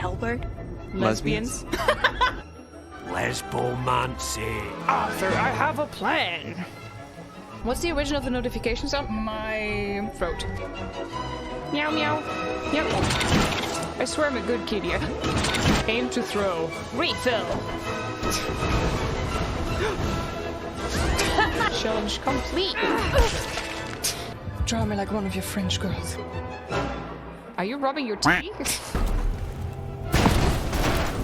L-word? Lesbians? Lesbomancy. Arthur, I have a plan. What's the origin of the notification sound? My throat. Meow meow. Yep. I swear I'm a good kitty. Aim to throw. Refill. Challenge complete. Draw me like one of your French girls. Are you rubbing your teeth?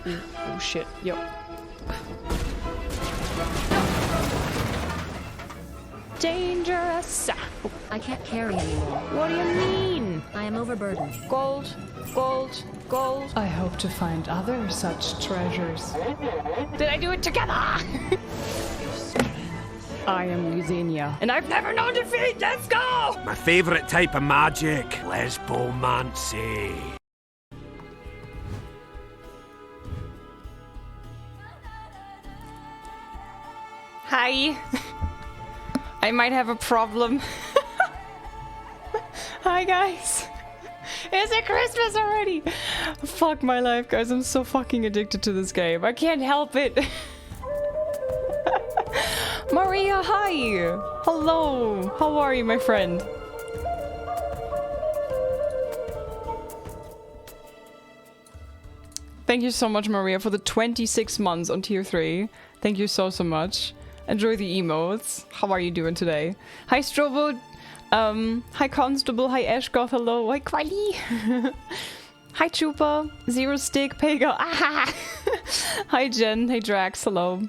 Oh shit. Yep. Dangerous. I can't carry anymore. What do you mean? I am overburdened. Gold, gold, gold. I hope to find other such treasures. Did I do it together? I am Luzania, and I've never known defeat. Let's go! My favorite type of magic. Lesbomancy. Hi. I might have a problem. Hi guys. Is it Christmas already? Fuck my life, guys. I'm so fucking addicted to this game. I can't help it. Maria, hi. Hello. How are you, my friend? Thank you so much, Maria, for the 26 months on tier 3. Thank you so much. Enjoy the emotes. How are you doing today? Hi, Strobo. Hi, Constable. Hi, Ashgoth. Hello. Hi, Quali. Hi, Chupa. Zero Stick. Pega. Ah! Hi, Jen. Hey, Drax. Hello.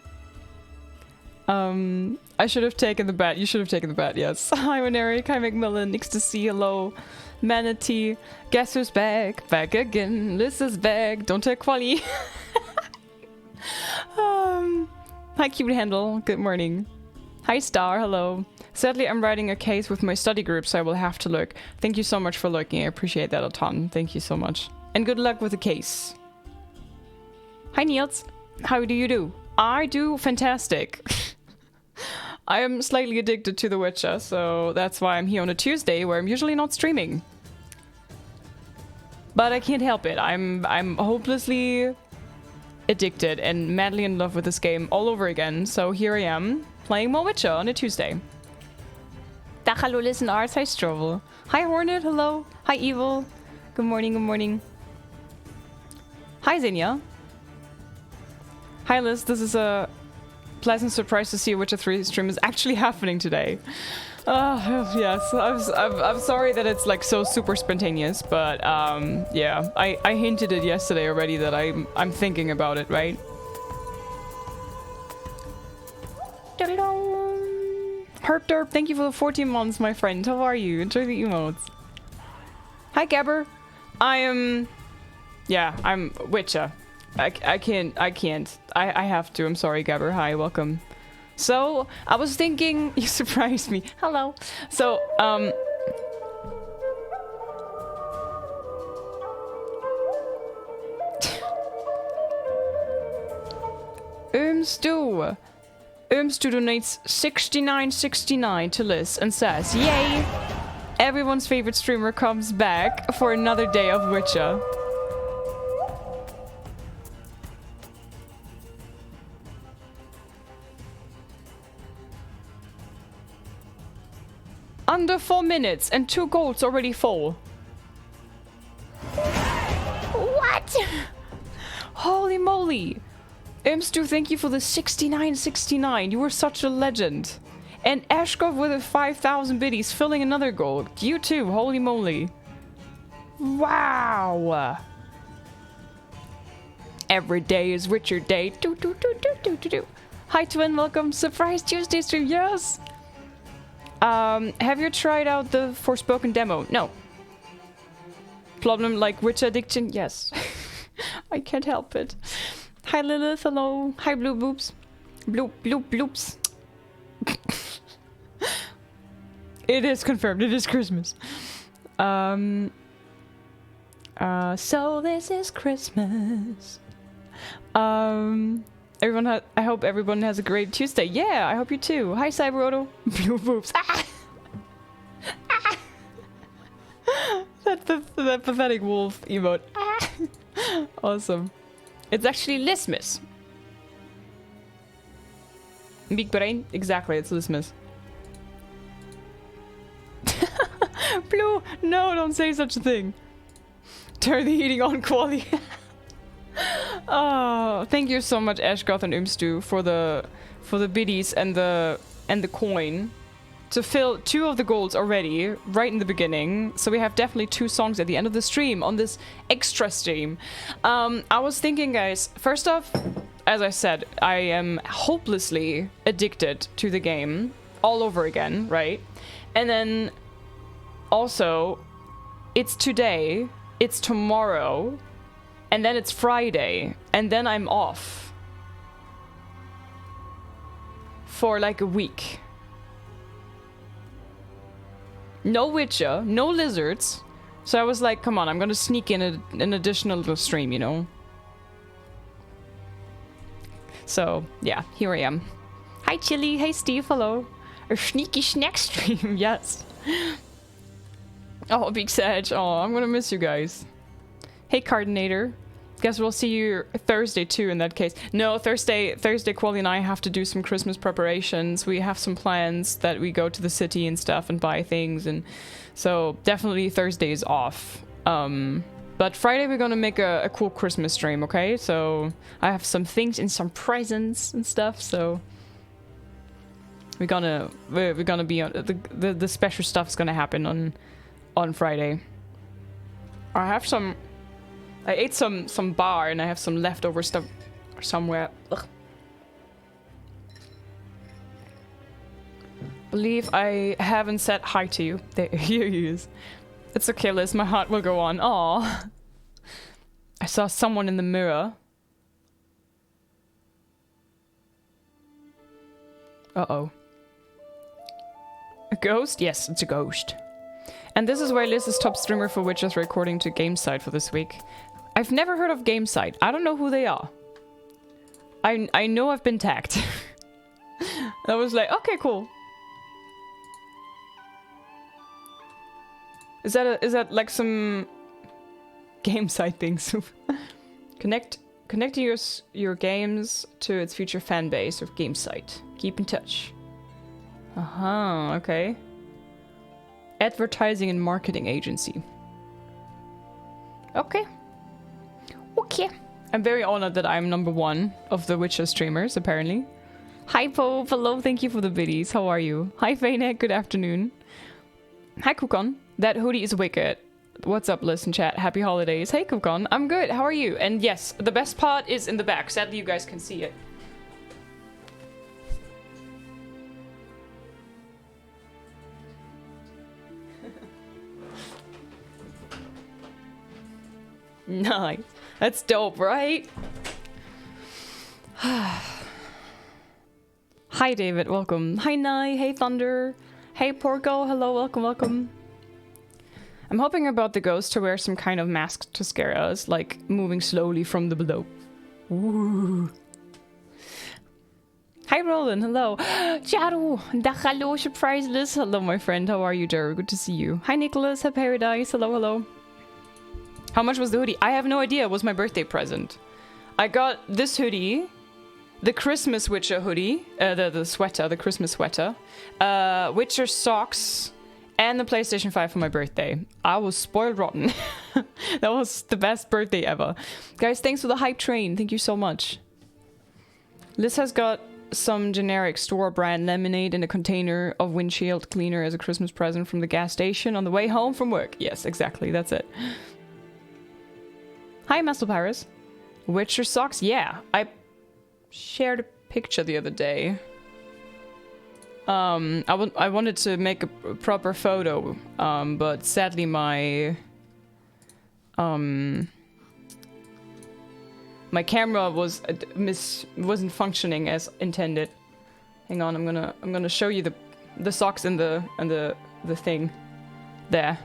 I should have taken the bet. You should have taken the bet, yes. Hi, Reneric. Hi, Macmillan. Ecstasy. Hello. Manatee. Guess who's back? Back again. Liz is back. Don't take Quali. Hi, Cute Handle. Good morning. Hi, Star. Hello. Sadly, I'm writing a case with my study group, so I will have to look. Thank you so much for looking. I appreciate that a ton. Thank you so much. And good luck with the case. Hi, Niels. How do you do? I do fantastic. I am slightly addicted to The Witcher, so that's why I'm here on a Tuesday where I'm usually not streaming. But I can't help it. I'm hopelessly addicted and madly in love with this game all over again. So here I am, playing more Witcher on a Tuesday. Dag, hallo, listen, Aard. Hi, Strovel. Hi, Hornet. Hello. Hi, Evil. Good morning, good morning. Hi, Xenia. Hi, Liz. This is a pleasant surprise to see a Witcher 3 stream is actually happening today. Yes, I'm sorry that it's like so super spontaneous, but yeah, I hinted it yesterday already that I'm thinking about it, right? Herp Derp, thank you for the 14 months, my friend. How are you? Enjoy the emotes. Hi, Gabber. I'm Witcher. I can't. I have to. I'm sorry, Gabber. Hi, welcome. So, I was thinking... You surprised me. Hello. So, Stu donates $69.69 to Liz and says, yay! Everyone's favorite streamer comes back for another day of Witcher. Under 4 minutes and 2 golds already full. What? Holy moly. Stu, thank you for the $69.69. You were such a legend. And Ashkov with a 5,000 biddies filling another goal. You too, holy moly. Wow. Every day is Witcher Day. Do, do, do, do, do, do, do. Hi, Twin, welcome. Surprise Tuesday stream, yes. Have you tried out the Forspoken demo? No. Problem like Witcher addiction? Yes. I can't help it. Hi Lilith, hello. Hi Blue Boobs. Bloop, bloop, bloops. It is confirmed, it is Christmas. So this is Christmas. I hope everyone has a great Tuesday. Yeah, I hope you too. Hi, Cyberoto. Blue boobs. Ah! Ah! That pathetic wolf emote. Ah! Awesome. It's actually Lizz. Big brain? Exactly, it's Lizz. Blue, no, don't say such a thing. Turn the heating on, Quali. Oh, thank you so much, Ashgoth and Umstu, for the biddies and the coin to fill 2 of the goals already right in the beginning. So we have definitely 2 songs at the end of the stream on this extra stream. I was thinking, guys, first off, as I said, I am hopelessly addicted to the game all over again, right? And then also, it's today, it's tomorrow, and then it's Friday, and then I'm off for like a week. No Witcher, no lizards. So I was like, come on, I'm gonna sneak in an additional little stream, you know? So, yeah, here I am. Hi, Chili. Hey, Steve. Hello. A sneaky snack stream. Yes. Oh, Big Sag. Oh, I'm gonna miss you guys. Hey, Cardinator. Guess we'll see you Thursday, too, in that case. No, Thursday, Quali and I have to do some Christmas preparations. We have some plans that we go to the city and stuff and buy things. And so, definitely Thursday is off. But Friday we're gonna make a cool Christmas stream, okay? So I have some things and some presents and stuff, so we're gonna be on the special stuff is gonna happen on Friday. I ate some bar and I have some leftover stuff somewhere. Ugh. Believe I haven't said hi to you. There, here he is. It's okay, Liz. My heart will go on. Aw. I saw someone in the mirror. Uh-oh. A ghost? Yes, it's a ghost. And this is why Liz is top streamer for Witchers recording to Gamesite for this week. I've never heard of Gamesite. I don't know who they are. I know I've been tagged. I was like, okay, cool. Is that like some game site things? Connecting your games to its future fan base of game site. Keep in touch. Okay. Advertising and marketing agency. Okay. I'm very honored that I'm #1 of the Witcher streamers, apparently. Hi, Pope. Hello, thank you for the biddies. How are you? Hi, Faynek. Good afternoon. Hi, Kukon. That hoodie is wicked. What's up, listen chat? Happy holidays. Hey, Kukon. I'm good. How are you? And yes, the best part is in the back. Sadly, you guys can see it. Nice. That's dope, right? Hi, David. Welcome. Hi, Nye. Hey, Thunder. Hey, Porco. Hello. Welcome. I'm hoping about the ghost to wear some kind of mask to scare us, like moving slowly from the below. Ooh. Hi, Roland. Hello. Jaru. Hello, surprise Liz. Hello, my friend. How are you, Jaru? Good to see you. Hi, Nicholas. Hi, Paradise. Hello. How much was the hoodie? I have no idea. It was my birthday present. I got this hoodie, the Christmas Witcher hoodie, the sweater, the Christmas sweater, Witcher socks, and the PlayStation 5 for my birthday. I was spoiled rotten. That was the best birthday ever. Guys, thanks for the hype train. Thank you so much. Liz has got some generic store brand lemonade in a container of windshield cleaner as a Christmas present from the gas station on the way home from work. Yes, exactly. That's it. Hi, Master Paris. Witcher socks? Yeah. I shared a picture the other day. I wanted to make a proper photo, but sadly my my camera wasn't functioning as intended. Hang on, I'm gonna show you the socks and the thing there.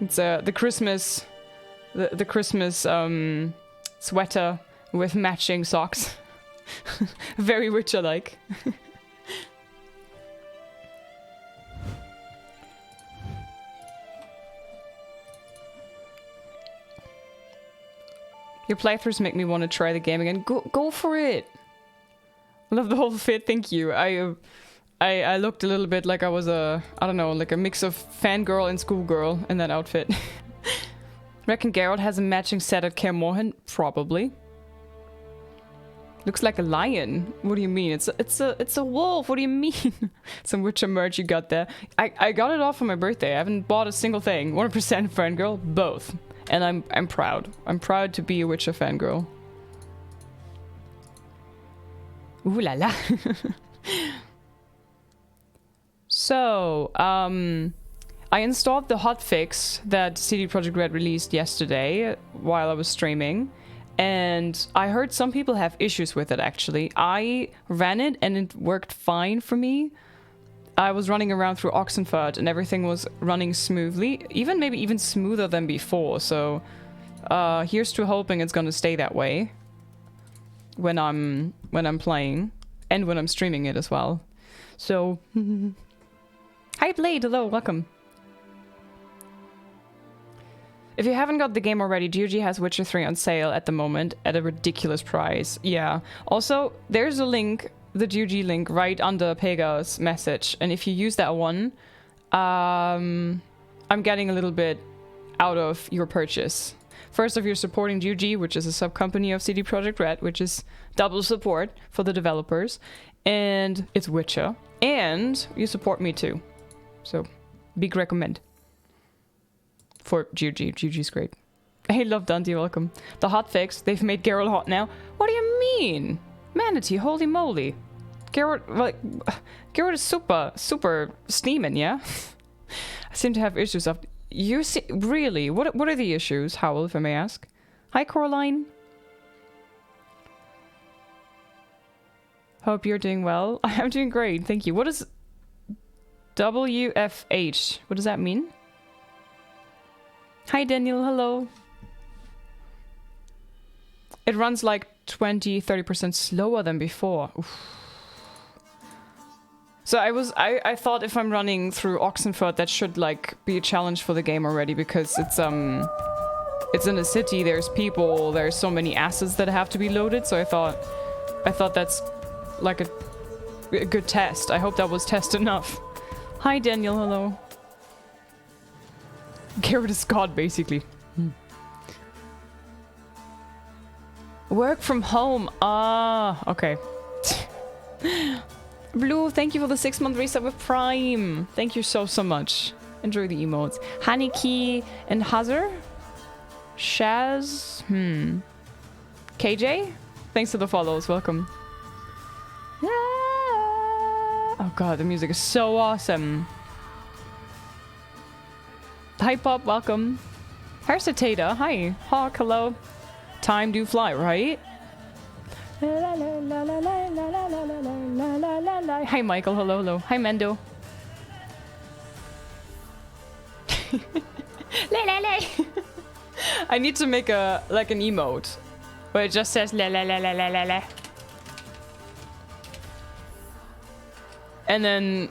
It's the Christmas the Christmas sweater with matching socks. Very Witcher-like. Your playthroughs make me want to try the game again. Go for it. Love the whole fit. Thank you. I looked a little bit like I was I don't know, like a mix of fangirl and schoolgirl in that outfit. Reckon Geralt has a matching set at Kaer Morhen? Probably. Looks like a lion. What do you mean? It's a wolf. What do you mean? Some Witcher merch you got there. I got it off for my birthday. I haven't bought a single thing. 100% fangirl, both. And I'm proud. I'm proud to be a Witcher fangirl. Ooh la la. So, I installed the hotfix that CD Projekt Red released yesterday while I was streaming. And I heard some people have issues with it, actually. I ran it and it worked fine for me. I was running around through Oxenfurt and everything was running smoothly. Maybe even smoother than before. So here's to hoping it's gonna stay that way when I'm playing and when I'm streaming it as well. So, hi Blade, hello, welcome. If you haven't got the game already, GOG has Witcher 3 on sale at the moment at a ridiculous price. Yeah. Also, there's a link, the GOG link, right under Pega's message. And if you use that one, I'm getting a little bit out of your purchase. First off, you're supporting GOG, which is a sub-company of CD Projekt Red, which is double support for the developers. And it's Witcher. And you support me too. So, big recommend. For GOG. GOG's great. Hey, Love Dundee, welcome. The hotfix, they've made Geralt hot now. What do you mean? Manatee, holy moly. Geralt, like, Geralt is super steaming, yeah? I seem to have issues of... You see, really? What are the issues, Howell, if I may ask? Hi, Coraline. Hope you're doing well. I'm doing great, thank you. What is WFH? What does that mean? Hi Daniel, hello. It runs like 20-30% slower than before. Oof. So I thought if I'm running through Oxenfurt, that should like be a challenge for the game already, because it's in a city, there's people, there's so many assets that have to be loaded, so I thought that's like a good test. I hope that was test enough. Hi Daniel, hello. Geralt is God, basically. Work from home. Ah, okay. Blue, thank you for the 6-month reset with Prime. Thank you so much. Enjoy the emotes. Haniki and Hazard? Shaz? KJ? Thanks for the follows. Welcome. Oh god, the music is so awesome. Hi Pop, welcome. Hersatata, hi. Hawk, hello. Time do fly, right? Hi Michael, hello. Hi Mendo. I need to make an emote where it just says la la la la la la la. And then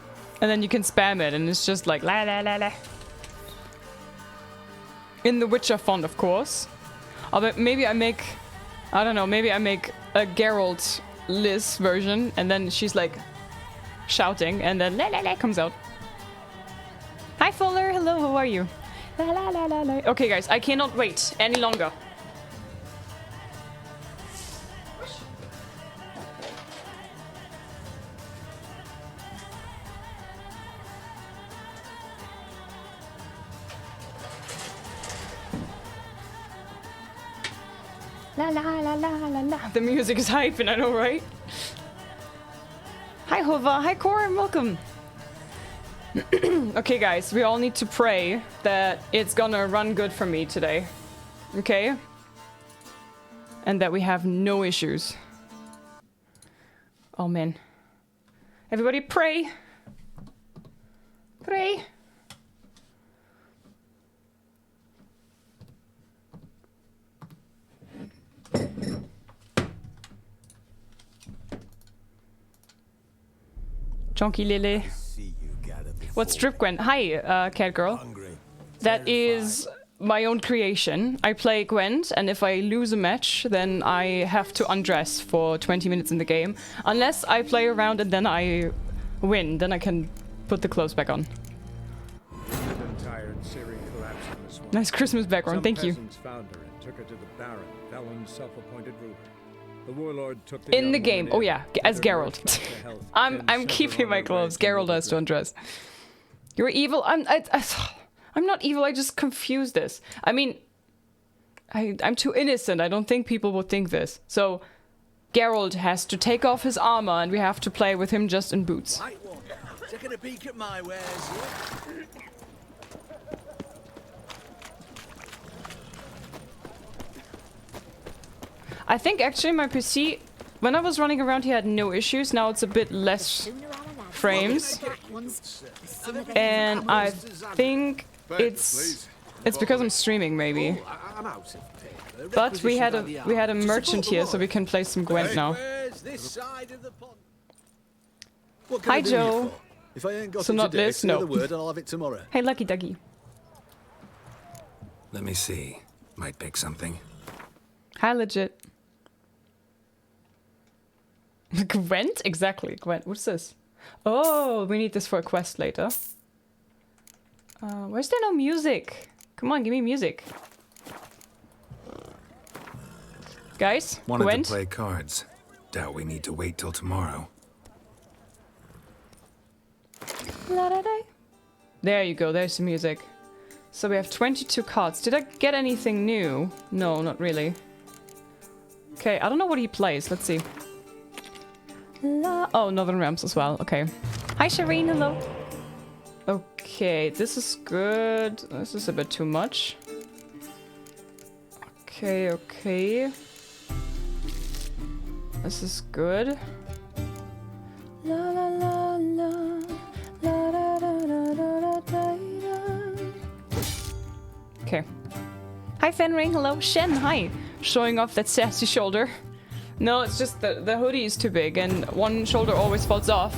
you can spam it and it's just like la la la la. In the Witcher font, of course. But maybe I make... I don't know, maybe I make a Geralt LIZZ version, and then she's like shouting, and then la la la comes out. Hi Fuller, hello, how are you? La la la la la. Okay guys, I cannot wait any longer. La la la la la la. The music is hyping, I know, right? Hi Hova, hi Corin, welcome. Okay guys, we all need to pray that it's gonna run good for me today. Okay? And that we have no issues. Oh man. Everybody pray. Pray. Chonky Lily. What's Drip Quen? Hi, cat girl. That is my own creation. I play Gwent, and if I lose a match, then I have to undress for 20 minutes in the game. Unless I play around and then I win, then I can put the clothes back on. Nice Christmas background, thank you. Found her and took her to the Baron, Valen's self-appointed ruler. The warlord took the In the game, oh yeah, as Geralt. I'm keeping my clothes. Geralt has to undress. You're evil. I'm not evil. I just confuse this. I mean, I'm too innocent. I don't think people would think this. So, Geralt has to take off his armor, and we have to play with him just in boots. Taking a peek at my wares. I think actually my PC, when I was running around, he had no issues. Now it's a bit less frames, and I think it's because I'm streaming maybe. But we had a merchant here, so we can play some Gwent now. Hi Joe. If I ain't got So it not today, this, say no. the word and I'll have it tomorrow. Hey Lucky Ducky. Let me see. Might pick something. Hi legit. Gwent? Exactly, Gwent. What's this? Oh, we need this for a quest later. Where's there no music? Come on, give me music. Guys, Wanted Gwent? to play cards. Doubt we need to wait till tomorrow. La-da-da. There you go, there's the music. So we have 22 cards. Did I get anything new? No, not really. Okay, I don't know what he plays. Let's see. Oh, Northern Realms as well. Okay. Hi, Shireen. Hello. Okay, this is good. This is a bit too much. Okay, okay. This is good. La la la la. La da da da da da da. Okay. Hi, Fenring. Hello. Shen, hi. Showing off that sassy shoulder. No, it's just the hoodie is too big and one shoulder always falls off.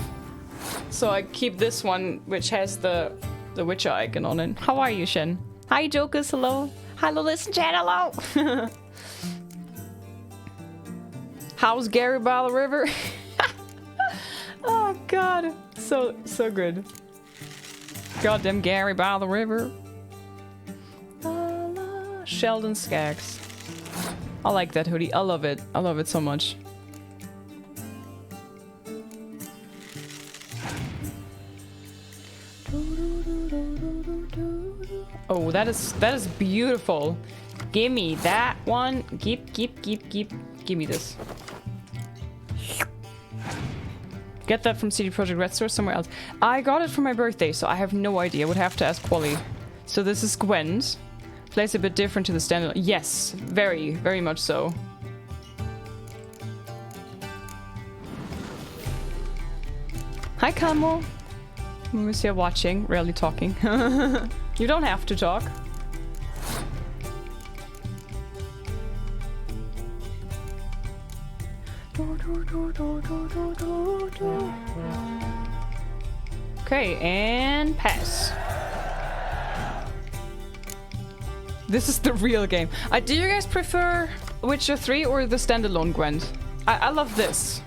So I keep this one, which has the Witcher icon on it. How are you, Shen? Hi, Jokers. Hello. Hello, listen, chat. Hello. How's Gary by the river? Oh, God. So good. Goddamn Gary by the river. Sheldon Skaggs. I like that hoodie. I love it. I love it so much. Oh, that is beautiful. Give me that one. Give me this. Get that from CD Projekt Red Store somewhere else. I got it for my birthday, so I have no idea. Would have to ask Quali. So this is Gwent. Plays a bit different to the standard. Yes, very, very much so. Hi, Camo. Who's here watching, rarely talking. You don't have to talk. Okay, and pass. This is the real game. Do you guys prefer Witcher 3 or the standalone Gwent? I love this.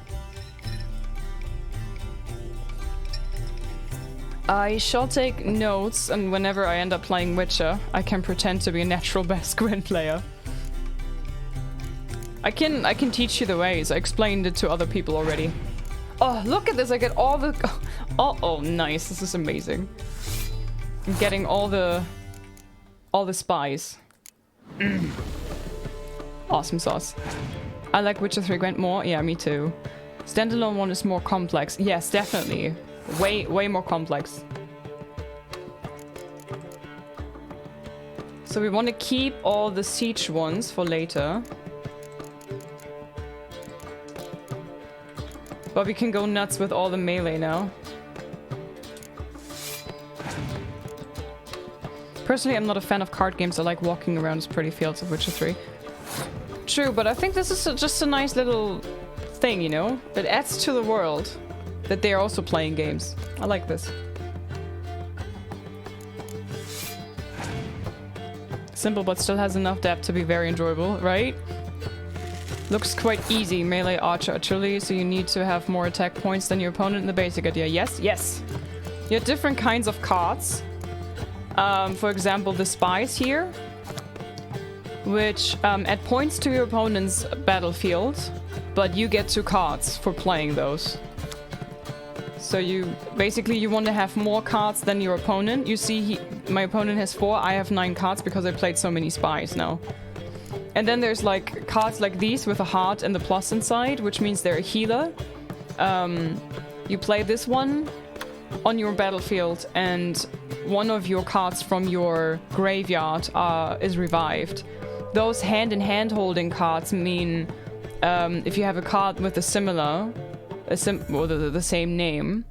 I shall take notes, and whenever I end up playing Witcher, I can pretend to be a natural best Gwent player. I can teach you the ways. I explained it to other people already. Oh, look at this! I get all the... Oh, nice. This is amazing. I'm getting all the spies. Awesome sauce. I like Witcher 3 Gwent more. Yeah, me too. Standalone one is more complex. Yes, definitely. Way more complex. So we want to keep all the siege ones for later. But we can go nuts with all the melee now. Personally, I'm not a fan of card games. I like walking around as pretty fields of Witcher 3. True, but I think this is just a nice little thing, you know? It adds to the world that they are also playing games. I like this. simple but still has enough depth to be very enjoyable, right? Looks quite easy, melee archer artillery, so you need to have more attack points than your opponent in the basic idea. Yes, yes. You have different kinds of cards. For example, the spies here, which add points to your opponent's battlefield, but you get 2 cards for playing those. So you want to have more cards than your opponent. You see, my opponent has 4, I have 9 cards because I played so many spies now. And then there's like cards like these with a heart and the plus inside, which means they're a healer. You play this one on your battlefield and one of your cards from your graveyard is revived. Those hand-in-hand holding cards mean if you have a card with a similar, the same name,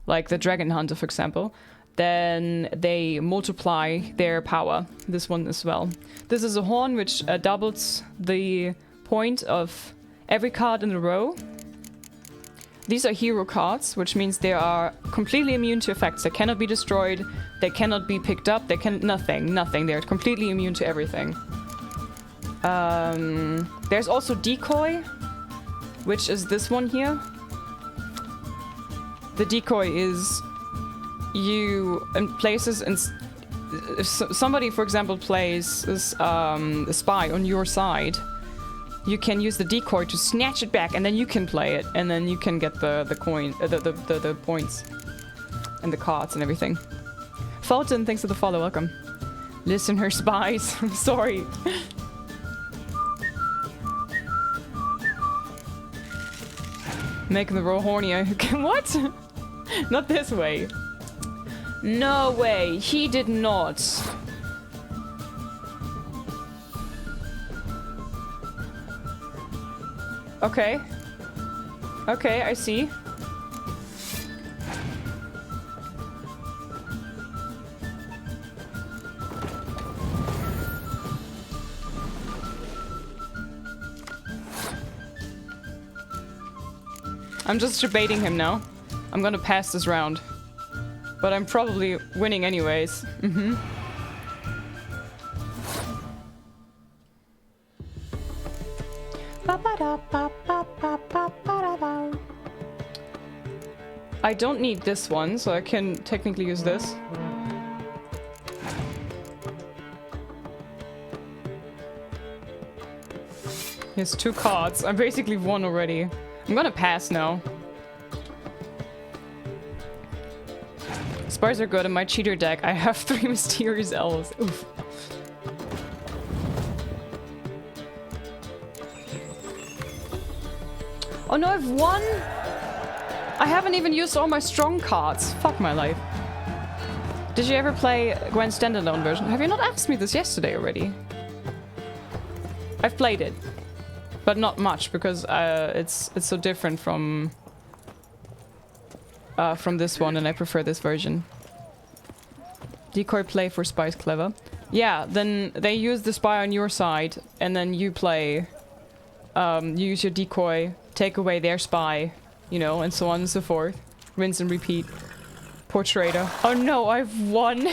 like the Dragon Hunter, for example, then they multiply their power. This one as well. This is a horn which doubles the point of every card in a row. These are hero cards, which means they are completely immune to effects. They cannot be destroyed, they cannot be picked up, they can nothing. They're completely immune to everything. There's also decoy, which is this one here. The decoy is you in places and if somebody, for example, plays a spy on your side, you can use the decoy to snatch it back, and then you can play it, and then you can get the coin, the points, and the cards and everything. Fulton, thanks for the follow. Welcome. Listener spies. I'm sorry. Making the roll hornier. What? Not this way. No way. He did not. Okay. Okay, I see. I'm just debating him now. I'm gonna pass this round. But I'm probably winning anyways. Mm-hmm. I don't need this one, so I can technically use this. He has 2 cards. I basically won already. I'm gonna pass now. Spies are good. In my cheater deck, I have 3 mysterious elves. Oof. Oh no, I've won! I haven't even used all my strong cards. Fuck my life. Did you ever play Quen standalone version? Have you not asked me this yesterday already? I've played it. But not much, because it's so different from this one, and I prefer this version. Decoy play for spies clever. Yeah, then they use the spy on your side, and then you play... you use your decoy, take away their spy, you know, and so on and so forth. Rinse and repeat. Poor trader. Oh no, I've won!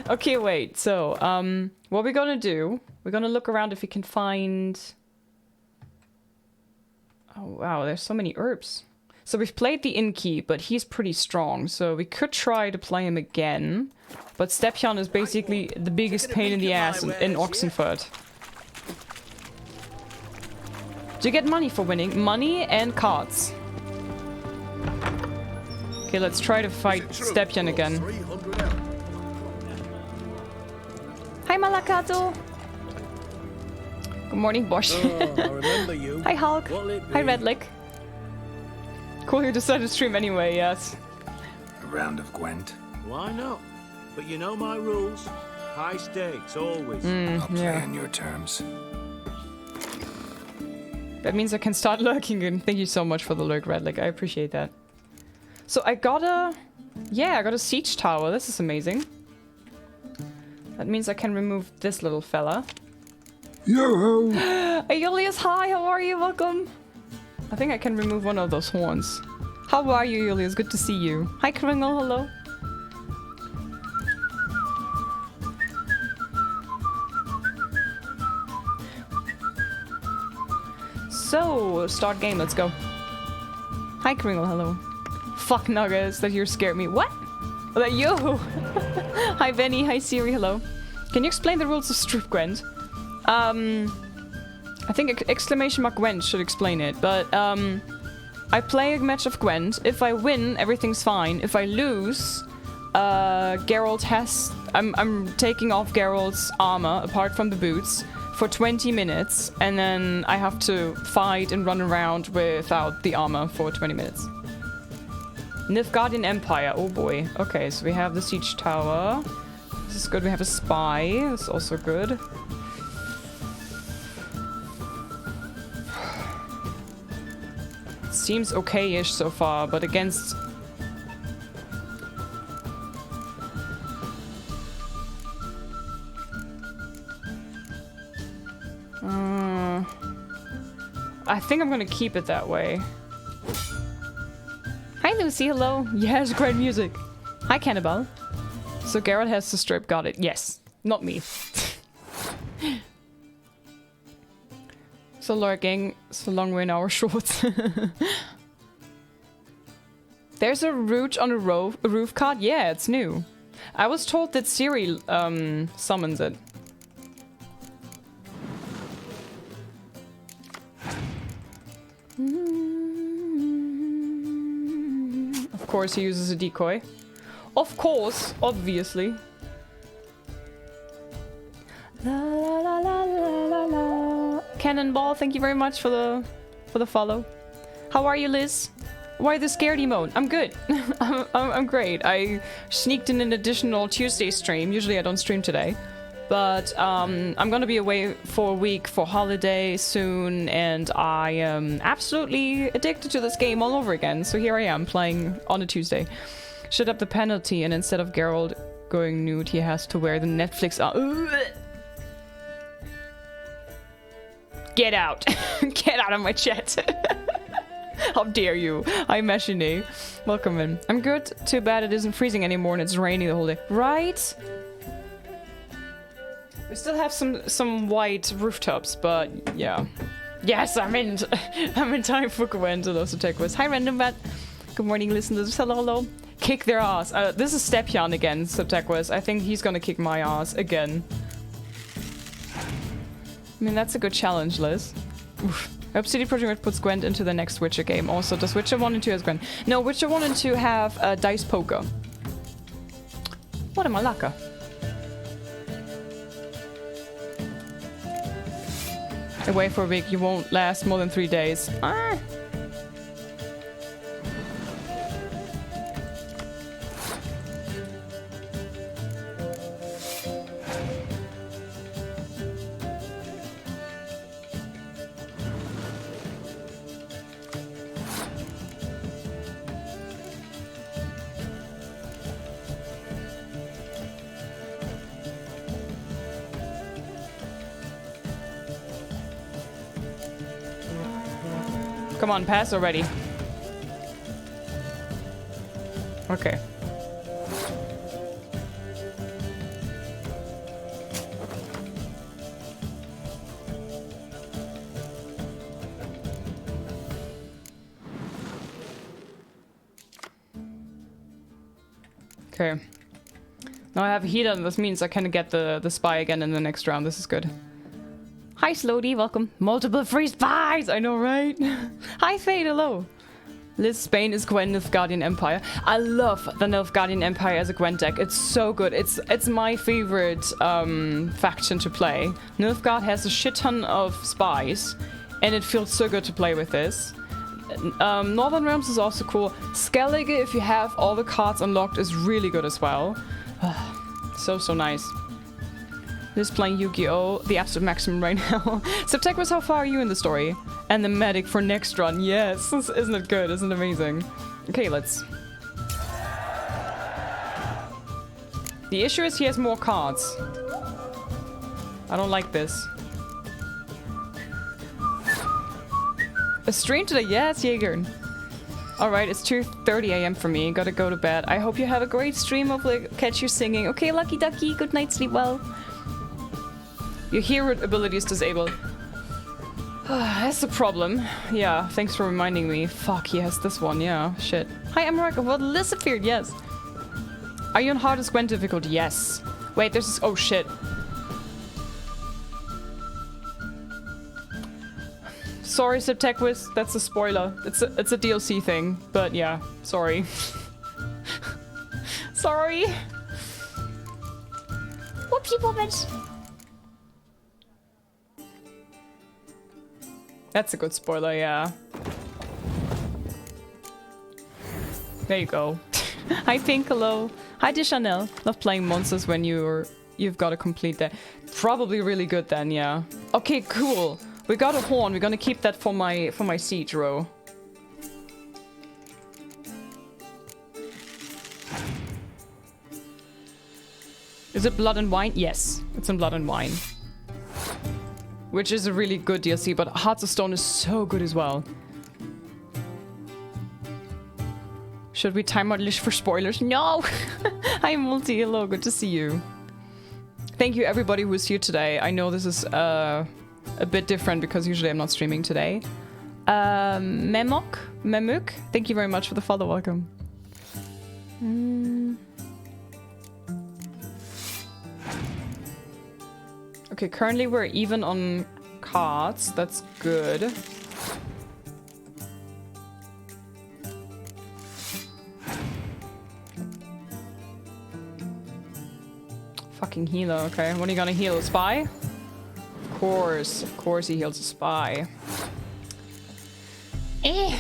Okay, wait, so, what we're gonna do... We're gonna look around if we can find... Oh wow, there's so many herbs. So we've played the Innkeep, but he's pretty strong, so we could try to play him again. But Stepjan is basically the biggest pain in the ass in Oxenfurt. Do you get money for winning? Money and cards. Okay, let's try to fight Stepjan again. Hi Malakato! Good morning, Bosch. I remember you. Hi Hulk. Hi Redlick. Cool, you decided to stream anyway, yes. A round of Gwent. Why not? But you know my rules. High stakes, always. I'll play Yeah. on your terms. That means I can start lurking again. Thank you so much for the lurk, Redlick. I appreciate that. So I got a... Yeah, I got a siege tower. This is amazing. That means I can remove this little fella. Yo-ho! Hey, Julius, hi, how are you? Welcome. I think I can remove one of those horns. How are you, Julius? Good to see you. Hi, Kringle, hello. So, start game, let's go. Hi, Kringle, hello. Fuck Nuggets, that you scared me. What? Oh, that you! Hi, Benny, hi, Siri, hello. Can you explain the rules of Strip Gwent? I think exclamation mark Gwent should explain it, but I play a match of Gwent. If I win, everything's fine. If I lose, Geralt has... I'm taking off Geralt's armor, apart from the boots, for 20 minutes, and then I have to fight and run around without the armor for 20 minutes. Nilfgaardian Empire, oh boy. Okay, so we have the siege tower. This is good. We have a spy. That's also good. Seems okay-ish so far, but against... I think I'm gonna keep it that way. Hi Lucy, hello. Yes, great music. Hi Cannibal. So Geralt has to strip, got it. Yes, not me. So lurking, so long we're in our shorts. There's a root on a roof card? Yeah, it's new. I was told that Siri summons it. Of course he uses a decoy. Of course, obviously. La la la la la la. Cannonball, thank you very much for the follow. How are you, Liz? Why the scaredy mode? I'm good. I'm great. I sneaked in an additional Tuesday stream. Usually I don't stream today. But I'm gonna be away for a week for holiday soon, and I am absolutely addicted to this game all over again. So here I am playing on a Tuesday. Should up the penalty, and instead of Geralt going nude, he has to wear the Netflix. Get out! Get out of my chat! How dare you? Hi, Machine. Welcome in. I'm good. Too bad it isn't freezing anymore and it's raining the whole day. Right? We still have some white rooftops, but yeah. Yes, I'm in time for Quen to those attack was. Hi, Random Bat. Good morning, listeners. Hello, hello. Kick their ass. This is Stepjan again, Subtequus. I think he's gonna kick my ass again. I mean, that's a good challenge, Liz. Oof. I hope CD Projekt Red puts Gwent into the next Witcher game. Also, does Witcher 1 and 2 has Gwent? No, Witcher 1 and 2 have Dice Poker. What a malaka. Away for a week, you won't last more than 3 days. Ah! Come on, pass already. Okay. Okay. Now I have a heater, and this means I can get the spy again in the next round. This is good. Hi, Slody, welcome. Multiple free spies! I know, right? Hi, Fade, hello. Liz, Spain is Quen Nilfgaardian Empire. I love the Nilfgaardian Empire as a Gwen deck. It's so good. It's my favorite faction to play. Nilfgaard has a shit ton of spies, and it feels so good to play with this. Northern Realms is also cool. Skellige, if you have all the cards unlocked, is really good as well. So nice. Just playing Yu-Gi-Oh! The absolute maximum right now. Subtequus, how far are you in the story? And the medic for next run. Yes, isn't it good? Isn't it amazing? Okay, let's... The issue is he has more cards. I don't like this. A stream today? Yes, Jaeger. Alright, it's 2:30 AM for me. Gotta go to bed. I hope you have a great stream. Hopefully catch you singing. Okay, Lucky Ducky. Good night, sleep well. Your hero ability is disabled. That's the problem. Yeah, thanks for reminding me. Fuck, yes, this one, yeah. Shit. Hi, America. Well, LIZZ appeared, yes. Are you on hardest Quen difficulty? Yes. Wait, there's this. Oh, shit. Sorry, Septequis. That's a spoiler. It's a DLC thing. But yeah, sorry. Sorry. Whoopsie whoopage. That's a good spoiler, yeah. There you go. Hi, Pinkalo. Hi, Deschanel. Love playing monsters when you've got to complete that. Probably really good then, yeah. Okay, cool. We got a horn. We're gonna keep that for my siege row. Is it Blood and Wine? Yes, it's in Blood and Wine. Which is a really good DLC, but Hearts of Stone is so good as well. Should we time out LIZZ for spoilers? No! Hi, Multi. Hello, good to see you. Thank you, everybody who is here today. I know this is a bit different because usually I'm not streaming today. Memuk, thank you very much for the follow. Welcome. Okay, currently we're even on cards. That's good. Fucking healer, okay. What are you gonna heal? A spy? Of course he heals a spy. Eh.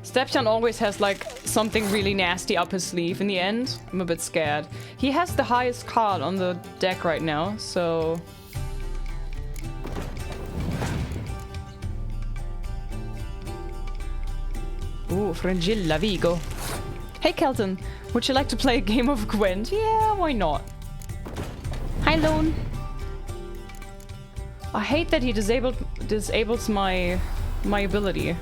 Stepjan always has like something really nasty up his sleeve in the end. I'm a bit scared. He has the highest card on the deck right now, so... Ooh, Frangilla Vigo. Hey Kelton, would you like to play a game of Quen? Yeah, why not? Hi Lone. I hate that he disables my ability.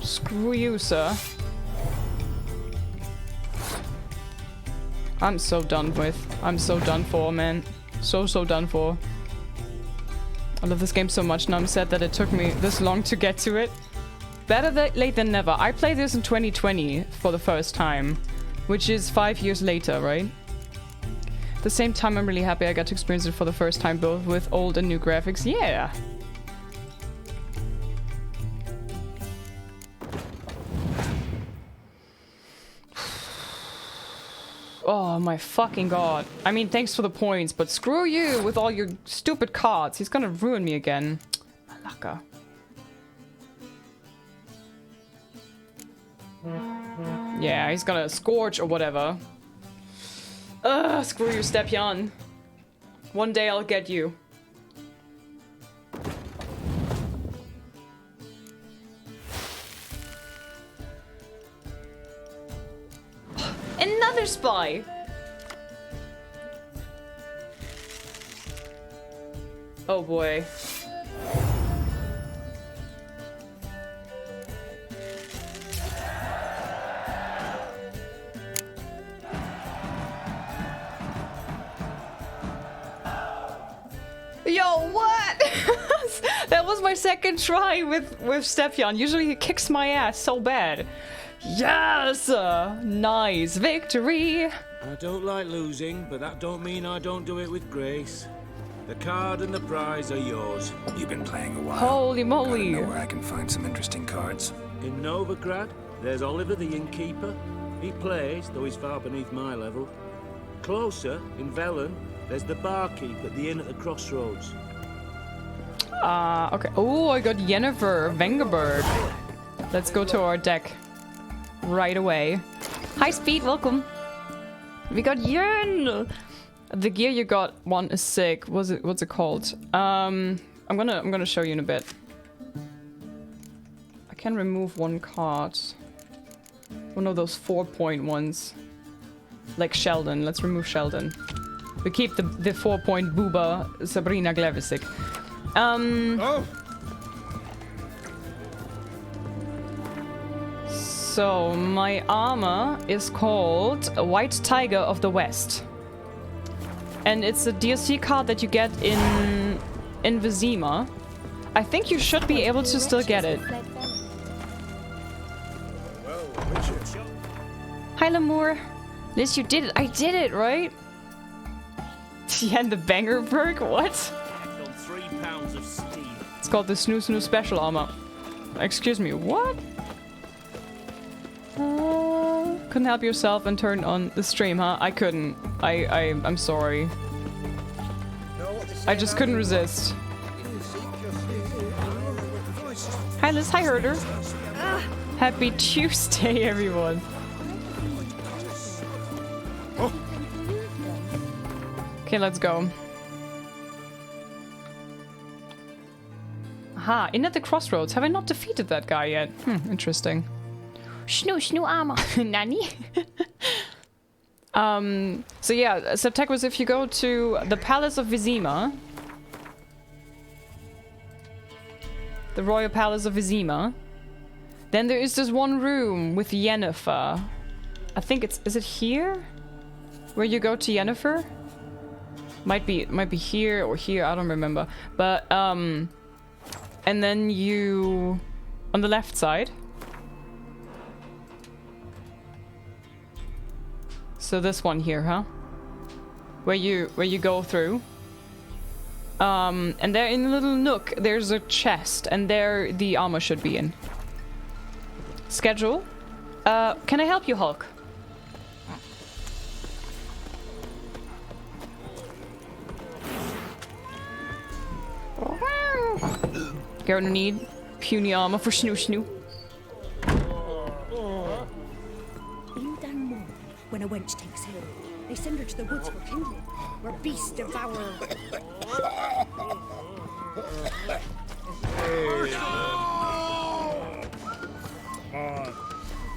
Screw you, sir. I'm so done with. I'm so done for, man. So done for. I love this game so much, and I'm sad that it took me this long to get to it. Better late than never. I played this in 2020 for the first time, which is 5 years later, right? At the same time, I'm really happy I got to experience it for the first time, both with old and new graphics. Yeah! Oh my fucking god. I mean, thanks for the points, but screw you with all your stupid cards. He's gonna ruin me again. Malaka. Yeah, he's gonna scorch or whatever. Ugh, screw you, Stepjan. One day I'll get you. Another spy! Oh boy. Yo, what? That was my second try with Stepjan. Usually he kicks my ass so bad. Yes! Nice victory! I don't like losing, but that don't mean I don't do it with grace. The card and the prize are yours. You've been playing a while. Holy moly! Gotta know where I can find some interesting cards. In Novigrad, there's Oliver the Innkeeper. He plays, though he's far beneath my level. Closer, in Velen, there's the barkeep at the inn at the crossroads. Okay. Oh, I got Yennefer, Vengerberg. Let's go to our deck. Right away. Hi Speed, welcome. We got Yen. The gear you got one is sick. What's it called? I'm gonna show you in a bit. I can remove one card. One of those 4-point ones. Like Sheldon. Let's remove Sheldon. We keep the 4-point booba Sabrina Glevisik. So, my armor is called a White Tiger of the West. And it's a DLC card that you get in Vizima. I think you should be able to still get it. Hi, Lamour. Liz, you did it. I did it, right? Yeah, and the banger perk? What? 3 pounds of steam. It's called the Snoo Snoo Special Armor. Excuse me, what? Couldn't help yourself and turn on the stream, huh? I couldn't. I'm sorry. I just couldn't resist. Hi Liz, hi Herder. Happy Tuesday, everyone. Okay, let's go. Aha, in at the crossroads. Have I not defeated that guy yet? Interesting. Snoo snoo armor. Nanny? So yeah, Septek, if you go to the Palace of Vizima, the Royal Palace of Vizima, then there is this one room with Yennefer. I think is it here? Where you go to Yennefer? Might be here or here, I don't remember. But and then you on the left side. So this one here, huh? Where you go through. And there in a little nook, there's a chest, and there the armor should be in. Schedule. Can I help you, Hulk? Gonna need puny armor for Snoo Snoo. In Dunmore, when a wench takes ill, they send her to the woods for kindling, where beasts devour.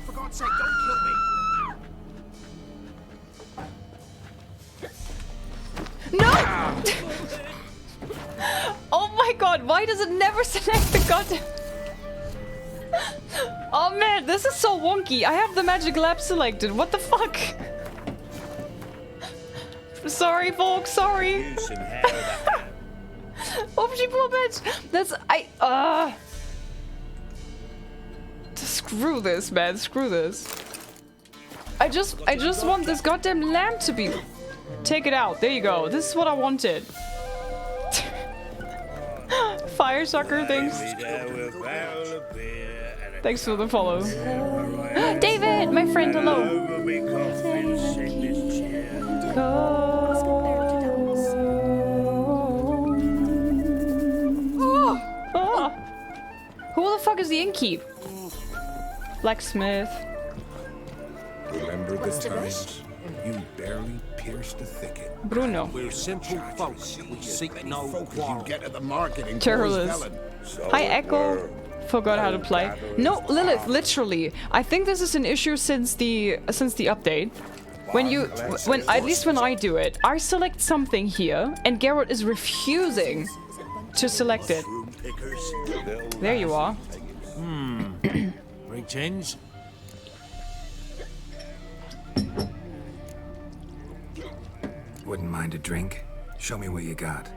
For God's sake, don't kill me! No! Oh my god, why does it never select the goddamn... Oh man, this is so wonky. I have the magic lab selected. What the fuck? Sorry, folks, sorry. Oopsie poor bitch. That's... Screw this, man. Screw this. I just want this goddamn lamp to be... Take it out. There you go. This is what I wanted. Fire sucker, thanks. Thanks for the follow. David, my friend, hello. Oh. Who the fuck is the innkeep? Blacksmith. Remember the times you barely pierced the thicket. Bruno. We're simple folks. We seek no quarrel. Get at the market in Terrorist. Hi, Echo. Forgot how to play. No, Lilith, literally. I think this is an issue since the update. At least when I do it, I select something here, and Garrett is refusing to select it. There you are. Greetings. Wouldn't mind a drink? Show me what you got.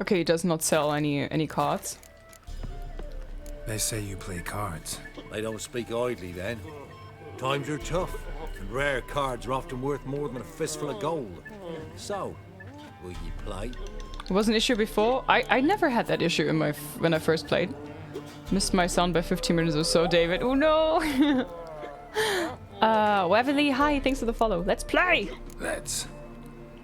Okay, he does not sell any cards. They say you play cards. They don't speak idly then. Times are tough, and rare cards are often worth more than a fistful of gold. So, will you play? It was an issue before. I never had that issue in when I first played. Missed my sound by 15 minutes or so, David. Oh no! Waverly, hi, thanks for the follow. Let's play! Let's.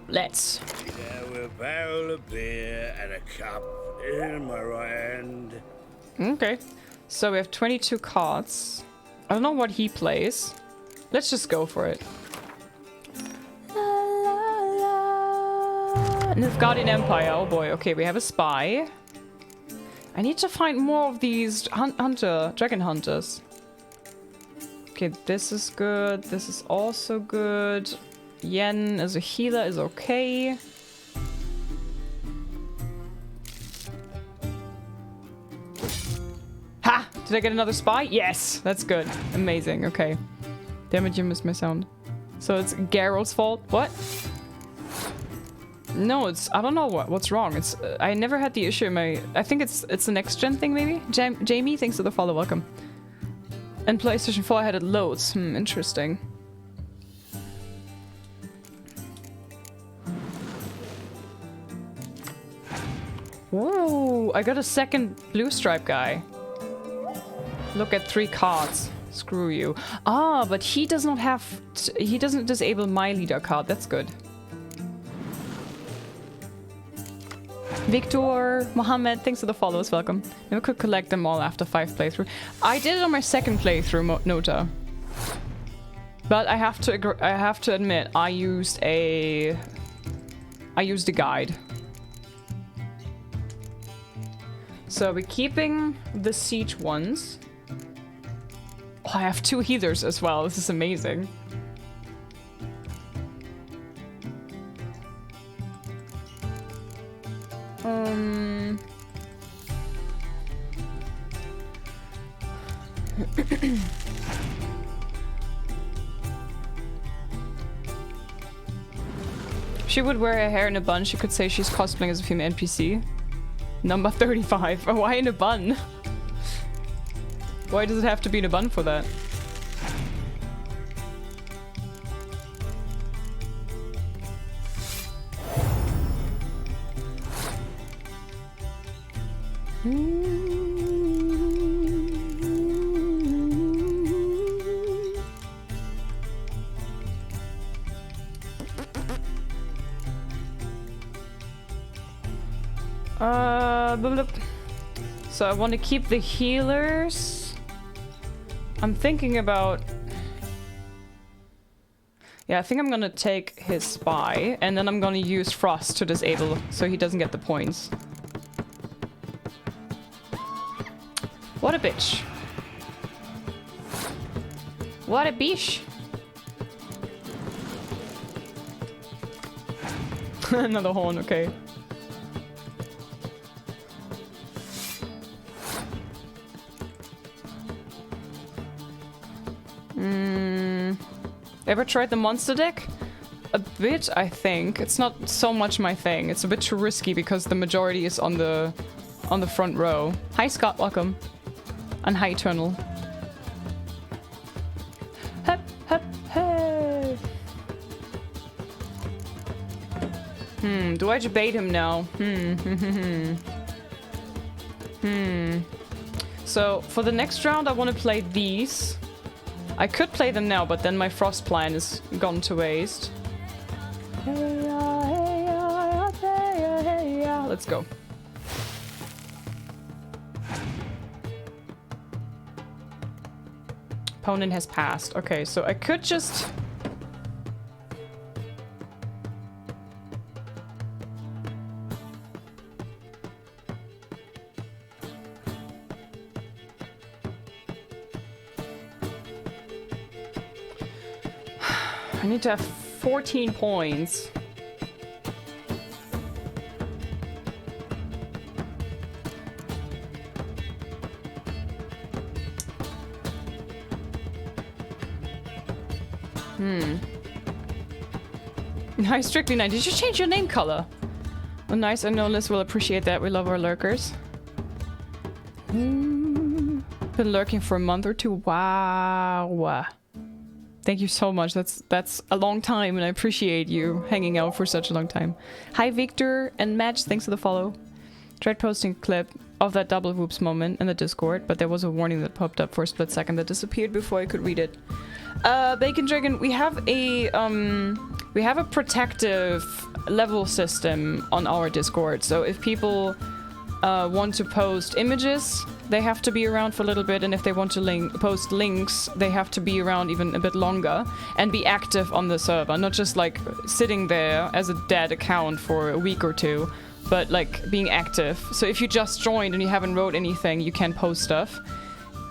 Yeah, with a barrel of beer and a cup in my right hand. Okay. So we have 22 cards. I don't know what he plays. Let's just go for it. Nilfgaardian Empire. Oh boy. Okay, we have a spy. I need to find more of these dragon hunters. Okay, this is good. This is also good. Yen as a healer is okay. Did I get another spy? Yes! That's good. Amazing. Okay. Damn it, you missed my sound. So it's Geralt's fault. What? No, it's... I don't know what's wrong. It's... I never had the issue in my... I think it's the next gen thing, maybe? Jamie, thanks for the follow. Welcome. And PlayStation 4 had it loads. Interesting. Ooh, I got a second blue stripe guy. Look at 3 cards. Screw you. Ah, but he does not have... he doesn't disable my leader card. That's good. Victor, Mohammed, thanks for the follows. Welcome. Never could collect them all after 5 playthrough. I did it on my second playthrough, Nota. But I have to admit, I used a guide. So we're keeping the siege ones. Oh, I have 2 healers as well. This is amazing. She would wear her hair in a bun. She could say she's cosplaying as a female NPC. Number 35. Oh, why in a bun? Why does it have to be in a bun for that? So I want to keep the healers. I'm thinking about... yeah, I think I'm gonna take his spy, and then I'm gonna use Frost to disable so he doesn't get the points. What a bitch. What a bish. Another horn, okay. Ever tried the monster deck? A bit, I think. It's not so much my thing. It's a bit too risky because the majority is on the front row. Hi Scott, welcome. And hi Eternal. Hup, hup, hey. Do I debate him now? So for the next round I want to play these. I could play them now, but then my Frost plan is gone to waste. Let's go. Opponent has passed. Okay, so I could just... I need to have 14 points. Nice, Strictly 9. Did you change your name color? Oh, nice. I know Liz will appreciate that. We love our lurkers. Been lurking for a month or 2. Wow. Thank you so much. That's a long time, and I appreciate you hanging out for such a long time. Hi, Victor and Match. Thanks for the follow. Tried posting a clip of that double whoops moment in the Discord, but there was a warning that popped up for a split second that disappeared before I could read it. Bacon Dragon, we have a protective level system on our Discord. So if people want to post images, they have to be around for a little bit, and if they want to post links, they have to be around even a bit longer and be active on the server, not just like sitting there as a dead account for a week or 2, but like being active. So if you just joined and you haven't wrote anything, you can post stuff.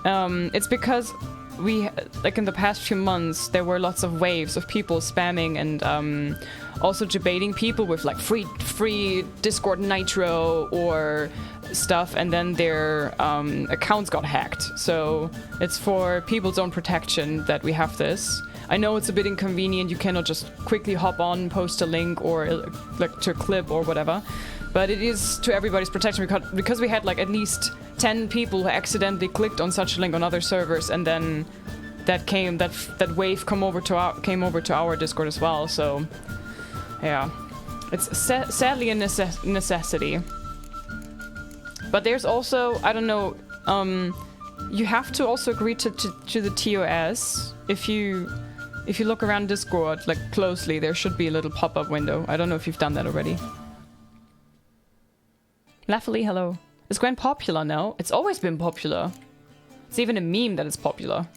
It's because we, like in the past few months, there were lots of waves of people spamming and also debating people with like free Discord Nitro or stuff, and then their accounts got hacked. So it's for people's own protection that we have this. I know it's a bit inconvenient. You cannot just quickly hop on, post a link or like to a clip or whatever. But it is to everybody's protection because we had like at least 10 people who accidentally clicked on such a link on other servers, and then that wave came over to our Discord as well. So yeah, it's sadly a necessity. But there's also, I don't know, you have to also agree to the TOS. If you look around Discord like closely, there should be a little pop-up window. I don't know if you've done that already. Laffily, hello. Is Quen popular now? It's always been popular. It's even a meme that it's popular.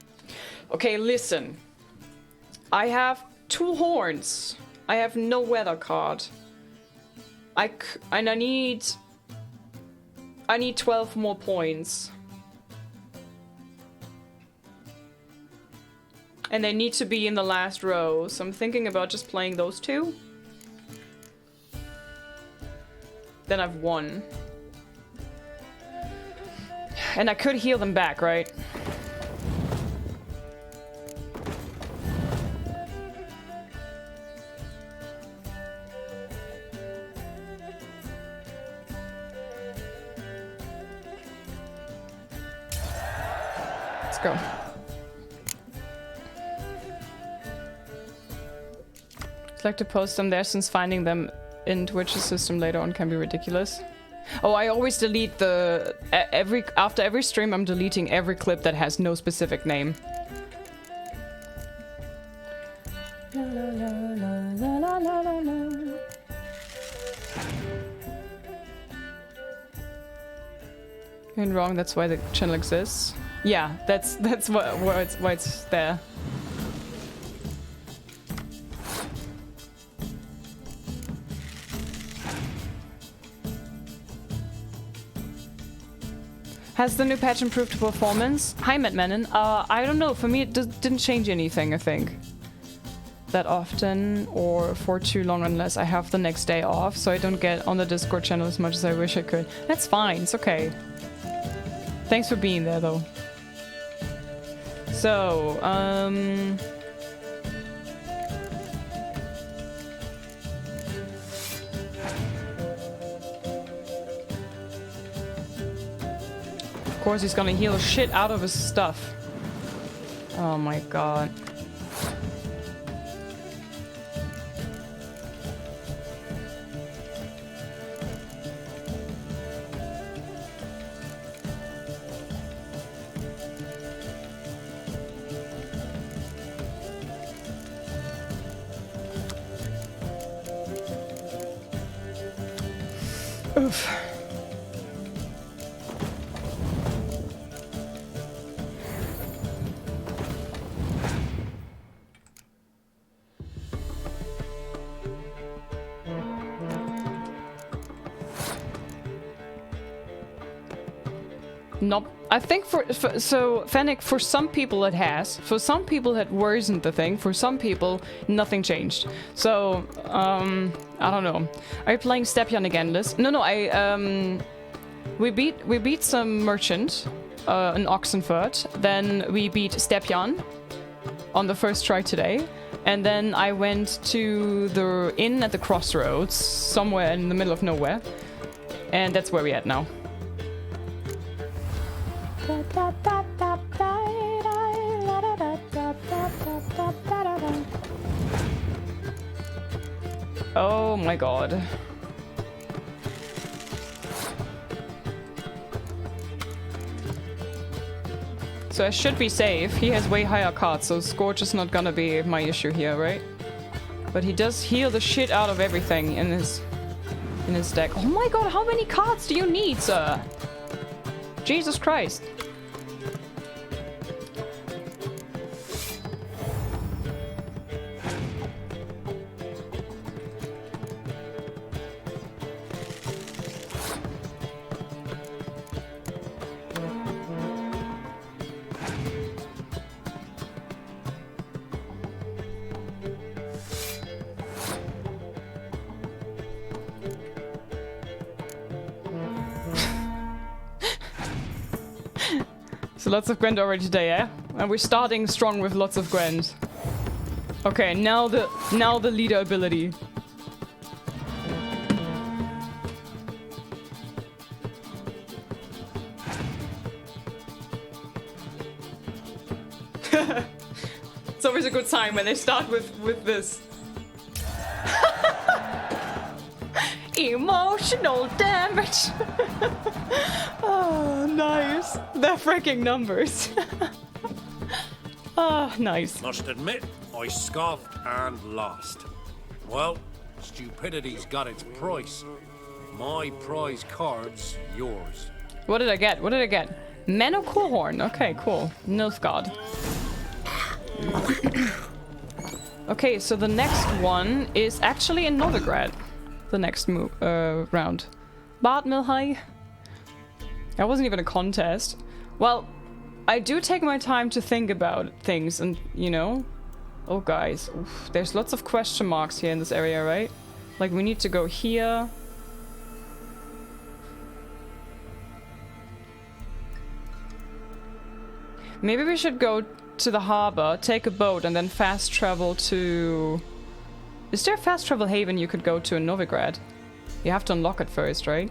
Okay, listen. I have 2 horns. I have no weather card. And I need 12 more points. And they need to be in the last row, so I'm thinking about just playing those 2. Then I've won. And I could heal them back, right? Let's go. I'd like to post them there since finding them in Twitch's system later on can be ridiculous. Oh, I always delete the... after every stream, I'm deleting every clip that has no specific name. La, la, la, la, la, la, la. You're wrong, that's why the channel exists. Yeah, that's why it's there. Has the new patch improved performance? Hi, Matt Menon. I don't know. For me, it didn't change anything, I think. That often, or for too long, unless I have the next day off, so I don't get on the Discord channel as much as I wish I could. That's fine. It's okay. Thanks for being there, though. So, of course he's gonna heal shit out of his stuff. Oh my god. Oof. Nope. I think so Fennec, for some people it has. For some people it worsened the thing. For some people, nothing changed. So, I don't know. Are you playing Stepjan again, Liz? No, we beat some merchant, in Oxenford. Then we beat Stepjan on the first try today. And then I went to the inn at the crossroads, somewhere in the middle of nowhere. And that's where we're at now. Oh my god. So I should be safe. He has way higher cards, so Scorch is not gonna be my issue here, right? But he does heal the shit out of everything in his deck. Oh my god, how many cards do you need, sir? Jesus Christ. So lots of Gwent already today, eh? And we're starting strong with lots of Gwent. Okay, now the leader ability. It's always a good sign when they start with this. Emotional damage. Oh, nice. They're freaking numbers. Oh, nice. Must admit, I scoffed and lost. Well, stupidity's got its price. My prize card's yours. What did I get? What did I get? Mano Coolhorn. Okay, cool. Nilfgaard. Okay, so the next one is actually in Novigrad. The next round. Bad Milhai. That wasn't even a contest. Well, I do take my time to think about things and, you know. Oh, guys. Oof, there's lots of question marks here in this area, right? Like, we need to go here. Maybe we should go to the harbor, take a boat, and then fast travel to... Is there a fast travel haven you could go to in Novigrad? You have to unlock it first, right?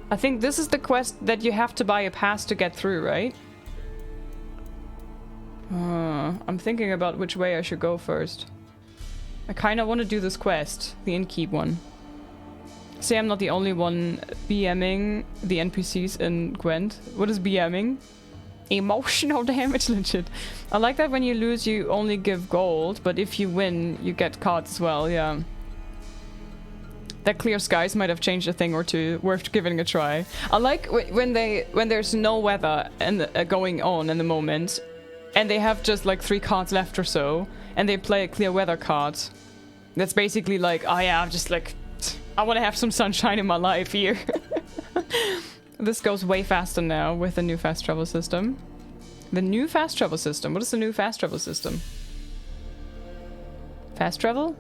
I think this is the quest that you have to buy a pass to get through, right? I'm thinking about which way I should go first. I kind of want to do this quest, the innkeep one. Say I'm not the only one BMing the NPCs in Gwent. What is BMing? Emotional damage, legit. I like that when you lose you only give gold, but if you win you get cards as well, yeah. That clear skies might have changed a thing or two, worth giving a try. I like when there's no weather and going on in the moment, and they have just like 3 cards left or so, and they play a clear weather card. That's basically like, oh yeah, I'm just like, I want to have some sunshine in my life here. This goes way faster now with the new fast travel system. The new fast travel system? What is the new fast travel system? Fast travel?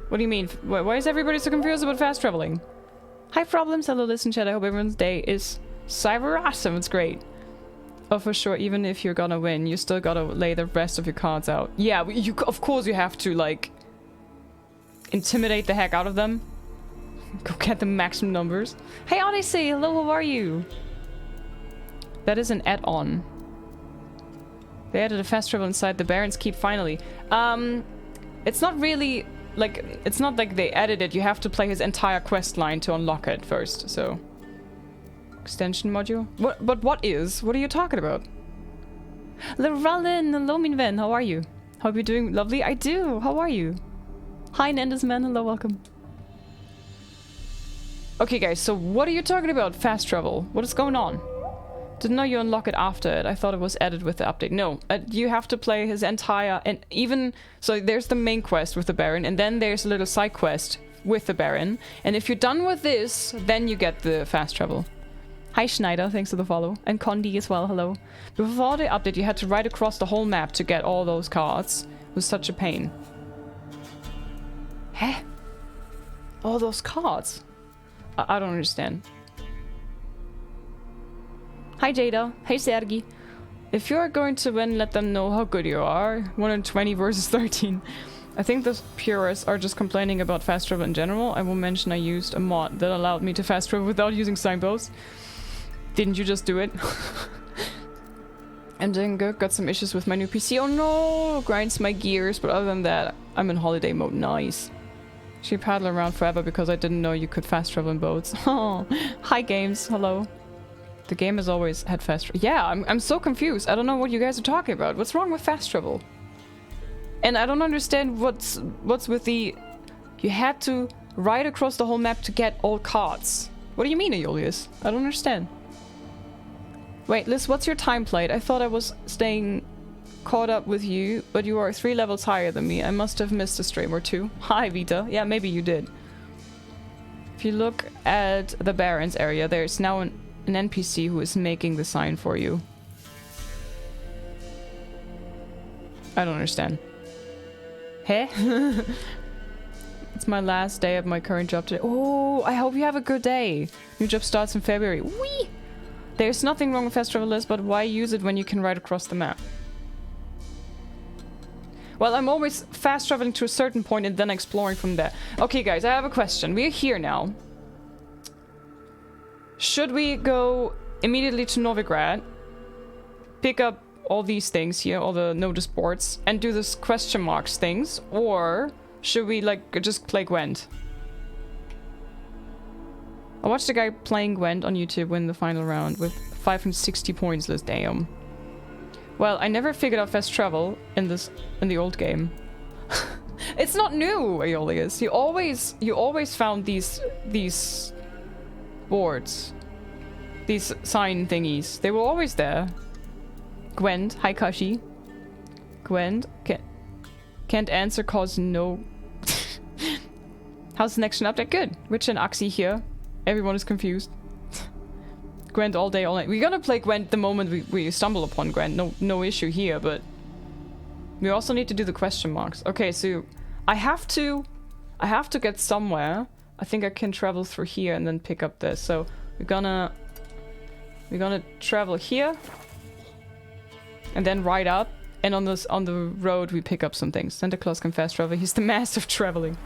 What do you mean? Why is everybody so confused about fast traveling? Hi problems, hello listen chat, I hope everyone's day is cyber awesome, it's great. Oh for sure, even if you're gonna win, you still gotta lay the rest of your cards out. Yeah, of course you have to like... intimidate the heck out of them. Go get the maximum numbers. Hey Odyssey, hello, how are you? That is an add-on. They added a fast travel inside the Baron's Keep finally. It's not really... like, it's not like they added it. You have to play his entire quest line to unlock it first, so... Extension module? But what is? What are you talking about? Leralin, hello min vän, how are you? Hope you're doing lovely. I do, how are you? Hi Nendesman, hello, welcome. Okay guys, so what are you talking about, fast travel? What is going on? Didn't know you unlock it after it. I thought it was added with the update. No, you have to play his entire... and even... so there's the main quest with the Baron, and then there's a little side quest with the Baron. And if you're done with this, then you get the fast travel. Hi Schneider, thanks for the follow. And Condi as well, hello. Before the update, you had to ride across the whole map to get all those cards. It was such a pain. Huh? All those cards? I don't understand. Hi Jada. Hey Sergi. If you're going to win, let them know how good you are. 1 in 20 versus 13. I think the purists are just complaining about fast travel in general. I will mention I used a mod that allowed me to fast travel without using signposts. Didn't you just do it? I'm doing good. Got some issues with my new PC. Oh no! Grinds my gears. But other than that, I'm in holiday mode. Nice. She paddled around forever because I didn't know you could fast travel in boats. Oh, hi games. Hello. The game has always had fast travel. Yeah, I'm so confused. I don't know what you guys are talking about. What's wrong with fast travel? And I don't understand what's with the... You had to ride across the whole map to get all cards. What do you mean, Aeolius? I don't understand. Wait, Liz, what's your time played? I thought I was staying caught up with you, but you are 3 levels higher than me. I must have missed a stream or 2. Hi, Vita. Yeah, maybe you did. If you look at the Barons area, there's now an NPC who is making the sign for you. I don't understand. Hey? It's my last day of my current job today. Oh, I hope you have a good day. New job starts in February. Whee! There's nothing wrong with fast travel, LIZZ, but why use it when you can ride across the map? Well, I'm always fast traveling to a certain point and then exploring from there. Okay, guys, I have a question. We're here now. Should we go immediately to Novigrad, pick up all these things here, all the notice boards, and do this question marks things, or should we like just play Gwent? I watched a guy playing Gwent on YouTube win the final round with 560 points. LIZZ, damn. Well, I never figured out fast travel in the old game. It's not new, Aeolius. You always found these boards, these sign thingies. They were always there. Gwent, hi Kashi. Gwent, can't answer cause no. How's the next gen update? Good. Witch and Axie here. Everyone is confused. Gwent all day, all night. We're gonna play Gwent the moment we stumble upon Gwent. No issue here, but we also need to do the question marks. Okay, so I have to get somewhere. I think I can travel through here and then pick up this. So we're gonna travel here and then ride up. And on the road we pick up some things. Santa Claus can fast travel. He's the master of traveling.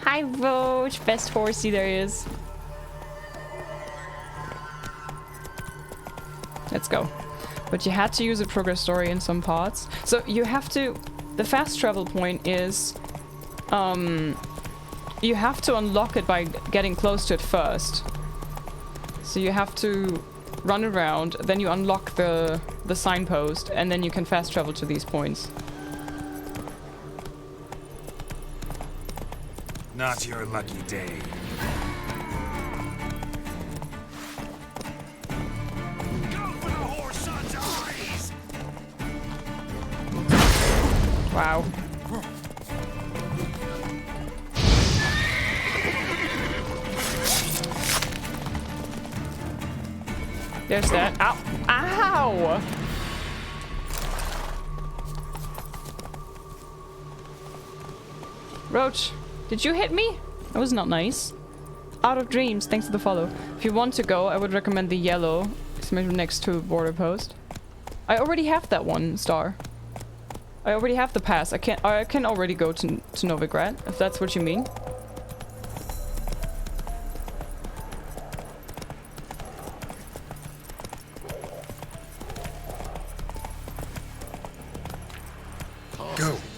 Hi, Roach. Best horsey there is. Let's go. But you had to use a progress story in some parts. So you have to... The fast travel point is... you have to unlock it by getting close to it first. So you have to run around, then you unlock the signpost, and then you can fast travel to these points. Not your lucky day. Go for the whore's eyes! Wow. There's that. Ow! Ow! Roach, did you hit me? That was not nice. Out of Dreams, thanks for the follow. If you want to go, I would recommend the yellow. It's next to border post. I already have that 1 star. I already have the pass. I can already go to Novigrad, if that's what you mean.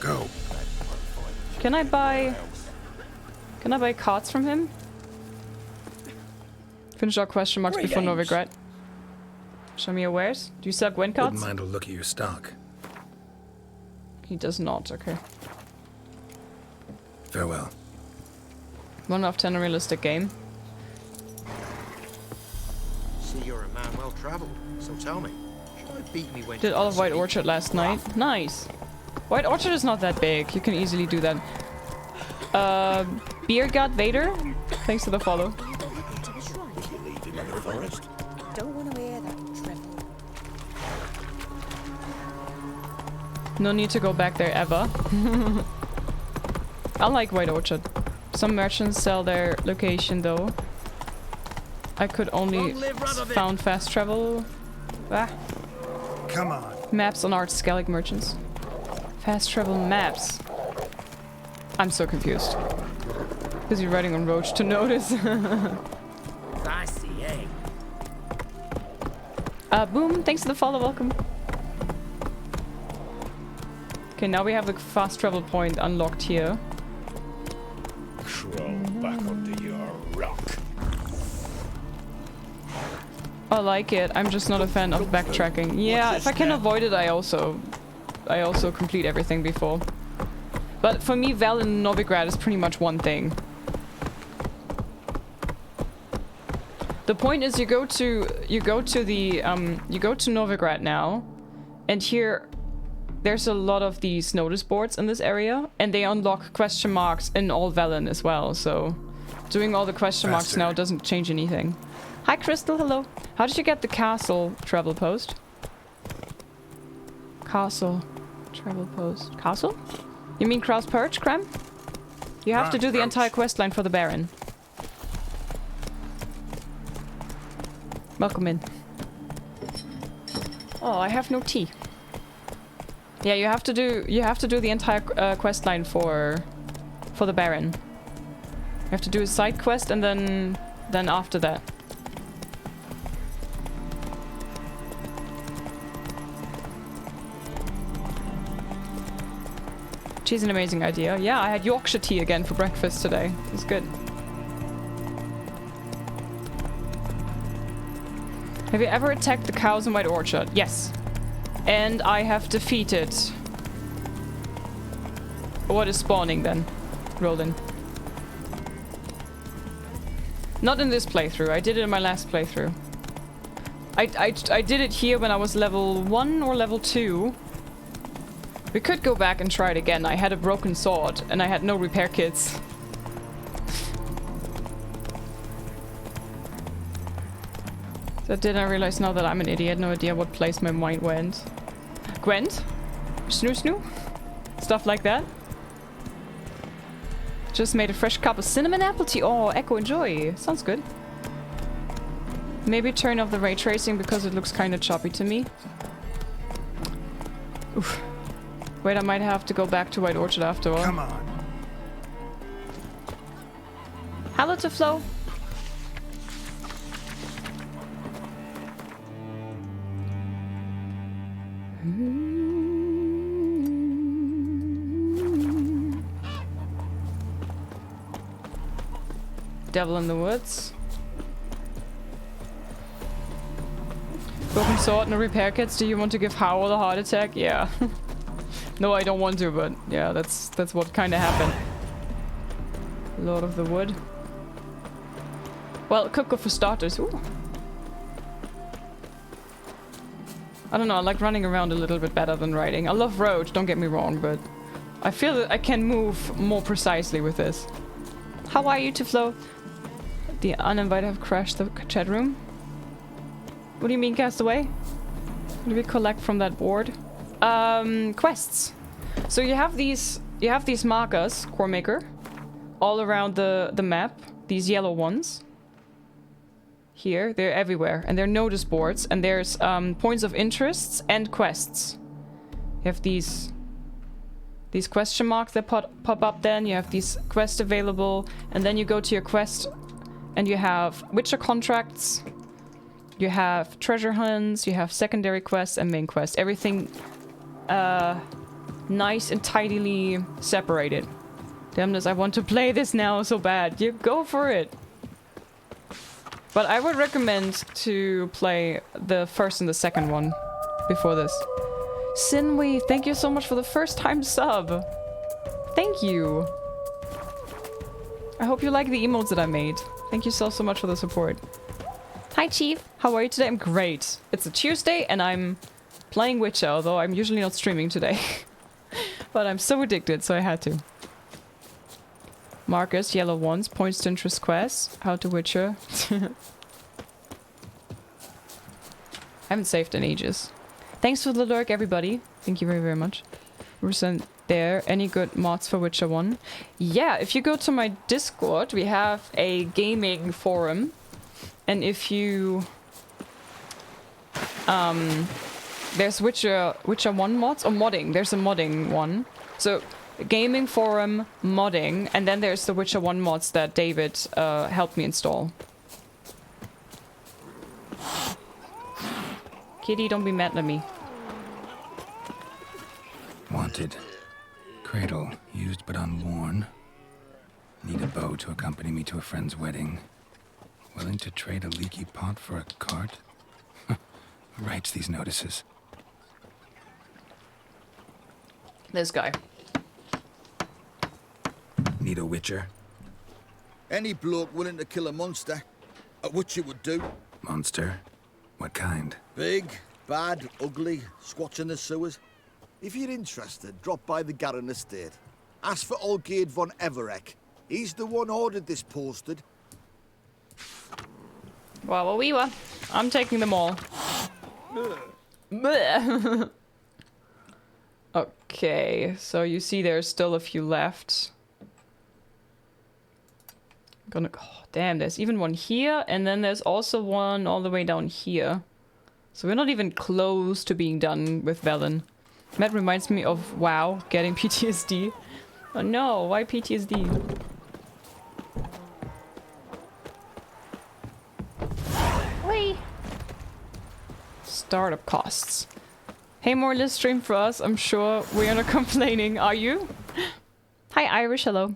Go. Can I buy cards from him? Finish our question marks before Novigrad. Show me your wares. Do you sell Gwen cards? Wouldn't mind a look at your stock. He does not, okay. Farewell. 1 out of 10 a realistic game. See, you're a man well traveled, so tell me. Should I beat me when Did all of White Orchard last night. Nice. White Orchard is not that big. You can easily do that. Beer God Vader? Thanks for the follow. Don't want to hear that, Trevor. No need to go back there ever. I like White Orchard. Some merchants sell their location though. I could only found fast travel. Come on. Maps on Aard Skellig merchants. Fast travel maps. I'm so confused. Because you're writing on Roach to notice. I see, Boom, thanks for the follow, welcome. Okay, now we have the fast travel point unlocked here. Crawl back onto your rock. I like it. I'm just not a fan of backtracking. Yeah, if I can avoid it, I also complete everything before. But for me, Val and Novigrad is pretty much one thing. The point is, you go to Novigrad now, and here there's a lot of these notice boards in this area, and they unlock question marks in all Velen as well. So doing all the question marks now doesn't change anything. Hi, Crystal. Hello. How did you get the castle travel post? Castle. Travel post. Castle? You mean Kraus Perch, Krem? You have to do the entire quest line for the Baron. Welcome in. Oh, I have no tea. Yeah, you have to do the entire quest line for the Baron. You have to do a side quest and then after that. She's an amazing idea. Yeah, I had Yorkshire tea again for breakfast today. It was good. Have you ever attacked the cows in White Orchard? Yes. And I have defeated... What is spawning then? Roland. Not in this playthrough. I did it in my last playthrough. I did it here when I was level 1 or level 2. We could go back and try it again. I had a broken sword and I had no repair kits. So did I realize now that I'm an idiot? No idea what place my mind went. Gwent? Snoo snoo? Stuff like that. Just made a fresh cup of cinnamon apple tea. Oh, Echo, enjoy. Sounds good. Maybe turn off the ray tracing because it looks kind of choppy to me. Oof. Wait, I might have to go back to White Orchard after all. Come on. Hello to Flo. Devil in the woods. Broken sword, no repair kits. Do you want to give Howell a heart attack? Yeah. No, I don't want to, but yeah, that's what kind of happened. Lord of the Wood. Well, could go for starters. Ooh. I don't know, I like running around a little bit better than riding. I love road, don't get me wrong, but I feel that I can move more precisely with this. How are you, Tiflo? The uninvited have crashed the chat room. What do you mean, Castaway? What do we collect from that board? Quests. So you have these markers, Core Maker, all around the map. These yellow ones. Here, they're everywhere, and they're notice boards, and there's points of interests and quests. You have these question marks that pop up. Then you have these quests available, and then you go to your quest, and you have Witcher contracts. You have treasure hunts. You have secondary quests and main quests. Everything nice and tidily separated. Damnness, I want to play this now so bad. You go for it. But I would recommend to play the first and the second one before this. Sinwee, thank you so much for the first time sub. Thank you. I hope you like the emotes that I made. Thank you so much for the support. Hi Chief, how are you today? I'm great. It's a Tuesday and I'm playing Witcher, although I'm usually not streaming today. But I'm so addicted, so I had to. Marcus, yellow ones, points to interest quests. How to Witcher. I haven't saved in ages. Thanks for the lurk, everybody. Thank you very, very much. Percent there. Any good mods for Witcher 1? Yeah, if you go to my Discord, we have a gaming forum. And if you... there's Witcher 1 mods, or modding. There's a modding one. So, gaming forum, modding, and then there's the Witcher 1 mods that David helped me install. Kitty, don't be mad at me. Wanted. Cradle, used but unworn. Need a bow to accompany me to a friend's wedding. Willing to trade a leaky pot for a cart? Who writes these notices? This guy. Need a witcher? Any bloke willing to kill a monster, a witcher would do. Monster? What kind? Big, bad, ugly, squats in the sewers. If you're interested, drop by the Garren estate. Ask for Olgierd von Everek. He's the one ordered this posted. Well, we were. I'm taking them all. Okay, so you see there's still a few left. Oh, damn, there's even one here, and then there's also one all the way down here. So we're not even close to being done with Velen. That reminds me of WoW, getting PTSD. Oh no, why PTSD? Whee! Startup costs. Hey, more LIZZ stream for us. I'm sure we are not complaining. Are you? Hi, Irish. Hello.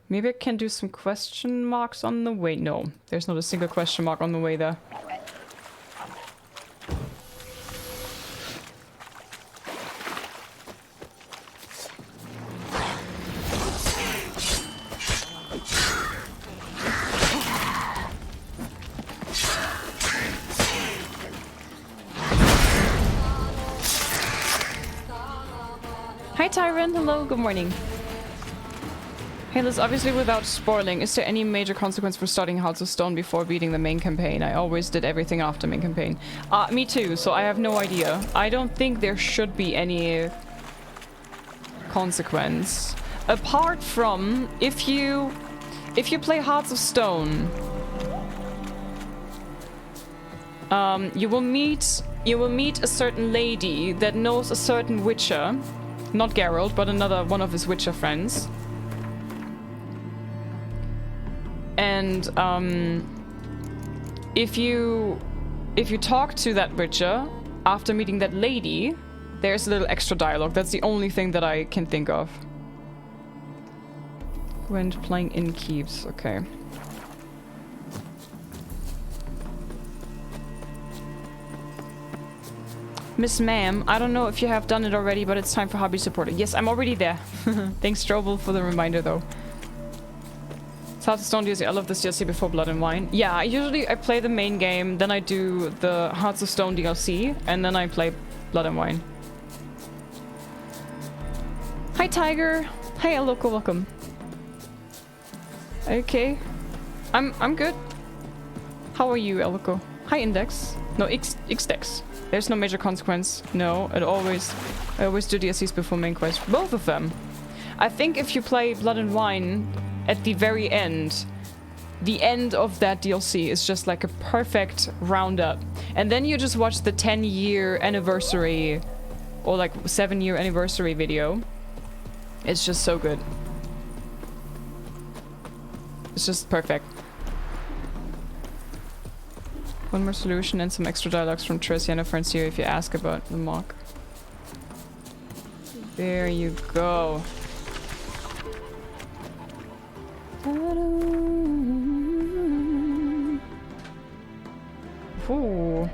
Maybe I can do some question marks on the way. No, there's not a single question mark on the way there. Hi Tyron, hello, good morning. Hey Liz, obviously without spoiling, is there any major consequence for starting Hearts of Stone before beating the main campaign? I always did everything after main campaign. Me too, so I have no idea. I don't think there should be any consequence. Apart from, if you play Hearts of Stone, you will meet a certain lady that knows a certain Witcher. Not Geralt, but another one of his Witcher friends. And if you talk to that Witcher after meeting that lady, there's a little extra dialogue. That's the only thing that I can think of. When playing in keeps, okay. Miss Ma'am, I don't know if you have done it already, but it's time for hobby supporter. Yes, I'm already there. Thanks, Strobel, for the reminder, though. Hearts of Stone DLC. I love this DLC before Blood and Wine. Yeah, usually I play the main game, then I do the Hearts of Stone DLC, and then I play Blood and Wine. Hi, Tiger. Hi, Aloko. Welcome. Okay. I'm good. How are you, Aloko? Hi, Index. No, Xdex. There's no major consequence. No, I always do DLCs before main quest. Both of them. I think if you play Blood and Wine at the very end, the end of that DLC is just like a perfect roundup. And then you just watch the 10-year anniversary or like 7-year anniversary video. It's just so good. It's just perfect. One more solution and some extra dialogues from Tracy and her friends here if you ask about the mock. There you go. Ooh.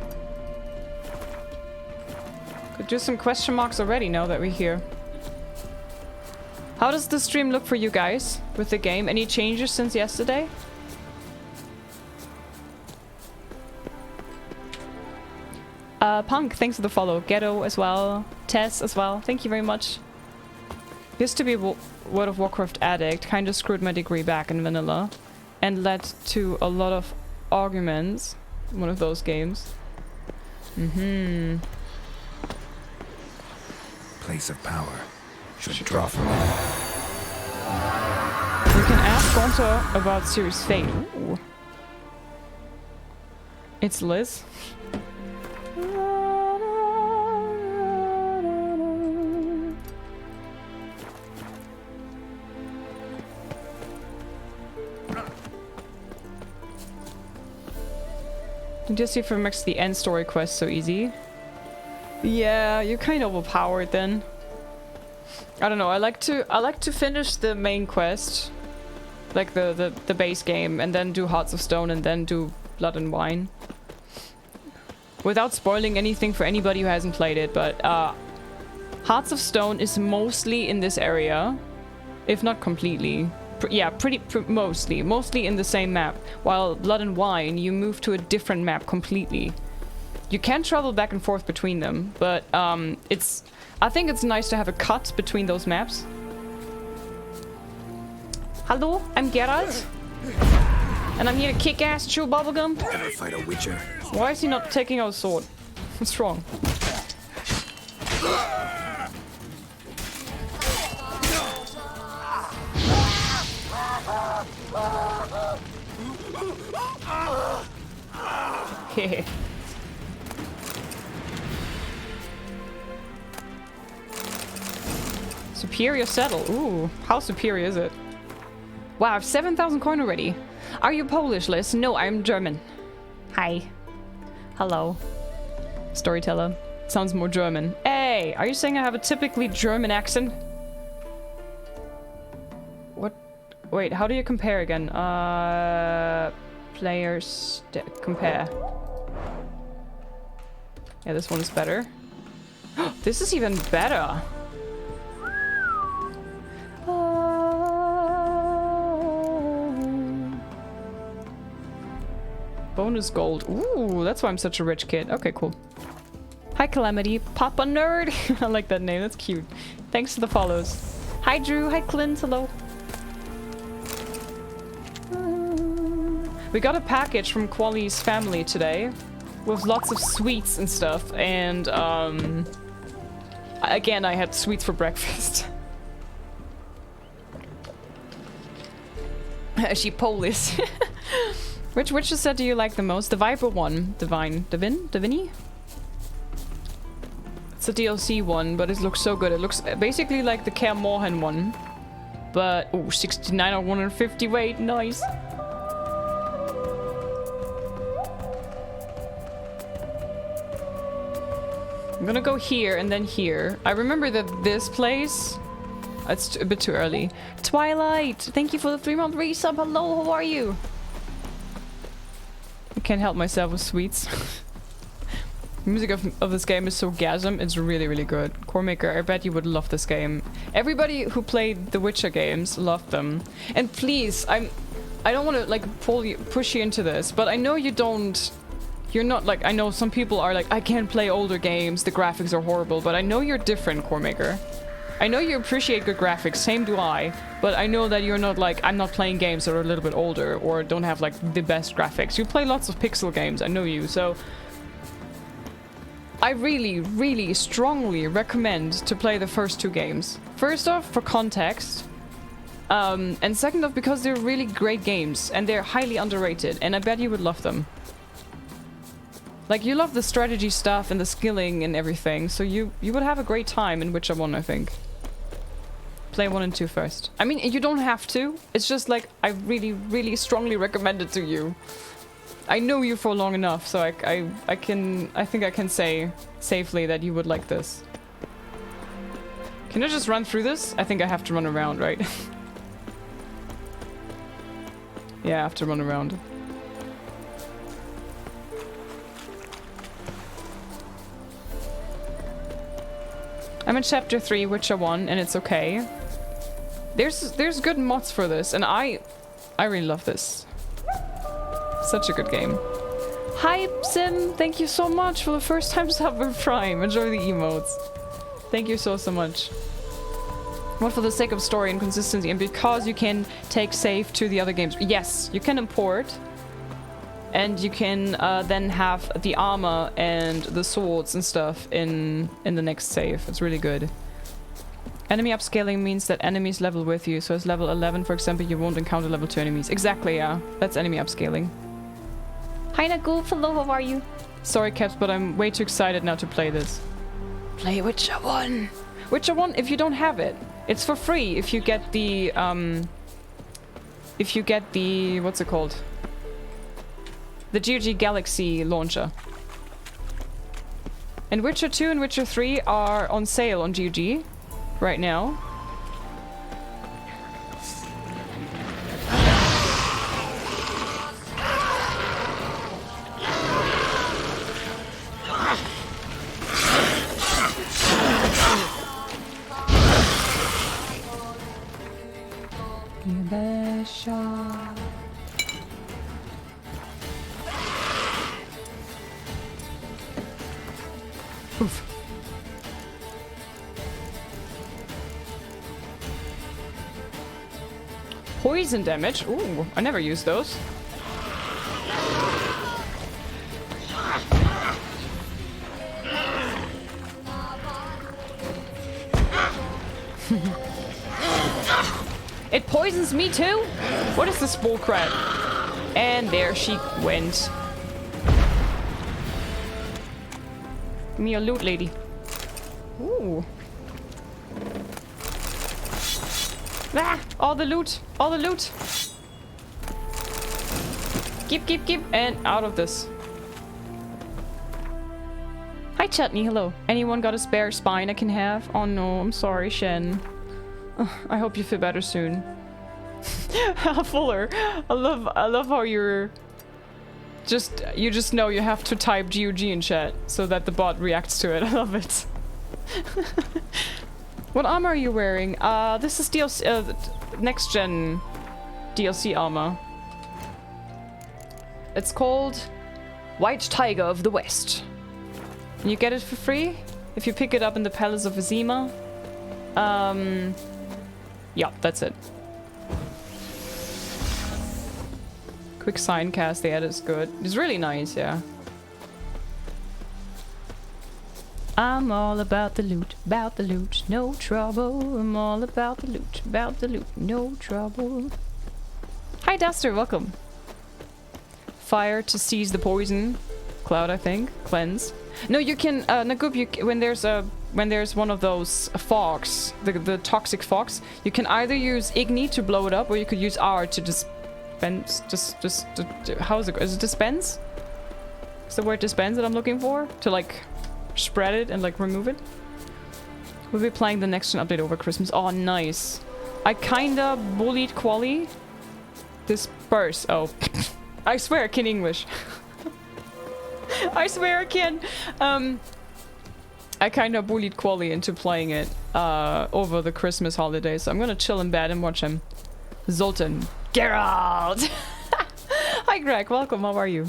Could do some question marks already now that we're here. How does the stream look for you guys with the game? Any changes since yesterday? Punk, thanks for the follow. Ghetto as well. Tess as well. Thank you very much. Used to be World of Warcraft addict. Kinda screwed my degree back in vanilla. And led to a lot of arguments. One of those games. Place of power. Should draw from it. We can ask Gonta about Series Fate. Ooh. It's LIZZ. Just see if it makes the end story quest so easy. Yeah, you're kind of overpowered then. I don't know. I like to finish the main quest, like the base game, and then do Hearts of Stone, and then do Blood and Wine. Without spoiling anything for anybody who hasn't played it, but Hearts of Stone is mostly in this area, if not completely. Yeah, mostly in the same map. While Blood and Wine, you move to a different map completely. You can travel back and forth between them, but I think it's nice to have a cut between those maps. Hello, I'm Geralt. And I'm here to kick ass, chew bubblegum. Ever fight a Witcher? Why is he not taking out a sword? What's wrong? Hehe. Superior saddle. Ooh, how superior is it? Wow, I have 7,000 coin already. Are you Polish, Liz? No, I'm German. Hi. Hello. Storyteller. Sounds more German. Hey, are you saying I have a typically German accent? What? Wait, how do you compare again? Players... compare. Yeah, this one is better. This is even better. Bonus gold. Ooh, that's why I'm such a rich kid. Okay, cool. Hi, Calamity. Papa Nerd. I like that name. That's cute. Thanks for the follows. Hi, Drew. Hi, Clint. Hello. We got a package from Quali's family today with lots of sweets and stuff. And, again, I had sweets for breakfast. She Polish. Which set do you like the most? The Viper one. Divini? It's a DLC one, but it looks so good. It looks basically like the Kaer Morhen one. But, oh, 69 or 150 weight. Nice. I'm gonna go here and then here. I remember that this place... It's a bit too early. Twilight! Thank you for the 3-month resub. Hello, how are you? I can't help myself with sweets. The music of this game is so gasm. It's really, really good. Coremaker, I bet you would love this game. Everybody who played the Witcher games loved them. And please, I don't want to like push you into this, but I know you don't... You're not like... I know some people are like, I can't play older games, the graphics are horrible, but I know you're different, Coremaker. I know you appreciate good graphics, same do I, but I know that you're not like, I'm not playing games that are a little bit older or don't have like the best graphics. You play lots of pixel games, I know you, so... I really, really strongly recommend to play the first 2 games. First off, for context, and second off, because they're really great games, and they're highly underrated, and I bet you would love them. Like, you love the strategy stuff and the skilling and everything, so you would have a great time in Witcher 1, I think. Play 1 and 2 first. I mean, you don't have to. It's just like, I really, really strongly recommend it to you. I know you for long enough, so I think I can say safely that you would like this. Can I just run through this? I think I have to run around, right? Yeah, I have to run around. I'm in chapter 3, Witcher 1, and it's okay. There's good mods for this, and I really love this. Such a good game. Hi, Sim! Thank you so much for the first time sub with Prime. Enjoy the emotes. Thank you so much. What for the sake of story and consistency, and because you can take save to the other games. Yes, you can import. And you can then have the armor and the swords and stuff in the next save. It's really good. Enemy upscaling means that enemies level with you. So as level 11, for example, you won't encounter level 2 enemies. Exactly, yeah. That's enemy upscaling. Hi, Nagoof. Hello, how are you? Sorry, Caps, but I'm way too excited now to play this. Play Witcher 1. Witcher 1, if you don't have it, it's for free if you get the, what's it called? The GOG Galaxy launcher. And Witcher 2 and Witcher 3 are on sale on GOG right now. Give it a shot. Oof. Poison damage? Ooh, I never used those. It poisons me too? What is this bullcrap? And there she went. Give me your loot, lady. Ooh. Ah! All the loot! All the loot! Keep, and out of this. Hi, Chutney, hello. Anyone got a spare spine I can have? Oh no, I'm sorry, Shen. I hope you feel better soon. Fuller, I love how you just know you have to type GOG in chat so that the bot reacts to it. I love it. What armor are you wearing? This is DLC, next gen DLC armor. It's called White Tiger of the West. And you get it for free if you pick it up in the Palace of Azima. Yeah, that's it. Quick sign cast, the ad is good. It's really nice, yeah. I'm all about the loot, no trouble. I'm all about the loot, no trouble. Hi Duster, welcome. Fire to seize the poison. Cloud, I think. Cleanse. No, you can, Nagub, when there's one of those fogs, the toxic fogs, you can either use Igni to blow it up, or you could use Aard to dispense, how is it? Is it dispense? Is the word dispense that I'm looking for? To like spread it and like remove it? We'll be playing the next gen update over Christmas. Oh, nice. I kinda bullied Quali. Disperse. Oh. I swear I can English. I swear I can. I kind of bullied Quali into playing it over the Christmas holidays. So I'm gonna chill in bed and watch him. Zoltan. Geralt! Hi Greg, welcome, how are you?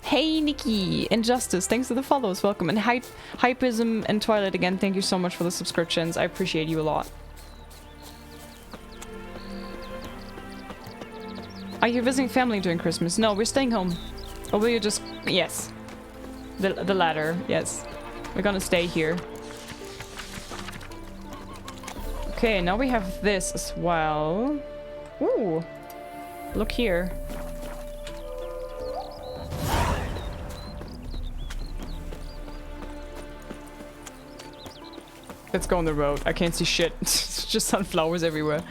Hey Nikki! Injustice, thanks for the follows, welcome. And Hypism and Twilight again, thank you so much for the subscriptions. I appreciate you a lot. Are you visiting family during Christmas? No, we're staying home. Or will you just... Yes. The latter, yes. We're gonna stay here. Okay, now we have this as well. Ooh. Look here. Let's go on the road. I can't see shit. It's just sunflowers everywhere.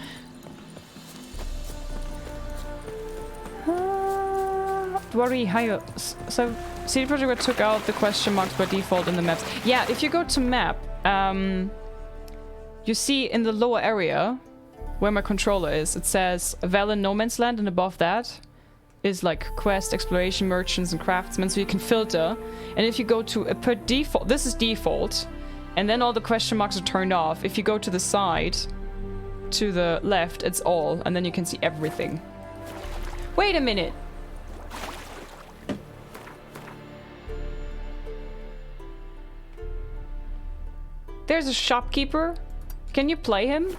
Worry, hi. So, CD Projekt Red took out the question marks by default in the maps. Yeah, if you go to map, you see in the lower area where my controller is, it says Velen No Man's Land, and above that is like quest, exploration, merchants, and craftsmen, so you can filter. And if you go to per default, this is default, and then all the question marks are turned off. If you go to the side, to the left, it's all, and then you can see everything. Wait a minute. There's a shopkeeper. Can you play him?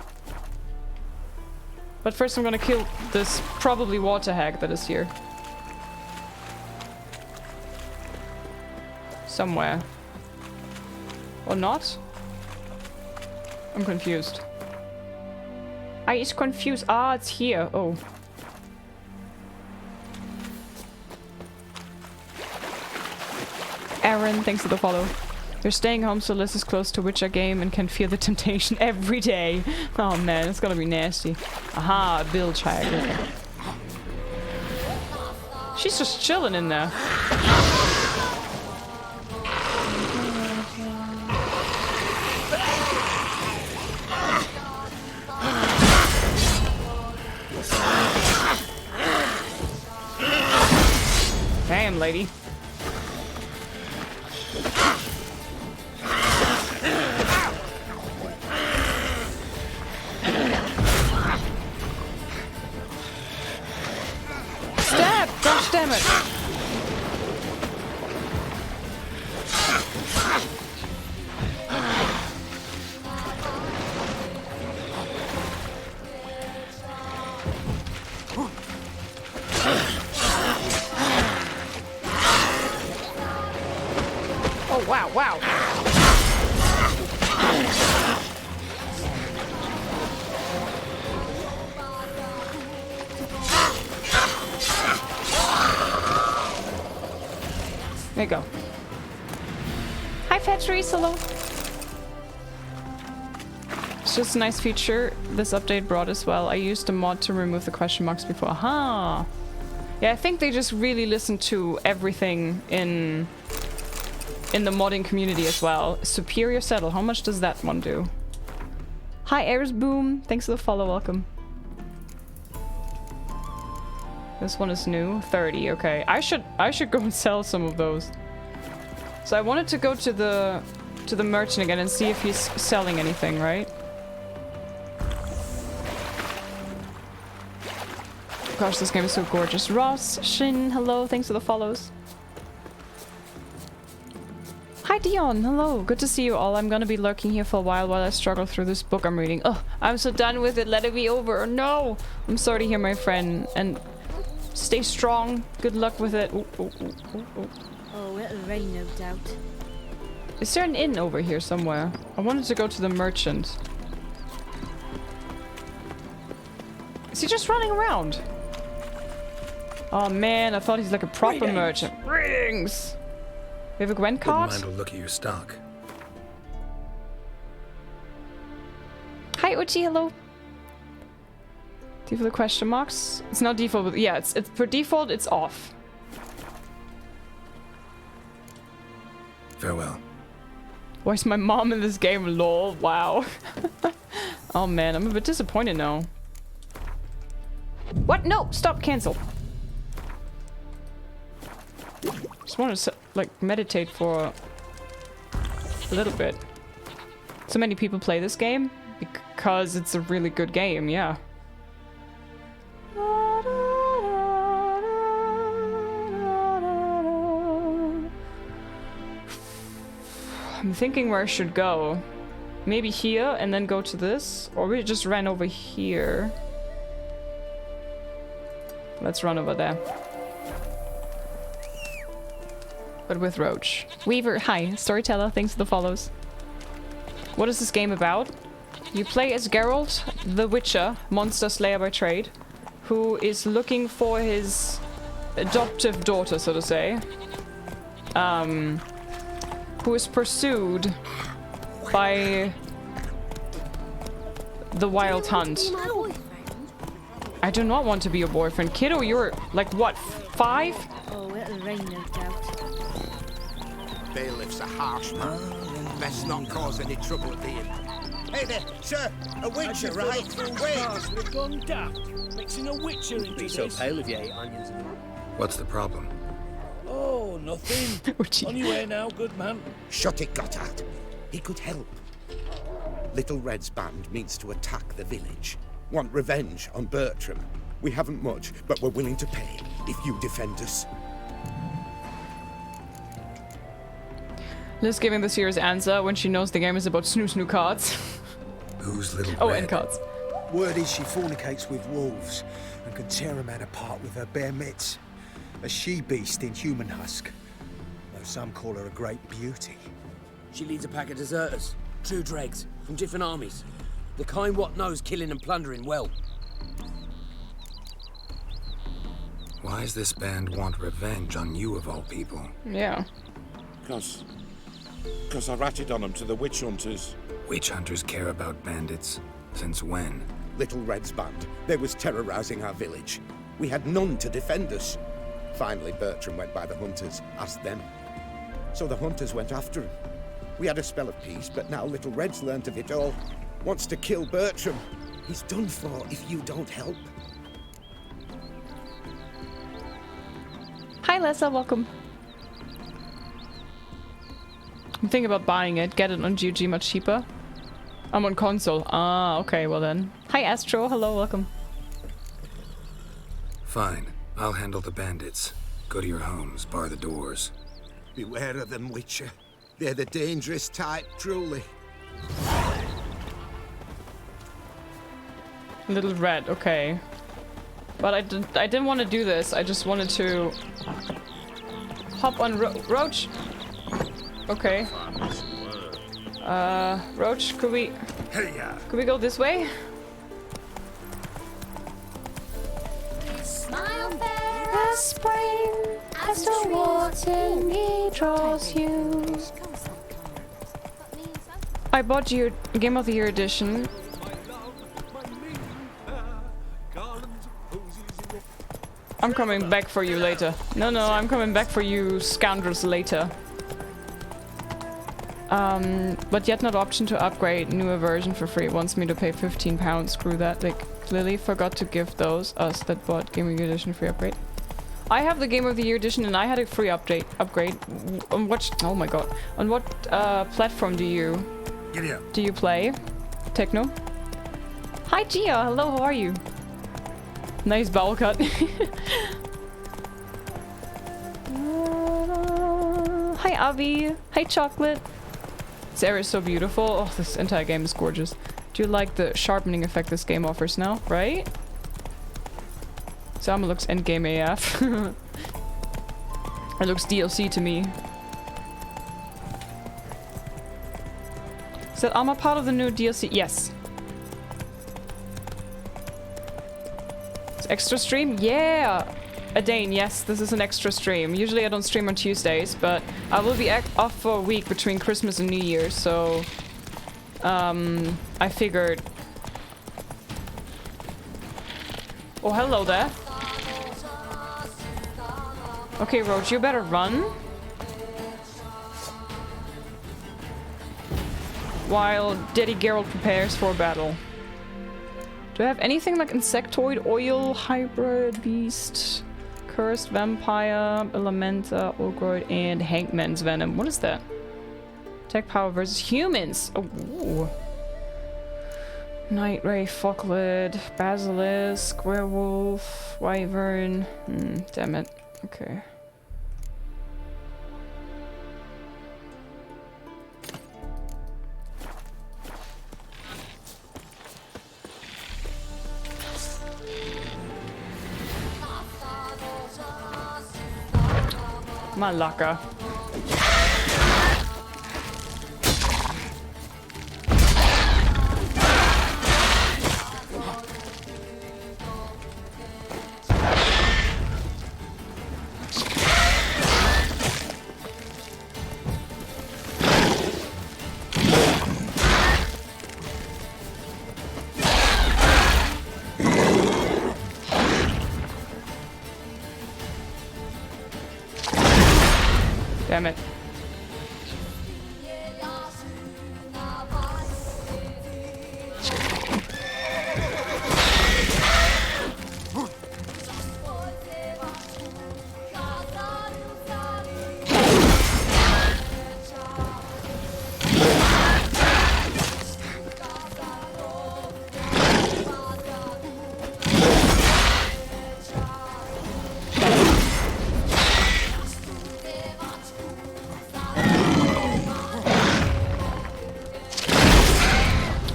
But first I'm gonna kill this probably water hag that is here. Somewhere. Or not? I'm confused. I is confused. Ah, it's here. Oh. Aaron, thanks for the follow. You're staying home so Liz is close to Witcher game and can feel the temptation every day. Oh man, it's gonna be nasty. Aha, bilge hag. Okay. She's just chilling in there. Damn, lady. Stab! Gosh damn it! Oh wow, wow! There you go. Hi, Tetris, hello. It's just a nice feature this update brought as well. I used a mod to remove the question marks before. Aha! Yeah, I think they just really listen to everything in the modding community as well. Superior Settle, how much does that one do? Hi, Airs Boom. Thanks for the follow, welcome. This one is new. 30, okay. I should go and sell some of those. So I wanted to go to the merchant again and see if he's selling anything, right? Gosh, this game is so gorgeous. Ross, Shin, hello, thanks for the follows. Hi Dion, hello, good to see you all. I'm gonna be lurking here for a while I struggle through this book I'm reading. Oh, I'm so done with it, let it be over. No! I'm sorry to hear, my friend, and stay strong. Good luck with it. Ooh, ooh, ooh, ooh, ooh. Oh, it'll rain, no doubt. Is there an inn over here somewhere? I wanted to go to the merchant. Is he just running around? Oh man, I thought he's like a proper merchant. Greetings! We have a Quen card? Wouldn't mind a look at your stock. Hi Uchi, hello. Default question marks? It's not default, but yeah, it's per default, it's off. Farewell. Why is my mom in this game? Lol, wow. Oh man, I'm a bit disappointed now. What? No! Stop, cancel. Just want to like meditate for a little bit. So many people play this game because it's a really good game, yeah. I'm thinking where I should go. Maybe here and then go to this, or we just ran over here. Let's run over there. But with Roach. Weaver, hi. Storyteller, thanks for the follows. What is this game about? You play as Geralt, the Witcher, monster slayer by trade, who is looking for his adoptive daughter, so to say. Who is pursued by the Wild Hunt. I do not want to be your boyfriend. Kiddo, you're like, what, 5? Oh, it'll rain, no doubt. Bailiff's a harsh man. Best not cause any trouble at the inn. Hey there, sir, a witcher, right? Wait! We've gone daft, mixing a witcher into Be this. so pale if you ate onions. What's the problem? Oh, nothing. On your way now, good man. Shut it, Gotthard. He could help. Little Red's band means to attack the village. Want revenge on Bertram. We haven't much, but we're willing to pay if you defend us. Liz giving the serious answer when she knows the game is about snoo cards. Who's Little Oh, Red? and cards. Word is she fornicates with wolves and can tear a man apart with her bare mitts. A she-beast in human husk. Though some call her a great beauty. She leads a pack of deserters, true dregs, from different armies. The kind what knows killing and plundering well. Why does this band want revenge on you of all people? Yeah. Because I ratted on them to the witch hunters. Witch hunters care about bandits. Since when? Little Red's band. They was terrorizing our village. We had none to defend us. Finally, Bertram went by the hunters, asked them. So the hunters went after him. We had a spell of peace, but now Little Red's learnt of it all. Wants to kill Bertram. He's done for if you don't help. Hi, Lessa, welcome. I'm thinking about buying it. Get it on GOG much cheaper. I'm on console. Ah, okay, well then. Hi, Astro. Hello, welcome. Fine. I'll handle the bandits. Go to your homes, bar the doors. Beware of them, Witcher. They're the dangerous type, truly. Little Red, okay. But I didn't want to do this. I just wanted to hop on Roach. Okay. Roach, could we go this way? Smile fair as spring, as the water me draws you. I bought your Game of the Year edition. I'm coming back for you later. No, I'm coming back for you scoundrels later. But yet not option to upgrade newer version for free. Wants me to pay £15. Screw that. They clearly forgot to give those us that bought Game of the Year edition free upgrade. I have the Game of the Year edition and I had a free upgrade. On what? Oh my god! On what platform do you play? Techno? Hi Gio. Hello. How are you? Nice bowl cut. Hi Avi. Hi Chocolate. This area is so beautiful. Oh, this entire game is gorgeous. Do you like the sharpening effect this game offers now? Right? Sama looks endgame AF. It looks DLC to me. Is that armor part of the new DLC? Yes. It's extra stream? Yeah! Adane, yes, this is an extra stream. Usually I don't stream on Tuesdays, but I will be off for a week between Christmas and New Year, so... I figured... Oh, hello there. Okay, Roach, you better run. While Daddy Geralt prepares for battle. Do I have anything like Insectoid, Oil, Hybrid, Beast, Cursed, Vampire, Elementa, Ogroid, and Hangman's Venom? What is that? Attack power versus humans! Oh, ooh. Night Ray, Focklid, Basilisk, Werewolf, Wyvern. Damn it. Okay. Malaka. Damn it.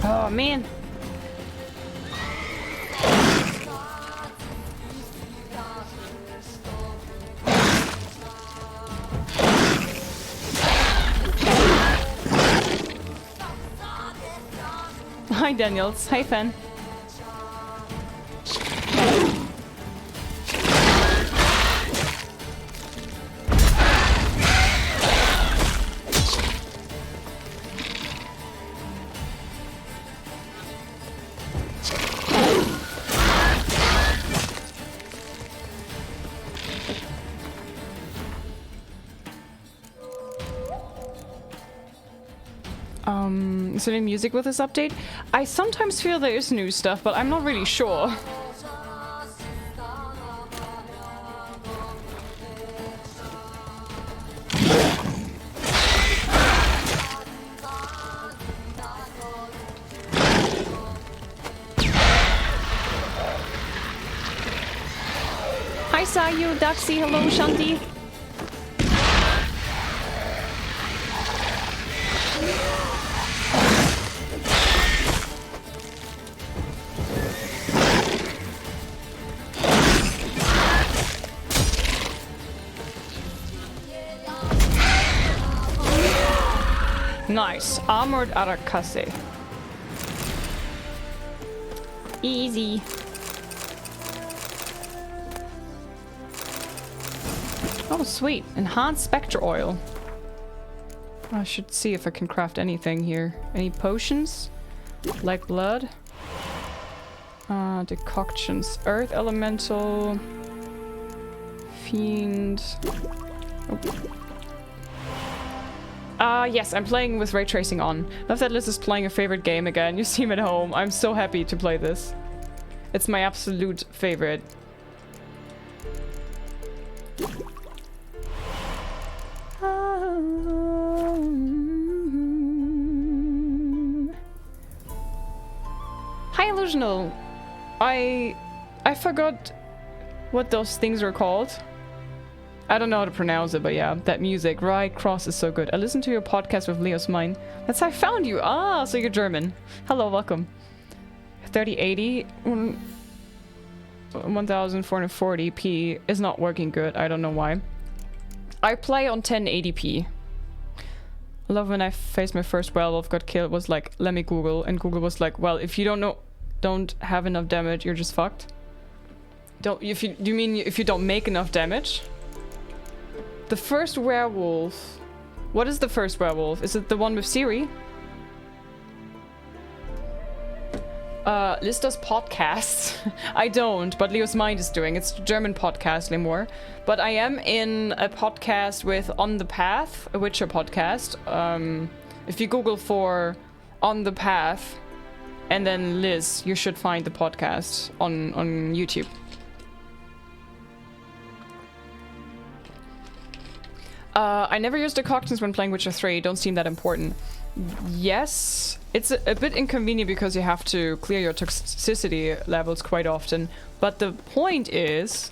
Oh man. Hi Daniels. Hi Fen. Is there any music with this update? I sometimes feel there is new stuff, but I'm not really sure. Hi Sayu, Daxi, hello Shanti. Nice. Armored Arakase. Easy. Oh, sweet. Enhanced Spectre Oil. I should see if I can craft anything here. Any potions? Like blood? Decoctions. Earth elemental. Fiend. Yes, I'm playing with ray tracing on. Love that Liz is playing a favorite game again. You see him at home. I'm so happy to play this. It's my absolute favorite. Hi, Illusional. I forgot what those things are called. I don't know how to pronounce it, but yeah, that music, Right Cross, is so good. I listened to your podcast with Leo's Mine. That's how I found you. Ah, so you're German. Hello, welcome. 3080, 1440p is not working good. I don't know why. I play on 1080p. I love when I faced my first werewolf, got killed, was like, let me Google, and Google was like, well, if you don't have enough damage, you're just fucked. Do you mean if you don't make enough damage? The first werewolf. What is the first werewolf? Is it the one with Siri? Liz does podcasts. I don't, but Leo's Mind is doing. It's a German podcast anymore. But I am in a podcast with On the Path, a Witcher podcast. If you Google for On the Path and then Liz, you should find the podcast on YouTube. I never used decoctions when playing Witcher 3. Don't seem that important. Yes, it's a bit inconvenient because you have to clear your toxicity levels quite often. But the point is,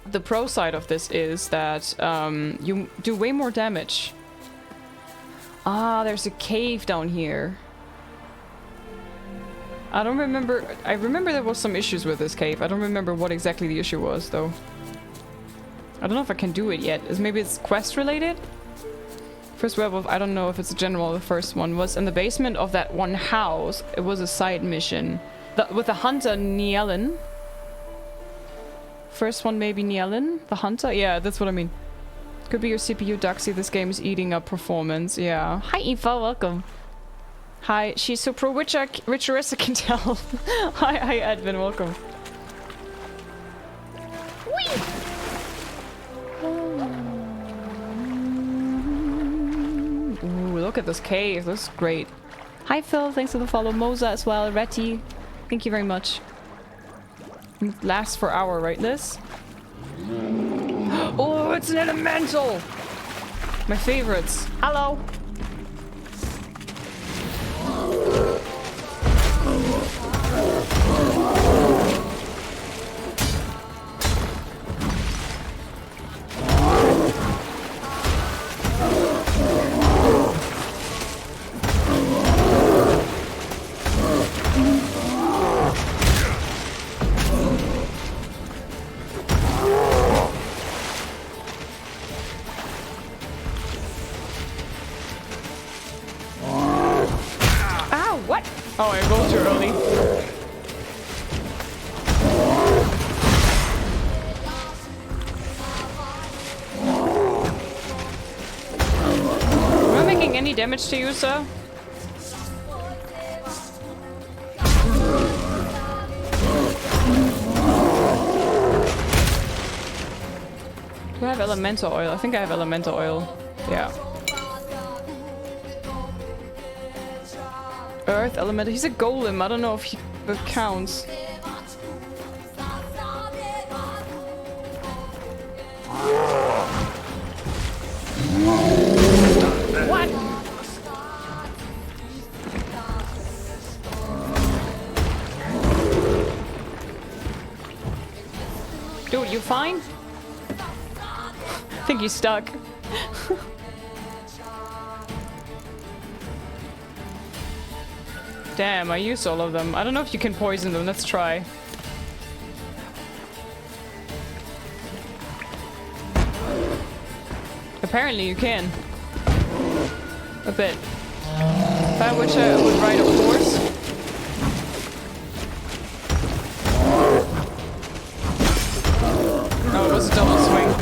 the pro side of this is that you do way more damage. Ah, there's a cave down here. I don't remember. I remember there was some issues with this cave. I don't remember what exactly the issue was, though. I don't know if I can do it yet. Maybe it's quest related? First werewolf, I don't know if it's a general. The first one was in the basement of that one house. It was a side mission. With the hunter, Nielen. First one maybe Nielen? The hunter? Yeah, that's what I mean. Could be your CPU, Duxie. This game is eating up performance. Yeah. Hi, Eva. Welcome. Hi. She's so pro Witcheress, I can tell. Hi, Edwin. Welcome. Whee! Ooh, look at this cave. This is great. Hi, Phil. Thanks for the follow. Moza as well. Retty. Thank you very much. It lasts for an hour, right, Liz? Oh, it's an elemental! My favorites. Hello! Oh, I rolled too early. Am I making any damage to you, sir? Do I have elemental oil? I think I have elemental oil. Yeah. Earth elemental. He's a golem. I don't know if he counts. What? Dude, you fine? I think he's stuck. Damn, I used all of them. I don't know if you can poison them. Let's try. Apparently you can. A bit. If I wish I would ride a horse. Oh, it was a double swing.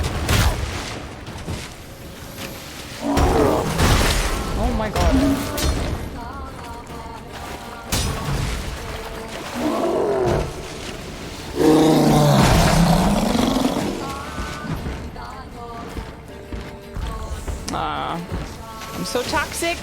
so toxic.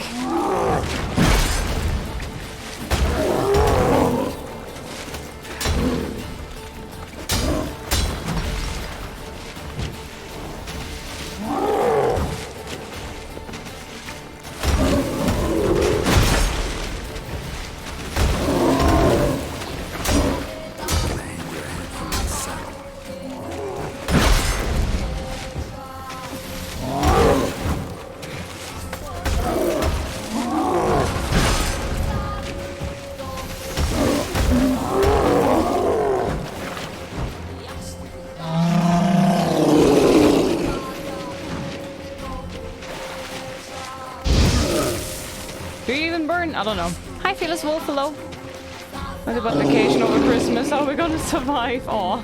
I don't know. Hi, Phyllis Wolf. Hello. What about vacation over Christmas? How are we gonna survive? Aw.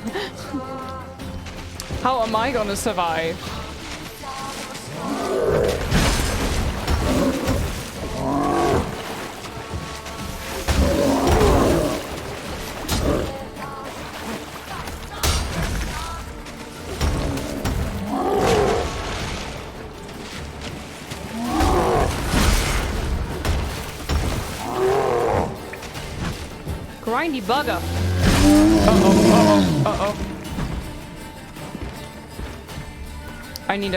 How am I gonna survive? Grindy bugger. Uh-oh, uh-oh, uh-oh. I need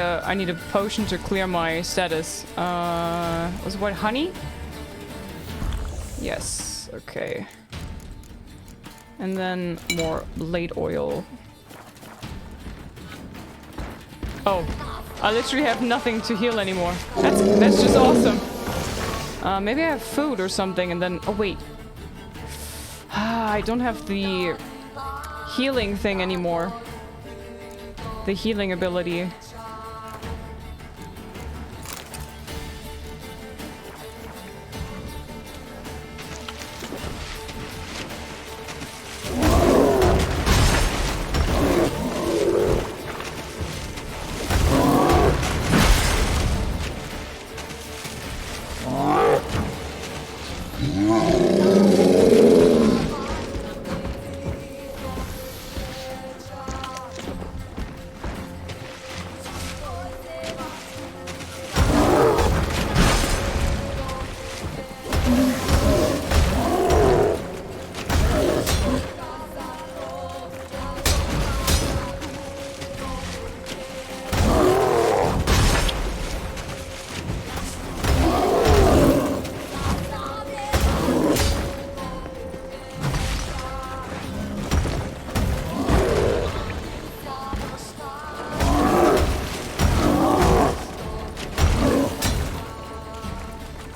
a potion to clear my status. Was it what, honey? Yes, okay. And then more blade oil. Oh, I literally have nothing to heal anymore. That's just awesome. Maybe I have food or something and then, oh wait. I don't have the healing thing anymore. The healing ability.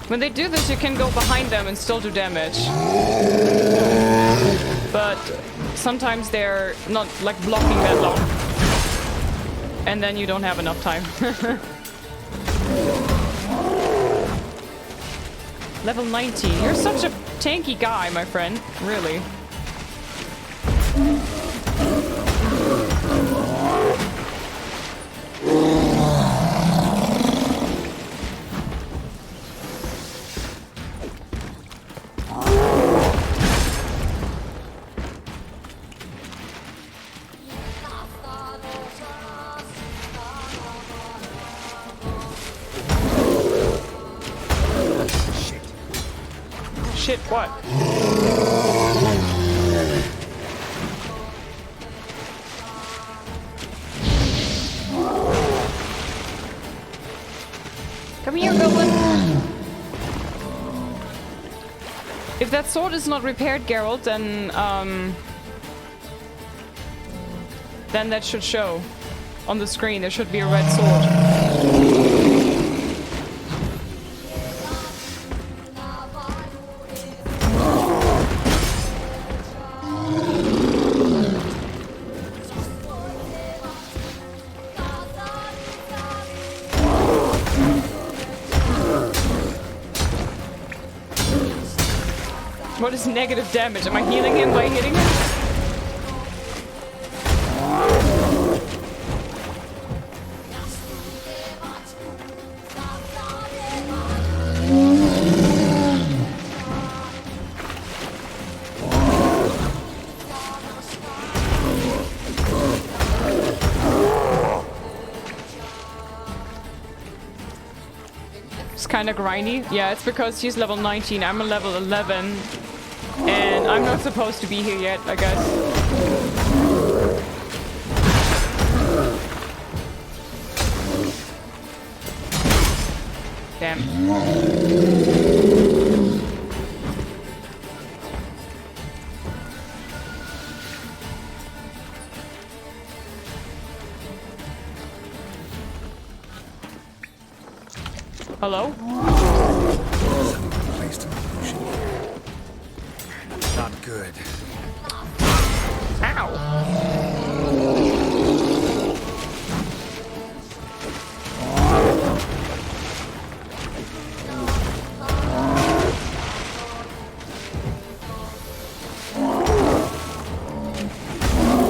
When they do this, you can go behind them and still do damage. But sometimes they're not like blocking that long. And then you don't have enough time. Level 90. You're such a tanky guy, my friend. Really. Shit, what? Come here, goblin. If that sword is not repaired, Geralt, then that should show on the screen. There should be a red sword. What is negative damage? Am I healing him by hitting him? kind of grindy. Yeah, it's because she's level 19, I'm a level 11. And I'm not supposed to be here yet, I guess. Damn. Hello? Not good. Ow!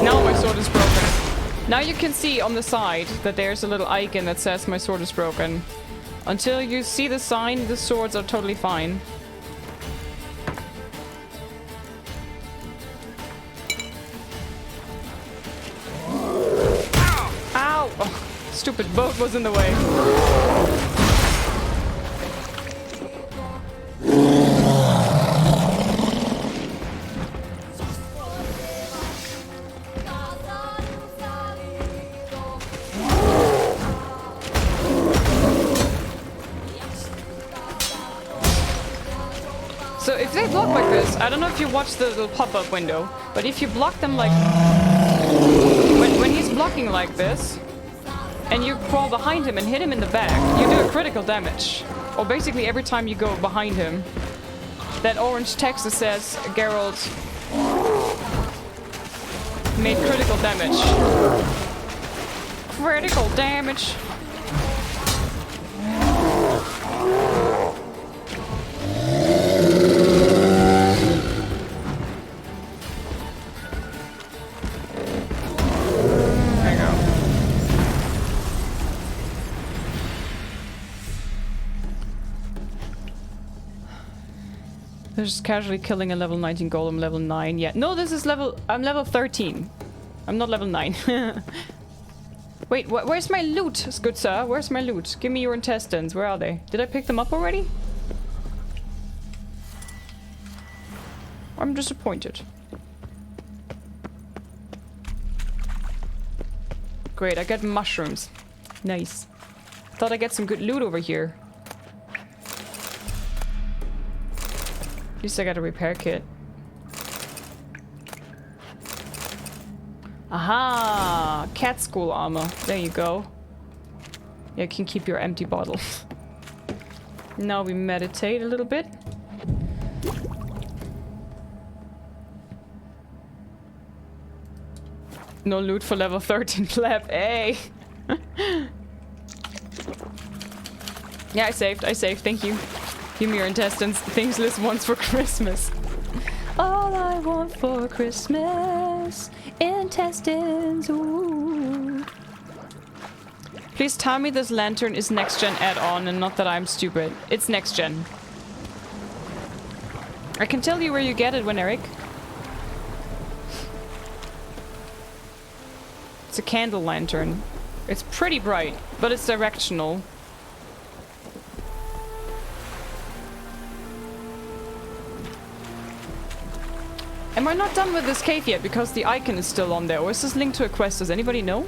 Now my sword is broken. Now you can see on the side that there's a little icon that says my sword is broken. Until you see the sign, the swords are totally fine. Ow! Oh, stupid boat was in the way. So if they block like this, I don't know if you watch the little pop-up window, but if you block them like... When he's blocking like this, and you crawl behind him and hit him in the back, you do a critical damage. Or basically every time you go behind him, that orange text that says Geralt made critical damage. Critical damage. They're just casually killing a level 19 golem, level 9. Yeah, no, this is level... I'm level 13. I'm not level 9. Wait, where's my loot, good sir? Where's my loot? Give me your intestines. Where are they? Did I pick them up already? I'm disappointed. Great, I get mushrooms. Nice. Thought I'd get some good loot over here. At least I got a repair kit. Aha! Cat school armor. There you go. Yeah, you can keep your empty bottle. Now we meditate a little bit. No loot for level 13 pleb. Hey! Yeah, I saved. Thank you. Give me your intestines. Things Liz wants for Christmas. All I want for Christmas. Intestines. Ooh. Please tell me this lantern is next gen add-on and not that I'm stupid. It's next gen. I can tell you where you get it when Eric. It's a candle lantern. It's pretty bright, but it's directional. Am I not done with this cave yet? Because the icon is still on there. Or is this linked to a quest? Does anybody know?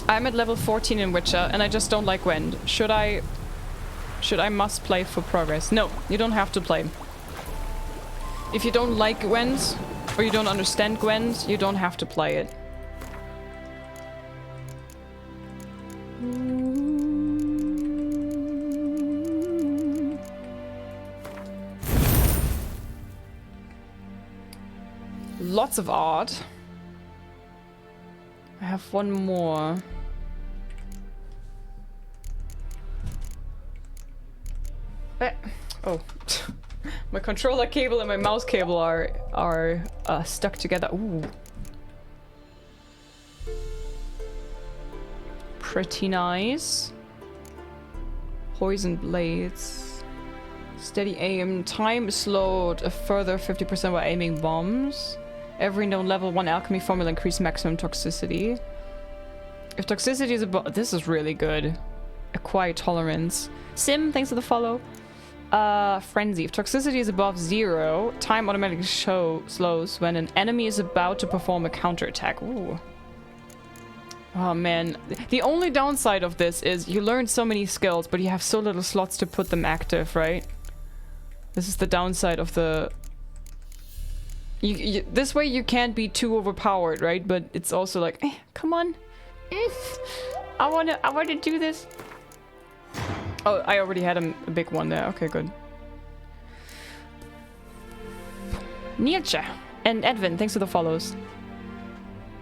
I'm at level 14 in Witcher, and I just don't like Quen. Should I must play for progress? No, you don't have to play. If you don't like Gwent, or you don't understand Gwent, you don't have to play it. Lots of art. I have one more. Oh. My controller cable and my mouse cable are stuck together. Ooh. Pretty nice. Poison blades. Steady aim. Time slowed a further 50% while aiming bombs. Every known level 1 alchemy formula increase maximum toxicity. If toxicity is above... This is really good. Acquire tolerance. Sim, thanks for the follow. Frenzy. If toxicity is above 0, time automatically slows when an enemy is about to perform a counterattack. Ooh. Oh man. The only downside of this is you learn so many skills, but you have so little slots to put them active, right? This is the downside of the... this way you can't be too overpowered, right? But it's also like, come on. I wanna do this. Oh, I already had a big one there. Okay, good. Nietzsche and Edwin, thanks for the follows.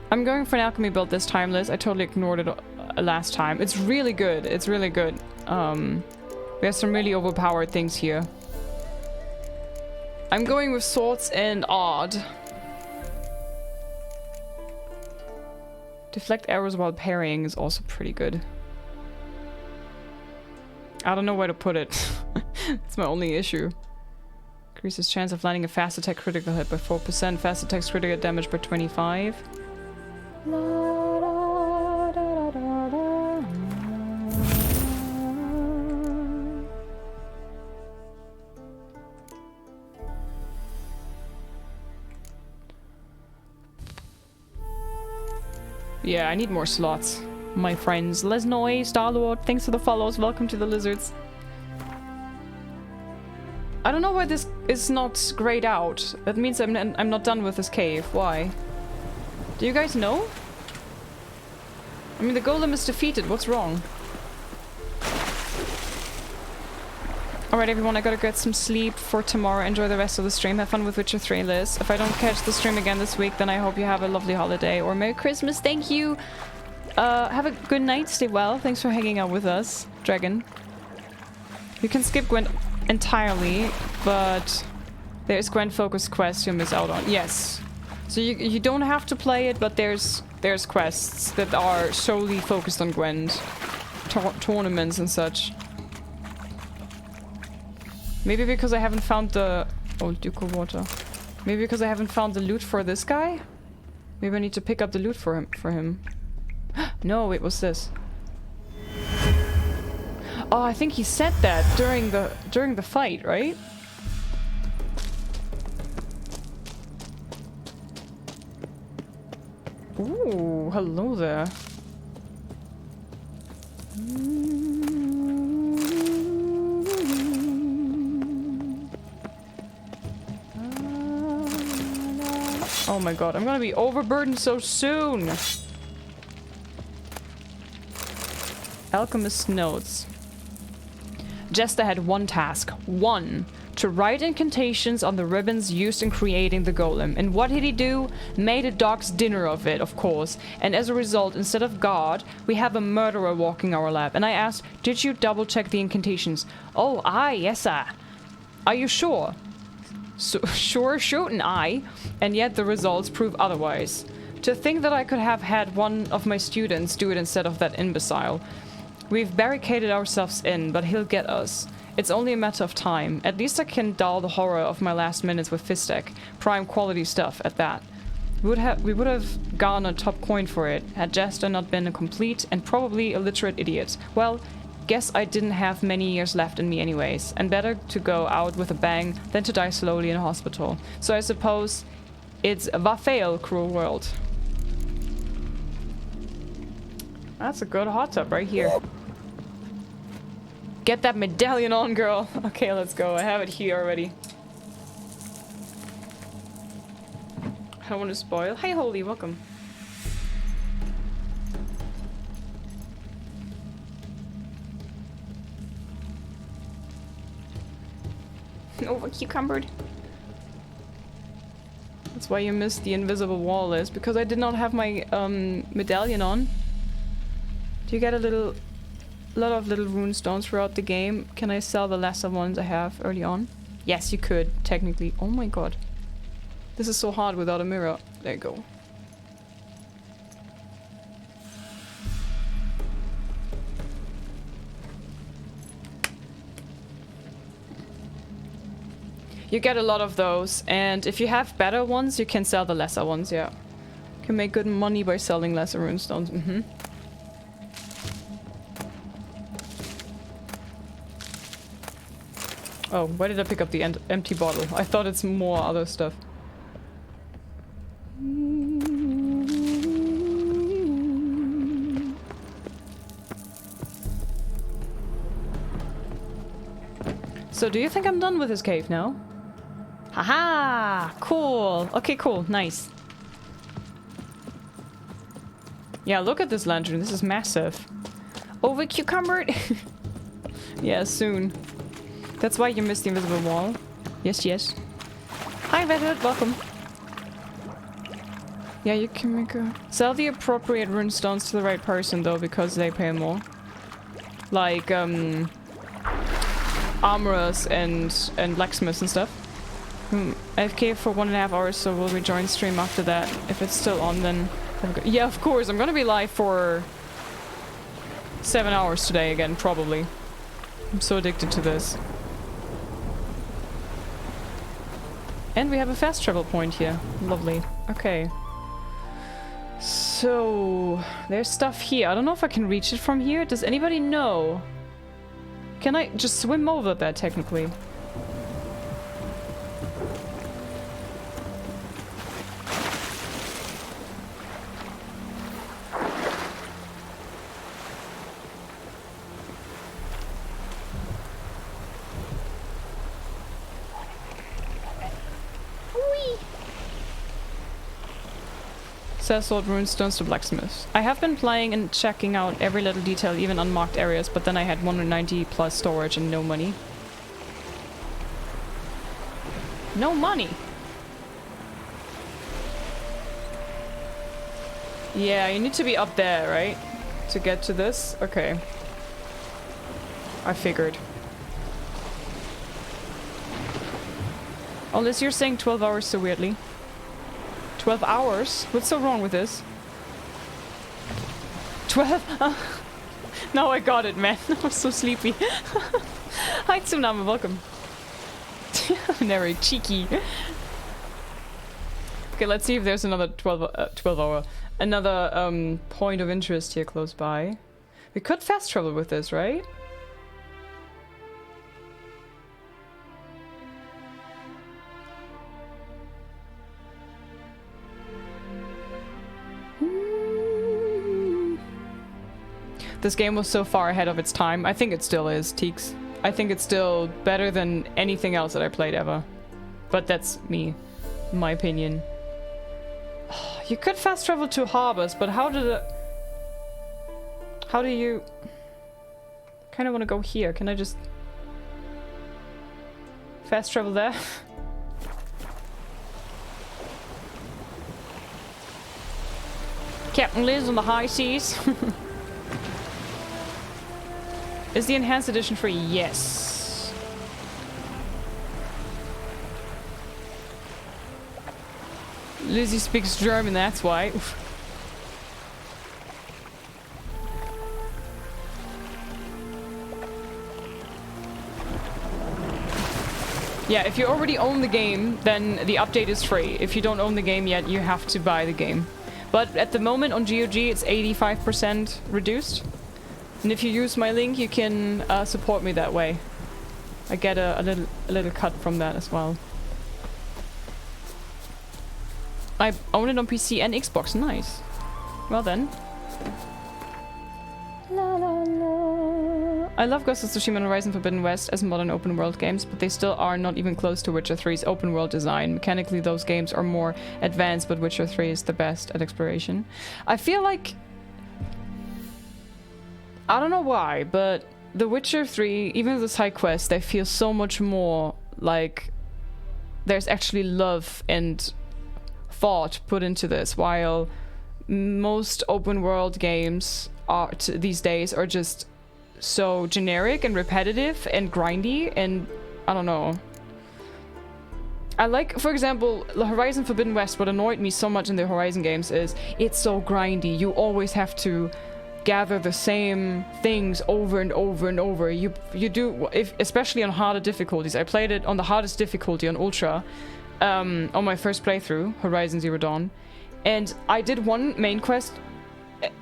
I'm going for an alchemy build this time, Liz. I totally ignored it last time. It's really good. It's really good. We have some really overpowered things here. I'm going with swords and Aard. Deflect arrows while parrying is also pretty good. I don't know where to put it. It's my only issue. Increases chance of landing a fast attack critical hit by 4%. Fast attacks critical damage by 25. Yeah, I need more slots. My friends. Lesnoy, Starlord, thanks for the follows. Welcome to the Lizards. I don't know why this is not grayed out. That means I'm not done with this cave. Why? Do you guys know? I mean, the golem is defeated. What's wrong? Alright, everyone, I gotta get some sleep for tomorrow. Enjoy the rest of the stream. Have fun with Witcher 3, Liz. If I don't catch the stream again this week, then I hope you have a lovely holiday or Merry Christmas. Thank you. Have a good night. Stay well. Thanks for hanging out with us, Dragon. You can skip Gwen entirely, but there's Gwen focused quests you'll miss out on. Yes. So you don't have to play it, but there's quests that are solely focused on Gwen. Tournaments and such. Maybe because I haven't found the... Oh, Duke of Water. Maybe because I haven't found the loot for this guy? Maybe I need to pick up the loot for him. No, it was this. Oh, I think he said that during the fight, right? Ooh, hello there. Oh my god, I'm gonna be overburdened so soon! Alchemist notes. Jester had one task. One. To write incantations on the ribbons used in creating the golem. And what did he do? Made a dog's dinner of it, of course. And as a result, instead of God, we have a murderer walking our lap. And I asked, did you double check the incantations? Oh, aye, yes, sir. Are you sure? So, sure shooting, aye. And yet the results prove otherwise. To think that I could have had one of my students do it instead of that imbecile. We've barricaded ourselves in, but he'll get us. It's only a matter of time. At least I can dull the horror of my last minutes with Fistek. Prime quality stuff, at that. We would have gotten a top coin for it, had Jester not been a complete and probably illiterate idiot. Well, guess I didn't have many years left in me anyways, and better to go out with a bang than to die slowly in a hospital. So I suppose it's va fail, cruel world. That's a good hot tub right here. Get that medallion on, girl. Okay, let's go. I have it here already. I don't want to spoil. Hey, Holy, welcome. Over cucumbered. That's why you missed the invisible wall, is because I did not have my medallion on. Do you get a lot of little rune stones throughout the game? Can I sell the lesser ones I have early on? Yes, you could, technically. Oh my god. This is so hard without a mirror. There you go. You get a lot of those, and if you have better ones, you can sell the lesser ones, yeah. You can make good money by selling lesser runestones, Oh, why did I pick up the empty bottle? I thought it's more other stuff. So do you think I'm done with this cave now? Haha! Cool! Okay, cool. Nice. Yeah, look at this lantern. This is massive. Over cucumbered! Yeah, soon. That's why you missed the invisible wall. Yes, yes. Hi, Vedhood. Welcome. Yeah, you can make a... Sell the appropriate runestones to the right person, though, because they pay more. Like, armorers and blacksmiths and stuff. AFK for 1.5 hours, so we'll rejoin stream after that. If it's still on, then... Yeah, of course, I'm gonna be live for 7 hours today again, probably. I'm so addicted to this. And we have a fast travel point here. Lovely. Okay. So... there's stuff here. I don't know if I can reach it from here. Does anybody know? Can I just swim over that, technically? Sell sword runestones to blacksmiths. I have been playing and checking out every little detail, even unmarked areas, but then I had 190 plus storage and no money. No money! Yeah, you need to be up there, right? To get to this? Okay. I figured. Unless you're saying 12 hours so weirdly. 12 hours? What's so wrong with this? 12? Now I got it, man. I was so sleepy. Hi, Tsunami, welcome. Very cheeky. Okay, let's see if there's another 12 hour. Another point of interest here close by. We could fast travel with this, right? This game was so far ahead of its time. I think it still is, Teeks. I think it's still better than anything else that I played ever. But that's me. My opinion. You could fast travel to harbors, but how do you... Kinda wanna go here. Can I just... fast travel there? Captain Liz on the high seas. Is the enhanced edition free? Yes. Lizzie speaks German, that's why. Yeah, if you already own the game, then the update is free. If you don't own the game yet, you have to buy the game. But at the moment on GOG, it's 85% reduced. And if you use my link, you can support me that way. I get a little cut from that as well. I own it on PC and Xbox. Nice. Well then. La, la, la. I love Ghost of Tsushima and Horizon Forbidden West as modern open world games, but they still are not even close to Witcher 3's open world design. Mechanically, those games are more advanced, but Witcher 3 is the best at exploration. I feel like... I don't know why, but The Witcher 3, even the side quests, they feel so much more like there's actually love and thought put into this, while most open world games are these days are just so generic and repetitive and grindy, and I don't know. I like, for example, the Horizon Forbidden West. What annoyed me so much in the Horizon games is it's so grindy. You always have to gather the same things over and over and over. You do, especially on harder difficulties. I played it on the hardest difficulty on Ultra on my first playthrough, Horizon Zero Dawn, and I did one main quest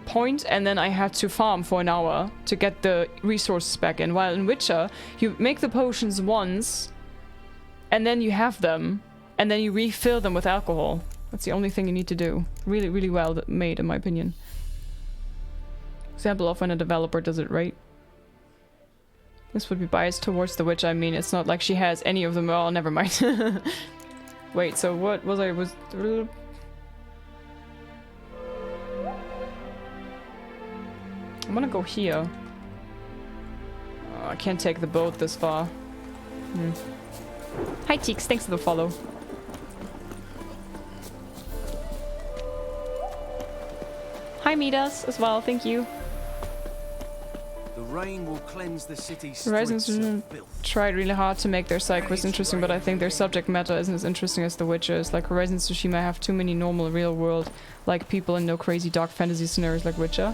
point and then I had to farm for an hour to get the resources back in. While in Witcher, you make the potions once and then you have them and then you refill them with alcohol. That's the only thing you need to do. Really, really well made, in my opinion. Example of when a developer does it right. This would be biased towards the witch. I mean, it's not like she has any of them. Oh, never mind. Wait, so what was I? I'm gonna go here. Oh, I can't take the boat this far. Hi, Cheeks. Thanks for the follow. Hi, Midas, as well. Thank you. The rain will cleanse the city's Horizons streets of filth. tried really hard to make their side quests interesting, but I think their subject matter isn't as interesting as The Witcher's. Like, Horizon Tsushima have too many normal real world like people and no crazy dark fantasy scenarios like Witcher.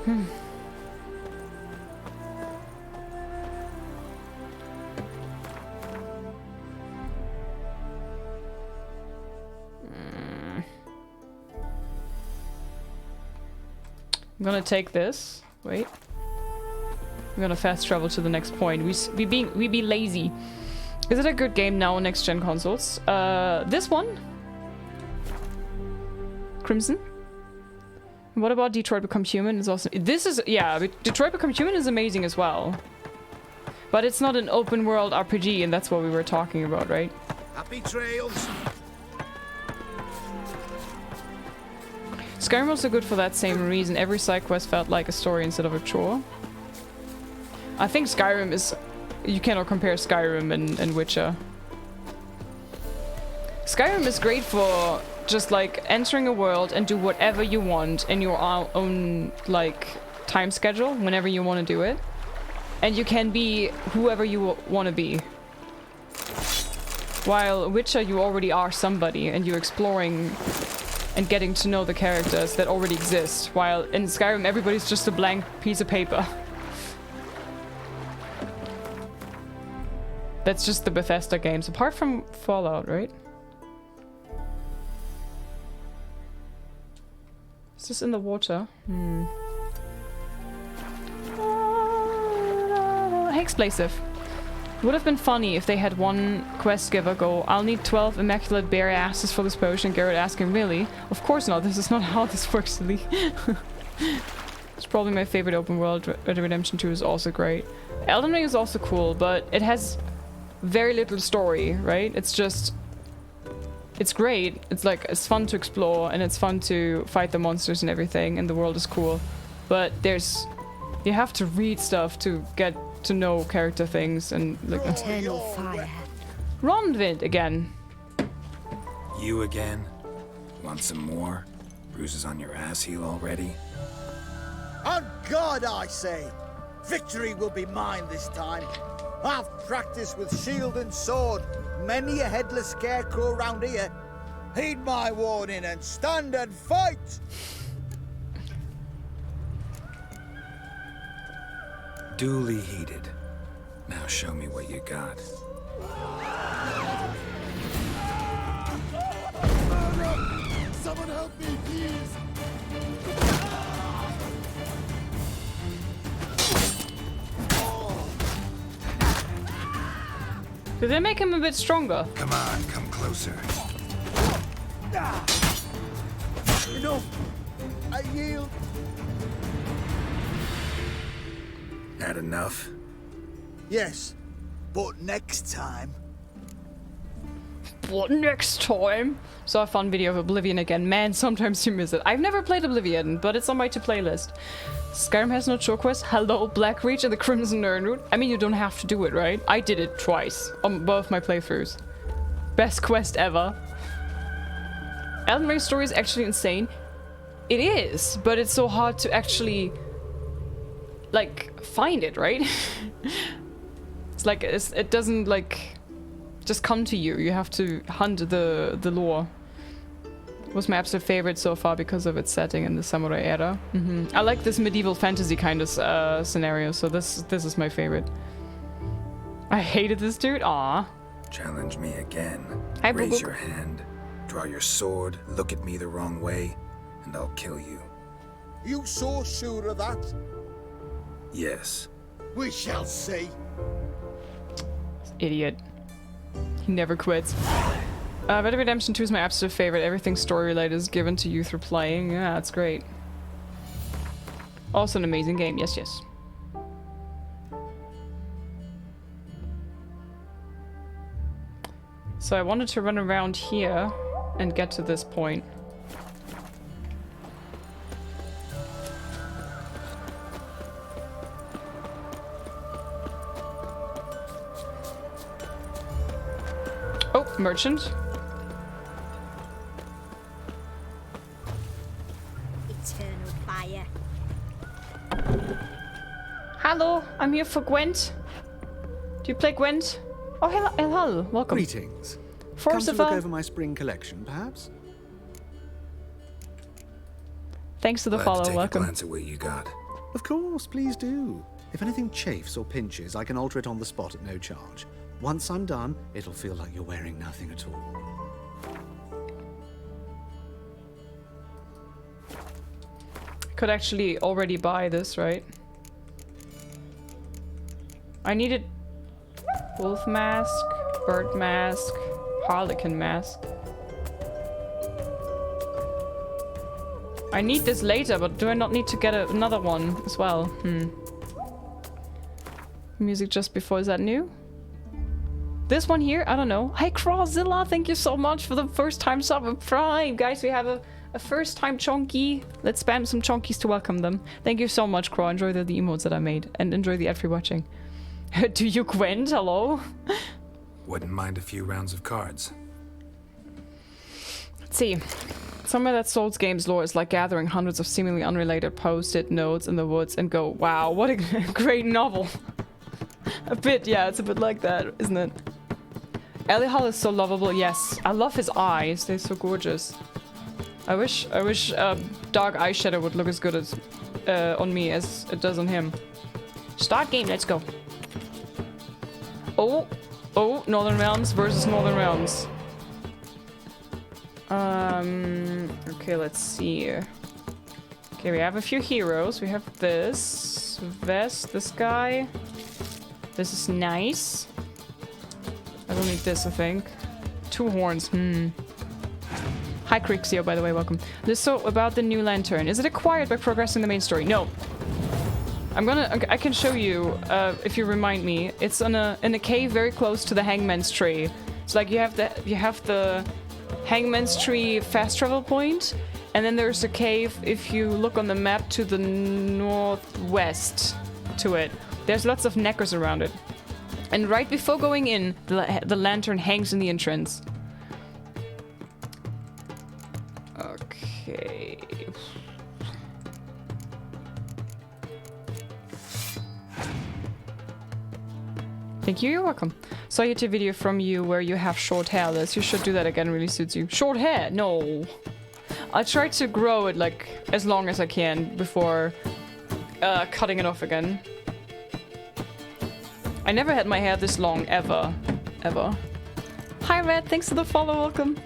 I'm gonna take this. Wait. I'm gonna fast travel to the next point. We be lazy. Is it a good game now on next gen consoles? This one? Crimson? What about Detroit Become Human? Is also yeah, Detroit Become Human is amazing as well. But it's not an open world RPG, and that's what we were talking about, right? Happy trails. Skyrim was so good for that same reason. Every side quest felt like a story instead of a chore. I think Skyrim is... You cannot compare Skyrim and Witcher. Skyrim is great for just like entering a world and do whatever you want in your own like time schedule whenever you want to do it. And you can be whoever you want to be. While Witcher, you already are somebody and you're exploring and getting to know the characters that already exist, while in Skyrim everybody's just a blank piece of paper. That's just the Bethesda games, apart from Fallout, right? Is this in the water? Hey, Explosive. Would have been funny if they had one quest giver go, I'll need 12 immaculate bare asses for this potion. Garrett asking, really? Of course not, this is not how this works, Lee. It's probably my favorite open world. Red Dead Redemption 2 is also great. Elden Ring is also cool, but it has very little story, right? It's just... It's great. It's like, it's fun to explore, and it's fun to fight the monsters and everything, and the world is cool. But there's... You have to read stuff to get to know character things and like eternal fire. Rondvid again. You again? Want some more? Bruises on your ass heel already? On God, I say! Victory will be mine this time. I've practiced with shield and sword. Many a headless scarecrow round here. Heed my warning and stand and fight! Duly heated. Now show me what you got. Someone help me, please! Did they make him a bit stronger? Come on, come closer. Enough! I yield! Had enough? Yes, but next time. What next time? Saw a fun video of Oblivion again. Man, sometimes you miss it. I've never played Oblivion, but it's on my to-play list. Skyrim has no shore quest. Hello, Blackreach and the Crimson Nirnroot. I mean, you don't have to do it, right? I did it twice on both my playthroughs. Best quest ever. Elden Ring story is actually insane. It is, but it's so hard to actually, like, find it, right? It's like, it doesn't, like, just come to you. You have to hunt the lore. was my absolute favorite so far because of its setting in the samurai era. I like this medieval fantasy kind of scenario, so this is my favorite. I hated this dude. Aw. Challenge me again. Hi, Raise Boo-Boo. your hand, draw your sword, look at me the wrong way, and I'll kill you. You so sure of that? Yes. We shall see. Idiot. He never quits. Red Dead Redemption 2 is my absolute favorite. Everything story-related is given to you through playing. Yeah, that's great. Also an amazing game. Yes, yes. So I wanted to run around here and get to this point. Oh, merchant. Eternal fire. Hello, I'm here for Gwent. Do you play Gwent? Oh, hello. Welcome. Greetings. Come to Forcifer. look over my spring collection, perhaps? Thanks to the Glad follow. to take Welcome. a glance at what you got. Of course, please do. If anything chafes or pinches, I can alter it on the spot at no charge. Once I'm done, it'll feel like you're wearing nothing at all. Could actually already buy this, right? I needed wolf mask, bird mask, harlequin mask. I need this later, but do I not need to get another one as well? Music just before, is that new? This one here? I don't know. Hey, Crawzilla, thank you so much for the first time sub with Prime. Guys, we have a first time chonky. Let's spam some chonkies to welcome them. Thank you so much, Craw. Enjoy the emotes that I made. And enjoy the ad-free watching. Do you Gwent? Hello? Wouldn't mind a few rounds of cards. Let's see. Some of that Souls games lore is like gathering hundreds of seemingly unrelated post-it notes in the woods and go, wow, what a great novel. A bit, yeah, it's a bit like that, isn't it? Ellie Hall is so lovable, yes. I love his eyes, they're so gorgeous. I wish dark eyeshadow would look as good as on me as it does on him. Start game, let's go. Oh, Northern Realms versus Northern Realms. Okay, let's see. Okay, we have a few heroes. We have this vest, this guy. This is nice. I don't need this, I think. 2 horns, Hi Crixio, by the way, welcome. So, about the new lantern. Is it acquired by progressing the main story? No. I can show you, if you remind me. It's in a cave very close to the Hangman's Tree. It's like you have the Hangman's Tree fast travel point, and then there's a cave if you look on the map to the northwest to it. There's lots of neckers around it. And right before going in, the lantern hangs in the entrance. Okay. Thank you, you're welcome. Saw a YouTube video from you where you have short hair, Liz. You should do that again, really suits you. Short hair? No. I try to grow it like as long as I can before cutting it off again. I never had my hair this long, ever. Ever. Hi Red, thanks for the follow, welcome.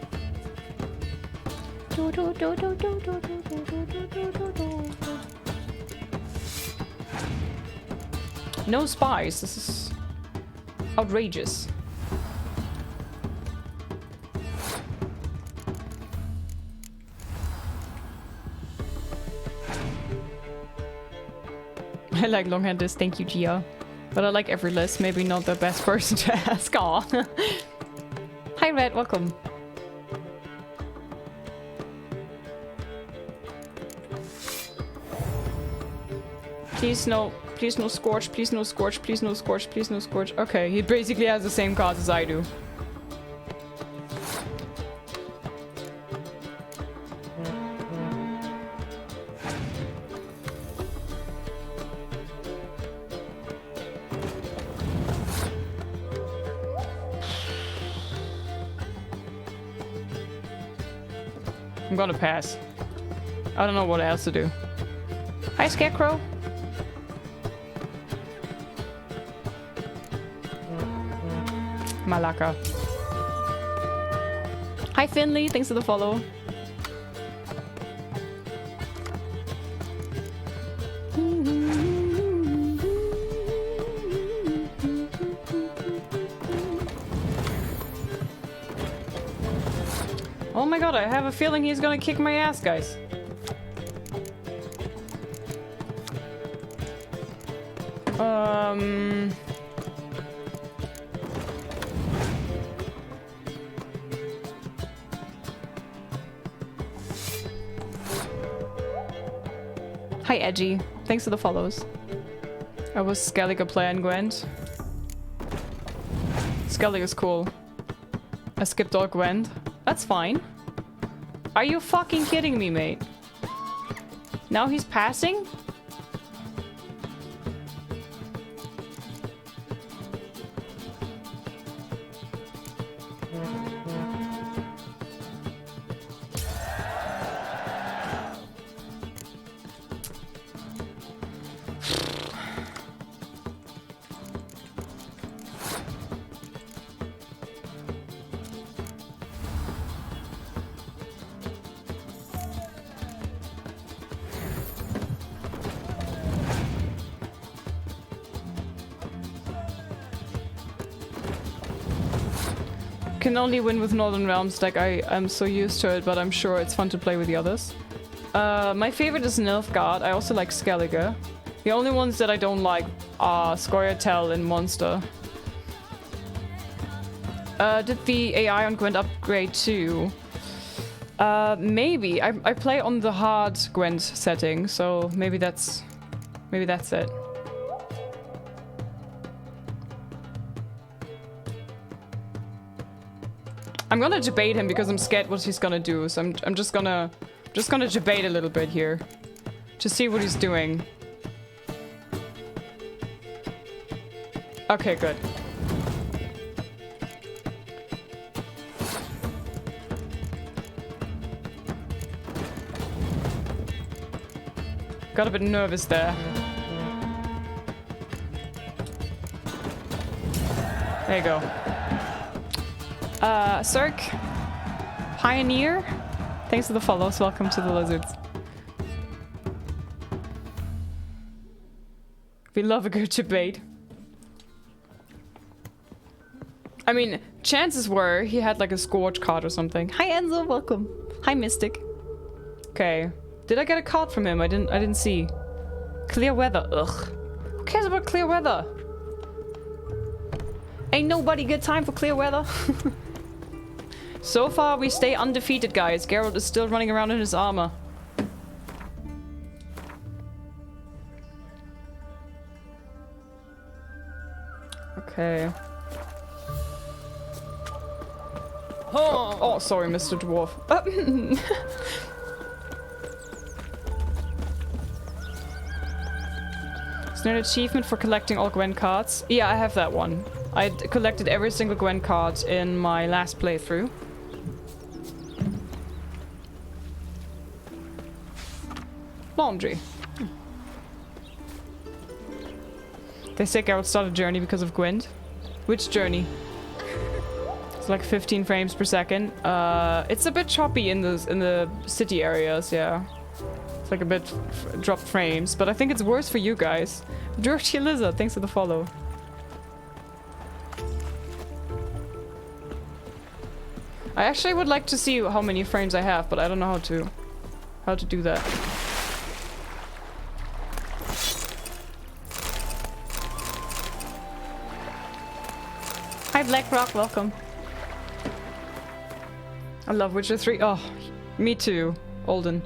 No spies, this is outrageous. I like long-handers, thank you, Gia. But I like every list, maybe not the best person to ask. Aw. Hi Red, welcome. Please no Scorch, please no Scorch, please no Scorch, please no Scorch. Okay, he basically has the same cards as I do. I'm gonna pass. I don't know what else to do. Hi, Scarecrow. Malaka. Hi, Finley. Thanks for the follow. Oh my god, I have a feeling he's gonna kick my ass, guys. Hi, Edgy. Thanks for the follows. I was Skellige playing Gwent. Skellige is cool. I skipped all Gwent. That's fine. Are you fucking kidding me, mate? Now he's passing? Can only win with Northern Realms, like I'm so used to it, but I'm sure it's fun to play with the others. My favorite is Nilfgaard. I also like Skellige. The only ones that I don't like are Scoia'tael and Monster. Did the AI on Gwent upgrade too? Maybe. I play on the hard Gwent setting, so maybe that's it. I'm gonna debate him because I'm scared what he's gonna do, so I'm just gonna debate a little bit here to see what he's doing. Okay, good. Got a bit nervous there. There you go. Cirque, Pioneer, thanks for the follows. Welcome to the Lizards. We love a good debate. I mean, chances were he had like a Scourge card or something. Hi Enzo, welcome. Hi Mystic. Okay, did I get a card from him? I didn't see. Clear weather. Ugh. Who cares about clear weather? Ain't nobody good time for clear weather. So far, we stay undefeated, guys. Geralt is still running around in his armor. Okay. Oh, sorry, Mr. Dwarf. Is there an achievement for collecting all Gwen cards? Yeah, I have that one. I collected every single Gwen card in my last playthrough. Laundry. They say Geralt started a journey because of Gwent. Which journey? It's like 15 frames per second. It's a bit choppy in the city areas, yeah. It's like a bit dropped frames, but I think it's worse for you guys. Dirty Lizard, thanks for the follow. I actually would like to see how many frames I have, but I don't know how to do that. Hi Blackrock, welcome. I love Witcher 3. Oh, me too, Olden.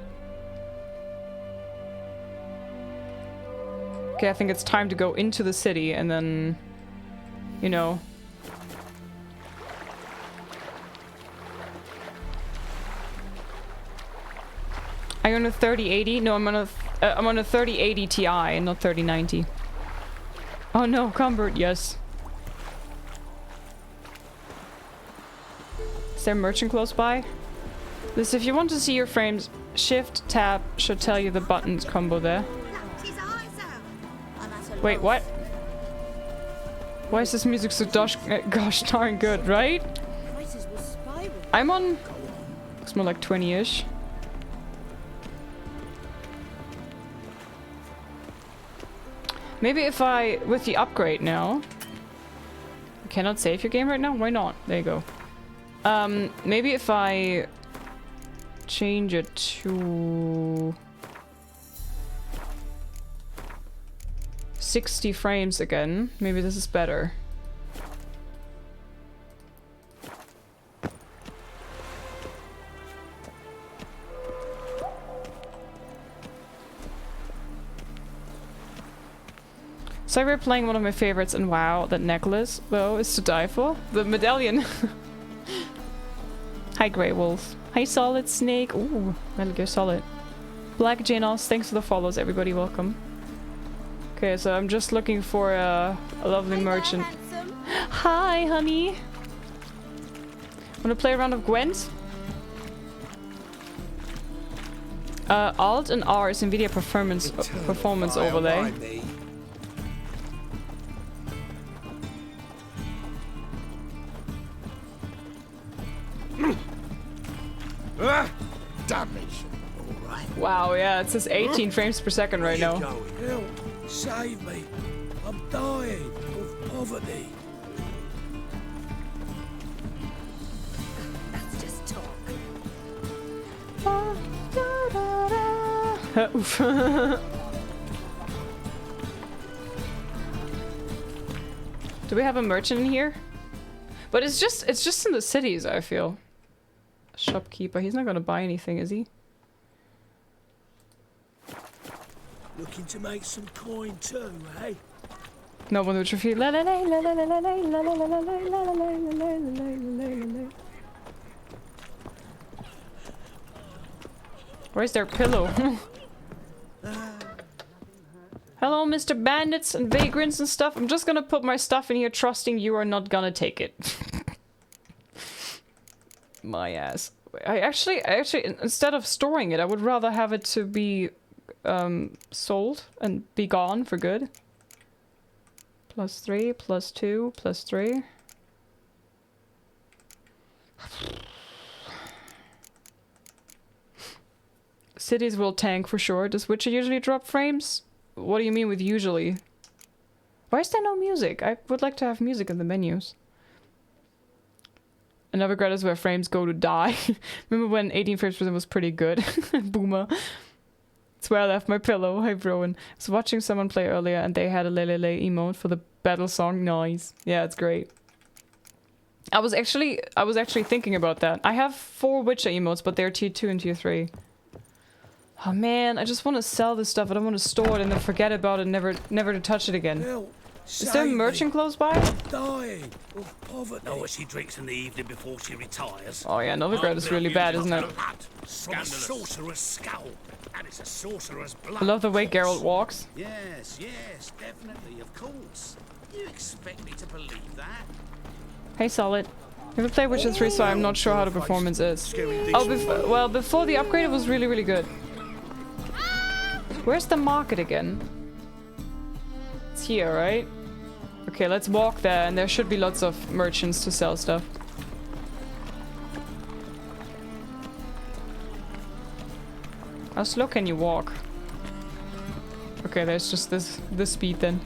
Okay, I think it's time to go into the city and then, you know. Are you on a 3080? No, I'm on a 3080 Ti, not 3090. Oh no, Cumbert, yes. Is there a merchant close by? This, if you want to see your frames, Shift Tab should tell you the buttons combo there. Wait, what? Why is this music so gosh darn good, right? I'm on... Looks more like 20-ish. Maybe if I... With the upgrade now... You cannot save your game right now? Why not? There you go. Maybe if I... Change it to... 60 frames again. Maybe this is better. So we're playing one of my favorites in WoW. That necklace, though, is to die for. The medallion. Hi, Grey Wolf. Hi, Solid Snake. Ooh, Metal Gear Solid. Black Janos, thanks for the follows, everybody. Welcome. Okay, so I'm just looking for a lovely merchant. Hi, honey. Wanna play a round of Gwent? Alt and R is NVIDIA performance overlay. Damnation. All right. Wow, yeah, it says 18 frames per second right now. Help! Save me! I'm dying of poverty. That's just talk. Oof. Do we have a merchant in here? But it's just in the cities, I feel. Shopkeeper, he's not gonna buy anything, is he? Looking to make some coin too, eh? No one would trophy. La la la la la la la la la la la la la la la. Where's their pillow? Hello, Mr. Bandits and vagrants and stuff. I'm just gonna put my stuff in here, trusting you are not gonna take it. My ass. I actually, instead of storing it, I would rather have it to be sold and be gone for good. +3, +2, +3. Cities will tank for sure. Does Witcher usually drop frames? What do you mean with usually? Why is there no music? I would like to have music in the menus. Another regret is where frames go to die. Remember when 18 frames per second was pretty good? Boomer. That's where I left my pillow. Hi, Rowan. I was watching someone play earlier and they had a lelele emote for the battle song. Nice. Yeah, it's great. I was actually thinking about that. I have 4 Witcher emotes, but they're tier 2 and tier 3. Oh man, I just want to sell this stuff. I don't want to store it and then forget about it and never to touch it again. Is there a merchant close by? Dying of poverty. Know what she drinks in the evening before she retires. Oh yeah, Novigrad is really bad, isn't it? From a sorcerer's skull, and it's a sorcerer's blood. I love the way Geralt walks. Yes, definitely, of course. You expect me to believe that? Hey, Solid. Never played Witcher 3, so I'm not sure how the performance is. Oh, well, before the upgrade, it was really, really good. Where's the market again? It's here, right? Okay, let's walk there, and there should be lots of merchants to sell stuff. How slow can you walk? Okay, there's just this speed then.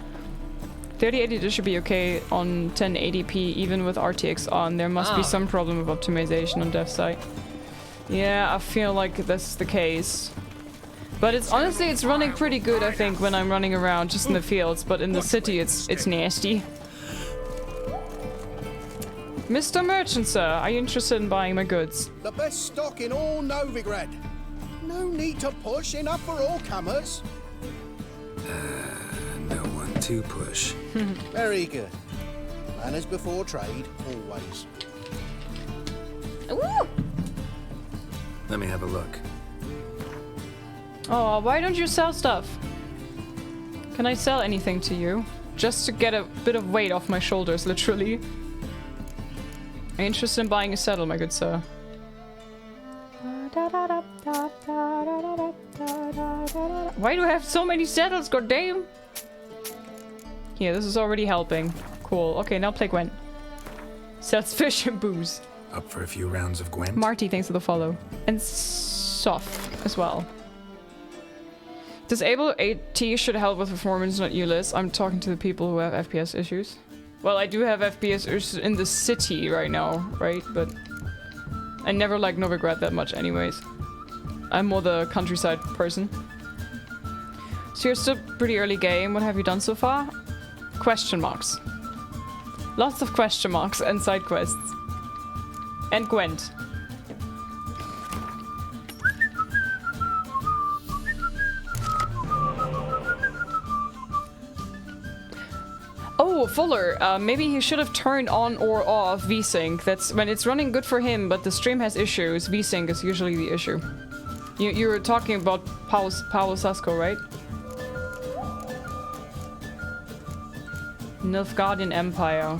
3080 this should be okay on 1080p, even with RTX on. There must be some problem with optimization on dev site. Yeah, I feel like that's the case. But it's honestly, it's running pretty good, I think, when I'm running around just in the fields, but in the city it's nasty. Mr. Merchant, sir, are you interested in buying my goods? The best stock in all Novigrad. No need to push, enough for all comers. No one to push. Very good. Manners before trade, always. Ooh. Let me have a look. Oh, why don't you sell stuff? Can I sell anything to you? Just to get a bit of weight off my shoulders, literally. Are you interested in buying a saddle, my good sir? Why do I have so many saddles? God damn! Here, this is already helping. Cool. Okay, now play Quen. Sells fish and booze. Up for a few rounds of Quen? Marty, thanks for the follow. And Soft as well. Disable AT should help with performance, not you, LIZZ. I'm talking to the people who have FPS issues. Well, I do have FPS issues in the city right now, right? But I never liked Novigrad that much anyways. I'm more the countryside person. So you're still pretty early game. What have you done so far? Question marks. Lots of question marks and side quests. And Gwent. Oh, Fuller, maybe he should have turned on or off VSync. That's when it's running good for him, but the stream has issues. VSync is usually the issue. You were talking about Paolo Sasko, right? Nilfgaardian Empire.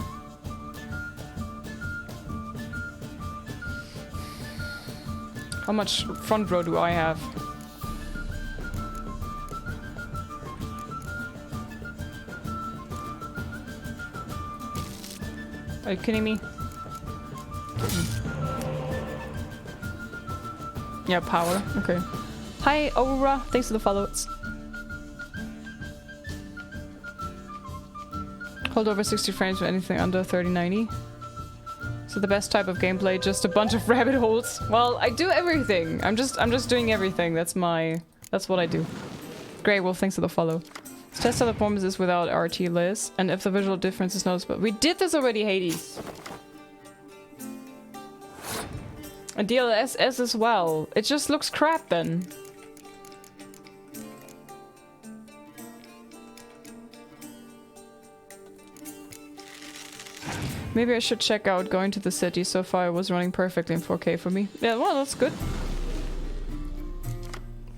How much front row do I have? Are you kidding me? Yeah, power. Okay. Hi, Aura. Thanks for the follows. Hold over 60 frames for anything under 3090. So the best type of gameplay, just a bunch of rabbit holes. Well, I do everything. I'm just doing everything. That's what I do. Grey Wolf, thanks for the follow. Let's test how the performance is without RT LIZZ and if the visual difference is noticeable. We did this already, Hades. And DLSS as well. It just looks crap then. Maybe I should check out going to the city. So far it was running perfectly in 4K for me. Yeah, well, that's good.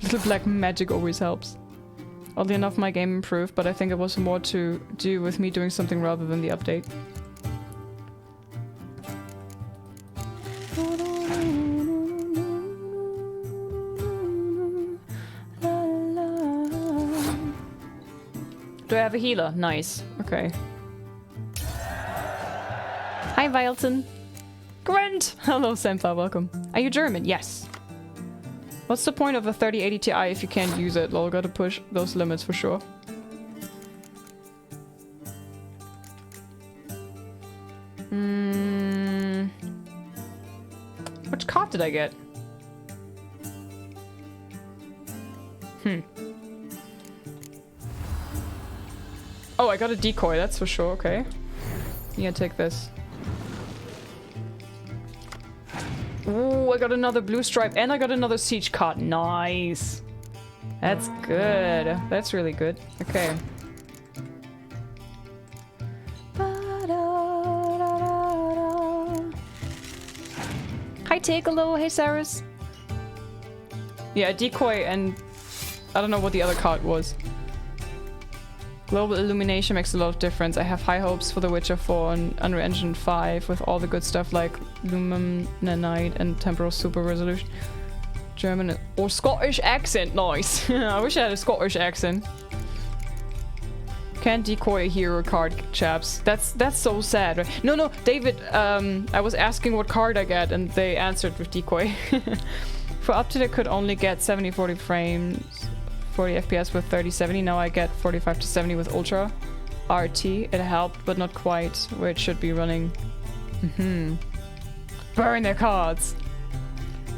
Little black magic always helps. Oddly enough, my game improved, but I think it was more to do with me doing something rather than the update. Do I have a healer? Nice. Okay. Hi, Vilton. Gwent! Hello, Senpa. Welcome. Are you German? Yes. What's the point of a 3080 Ti if you can't use it? Lol, gotta push those limits for sure. Which card did I get? Oh, I got a decoy, that's for sure, okay. Yeah, take this. Ooh, I got another blue stripe and I got another siege card. Nice. That's good. That's really good. Okay. Hi, Takalo. Hey, Saris. Yeah, decoy and I don't know what the other card was. Global illumination makes a lot of difference. I have high hopes for The Witcher 4 and Unreal Engine 5 with all the good stuff like Luminite and Temporal Super Resolution. German or Scottish accent. Nice. I wish I had a Scottish accent. Can't decoy a hero card, chaps. That's so sad. Right? No, David, I was asking what card I get and they answered with decoy. For update I could only get 70-40 frames. 40 FPS with 3070. Now I get 45 to 70 with Ultra RT. It helped, but not quite where it should be running. Burn their cards.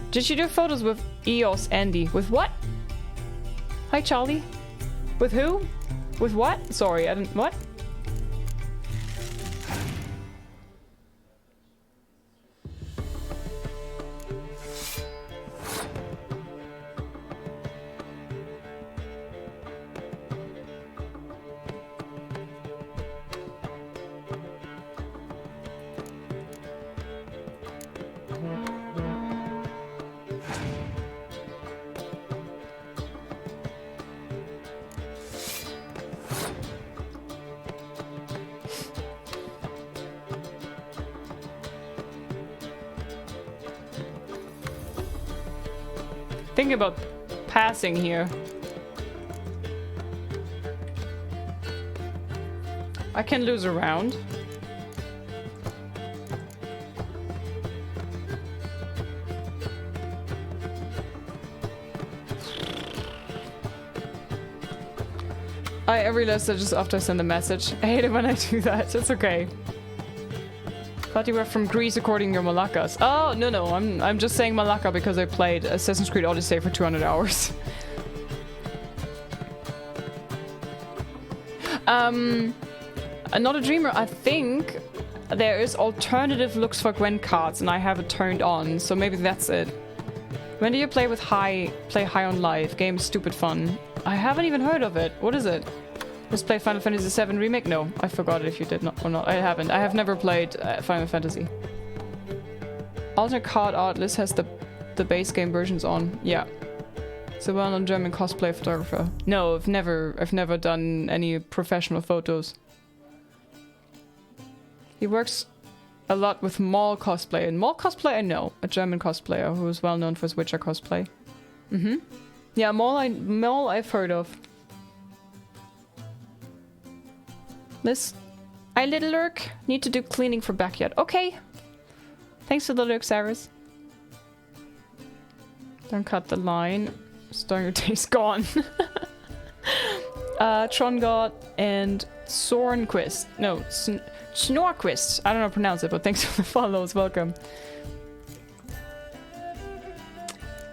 Did you do photos with EOS Andy? With what? Hi, Charlie. With who? With what? Sorry, I didn't. What? thinking about passing here. I can lose a round. I realized that just after I send the message. I hate it when I do that. It's okay. Thought you were from Greece according to your Malakas. Oh, no. I'm just saying Malaka because I played Assassin's Creed Odyssey for 200 hours. Not a dreamer. I think there is alternative looks for Quen cards and I have it turned on, so maybe that's it. When do you play with high on live? Game is stupid fun. I haven't even heard of it. What is it? Just play Final Fantasy VII Remake? No, I forgot if you did not or not. I haven't. I have never played Final Fantasy. Alternate card art list has the base game versions on. Yeah. It's a well-known German cosplay photographer. No, I've never done any professional photos. He works a lot with Mall cosplay. And Mall cosplay I know. A German cosplayer who is well known for his Witcher cosplay. Yeah, Mall I've heard of. Liz, I little lurk. Need to do cleaning for backyard. Okay. Thanks for the lurk, Cyrus. Don't cut the line. Starting your day's gone. Trongod and Sorenquist. No, Snorquist. I don't know how to pronounce it, but thanks for the follows. Welcome.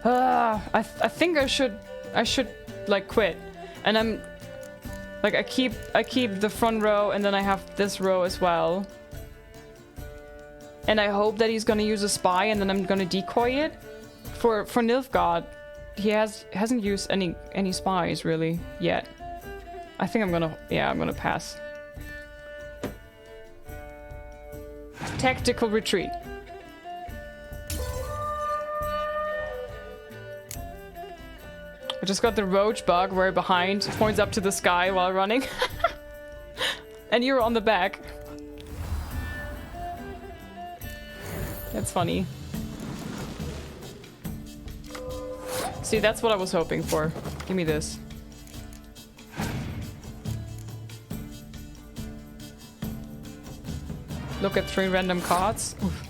I think I should like quit. And I'm like I keep the front row and then I have this row as well. And I hope that he's gonna use a spy and then I'm gonna decoy it. For Nilfgaard, he hasn't used any spies really yet. I think I'm gonna pass. Tactical retreat. I just got the roach bug where behind points up to the sky while running. And you're on the back. That's funny. See, that's what I was hoping for. Give me this. Look at 3 random cards. Oof.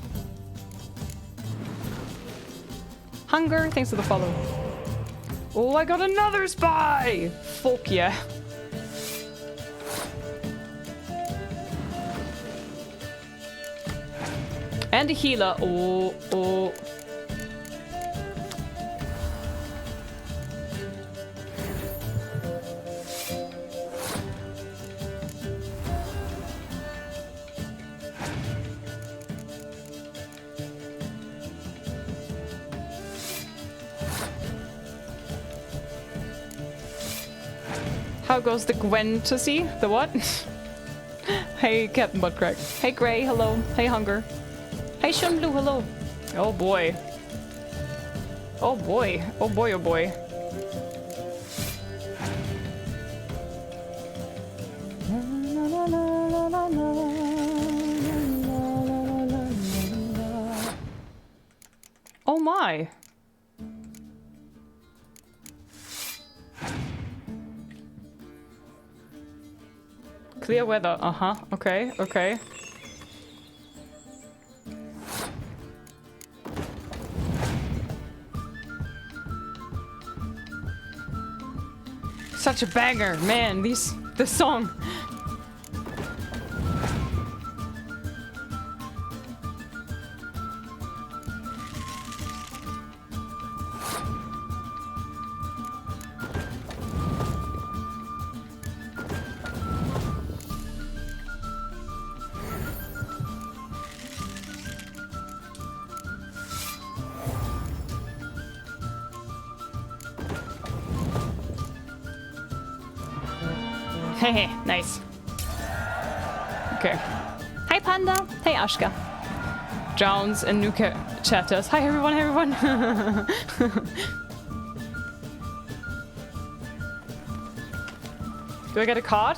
Hunger, thanks for the follow. Oh, I got another spy! Fuck yeah. And a healer. Oh. How goes the Quen to see? The what? Hey, Captain Buttcrack. Hey, Gray, hello. Hey, Hunger. Hey, Shun Blue, hello. Oh boy. Oh boy. Oh boy, oh boy. Oh my. Clear weather. Uh-huh. Okay, okay. Such a banger, man. This song. Hehe, nice. Okay. Hi Panda. Hey Ashka. Jones and Nuka chatters. Hi everyone, Do I get a card?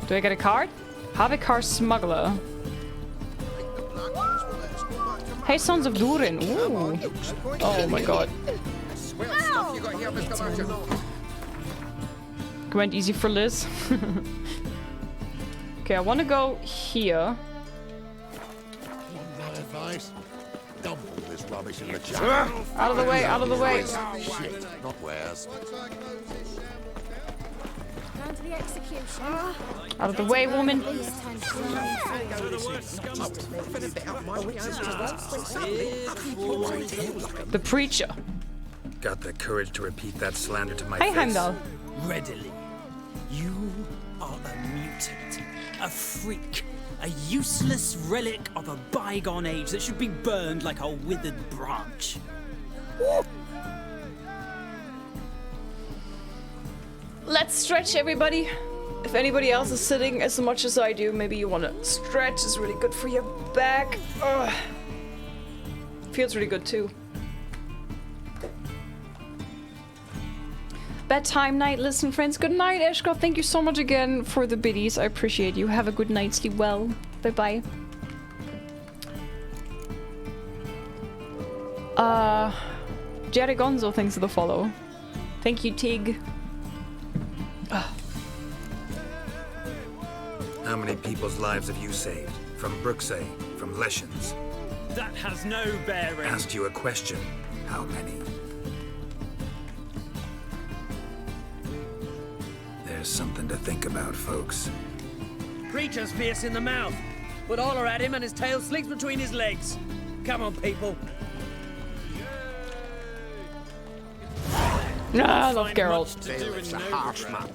Do I get a card? Have a car smuggler. Hey, Sons of Durin. Ooh. Oh my god. Went easy for Liz. Okay, I want to go here. Dump all this rubbish in the jar. Out of the way, out of the way. Shit, not wares. Down to the execution. Out of the way, woman. The preacher. Got the courage to repeat that slander to my Hey, face? Heimdall. Readily. You are a mutant, a freak, a useless relic of a bygone age that should be burned like a withered branch. Let's stretch, everybody. If anybody else is sitting as much as I do, maybe you want to stretch. It's really good for your back. Ugh. Feels really good too. Bedtime night, listen, friends. Good night, Eshkov. Thank you so much again for the biddies. I appreciate you. Have a good night. Sleep well. Bye bye. Jerry Gonzo, thanks for the follow. Thank you, Tig. How many people's lives have you saved? From Brooksay, from Leshens? That has no bearing. Asked you a question. How many? There's something to think about, folks. Preacher's fierce in the mouth, but holler at him and his tail slinks between his legs. Come on, people. Ah, I love Geralt. Bailiff's a harsh man.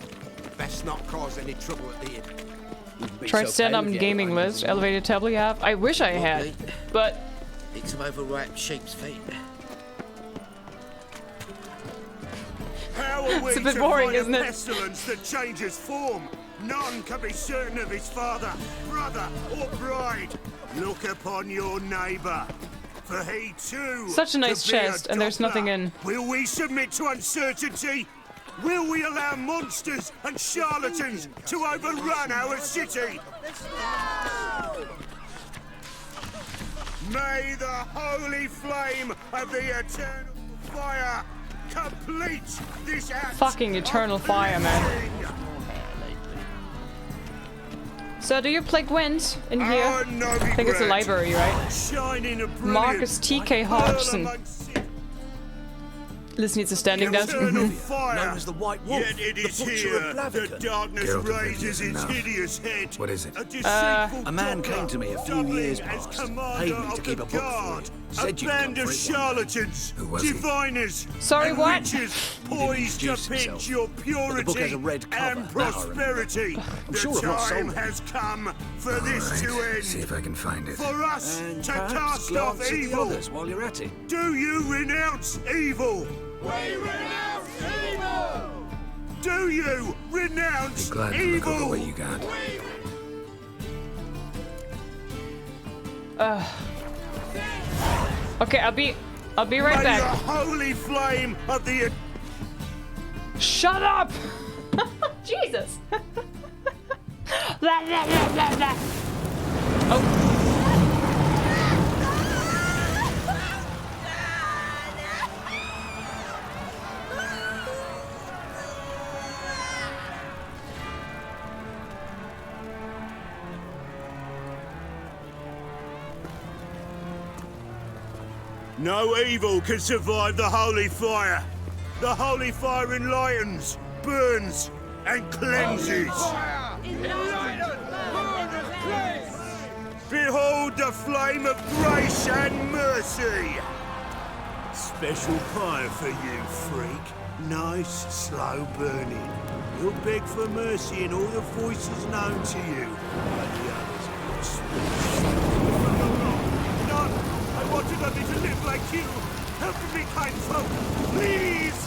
Best not cause any trouble at the inn. Try to stand up in gaming list. Elevated table you have? I wish I had, but... Eat some overripe sheep's feet. How are we It's a bit to boring, fight isn't a it? pestilence that changes form? None can be certain of his father, brother, or bride. Look upon your neighbour, for he too. Such a nice could be chest, and there's nothing in. Will we submit to uncertainty? Will we allow monsters and charlatans to overrun our city? May the holy flame of the eternal fire complete this act. Fucking eternal fire, man. So do you play Gwent in here? I think it's a library, right? Marcus T.K. Hodgson. Liz needs a standing desk. Eternal fire. Known as the White Wolf, Yet it is the butcher here of that Blaviken. darkness raises its hideous head. What is it? A man came to me a few years past, paid me to keep a book for it. A Said you'd band come of for it one day. charlatans, diviners, Sorry, and what? witches poised to introduced pinch himself. your But the book purity has a red cover, and that I remember. prosperity. I'm The sure I've not time sold it. has come for this to Alright, see end. if I can find it. For us And to perhaps cast glance off at the evil. others while you're at it. Do you renounce evil? We renounce evil! Do you renounce Be glad to look over evil? what you got. Okay, I'll be right May back. the holy flame of the Shut up! Jesus! Blah, blah, blah, blah, blah. Oh. No evil can survive the holy fire. The holy fire enlightens, burns, and cleanses. Behold the flame of grace and mercy. Special fire for you, freak. Nice, slow burning. You'll beg for mercy in all the voices known to you. But the others will speak. None. I wanted only to live like you. Help me, kind folk, please.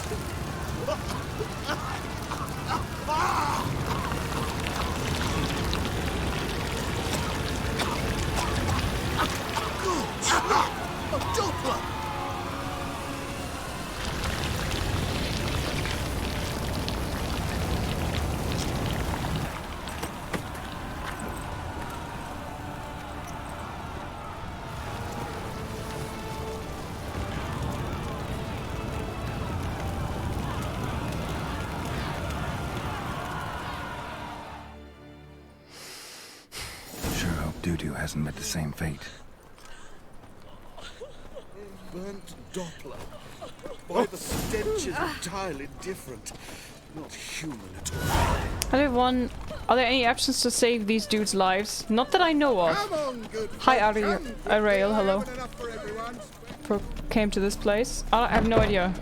A doppler! Dudu hasn't met the same fate. Burnt Doppler. Why the stench is entirely different. Not human at all. Are there any options to save these dudes' lives? Not that I know of. Come on, good Hi, folk, Ariel, hello. enough for everyone. Came to this place. I have no idea.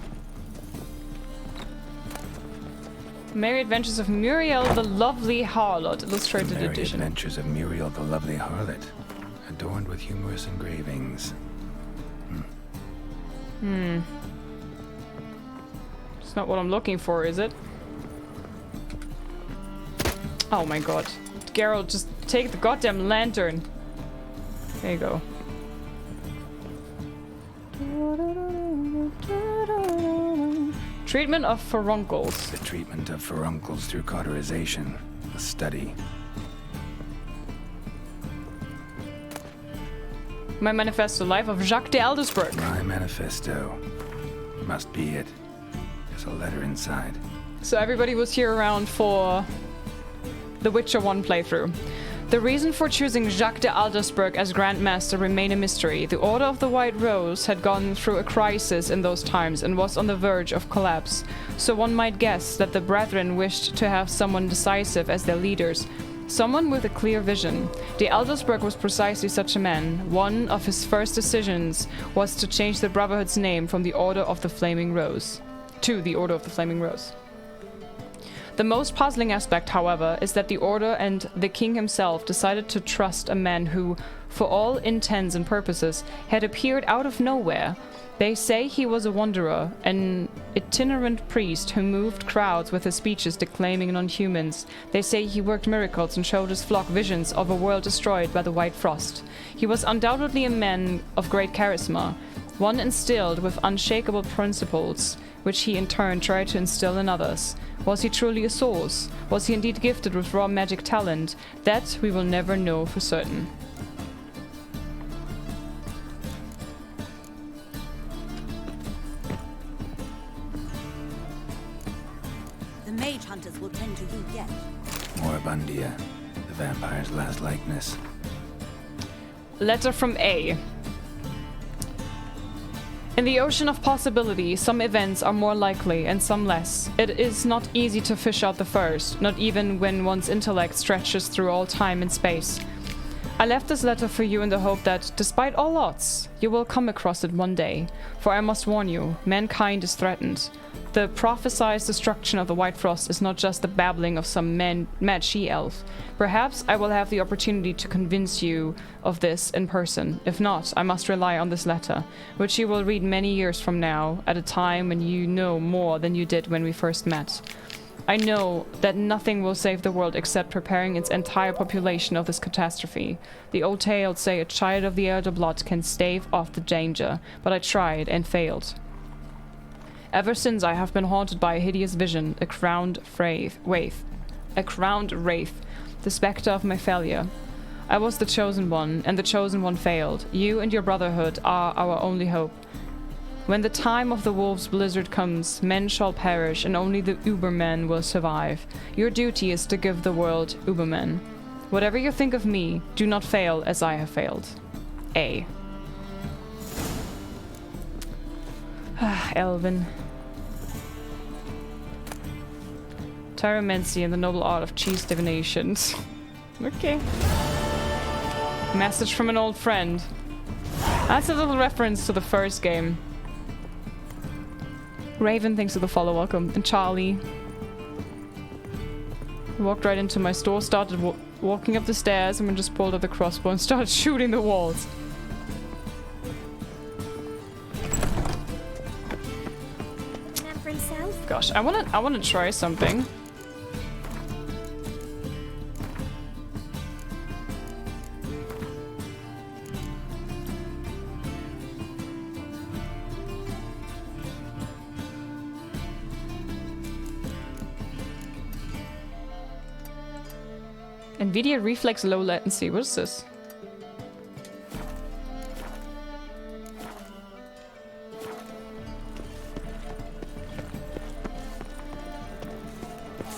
Merry Adventures of Muriel the Lovely Harlot, Illustrated Merry Edition. Adventures of Muriel the Lovely Harlot, adorned with humorous engravings. It's not what I'm looking for, is it? Oh my god. Geralt, just take the goddamn lantern. There you go. Treatment of furuncles. The treatment of furuncles through cauterization. A study. My manifesto, Life of Jacques de Aldersberg. My manifesto. Must be it. There's a letter inside. So everybody was here around for the Witcher 1 playthrough. The reason for choosing Jacques de Aldersberg as Grand Master remained a mystery. The Order of the White Rose had gone through a crisis in those times and was on the verge of collapse. So one might guess that the Brethren wished to have someone decisive as their leaders. Someone with a clear vision. De Aldersberg was precisely such a man. One of his first decisions was to change the Brotherhood's name from the Order of the Flaming Rose to the Order of the Flaming Rose. The most puzzling aspect, however, is that the Order and the King himself decided to trust a man who, for all intents and purposes, had appeared out of nowhere. They say he was a wanderer, an itinerant priest who moved crowds with his speeches declaiming non-humans. They say he worked miracles and showed his flock visions of a world destroyed by the White Frost. He was undoubtedly a man of great charisma, one instilled with unshakable principles, which he in turn tried to instill in others. Was he truly a source? Was he indeed gifted with raw magic talent? That we will never know for certain. The mage hunters will tend to you yet. Moribundia, the vampire's last likeness. Letter from A. In the ocean of possibility, some events are more likely and some less. It is not easy to fish out the first, not even when one's intellect stretches through all time and space. I left this letter for you in the hope that, despite all odds, you will come across it one day. For I must warn you, mankind is threatened. The prophesied destruction of the White Frost is not just the babbling of some mad she-elf. Perhaps I will have the opportunity to convince you of this in person. If not, I must rely on this letter, which you will read many years from now, at a time when you know more than you did when we first met. I know that nothing will save the world except preparing its entire population of this catastrophe. The old tales say a child of the elder blood can stave off the danger, but I tried and failed. Ever since I have been haunted by a hideous vision, a crowned wraith, the spectre of my failure. I was the chosen one, and the chosen one failed. You and your brotherhood are our only hope. When the time of the wolf's blizzard comes, men shall perish, and only the Ubermen will survive. Your duty is to give the world Ubermen. Whatever you think of me, do not fail as I have failed. A. Elvin. Tyromancy and the noble art of cheese divination. Okay. Message from an old friend. That's a little reference to the first game. Raven, thanks for the follow, welcome. And Charlie. Walked right into my store, started walking up the stairs, and then just pulled out the crossbow and started shooting the walls. Gosh, I wanna try something. NVIDIA Reflex Low Latency, what is this?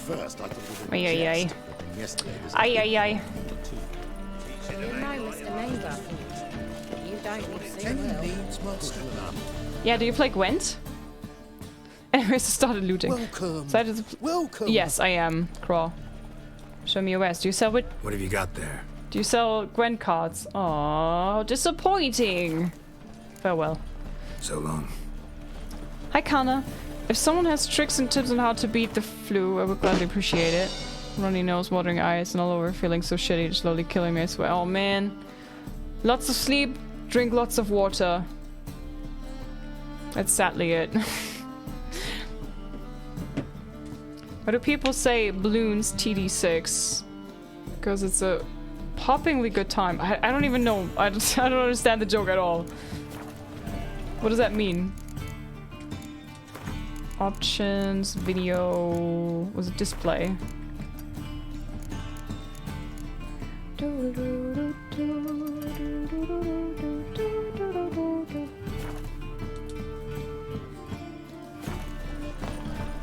First, I thought it was Ay. yesterday was Ay. You know Mr. Neighbour. You don't see well. Needs must. Yeah, do you play Gwent? Anyways, I started looting. Welcome. Welcome. Yes, I am. Crawl. Show me your West. Do you sell What have you got there? Do you sell Gwent cards? Oh, disappointing. Farewell. So long. Hi, Kana. If someone has tricks and tips on how to beat the flu, I would gladly appreciate it. Runny nose, watering eyes, and all over, feeling so shitty, slowly killing me, I swear. Oh, man. Lots of sleep, drink lots of water. That's sadly it. Why do people say balloons TD6? Because it's a poppingly good time. I don't even know. I don't understand the joke at all. What does that mean? Options, video, was it display?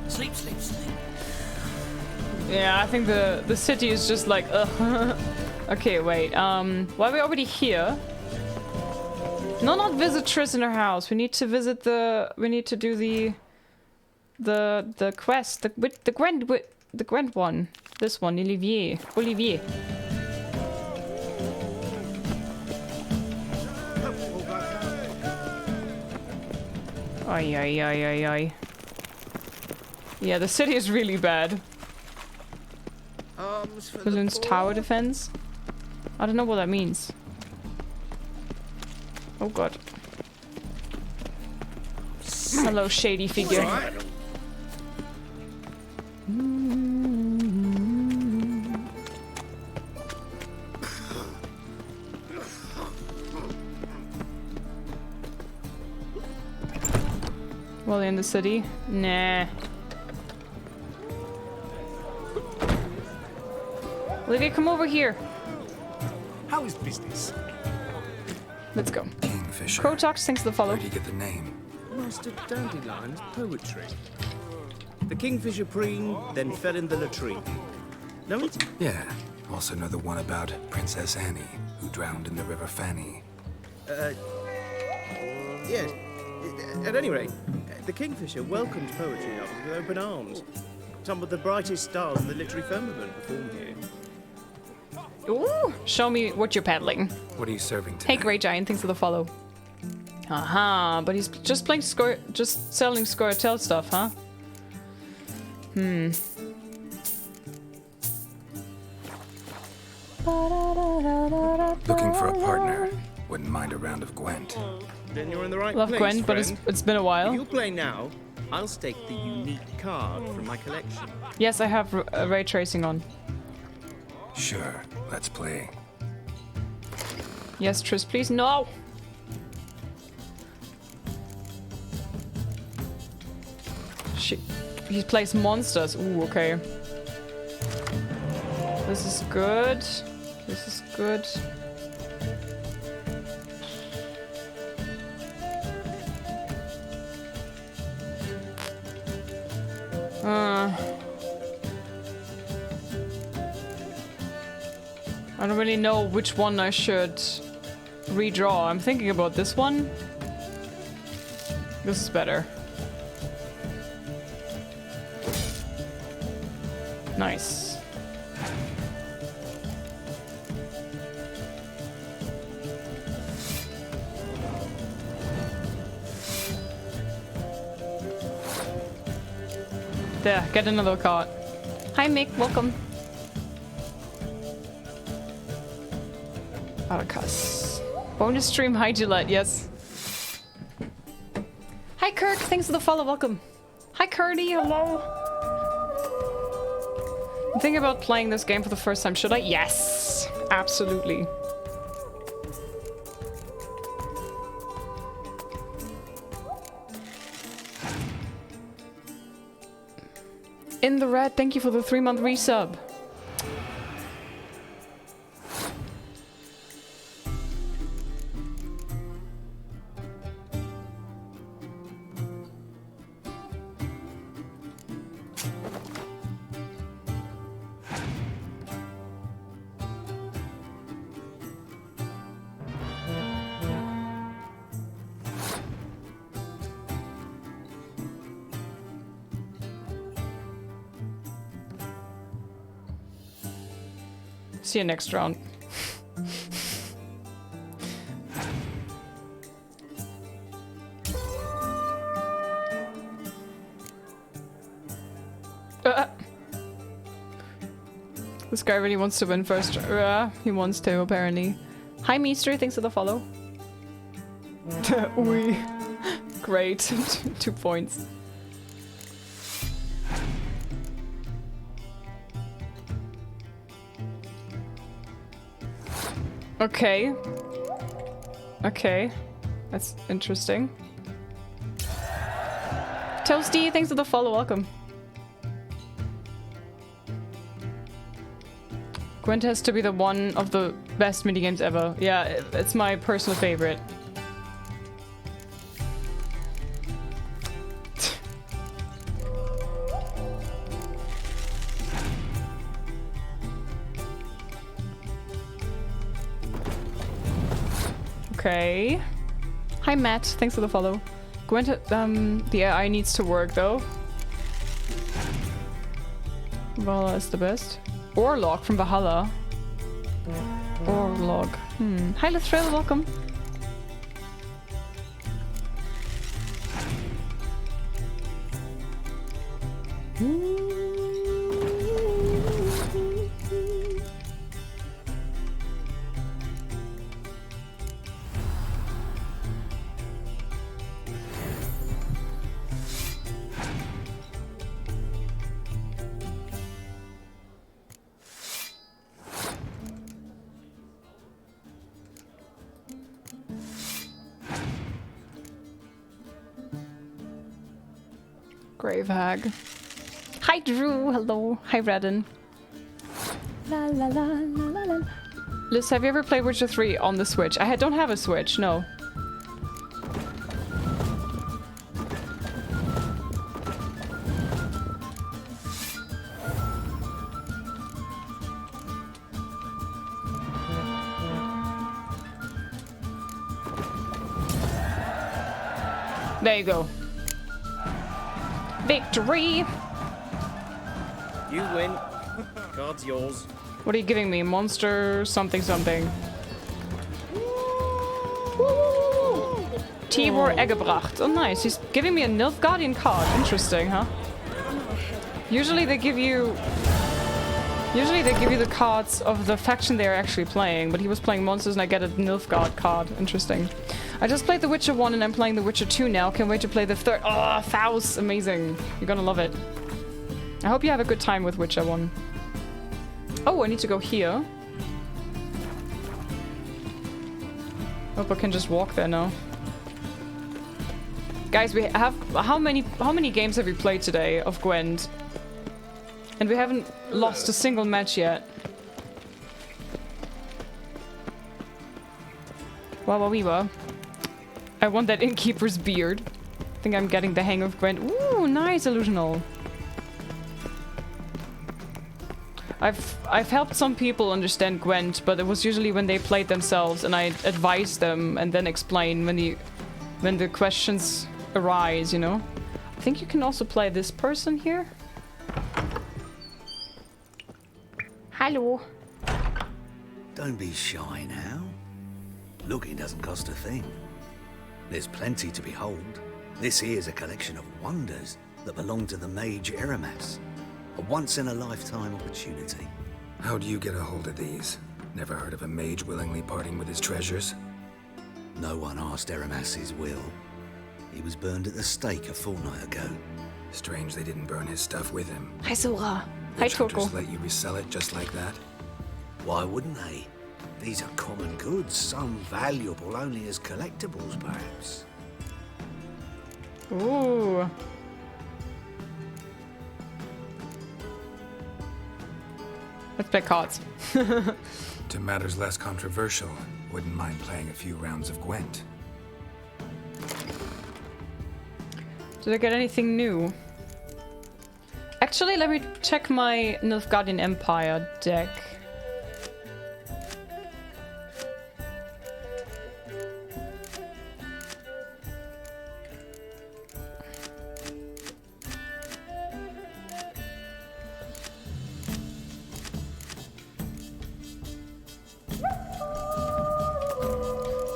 Sleep, sleep, sleep. Yeah, I think the city is just like, Okay, wait, why are we already here? No, not visit Triss in her house. We need to visit we need to do the quest, the Gwent one. This one, Olivier. Ay. Yeah, the city is really bad. Balloon's tower defense? I don't know what that means. Oh god. Hello, shady figure. Well, in the city? Nah. Olivia, come over here. How is business? Let's go. Kingfisher. Crotox, thanks for the follow. Where'd you get the name? Master Dandelion's poetry. The kingfisher preened, then fell in the latrine. Know it? Yeah. Also know the one about Princess Annie, who drowned in the River Fanny. Yes. At any rate, the kingfisher welcomed poetry with open arms. Some of the brightest stars in the literary firmament performed here. Ooh, show me what you're peddling. What are you serving today? Hey, Grey Giant, thanks for the follow. Aha, but he's just playing just selling Scoretel stuff, huh? Looking for a partner. Wouldn't mind a round of Gwent. Then you're in the right Love place, Gwen, but it's been a while. If you play now, I'll stake the unique card from my collection. Yes, I have ray tracing on. Sure, let's play. Yes, Triss, please. No! Shit. He plays monsters. Ooh, okay. This is good. This is good. I don't really know which one I should redraw. I'm thinking about this one. This is better. Nice. There, get another card. Hi Mick, welcome. Arcus. Bonus stream, hi Gillette, yes. Hi Kirk, thanks for the follow, welcome. Hi Curdy, hello. I'm thinking about playing this game for the first time, should I? Yes, absolutely. In the red, thank you for the 3-month resub. See you next round. This guy really wants to win first. He wants to, apparently. Hi, Meester. Thanks for the follow. Ui. Great. 2 points. Okay. Okay. That's interesting. Toasty, thanks for the follow. Welcome. Gwent has to be the one of the best minigames ever. Yeah, it's my personal favorite. Okay. Hi Matt, thanks for the follow. Gwent, the AI needs to work though. Valhalla is the best. Orlog from Valhalla. Orlog. Hi Lithrail, welcome. Grave Hag. Hi Drew, hello. Hi Redden. La la la la la la. Liz, have you ever played Witcher 3 on the Switch? I don't have a Switch, no. There you go. Victory! You win. Card's yours. What are you giving me? Monster something something. Tibor Eggebracht. Oh nice, he's giving me a Nilfgaardian card. Interesting, huh? Usually they give you the cards of the faction they're actually playing, but he was playing monsters and I get a Nilfgaard card. Interesting. I just played The Witcher 1 and I'm playing The Witcher 2 now. Can't wait to play the third. Oh, Faust! Amazing. You're gonna love it. I hope you have a good time with Witcher 1. Oh, I need to go here. Hope I can just walk there now. Guys, we have... How many games have we played today of Gwent? And we haven't lost a single match yet. Wow. I want that innkeeper's beard. I think I'm getting the hang of Gwent. Ooh, nice, Illusional. I've helped some people understand Gwent, but it was usually when they played themselves and I advised them and then explain when the questions arise, you know? I think you can also play this person here. Hello. Don't be shy now. Looking doesn't cost a thing. There's plenty to behold. This here's a collection of wonders that belong to the mage Eramas. A once-in-a-lifetime opportunity. How'd you get a hold of these? Never heard of a mage willingly parting with his treasures? No one asked Eramas his will. He was burned at the stake a fortnight ago. Strange they didn't burn his stuff with him. Hi, Sora. The Hi, hunters Toko. let you resell it just like that? Why wouldn't they? These are common goods, some valuable only as collectibles, perhaps. Ooh. Let's play cards. To matters less controversial, wouldn't mind playing a few rounds of Gwent. Did I get anything new? Actually, let me check my Nilfgaardian Empire deck.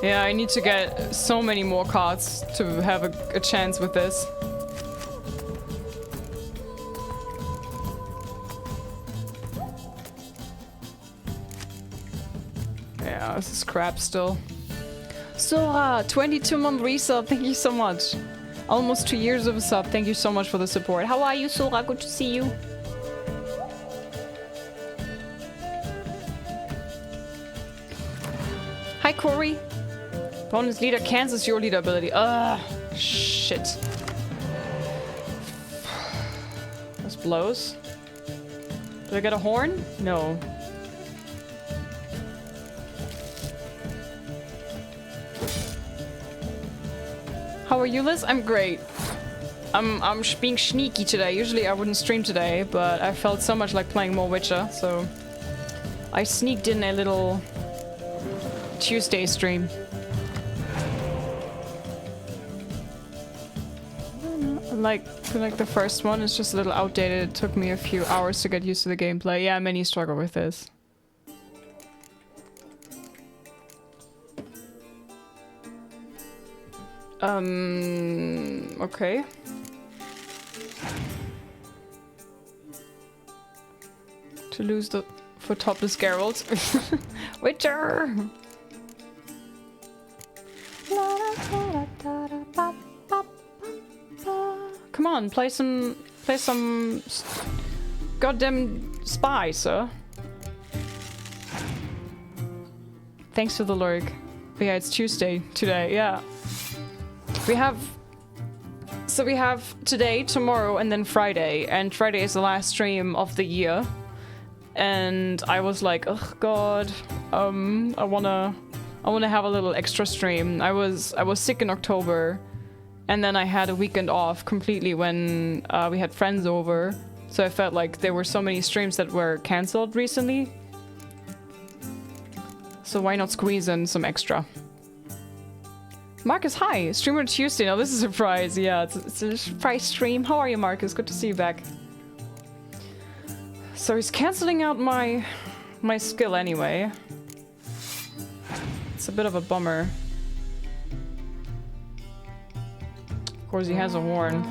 Yeah, I need to get so many more cards to have a chance with this. Yeah, this is crap still. Sora, 22-month resub, thank you so much. Almost 2 years of a sub, thank you so much for the support. How are you, Sora? Good to see you. Hi, Corey. Bonus leader cancels your leader ability. Shit. This blows. Do I get a horn? No. How are you, Liz? I'm great. I'm being sneaky today. Usually I wouldn't stream today, but I felt so much like playing more Witcher, so I sneaked in a little Tuesday stream. Like the first one is just a little outdated. It took me a few hours to get used to the gameplay. Yeah, many struggle with this. Okay. To lose for topless Geralt. Witcher! Come on, play some goddamn spy, sir. Thanks for the lurk. But yeah, it's Tuesday today, yeah. We have today, tomorrow, and then Friday. And Friday is the last stream of the year. And I was like, oh god, I wanna have a little extra stream. I was sick in October, and then I had a weekend off completely when we had friends over. So I felt like there were so many streams that were cancelled recently. So why not squeeze in some extra? Marcus, hi! Streamer Tuesday. Now this is a surprise. Yeah, it's a surprise stream. How are you, Marcus? Good to see you back. So he's cancelling out my skill anyway. It's a bit of a bummer. Of course, he has a horn.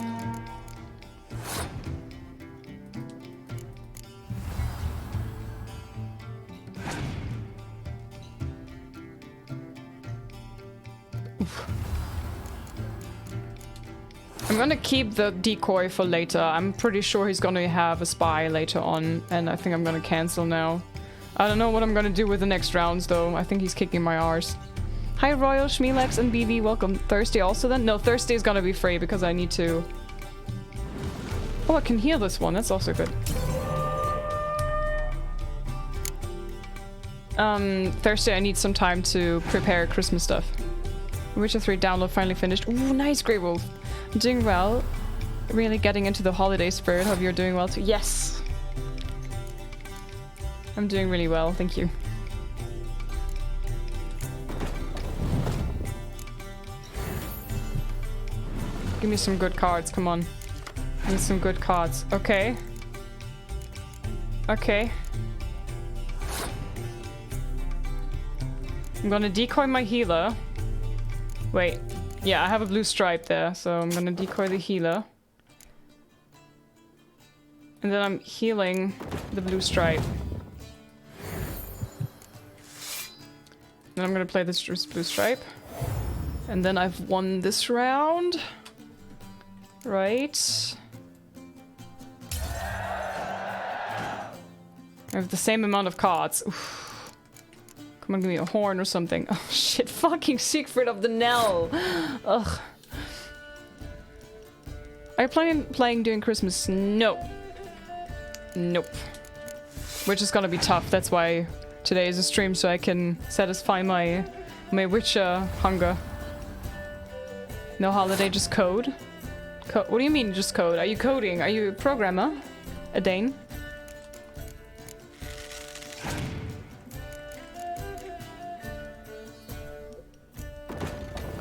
I'm gonna keep the decoy for later. I'm pretty sure he's gonna have a spy later on, and I think I'm gonna cancel now. I don't know what I'm gonna do with the next rounds though. I think he's kicking my arse. Hi Royal, Schmielex, and BB, welcome. Thursday also then? No, Thursday is gonna be free because I need to... Oh, I can heal this one. That's also good. Thursday I need some time to prepare Christmas stuff. Witcher 3 download finally finished. Ooh, nice, Grey Wolf. I'm doing well. Really getting into the holiday spirit. Hope you're doing well too. Yes! I'm doing really well, thank you. Give me some good cards, come on. I need some good cards. Okay. Okay. I'm gonna decoy my healer. Wait. Yeah, I have a blue stripe there, so I'm gonna decoy the healer. And then I'm healing the blue stripe. Then I'm gonna play this blue stripe. And then I've won this round. Right. I have the same amount of cards. Oof. Come on, give me a horn or something. Oh shit, fucking Siegfried of the Nell. Ugh. Are you planning playing during Christmas? No. Nope. Which is gonna be tough. That's why today is a stream, so I can satisfy my Witcher hunger. No holiday, just code? What do you mean, just code? Are you coding? Are you a programmer? A Dane?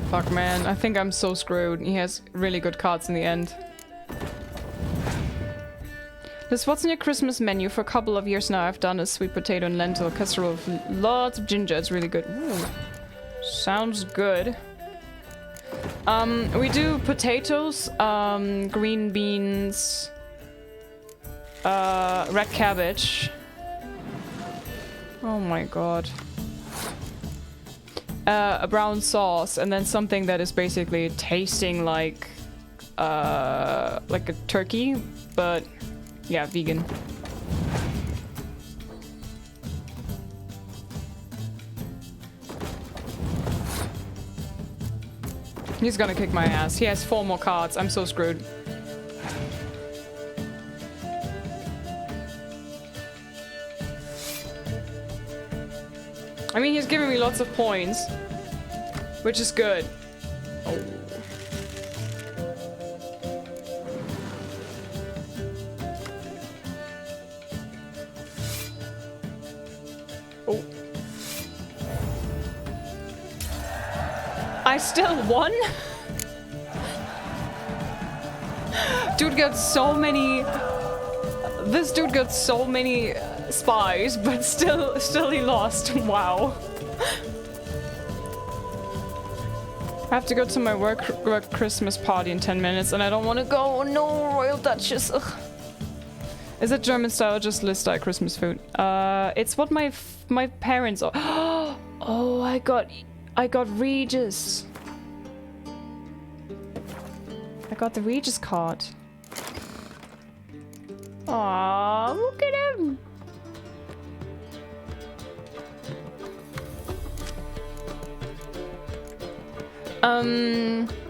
Fuck, man. I think I'm so screwed. He has really good cards in the end. This what's in your Christmas menu? For a couple of years now I've done a sweet potato and lentil casserole with lots of ginger. It's really good. Ooh. Sounds good. We do potatoes, green beans, red cabbage. Oh my god. A brown sauce, and then something that is basically tasting like a turkey, but yeah, vegan. He's gonna kick my ass. He has 4 more cards. I'm so screwed. I mean, he's giving me lots of points, which is good. Oh. Oh. I still won? Dude got so many... This dude got so many spies, but still he lost. Wow. I have to go to my work Christmas party in 10 minutes and I don't want to go. Oh no, Royal Duchess. Ugh. Is it German style or just LIZZ style Christmas food? It's what my parents are. Oh, I got Regis. I got the Regis card. Aww, look at him.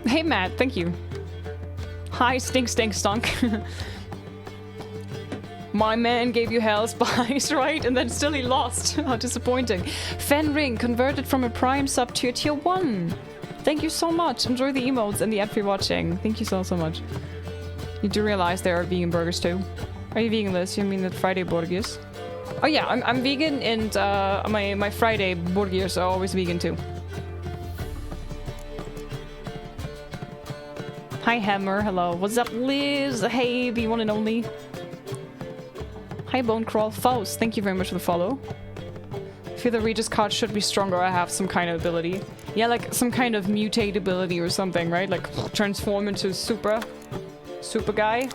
Hey Matt, thank you. Hi, stink stunk. My man gave you hell spice, right? And then still he lost. How disappointing. Fenring converted from a prime sub to a tier 1. Thank you so much. Enjoy the emotes and the ad for watching. Thank you so much. You do realize there are vegan burgers too. Are you vegan, Liz? You mean the Friday burgers? Oh yeah, I'm vegan, and my Friday burgers are always vegan too. Hi Hammer, hello. What's up, Liz? Hey, the one and only. Hi Bonecrawl. Faust, thank you very much for the follow. I feel the Regis card should be stronger. I have some kind of ability. Yeah, like some kind of mutate ability or something, right? Like transform into super guy.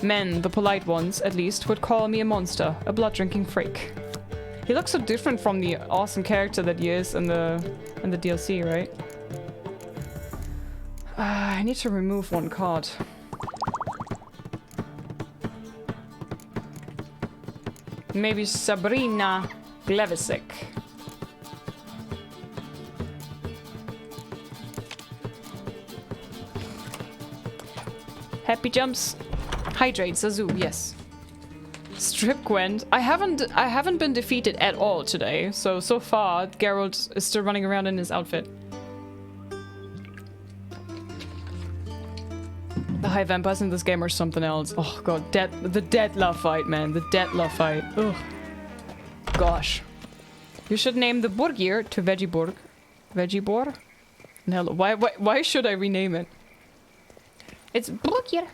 Men, the polite ones, at least, would call me a monster, a blood-drinking freak. He looks so different from the awesome character that he is in the DLC, right? I need to remove one card. Maybe Sabrina Glevisic. Happy jumps. Hydrate, Zazu, yes. Strip Quen. I haven't been defeated at all today, so far Geralt is still running around in his outfit. The high vampires in this game are something else. Oh god, the dead love fight, man. The dead love fight. Ugh. Gosh. You should name the Borgir to Vegiborg. Vegibor? No, why should I rename it? It's Borgir.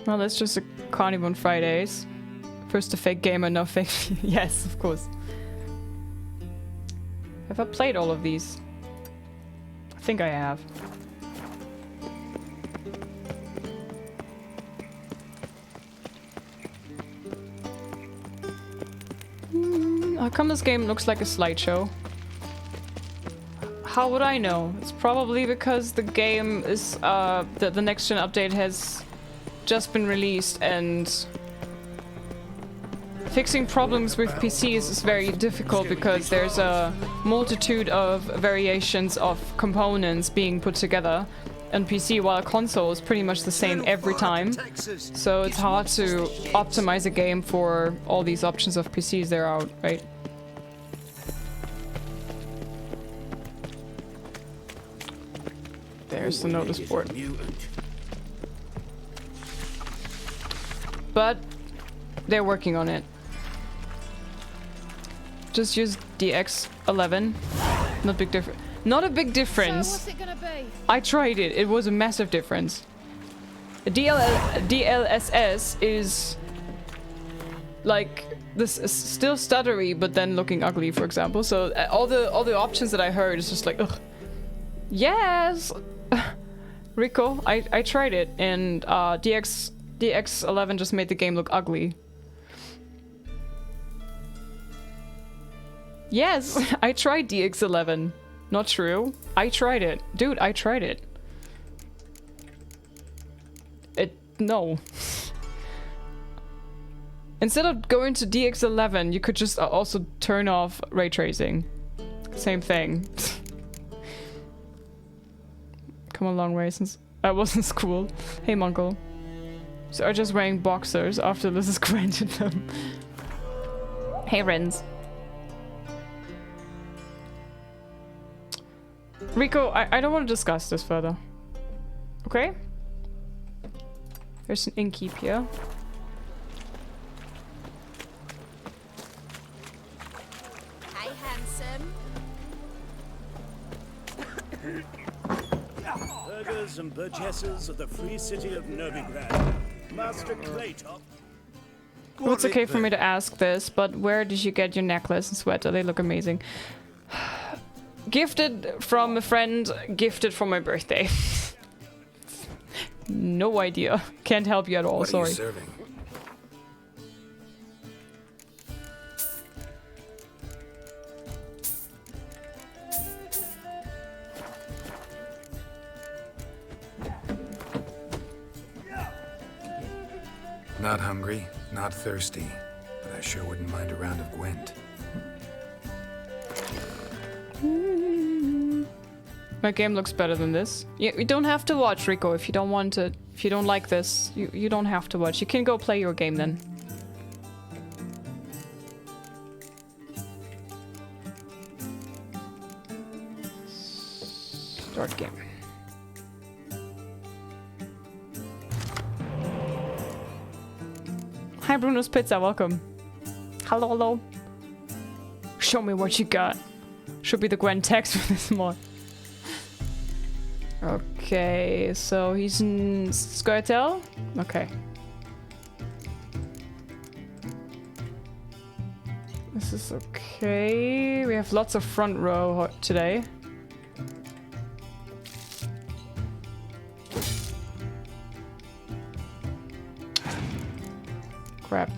Well, that's just a carnival on Fridays. First a fake gamer, no fake... Yes, of course. Have I played all of these? I think I have. How come this game looks like a slideshow? How would I know? It's probably because the game is... the next gen update has just been released, and fixing problems with PCs is very difficult because there's a multitude of variations of components being put together on PC, while a console is pretty much the same every time. So it's hard to optimize a game for all these options of PCs that are out, right? There's the notice board. But they're working on it. Just use DX11. Not big difference. Not a big difference. So what's it gonna be? I tried it. It was a massive difference. DLSS is like this is still stuttery, but then looking ugly, for example. So all the options that I heard is just like, ugh. Yes, Rico, I tried it, and DX11 just made the game look ugly. Yes, I tried DX11. Not true. I tried it, dude. I tried it. No. Instead of going to DX11, you could just also turn off ray tracing. Same thing. Come a long way since I was in school. Hey, Monko. So I'm just wearing boxers after LIZZ granted them. Hey, Renz. Rico, I don't want to discuss this further. Okay? There's an innkeep here. Hi, handsome. Burghers and burgesses of the free city of Novigrad. Master Claytop. Well, it's okay for me to ask this, but where did you get your necklace and sweater? They look amazing. Gifted from a friend, gifted for my birthday. No idea. Can't help you at all, sorry. What are you serving? Not hungry, not thirsty, but I sure wouldn't mind a round of Gwent. My game looks better than this. You don't have to watch, Rico, if you don't want to. If you don't like this, you don't have to watch. You can go play your game then. Start game. Hi, Bruno's Pizza, welcome. Hello, hello. Show me what you got. Should be the Gwen text for this mod. Okay, so he's in Scoia'tael? Okay. This is okay. We have lots of front row today. Crap.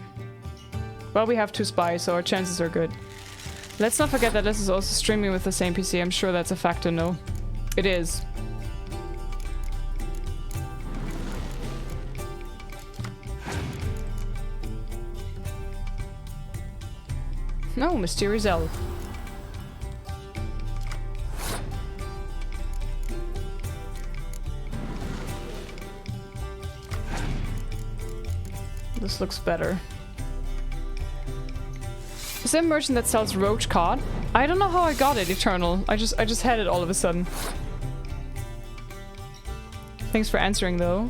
Well, we have 2 spies, so our chances are good. Let's not forget that this is also streaming with the same PC. I'm sure that's a factor, no? It is. No, mysterious elf. This looks better. Is there a merchant that sells roach cod? I don't know how I got it, Eternal. I just had it all of a sudden. Thanks for answering, though.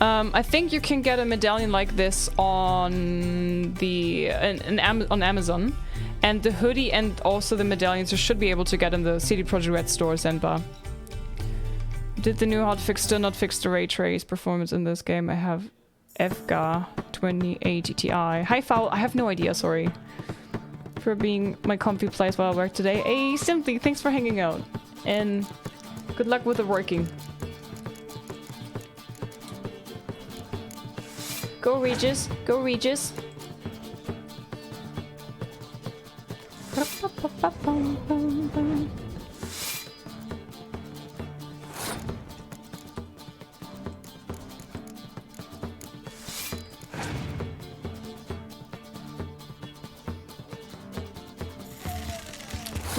I think you can get a medallion like this on the on Amazon, and the hoodie and also the medallions you should be able to get in the CD Projekt Red store, Zenba. Did the new hotfix still not fix the ray trace performance in this game? I have FGA 2080 Ti. Hi Foul, I have no idea, sorry. For being my comfy place while I work today. Hey Simply, thanks for hanging out. And good luck with the working. Go Regis, go Regis.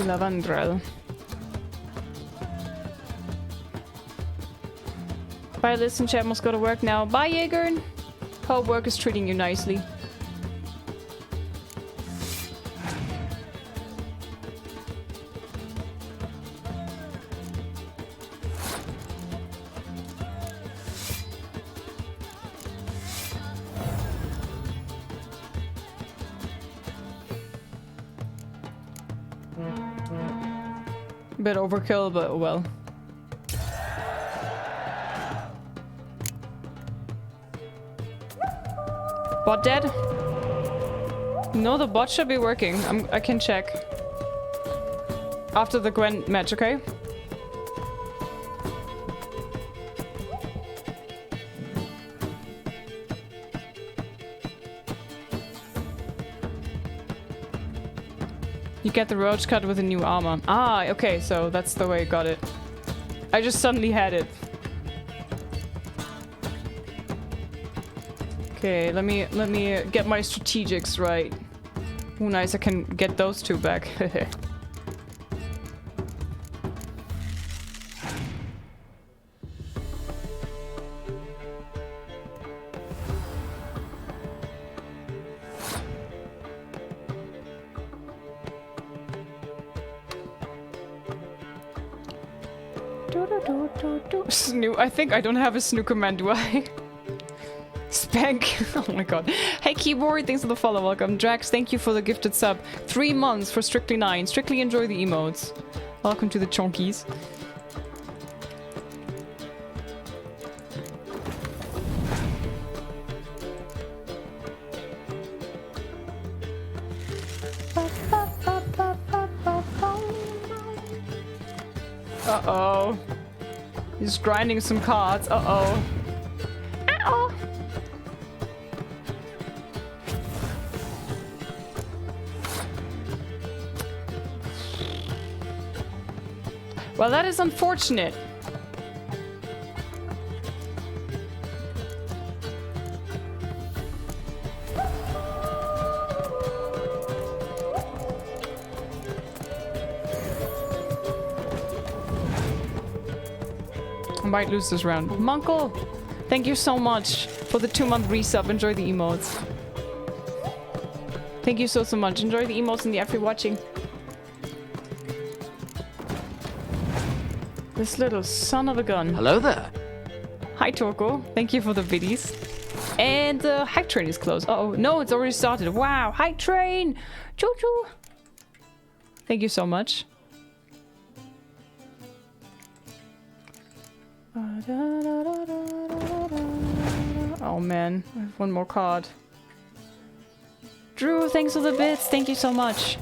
Lavandrel. Bye, listen, chat must go to work now. Bye, Jaeger. Hope work is treating you nicely. Bit overkill, but well. Bot dead? No, the bot should be working. I can check. After the Quen match, okay? You get the roach cut with a new armor. Ah, okay, so that's the way I got it. I just suddenly had it. Okay, let me get my strategics right. Oh, nice, I can get those two back. I think I don't have a snooker man, do I? Spank. Oh my god. Hey keyboard, thanks for the follow. Welcome. Drax, thank you for the gifted sub. 3 months for Strictly 9. Strictly enjoy the emotes. Welcome to the chonkies. Uh-oh. He's grinding some cards. Uh-oh. Uh-oh. Well, that is unfortunate. I might lose this round. Munkle, thank you so much for the 2-month resub. Enjoy the emotes. Thank you so much. Enjoy the emotes and the every watching. This little son of a gun. Hello there. Hi, Torko. Thank you for the biddies. And the hype train is closed. Uh-oh. No, it's already started. Wow. Hype train. Choo-choo. Thank you so much. Oh, man. I have one more card. Drew, thanks for the bits. Thank you so much.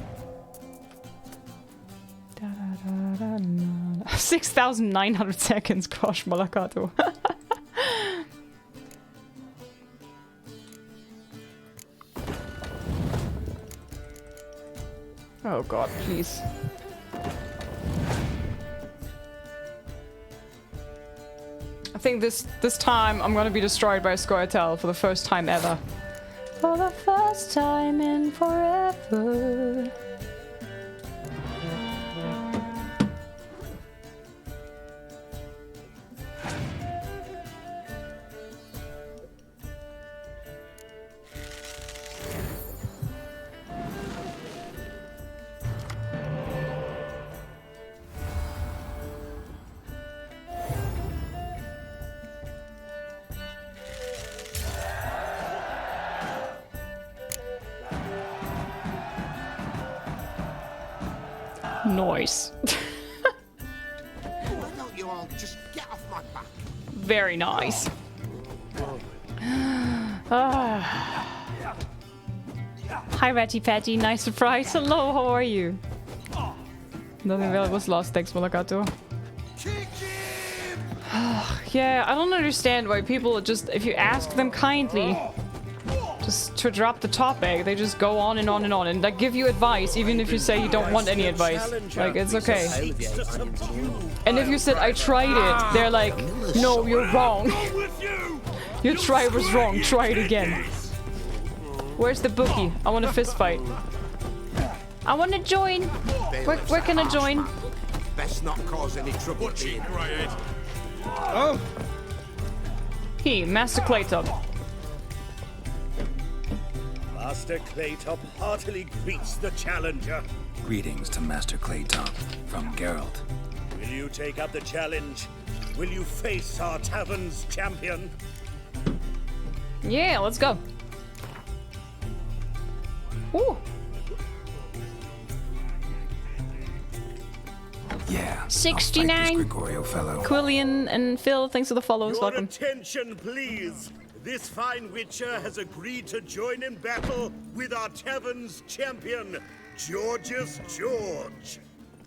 6,900 seconds. Gosh, Malakato. Oh god, please. I think this time I'm gonna be destroyed by a Scoia'tael for the first time ever. For the first time in forever. Nice. Why don't you all just get off my back? Very nice. Hi, Ratty Patty. Nice surprise. Hello, how are you? Nothing really was lost. Thanks, Malakato. Yeah, I don't understand why people just, if you ask them kindly, just to drop the topic, they just go on and on and on and like give you advice, even if you say you don't want any advice. Like, it's okay. And if you said, I tried it, they're like, no, you're wrong. Your try was wrong. Try it again. Where's the bookie? I want a fist fight. I want to join. Where can I join? Best not cause any trouble. Oh. He, Master Claytop. Master Claytop heartily greets the challenger. Greetings to Master Claytop from Geralt. Will you take up the challenge? Will you face our tavern's champion? Yeah, let's go. Ooh. Yeah. 69. Gregorio fellow. Quillian and Phil, thanks for the follows. Your Welcome. attention, please. This fine witcher has agreed to join in battle with our tavern's champion, Georgius George.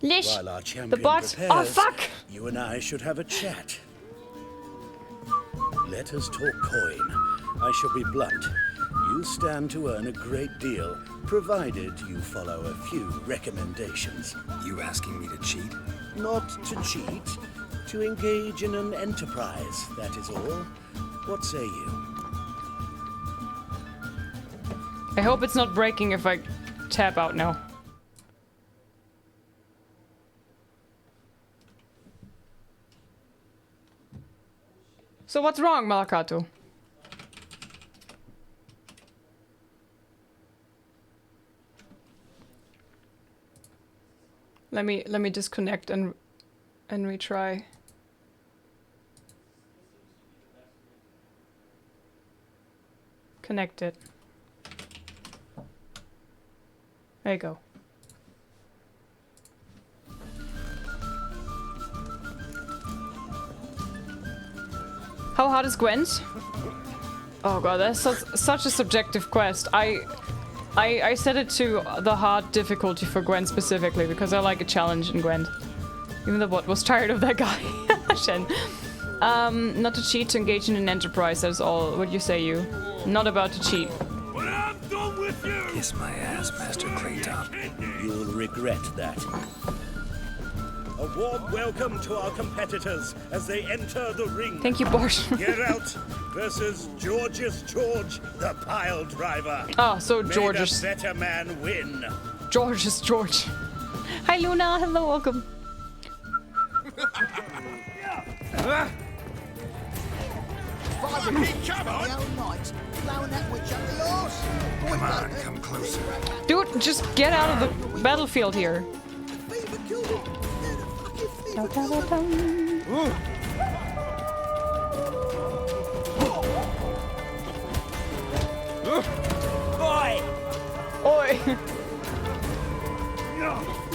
Lish, While our champion the bot. prepares, Oh, fuck! you and I should have a chat. Let us talk coin. I shall be blunt. You stand to earn a great deal, provided you follow a few recommendations. You asking me to cheat? Not to cheat, to engage in an enterprise, that is all. What say you? I hope it's not breaking if I tap out now. So what's wrong, Malakato? Let me disconnect and retry. Connected. There you go. How hard is Quen? Oh god, that's such a subjective quest. I set it to the hard difficulty for Quen specifically because I like a challenge in Quen. Even the bot was tired of that guy. Shen. Not to cheat, to engage in an enterprise, that is all. What you say, you? Not about to cheat. When I'm done with you! Kiss my ass, Master Claytop. You'll regret that. A warm welcome to our competitors as they enter the ring. Thank you, Bosch. Get out versus Georgius George, the pile driver. Oh, so Georgius. May the better man win. Georgius George. Hi, Luna. Hello, welcome. Come on, come closer. Dude, just get out of the battlefield here. Oi! Oi!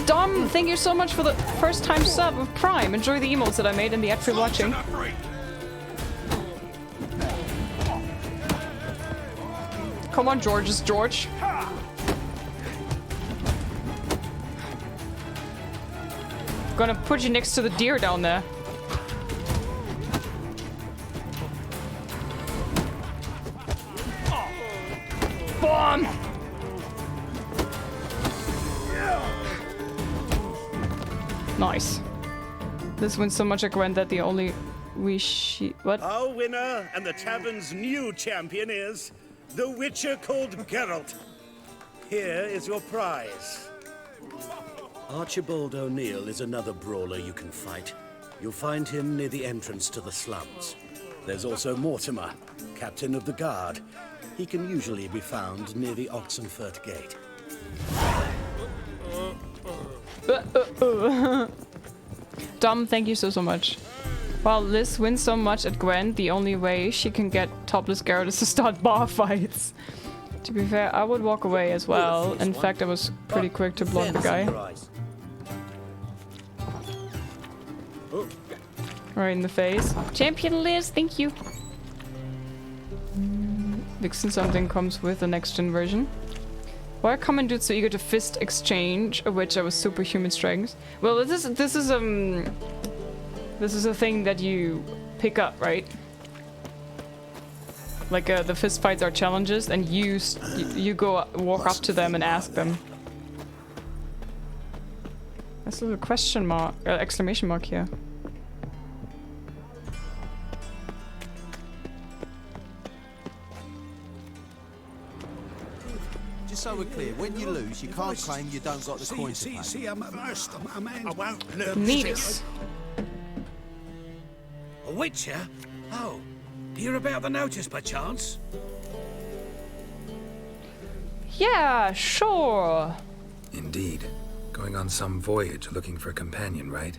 Dom, thank you so much for the first time sub of Prime. Enjoy the emotes that I made in the ad for watching. Come on, Georgius George. Gonna put you next to the deer down there. Bomb! Nice. This wins so much at Quen that the only what? Our winner and the tavern's new champion is the witcher called Geralt. Here is your prize. Archibald O'Neill is another brawler you can fight. You'll find him near the entrance to the slums. There's also Mortimer, captain of the guard. He can usually be found near the Oxenfurt Gate. Dom, thank you so much. While Liz wins so much at Quen, the only way she can get topless Garrett is to start bar fights. To be fair, I would walk away as well. In fact, I was pretty quick to block the guy. Right in the face. Champion Liz, thank you. Vixen something comes with the next gen version. Why are common dudes so eager to fist exchange, of which I was superhuman strength? Well, this is a thing that you pick up, right? Like the fist fights are challenges, and you go walk up to them and ask them. There's a little question mark, exclamation mark here. Just so we're clear, when you lose, you can't claim you don't got the coin to pay. See, I'm first. I won't lose. Neat. A witcher? Oh, hear about the notice by chance? Yeah, sure. Indeed. Going on some voyage looking for a companion, right?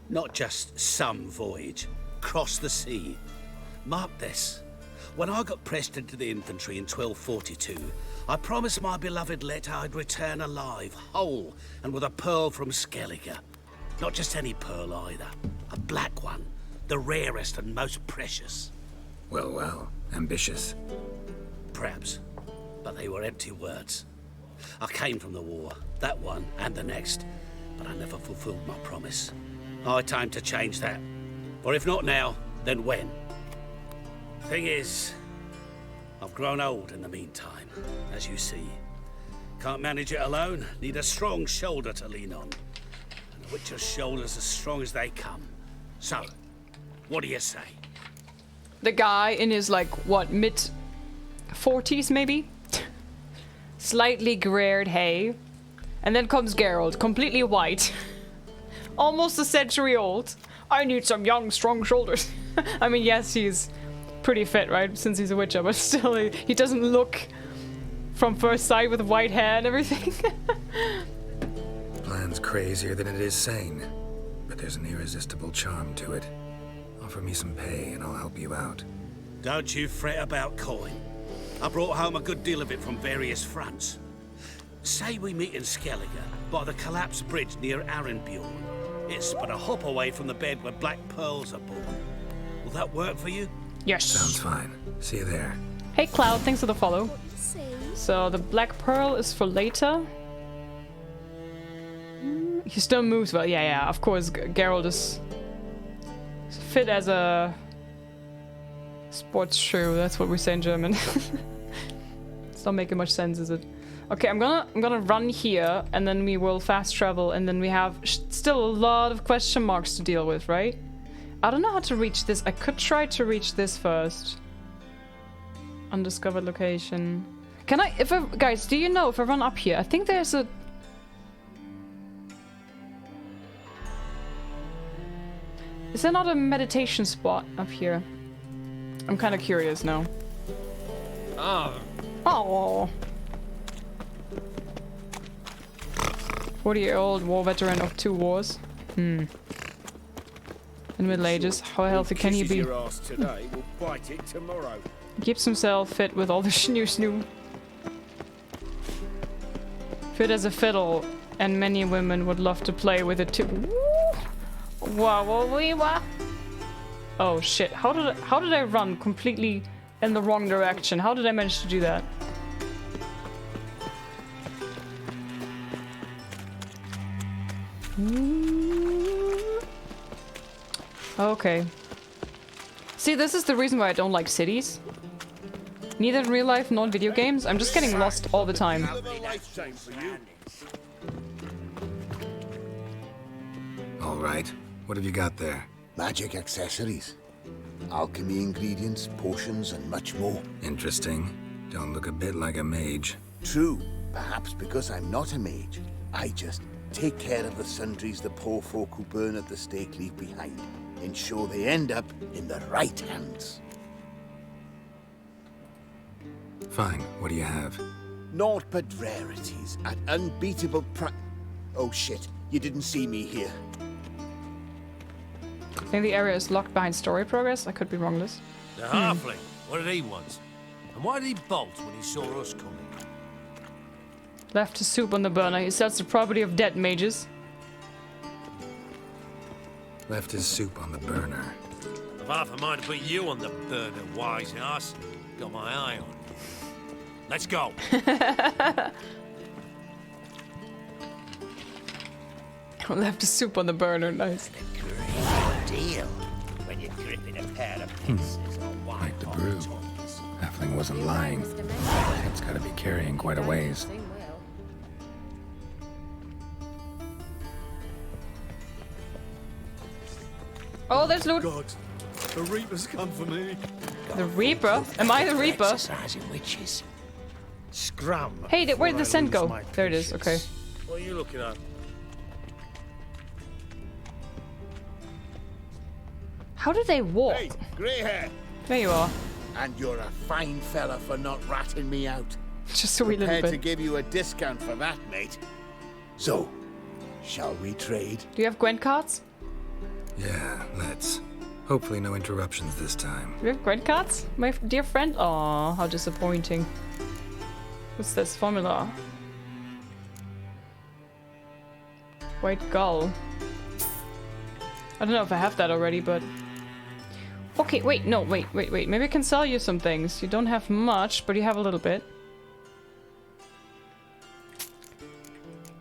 Not just some voyage. Cross the sea. Mark this. When I got pressed into the infantry in 1242, I promised my beloved Let I'd return alive, whole, and with a pearl from Skellige. Not just any pearl either. A black one. The rarest and most precious. Well, well. Ambitious. Perhaps. But they were empty words. I came from the war, that one and the next, but I never fulfilled my promise. High time to change that. Or if not now, then when? Thing is, I've grown old in the meantime, as you see. Can't manage it alone, need a strong shoulder to lean on. And the Witcher's shoulders as strong as they come. So, what do you say? The guy in his, like, what, mid-40s maybe? Slightly grey-haired hay. And then comes Geralt, completely white. Almost a century old. I need some young, strong shoulders. I mean, yes, he's pretty fit, right? Since he's a Witcher, but still, he doesn't look from first sight with white hair and everything. Plan's crazier than it is sane, but there's an irresistible charm to it. Offer me some pay and I'll help you out. Don't you fret about coin. I brought home a good deal of it from various fronts. Say we meet in Skellige, by the collapsed bridge near Arenbjorn. It's but a hop away from the bed where black pearls are born. Will that work for you? Yes. Sounds fine. See you there. Hey Cloud, thanks for the follow. So the black pearl is for later. He still moves well. Yeah, of course. Geralt is fit as a sports shoe. That's what we say in German. It's not making much sense, is it? Okay, I'm gonna run here, and then we will fast travel, and then we have still a lot of question marks to deal with, right? I don't know how to reach this. I could try to reach this first. Undiscovered location. Can I, guys, do you know if I run up here? I think there's a... Is there not a meditation spot up here? I'm kind of curious now. Oh. 40-year-old war veteran of 2 wars. In the Middle Ages. How healthy can he be? Your ass today, will bite it tomorrow. Keeps himself fit with all the snoo. Fit as a fiddle, and many women would love to play with it too. Wow. Oh shit! How did I run completely in the wrong direction? How did I manage to do that? Okay. See, this is the reason why I don't like cities. Neither in real life nor in video games. I'm just getting lost all the time. All right. What have you got there? Magic accessories. Alchemy ingredients, potions, and much more. Interesting. Don't look a bit like a mage. True. Perhaps because I'm not a mage. I just take care of the sundries the poor folk who burn at the stake leave behind. Ensure they end up in the right hands. Fine. What do you have? Naught but rarities at unbeatable Oh shit, you didn't see me here. I think the area is locked behind story progress. I could be wrong, Liz. The halfling. What did he want? And why did he bolt when he saw us coming? Left his soup on the burner. He sells the property of dead mages. Left his soup on the burner. I've half a mind to put you on the burner, wise ass. Got my eye on you. Let's go. Left his soup on the burner. Nice. Deal when you're gripping a pair of pincers or Like the brew. Halfling wasn't lying. It's gotta be carrying quite a ways. Oh, there's loot. God, the Reaper's come for me. The Reaper? Am I the Reaper? Exercising witches. Scrum. Hey, where'd the scent go? There it is. Okay. What are you looking at? How do they walk? Hey, grey hair. There you are. And you're a fine fella for not ratting me out. Just a wee little Prepared bit. to give you a discount for that, mate. So, shall we trade? Do you have Quen cards? Yeah, let's. Hopefully no interruptions this time. Do you have Quen cards, my dear friend? Aw, how disappointing. What's this formula? White gull. I don't know if I have that already, but Okay, wait, no, wait. Maybe I can sell you some things. You don't have much, but you have a little bit.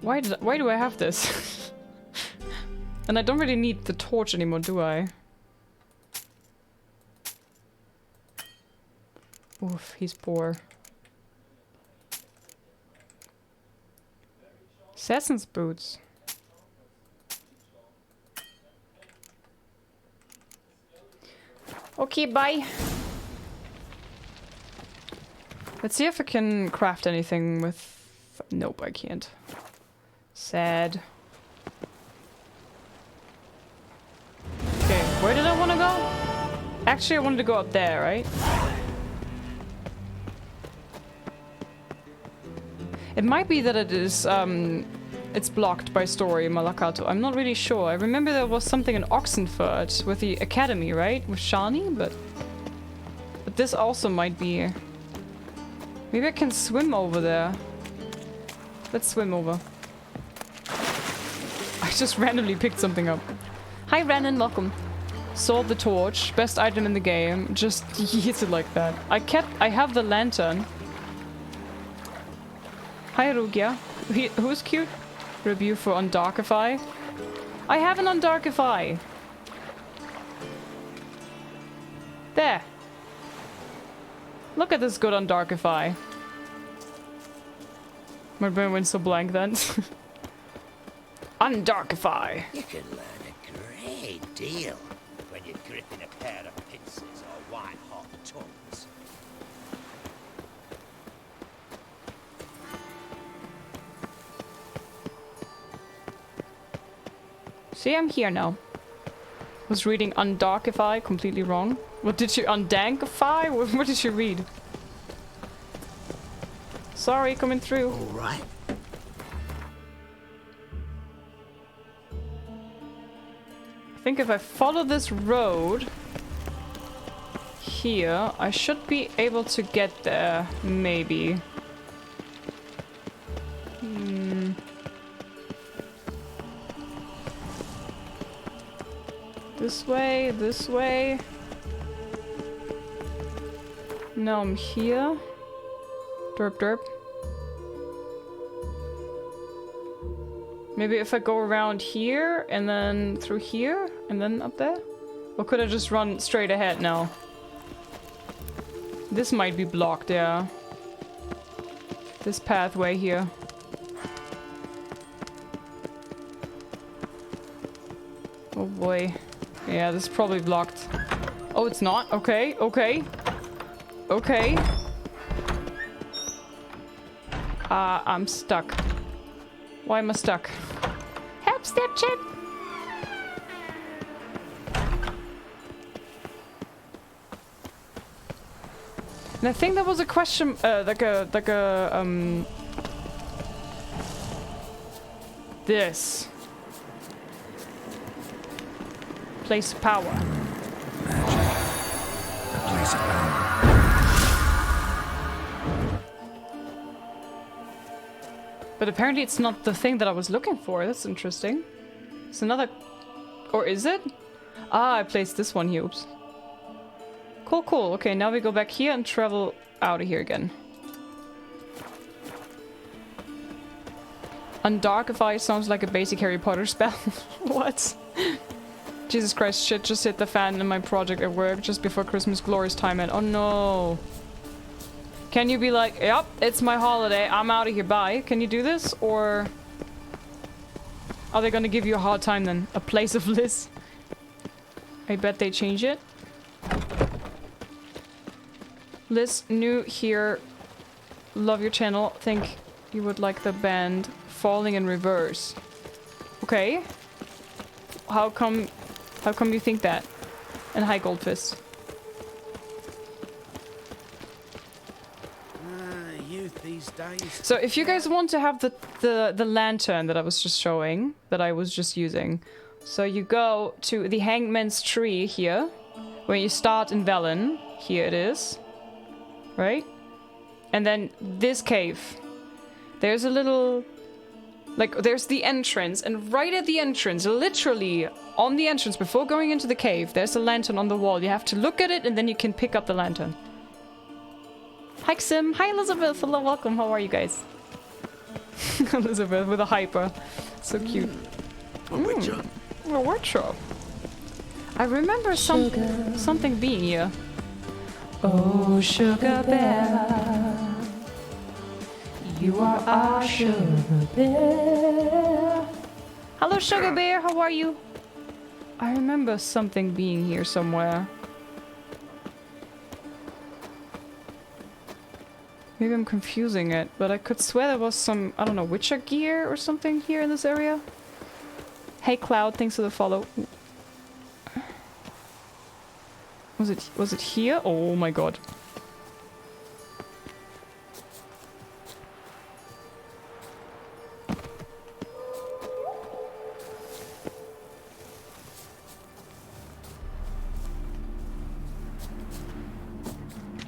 Why do I have this? And I don't really need the torch anymore, do I? Oof, he's poor. Assassin's boots. Okay, bye. Let's see if I can craft anything with... Nope, I can't. Sad. Okay, where did I want to go? Actually, I wanted to go up there, right? It might be that it is, it's blocked by story Malakato. I'm not really sure. I remember there was something in Oxenford with the academy, right? With Shani, but this also might be... Maybe I can swim over there. Let's swim over. I just randomly picked something up. Hi, Renan, welcome. Sold the torch, best item in the game. Just yeets it like that. I have the lantern. Hi, Rugia. Who's cute? Review for Undarkify. I have an Undarkify. There. Look at this good Undarkify. My brain went so blank then. Undarkify. You can learn a great deal when you're gripping a pair of pincers or white-hot tongues. See, I'm here now. Was reading Undarkify completely wrong. What did you Undankify? What did you read? Sorry, coming through. All right. I think if I follow this road here, I should be able to get there, maybe. This way, this way. Now I'm here. Derp derp. Maybe if I go around here and then through here and then up there? Or could I just run straight ahead now? This might be blocked, yeah. This pathway here. Oh boy. Yeah, this is probably blocked. Oh, it's not? Okay, okay. Okay. I'm stuck. Why am I stuck? Help, Stepchat! And I think there was a question, this. Place of power. Magic. A place of power. But apparently it's not the thing that I was looking for. That's interesting. It's another... Or is it? Ah, I placed this one here. Oops. Cool, cool. Okay, now we go back here and travel out of here again. Undarkify sounds like a basic Harry Potter spell. What? Jesus Christ, shit just hit the fan in my project at work just before Christmas glorious time and oh no. Can you be like, yep, it's my holiday, I'm out of here, bye. Can you do this? Or are they gonna give you a hard time then? A place of LIZZ? I bet they change it. LIZZ, new here. Love your channel. Think you would like the band Falling in Reverse. Okay. How come you think that? And hi, Goldfist. Youth these days. So if you guys want to have the lantern that I was just showing, that I was just using, so you go to the Hangman's Tree here, where you start in Velen. Here it is. Right? And then this cave. There's a little Like, there's the entrance, and right at the entrance, literally on the entrance, before going into the cave, there's a lantern on the wall. You have to look at it, and then you can pick up the lantern. Hi, Sim. Hi, Elizabeth. Hello, welcome. How are you guys? Elizabeth with a hyper. So cute. A witcher. I remember something being here. Oh, sugar bear. You are our sugar bear. Hello, sugar bear. How are you? I remember something being here somewhere. Maybe I'm confusing it, but I could swear there was some, I don't know, witcher gear or something here in this area. Hey, Cloud, thanks for the follow. Was it here? Oh my god.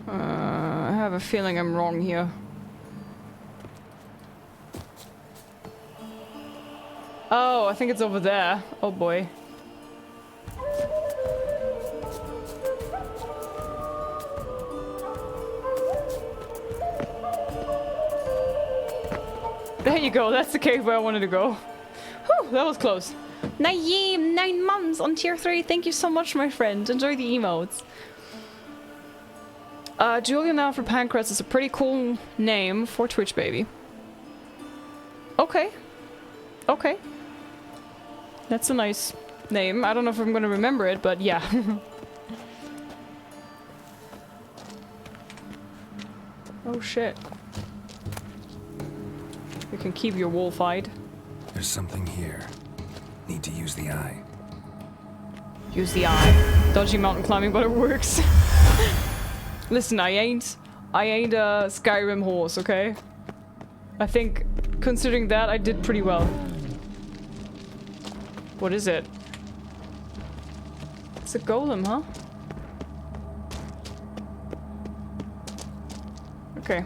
I have a feeling I'm wrong here. Oh, I think it's over there. Oh boy. There you go, that's the cave where I wanted to go. Whew, that was close. Naeem, 9 months on tier 3. Thank you so much, my friend. Enjoy the emotes. Julian Alfred Pancras is a pretty cool name for Twitch baby. Okay. Okay. That's a nice name. I don't know if I'm gonna remember it, but yeah. Oh shit. You can keep your wolf hide. There's something here. Need to use the eye. Use the eye. Dodgy mountain climbing, but it works. Listen, I ain't a Skyrim horse, okay? I think, considering that, I did pretty well. What is it? It's a golem, huh? Okay.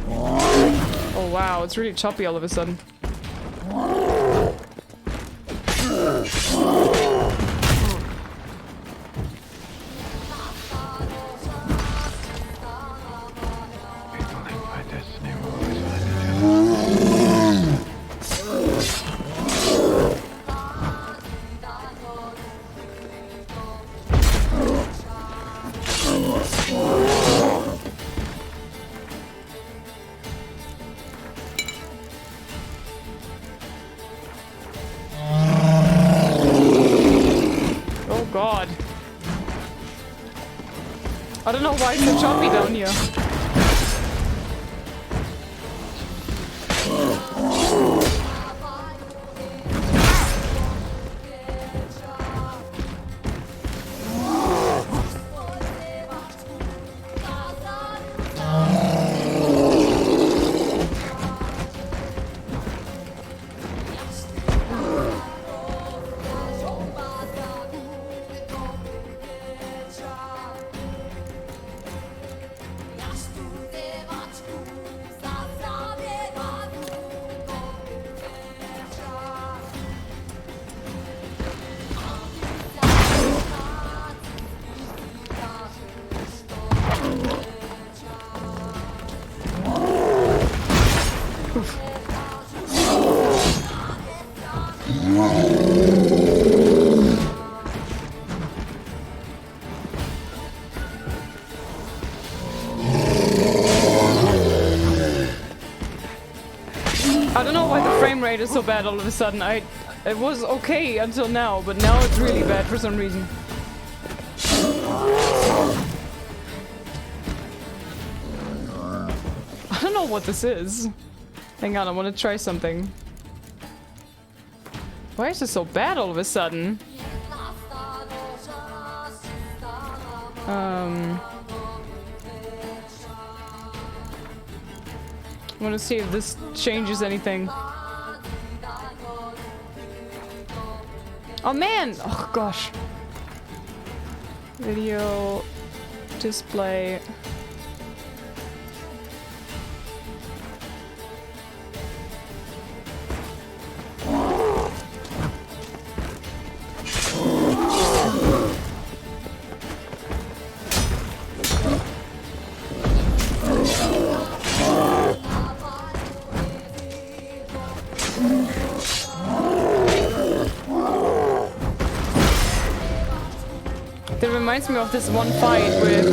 Oh wow, it's really choppy all of a sudden. I don't know why it's so choppy down here. Rate is so bad all of a sudden. It was okay until now, but now it's really bad for some reason. I don't know what this is. Hang on, I want to try something. Why is this so bad all of a sudden? I want to see if this changes anything. Oh man! Oh gosh. Video display. reminds me of this one fight with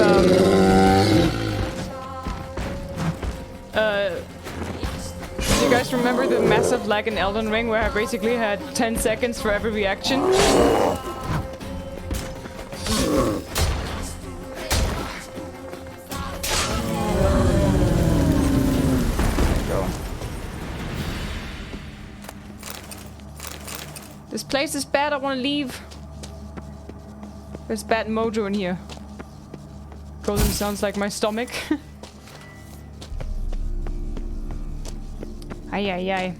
do you guys remember the massive lag in Elden Ring where I basically had 10 seconds for every reaction? This place is bad, I want to leave. There's bad mojo in here. Golden sounds like my stomach. Ay, ay, ay.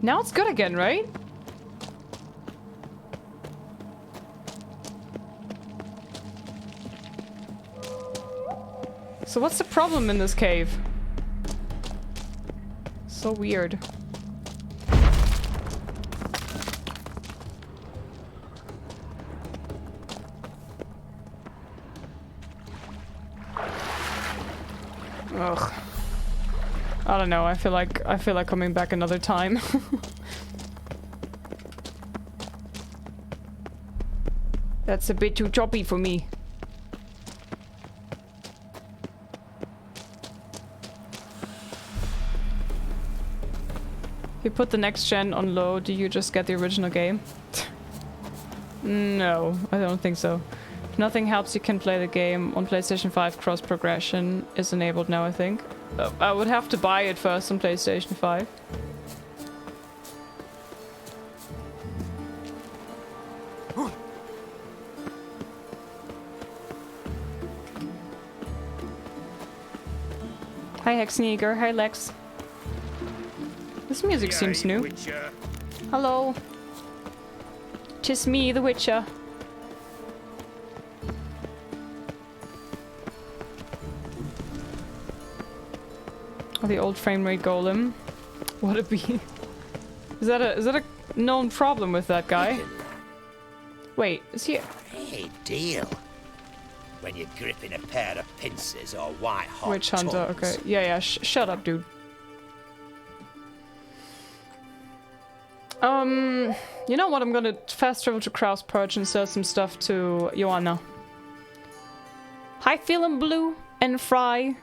Now it's good again, right? So what's the problem in this cave? So weird. Ugh. I don't know. I feel like coming back another time. That's a bit too choppy for me. If you put the next gen on low, do you just get the original game? No, I don't think so. If nothing helps, you can play the game on PlayStation 5. Cross progression is enabled now, I think. I would have to buy it first on PlayStation 5. Hi Hexneager, hi Lex. This music seems new. Witcher. Hello. 'Tis me, the Witcher. Oh, the old frame rate golem. What a bee. Is that a known problem with that guy? Wait, is he? Hey, deal. When you're gripping a pair of pincers or white hot Witch hunter. tongues. Okay. Yeah. Shut up, dude. You know what? I'm gonna fast travel to Kraus Perch and sell some stuff to Joanna. Hi, Feelin' Blue and Fry.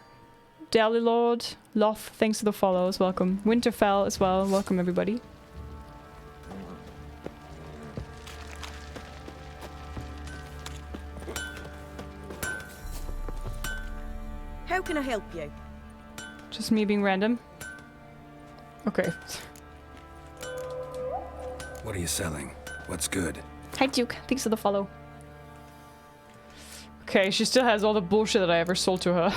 Dally Lord, Loth, thanks for the follows, welcome. Winterfell as well, welcome everybody. How can I help you? Just me being random? Okay. What are you selling? What's good? Hi Duke, thanks for the follow. Okay, she still has all the bullshit that I ever sold to her.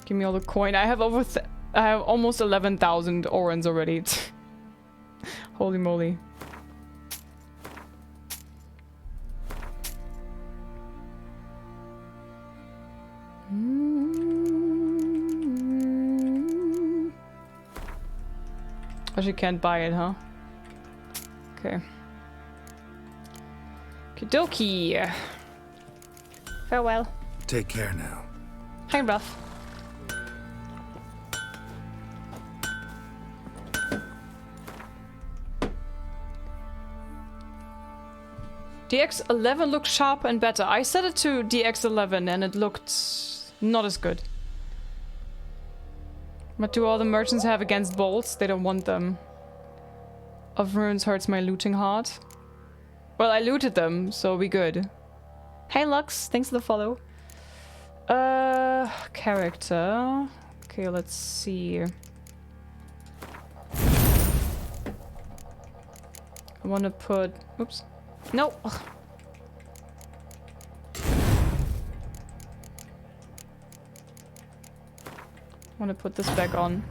Give me all the coin. I have I have almost 11,000 orans already. Holy moly. Oh, she can't buy it, huh? Okay. Kidoki. Farewell. Take care now. Hi, Ruff. DX11 looks sharper and better. I set it to DX11 and it looked not as good. What do all the merchants have against bolts? They don't want them. Of runes hurts my looting heart. Well, I looted them, so we good. Hey Lux, thanks for the follow. Character. Okay, let's see. I want to put... Oops. No! Ugh. I want to put this back on.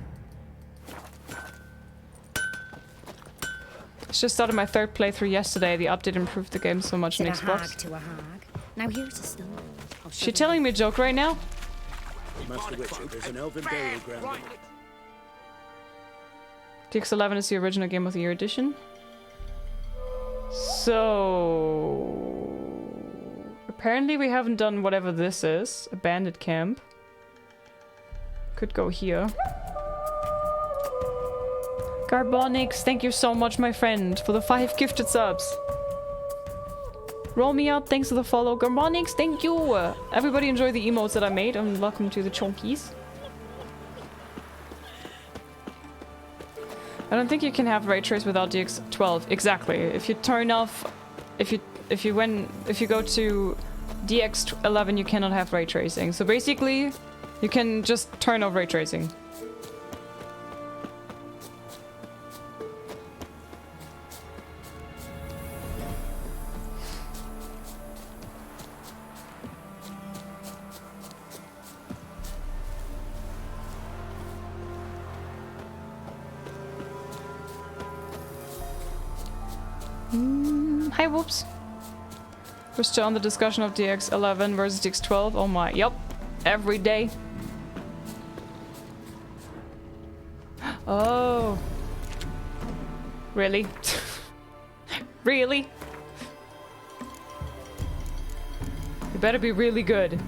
Just started my 3rd playthrough yesterday. The update improved the game so much on Said a Xbox. hag to a hag. Now here's a stone. I'll show She you. telling me a joke right now? Master Witcher, there's an elven burial ground. DX11 is the original Game of the Year edition. So... apparently we haven't done whatever this is. A bandit camp. Could go here. Garbonix, thank you so much, my friend, for the 5 gifted subs. Roll me out, thanks for the follow. Garbonix, thank you! Everybody enjoy the emotes that I made, and welcome to the chonkies. I don't think you can have ray trace without DX12. Exactly. If you turn off, if you go to DX11, you cannot have ray tracing. So basically, you can just turn off ray tracing. Hi, whoops. We're still on the discussion of DX11 versus DX12. Oh my, yep. Every day. Oh. Really? Really? You better be really good.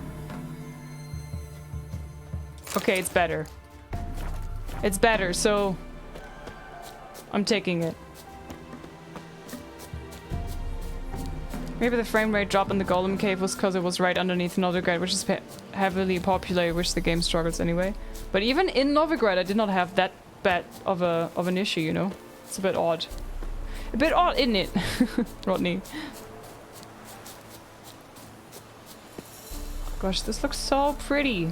Okay, it's better. It's better, so... I'm taking it. Maybe the frame rate drop in the Golem Cave was because it was right underneath Novigrad, which is heavily populated, which the game struggles anyway. But even in Novigrad, I did not have that bad of an issue, you know? It's a bit odd. A bit odd, isn't it? Rodney. Gosh, this looks so pretty.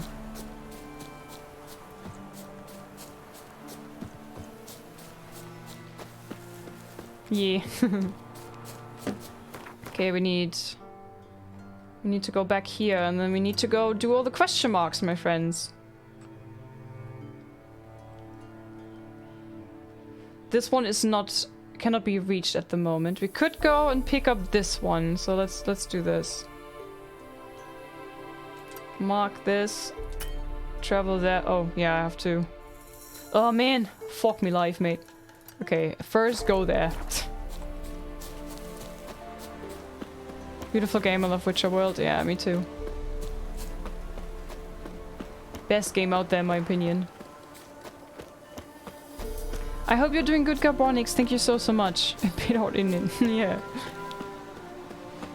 Yeah. Okay, we need to go back here, and then we need to go do all the question marks, my friends. This one is cannot be reached at the moment. We could go and pick up this one, so let's do this. Mark this. Travel there. Oh, yeah, I have to. Oh man, fuck me life, mate. Okay, first go there. Beautiful game, I love Witcher World. Yeah, me too. Best game out there, in my opinion. I hope you're doing good, Garbonix. Thank you so much. A bit hot in it. Yeah.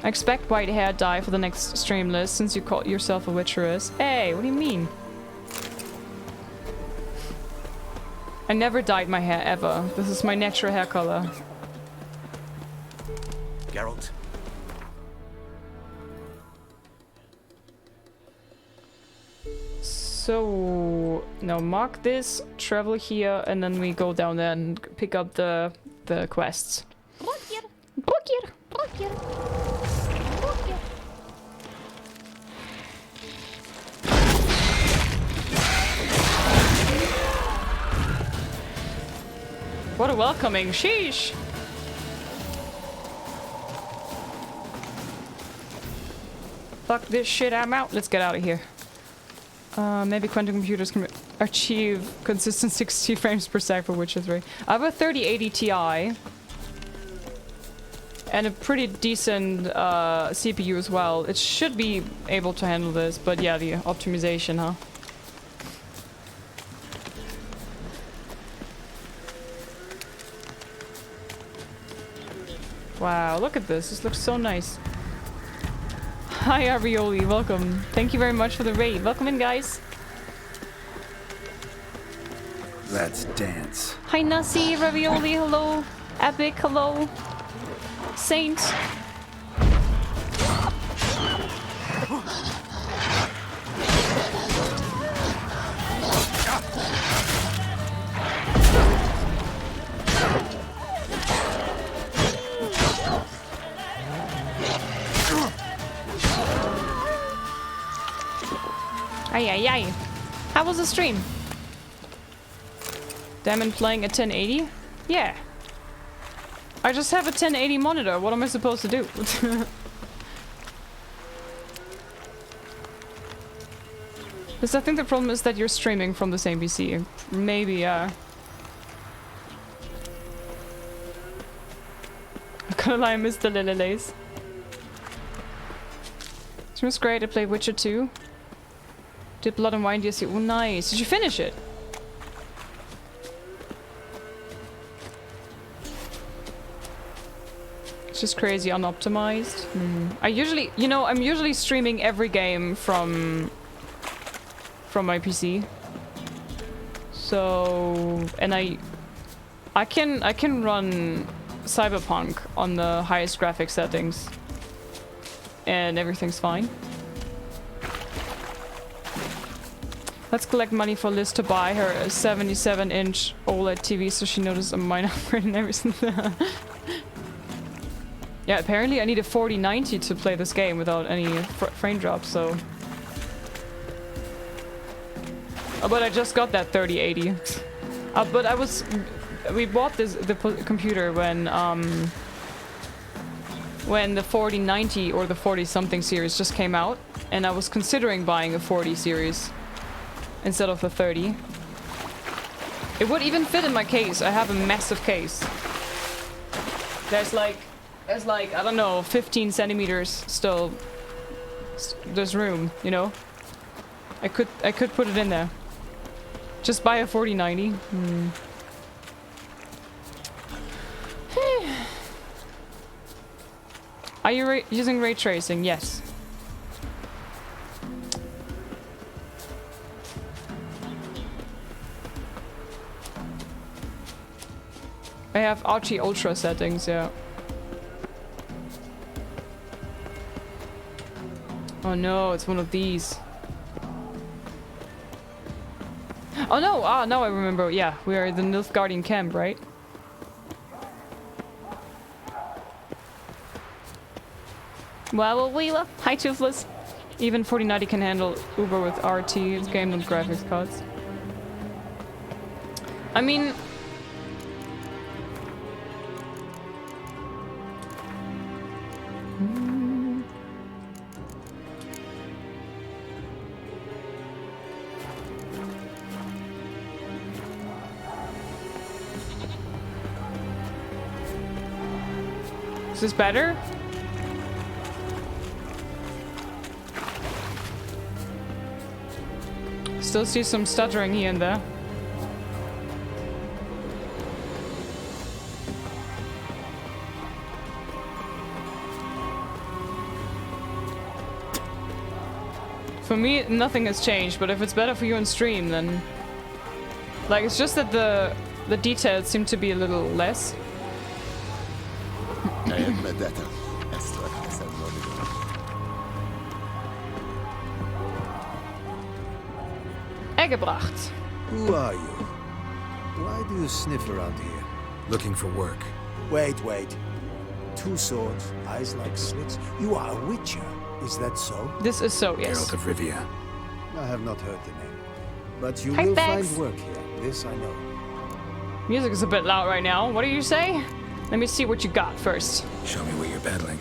I expect white hair dye for the next stream list, since you call yourself a Witcheress. Hey, what do you mean? I never dyed my hair, ever. This is my natural hair color. Geralt. So now mark this, travel here, and then we go down there and pick up the quests. What a welcoming, sheesh! Fuck this shit, I'm out. Let's get out of here. Maybe quantum computers can achieve consistent 60 frames per second for Witcher 3. I have a 3080 Ti and a pretty decent CPU as well. It should be able to handle this, but yeah, the optimization, huh? Wow, look at this. This looks so nice. Hi, Arioli. Welcome. Thank you very much for the raid. Welcome in, guys. Let's dance. Hi, Nasi. Ravioli. Hello. Epic. Hello. Saint. Ay. How was the stream? Damon playing at 1080? Yeah. I just have a 1080 monitor. What am I supposed to do? Because I think the problem is that you're streaming from the same PC. Maybe, yeah. I'm gonna lie, I missed the Lililays. It was great. I played Witcher 2. Did Blood and Wine DLC. Oh, nice. Did you finish it? It's just crazy unoptimized. I usually, you know, I'm usually streaming every game from my PC. So, and I can run Cyberpunk on the highest graphic settings, and everything's fine. Let's collect money for Liz to buy her a 77-inch OLED TV so she notices a minor upgrade and everything. Yeah, apparently I need a 4090 to play this game without any frame drops, so... but I just got that 3080. But we bought the computer when the 4090 or the 40-something series just came out, and I was considering buying a 40 series instead of the 30. It would even fit in my case. I have a massive case. There's like, I don't know, 15 centimeters still. There's room, you know? I could put it in there. Just buy a 4090. Are you using ray tracing? Yes. I have Archie Ultra settings, yeah. Oh no, it's one of these. Oh no! Ah, now I remember. Yeah, we are at the Nilfgaardian camp, right? Well, hi Toothless. Even 4090 can handle Uber with RT. It's game on graphics cards. I mean... Is this better? Still see some stuttering here and there. For me, nothing has changed, but if it's better for you on stream, then... Like, it's just that the details seem to be a little less. Gebracht. Who are you? Why do you sniff around here? Looking for work. Wait. 2 swords, eyes like slits. You are a witcher. Is that so? This is so, yes. Geralt of Rivia. I have not heard the name. But you Hi, will Bex. find work here. This I know. Music is a bit loud right now. What do you say? Let me see what you got first. Show me what you're battling.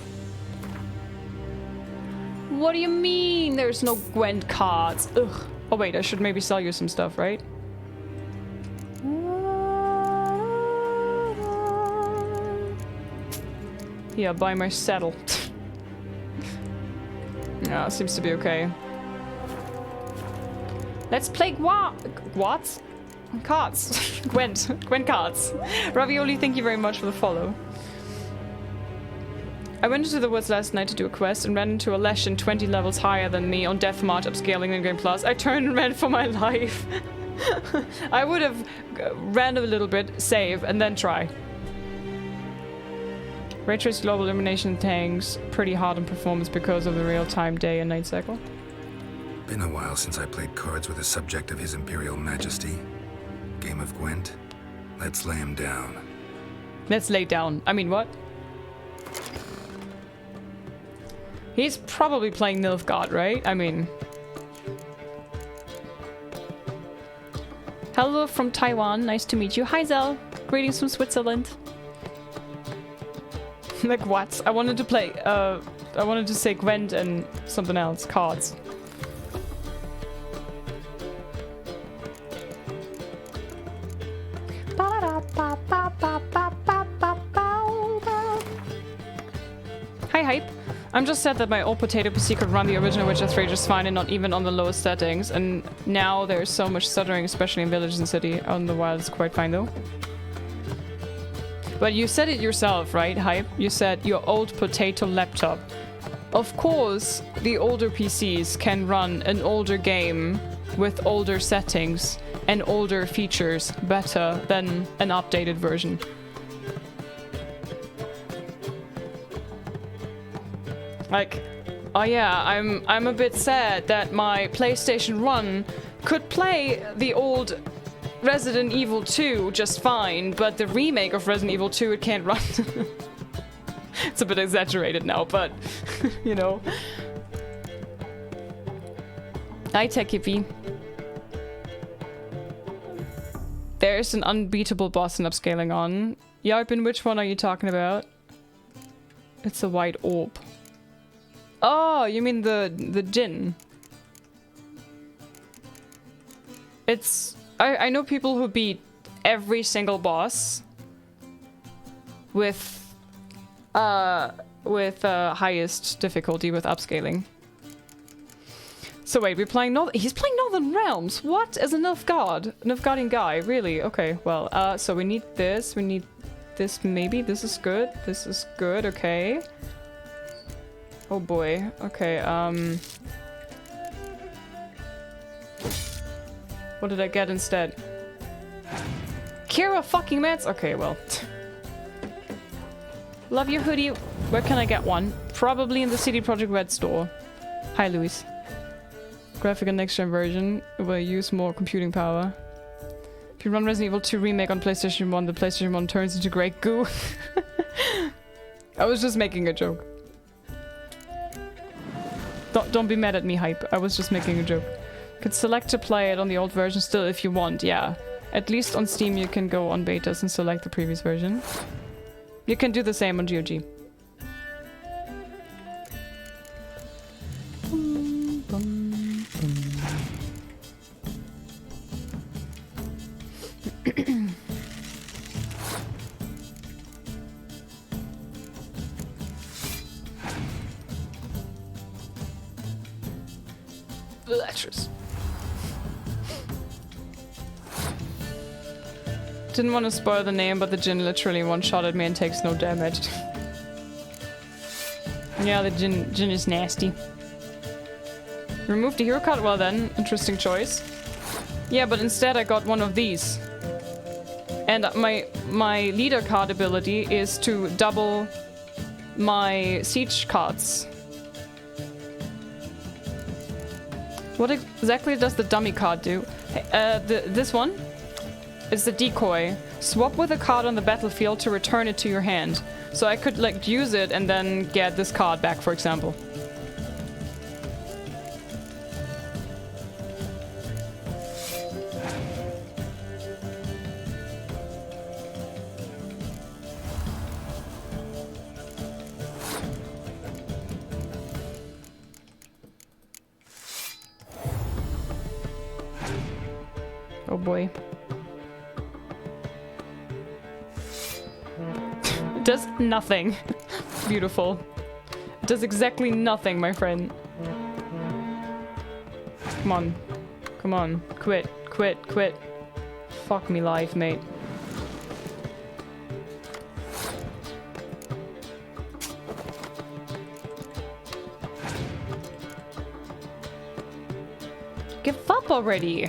What do you mean there's no Gwent cards? Ugh. Oh wait, I should maybe sell you some stuff, right? Yeah, buy my saddle. Yeah, seems to be okay. Let's play what? Cards. Gwent cards. Ravioli, thank you very much for the follow. I went into the woods last night to do a quest and ran into a Leshen 20 levels higher than me on Deathmarch upscaling in Game Plus. I turned and ran for my life. I would have ran a little bit, save, and then try. Ray Trace Global Illumination tanks pretty hard on performance because of the real-time day and night cycle. Been a while since I played cards with a subject of His Imperial Majesty. Game of Gwent. Let's lay him down. Let's lay down. I mean, what? He's probably playing Nilfgaard, right? I mean... Hello from Taiwan. Nice to meet you. Hi, Zell. Greetings from Switzerland. Like what? I wanted to play, I wanted to say Gwent and something else. Cards. Hi, Hype. I'm just sad that my old potato PC could run the original Witcher 3 just fine and not even on the lowest settings. And now there's so much stuttering, especially in Village and City. On the Wild it's quite fine though. But you said it yourself, right, Hype? You said your old potato laptop. Of course, the older PCs can run an older game with older settings and older features better than an updated version. Like, oh yeah, I'm a bit sad that my PlayStation 1 could play the old Resident Evil 2 just fine, but the remake of Resident Evil 2 it can't run. It's a bit exaggerated now, but you know. Hi, Techippy. There's an unbeatable boss in upscaling on. Yarpin, which one are you talking about? It's a white orb. Oh, you mean the djinn? It's... I know people who beat every single boss with highest difficulty with upscaling. So wait, we're playing he's playing Northern Realms. What? As a Nilfgaardian guy, really? Okay, well, so we need this, maybe. This is good. This is good, okay. Oh boy. Okay, what did I get instead? Kira fucking Mats? Okay, well. Love your hoodie. Where can I get one? Probably in the CD Projekt Red store. Hi, Luis. Graphic and next-gen version will use more computing power. If you run Resident Evil 2 Remake on PlayStation 1, the PlayStation 1 turns into great goo. I was just making a joke. Don't be mad at me, Hype. I was just making a joke. Could select to play it on the old version still if you want, yeah. At least on Steam you can go on betas and select the previous version. You can do the same on GOG. Actress. Didn't want to spoil the name, but the djinn literally one-shotted me and takes no damage. Yeah, the djinn is nasty. Remove the hero card? Well then, interesting choice. Yeah, but instead I got one of these. And my leader card ability is to double my siege cards. What exactly does the dummy card do? This one is the decoy. Swap with a card on the battlefield to return it to your hand. So I could like use it and then get this card back, for example. Oh boy. It does nothing. Beautiful. It does exactly nothing, my friend. Come on. Come on. Quit. Quit. Quit. Fuck me life, mate. Give up already.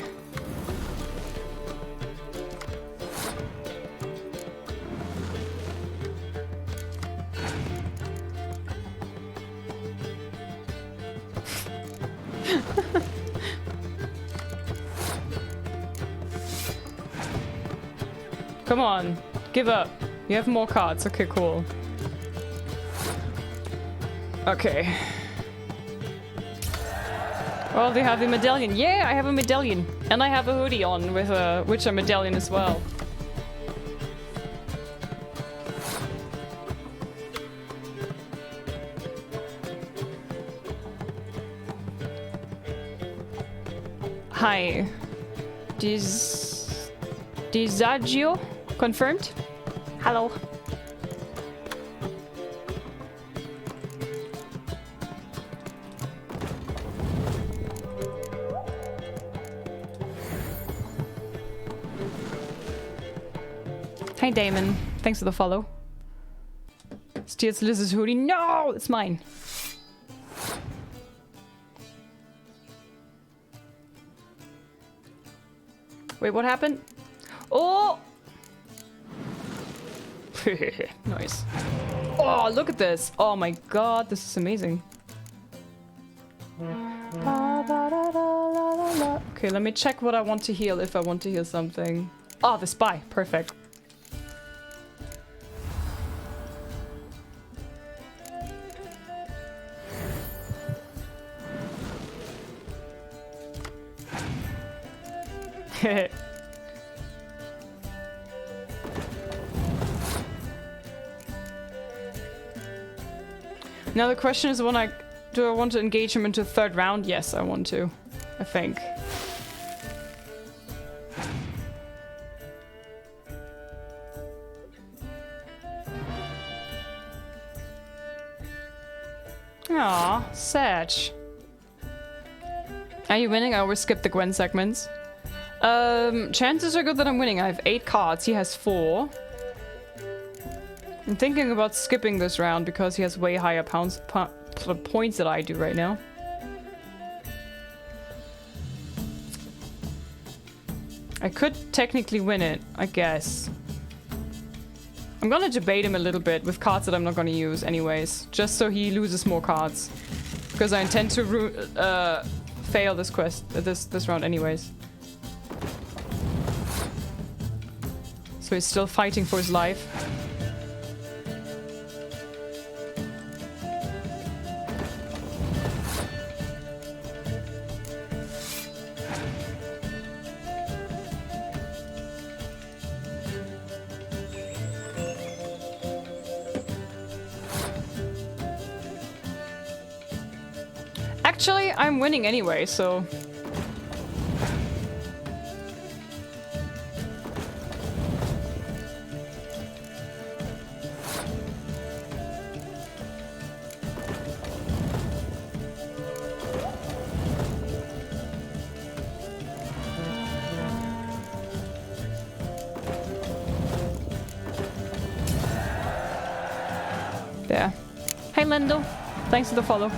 Come on, give up. You have more cards. Okay, cool. Okay. Well, they have the medallion. Yeah, I have a medallion. And I have a hoodie on with a Witcher medallion as well. Hi. Disagio? Confirmed? Hello. Hi Damon. Thanks for the follow. Steals Lizz's hoodie. No! It's mine. Wait, what happened? Oh! Nice. Oh, look at this. Oh my god, this is amazing. Okay, let me check what I want to heal if I want to heal something. Oh, the spy. Perfect. Now the question is, do I want to engage him into third round? Yes, I want to. I think. Aw, Satch. Are you winning? I always skip the Quen segments. Chances are good that I'm winning. I have 8 cards. He has 4. I'm thinking about skipping this round because he has way higher points than I do right now. I could technically win it, I guess. I'm gonna debate him a little bit with cards that I'm not gonna use anyways, just so he loses more cards. Because I intend to fail this quest, this round anyways. So he's still fighting for his life. Actually, I'm winning anyway, so... There. Hey Lendo, thanks for the follow.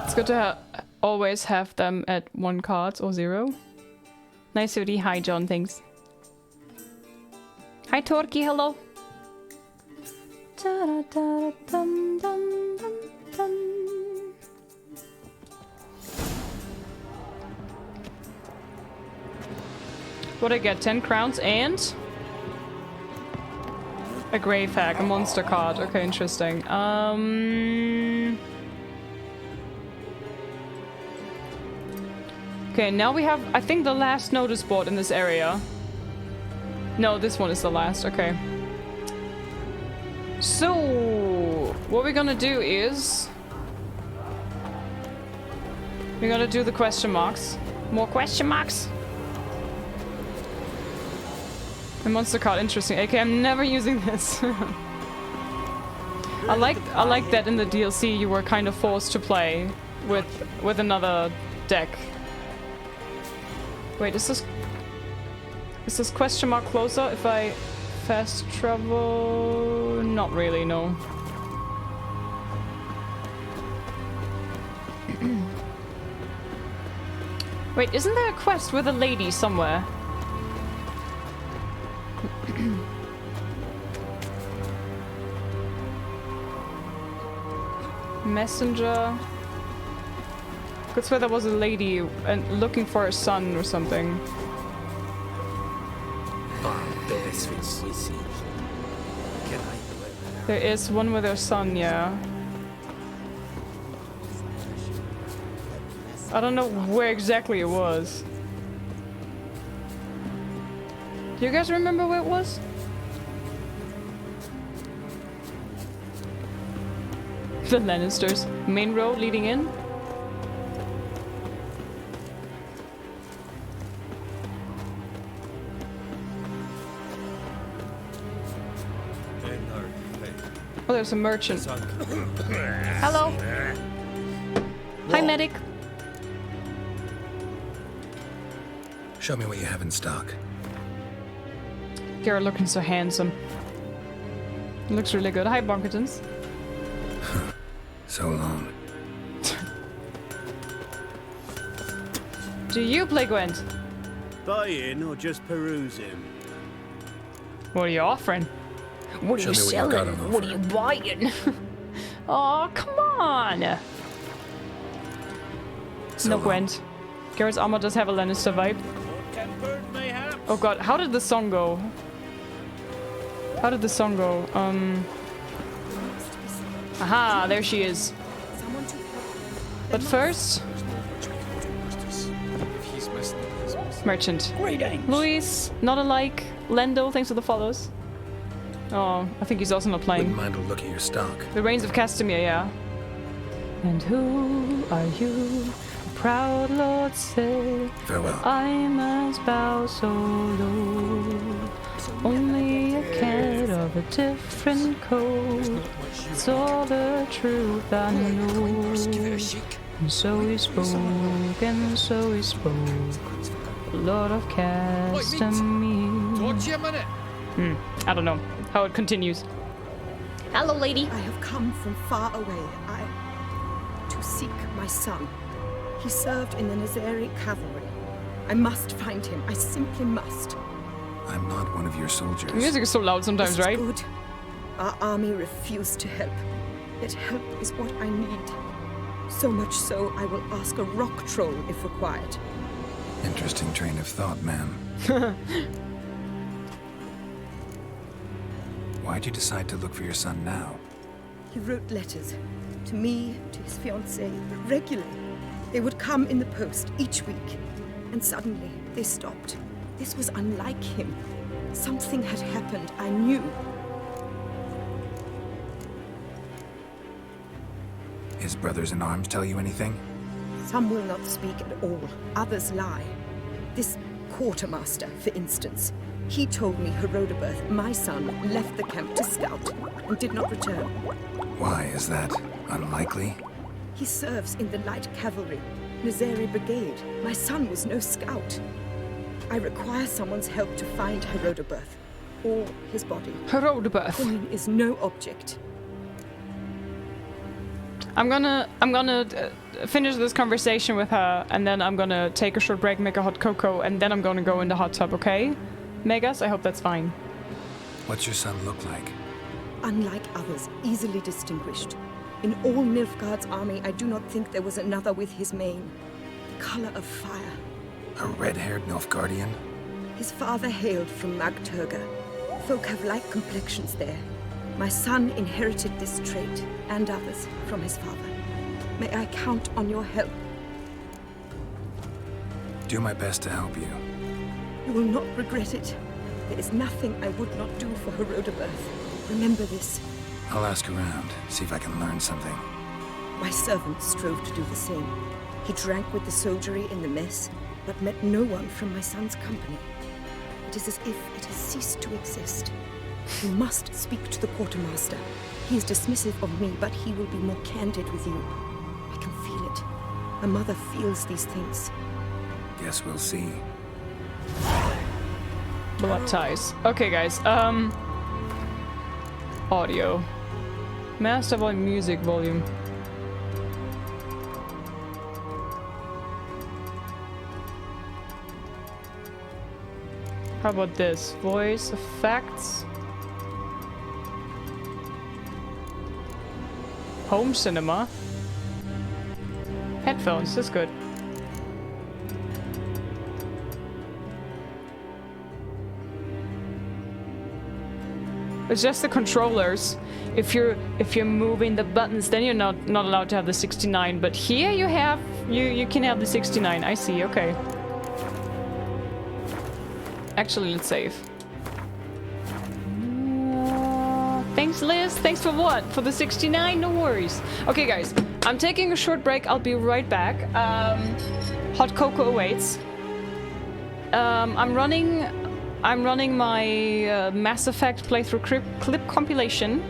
It's good to always have them at 1 card or 0. Nice hoodie. Hi John, thanks. Hi Torky, hello. What I get? 10 crowns and a grave hack, a monster card. Okay, interesting. Okay, now we have, I think, the last notice board in this area. No, this one is the last. Okay. So, what we're gonna do is... we're gonna do the question marks. More question marks? A monster card, interesting. Okay, I'm never using this. I like that in the DLC you were kind of forced to play with another deck. Wait, is this question mark closer if I fast travel? Not really, no. Wait, isn't there a quest with a lady somewhere? Messenger. Could swear there was a lady and looking for her son or something. There is one with her son, yeah. I don't know where exactly it was. Do you guys remember where it was? The Lannisters. Main road leading in? there's a merchant. Hello. Hi, medic. Show me what you have in stock. You're looking so handsome. Looks really good. Hi, Bonkertons. So long. Do you play Gwent? Buying or just perusing? What are you offering? What are you selling? What are you buying? Oh, come on. No Gwent. Garrett's armor does have a Lannister vibe. Oh god, how did the song go? How did the song go? Aha, there she is. But first... Merchant. Luis, not alike. Lendo, thanks for the follows. Oh, I think he's also not playing. Wouldn't mind a look at your stock. The Reigns of Castamere, yeah. And who are you? Proud Lord say, farewell. I must bow so low. Only a cat of a different coat. It's all the truth I know. And so he spoke, and so he spoke. Lord of Castamere. I don't know how it continues. Hello, lady. I have come from far away. To seek my son. He served in the Nazari cavalry. I must find him. I simply must. I'm not one of your soldiers. The music is so loud sometimes, right? Good. Our army refused to help. Yet help is what I need. So much so, I will ask a rock troll if required. Interesting train of thought, ma'am. Why'd you decide to look for your son now? He wrote letters. To me, to his fiancée, regularly. They would come in the post each week. And suddenly, they stopped. This was unlike him. Something had happened, I knew. His brothers in arms tell you anything? Some will not speak at all. Others lie. This quartermaster, for instance. He told me Herodobert, my son, left the camp to scout and did not return. Why is that? Unlikely? He serves in the light cavalry, Nazari Brigade. My son was no scout. I require someone's help to find Herodobert, or his body. Herodobert. Quen is no object. I'm gonna finish this conversation with her, and then I'm gonna take a short break, make a hot cocoa, and then I'm gonna go in the hot tub, okay? Megas, I hope that's fine. What's your son look like? Unlike others, easily distinguished. In all Nilfgaard's army, I do not think there was another with his mane. The color of fire. A red-haired Nilfgaardian? His father hailed from Magturga. Folk have light complexions there. My son inherited this trait, and others, from his father. May I count on your help? Do my best to help you. You will not regret it. There is nothing I would not do for Herodobert. Remember this. I'll ask around, see if I can learn something. My servant strove to do the same. He drank with the soldiery in the mess, but met no one from my son's company. It is as if it has ceased to exist. You must speak to the quartermaster. He is dismissive of me, but he will be more candid with you. I can feel it. A mother feels these things. Guess we'll see. Blood ties. Okay, guys. Audio. Master volume, music volume. How about this? Voice effects. Home cinema. Headphones, that's good. It's just the controllers. If you're moving the buttons, then you're not allowed to have the 69. But here you have you can have the 69. I see. Okay. Actually, let's save. Thanks, Liz. Thanks for what? For the 69? No worries. Okay, guys. I'm taking a short break. I'll be right back. Hot cocoa awaits. I'm running my Mass Effect playthrough clip compilation,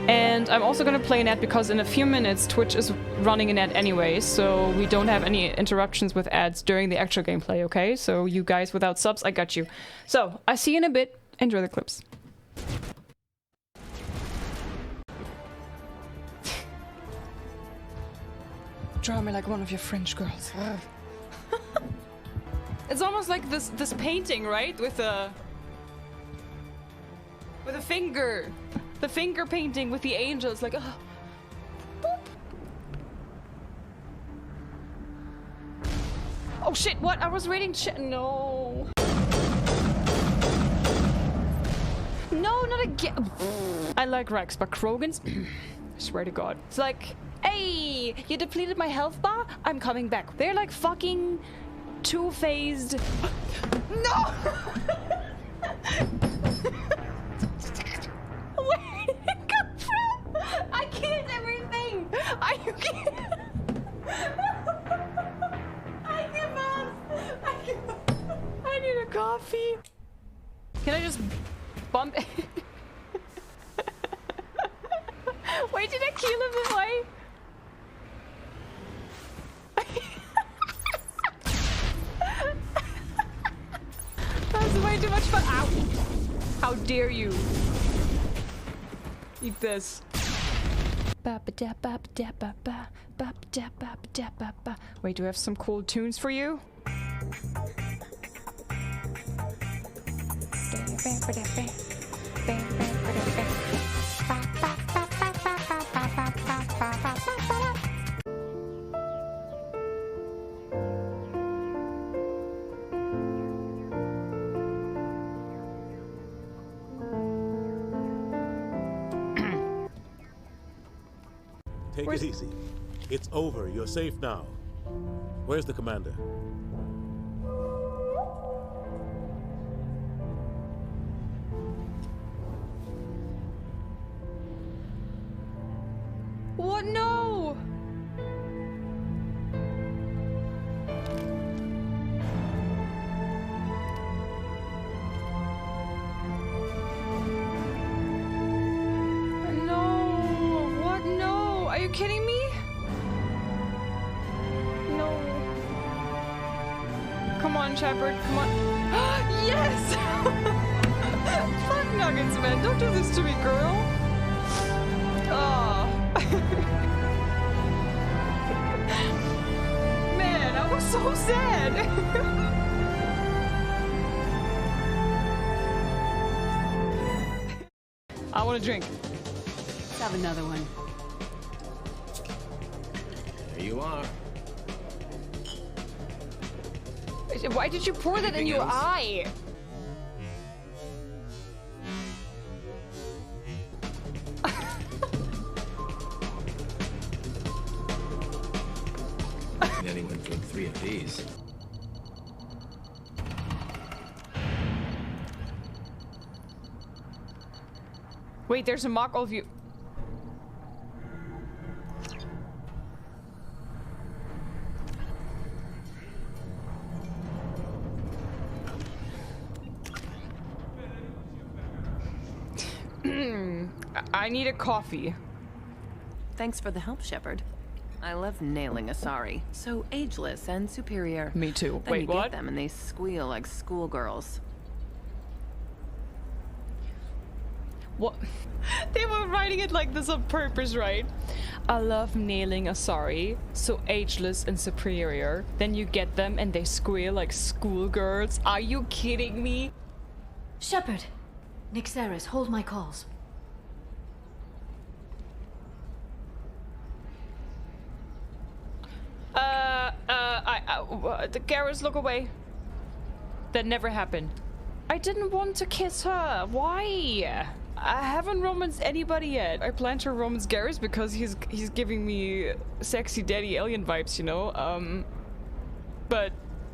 And I'm also gonna play an ad because in a few minutes Twitch is running an ad anyway, so we don't have any interruptions with ads during the actual gameplay, okay? So you guys without subs, I got you. So, I see you in a bit. Enjoy the clips. Draw me like one of your French girls. It's almost like this painting, right? With a finger. The finger painting with the angels, like, boop. Oh shit, what? I was reading no. No, not again. I like Rex, but Krogan's, I swear to God. It's like, hey, you depleted my health bar? I'm coming back. They're like fucking two-phased. No! Where did it come from? I killed everything! Are you kidding? I give up! I need a coffee. Can I just bump it? Wait, did I kill him this way? That was way too much fun. Ow! How dare you? Eat this. Wait, do I have some cool tunes for you? Take it easy. It's over. You're safe now. Where's the commander? What? No! Are you kidding me? No. Come on, Shepard. Come on. Yes! Fuck nuggets, man. Don't do this to me, girl. Oh. Man, I was so sad. I want a drink. Let's have another one. Here you are. Why did you pour that in your eye? Anyone drink 3 of these? Wait, there's a mock of you. I need a coffee. Thanks for the help, Shepard. I love nailing Asari. So ageless and superior. Me too. Then Wait, you what? Get them and they squeal like schoolgirls. What? They were writing it like this on purpose, right? I love nailing Asari, so ageless and superior. Then you get them and they squeal like schoolgirls. Are you kidding me? Shepard, Nixeris, hold my calls. The Garrus, look away. That never happened. I didn't want to kiss her. Why? I haven't romanced anybody yet. I plan to romance Garrus because he's giving me sexy daddy alien vibes, you know? But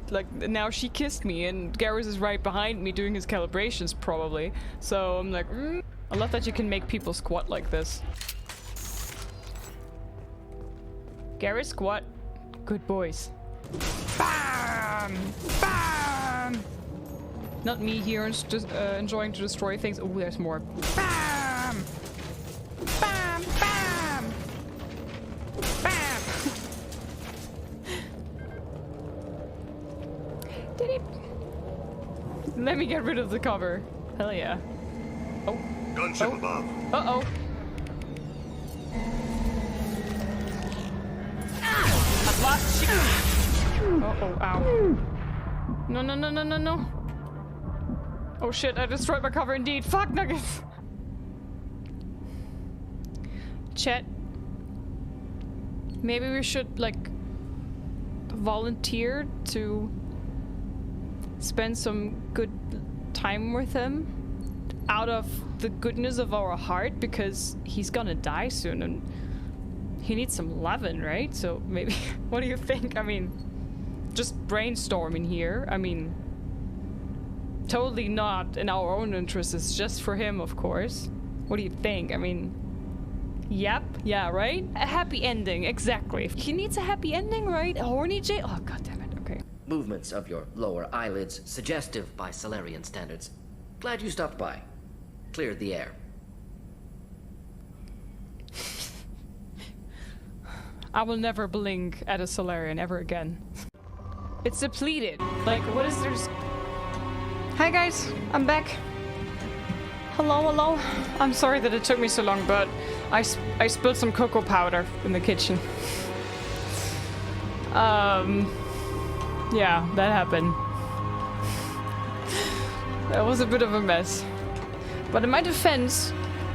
like now she kissed me and Garrus is right behind me doing his calibrations probably. So I'm like, I love that you can make people squat like this. Garrus, squat. Good boys. Bam! Bam! Not me here just enjoying to destroy things. Oh, there's more. Bam! Bam! Did it? Let me get rid of the cover. Hell yeah. Oh. Gunship above. Uh-oh. Uh-oh, ow. No, no, no, no, no, no. Oh shit, I destroyed my cover indeed. Fuck, Nuggets. Chat. Maybe we should, like, volunteer to spend some good time with him out of the goodness of our heart, because he's gonna die soon and he needs some loving, right? So maybe, what do you think? I mean, just brainstorming here. I mean, totally not in our own interest. It's just for him, of course. What do you think? I mean, yep, yeah, right? A happy ending, exactly. He needs a happy ending, right? A horny J. Oh, god damn it. Okay. Movements of your lower eyelids suggestive by Solarian standards. Glad you stopped by. Cleared the air. I will never blink at a Solarian ever again. It's depleted. Like, what is there's... Hi guys, I'm back. Hello, hello. I'm sorry that it took me so long, but I spilled some cocoa powder in the kitchen. Yeah, that happened. That was a bit of a mess. But in my defense,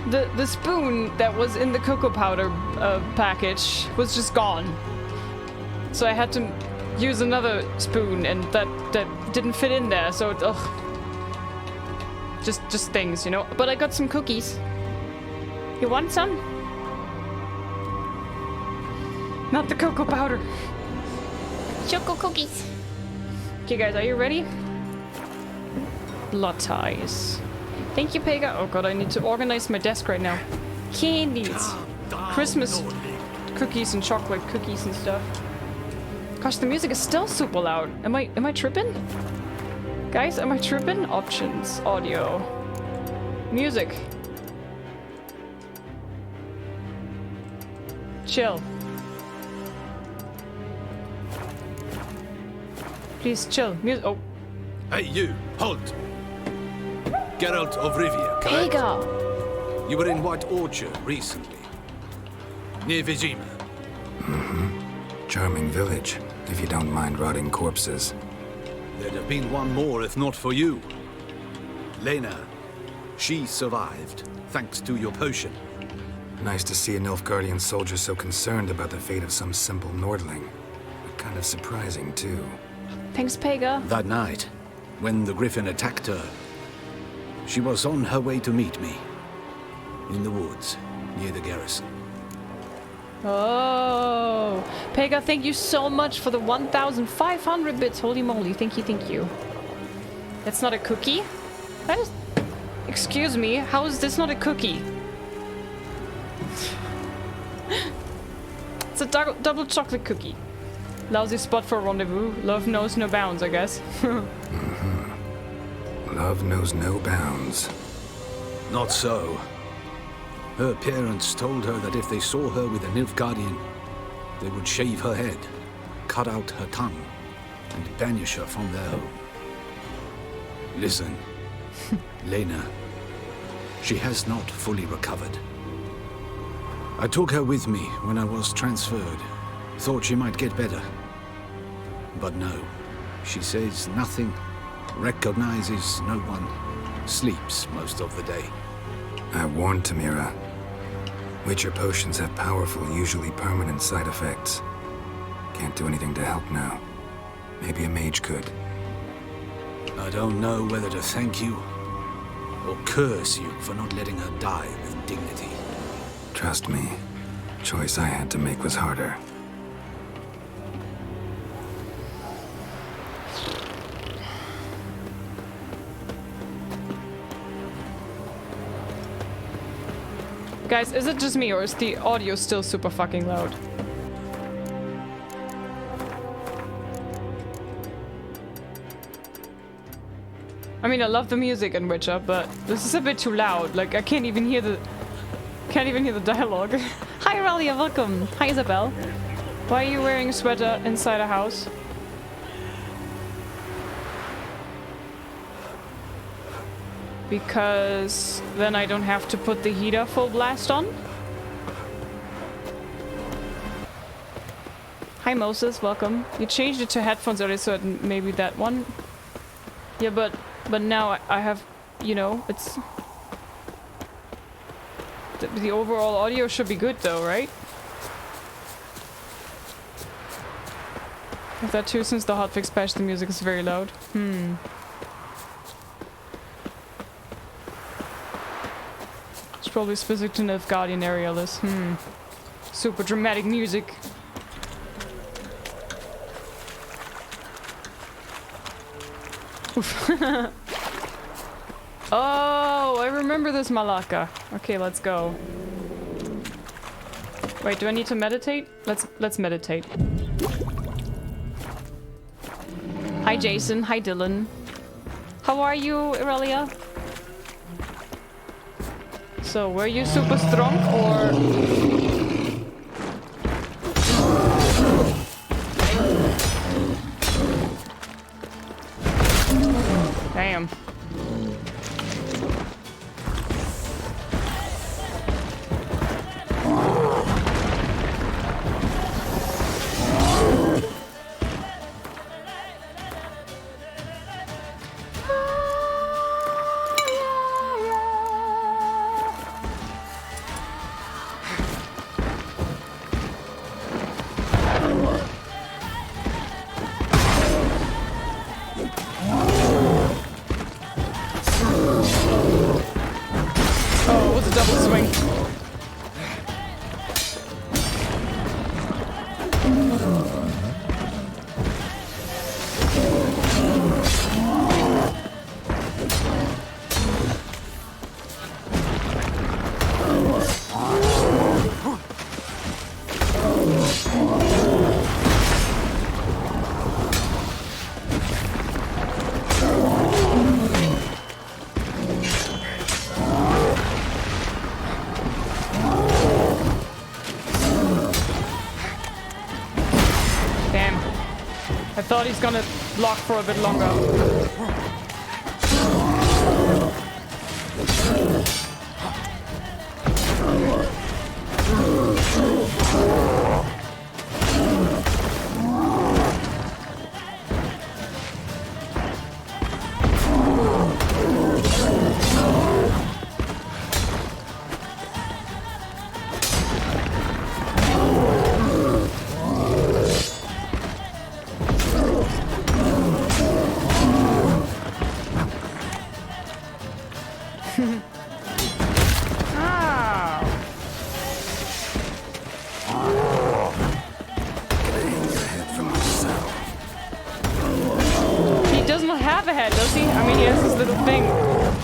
the spoon that was in the cocoa powder package was just gone. So I had to use another spoon, and that didn't fit in there, so it, ugh. Just things, you know? But I got some cookies. You want some? Not the cocoa powder. Choco cookies. Okay guys, are you ready? Blood ties. Thank you, Pega. Oh god, I need to organize my desk right now. Candies. Christmas cookies and chocolate cookies and stuff. Gosh, the music is still super loud. Am I tripping? Guys, am I tripping? Options. Audio. Music. Chill. Please chill. Music. Oh. Hey, you. Halt. Geralt of Rivia, correct? Pega. You were in White Orchard recently. Near Vizima. Mm-hmm. Charming village, if you don't mind rotting corpses. There'd have been one more if not for you. Lena. She survived, thanks to your potion. Nice to see a Nilfgaardian soldier so concerned about the fate of some simple Nordling. But kind of surprising, too. Thanks, Pega. That night, when the Griffin attacked her, she was on her way to meet me. In the woods, near the garrison. Oh, Pega, thank you so much for the 1,500 bits. Holy moly, thank you. That's not a cookie? That is... Excuse me, how is this not a cookie? It's a double chocolate cookie. Lousy spot for a rendezvous. Love knows no bounds, I guess. Love knows no bounds. Not so. Her parents told her that if they saw her with a Nilfgaardian, they would shave her head, cut out her tongue, and banish her from their home. Listen, Lena, she has not fully recovered. I took her with me when I was transferred. Thought she might get better. But no, she says nothing, recognizes no one, sleeps most of the day. I warned Tamira. Witcher potions have powerful, usually permanent side effects. Can't do anything to help now. Maybe a mage could. I don't know whether to thank you or curse you for not letting her die with dignity. Trust me, choice I had to make was harder. Guys, is it just me or is the audio still super fucking loud? I mean, I love the music in Witcher, but this is a bit too loud. Like, I can't even hear the dialogue. Hi, Ralia, welcome. Hi, Isabel. Why are you wearing a sweater inside a house? Because then I don't have to put the heater full blast on. Hi Moses, welcome. You changed it to headphones already, so maybe that one. Yeah, but now I have, you know, it's... The overall audio should be good though, right? Is that too, since the hotfix patch, the music is very loud? It's probably specific to Nilfgaardian area, LIZZ. Super dramatic music. Oh, I remember this Malaka. Okay, let's go. Wait, do I need to meditate? Let's meditate. Hi Jason, hi Dylan. How are you, Irelia? So, were you super strong or... Damn. Thought he's gonna block for a bit longer.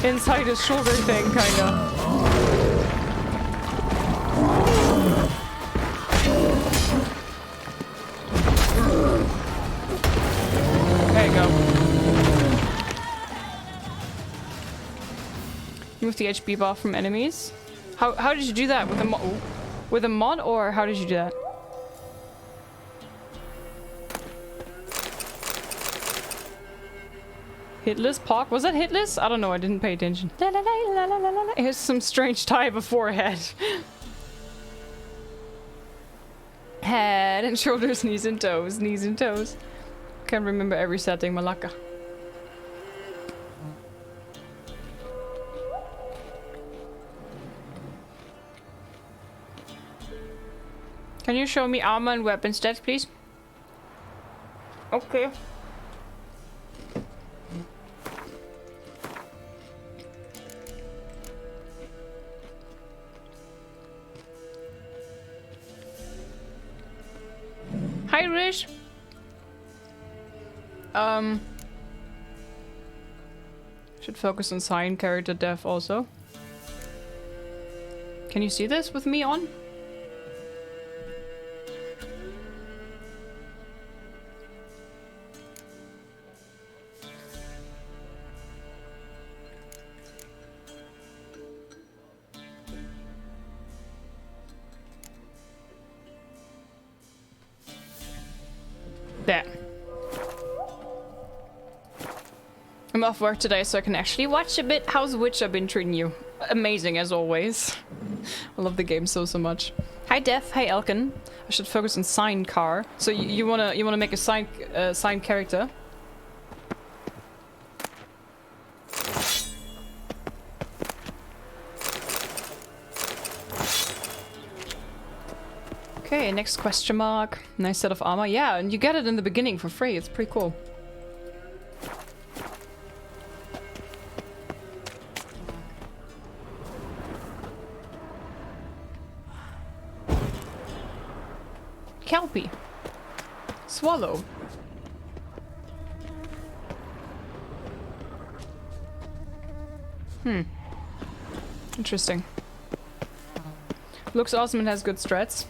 Inside his shoulder thing, kinda. There you go. Remove the HP buff from enemies. How did you do that? With a mod, or how did you do that? Hitless Pock? Was that hitless? I don't know, I didn't pay attention. La, la, la, la, la, la. Here's some strange type of forehead. Head and shoulders, knees and toes, knees and toes. Can't remember every setting, Malaka. Can you show me armor and weapon stats, please? Okay. Hi, Rish. Should focus on sign character dev also. Can you see this with me on? There. I'm off work today, so I can actually watch a bit. How's Witcher been treating you? Amazing, as always. I love the game so much. Hi, Def. Hi, Elkin. I should focus on signed car. So you wanna make a signed character? Okay, next question mark. Nice set of armor. Yeah, and you get it in the beginning for free. It's pretty cool. Kelpie. Swallow. Interesting. Looks awesome and has good stats.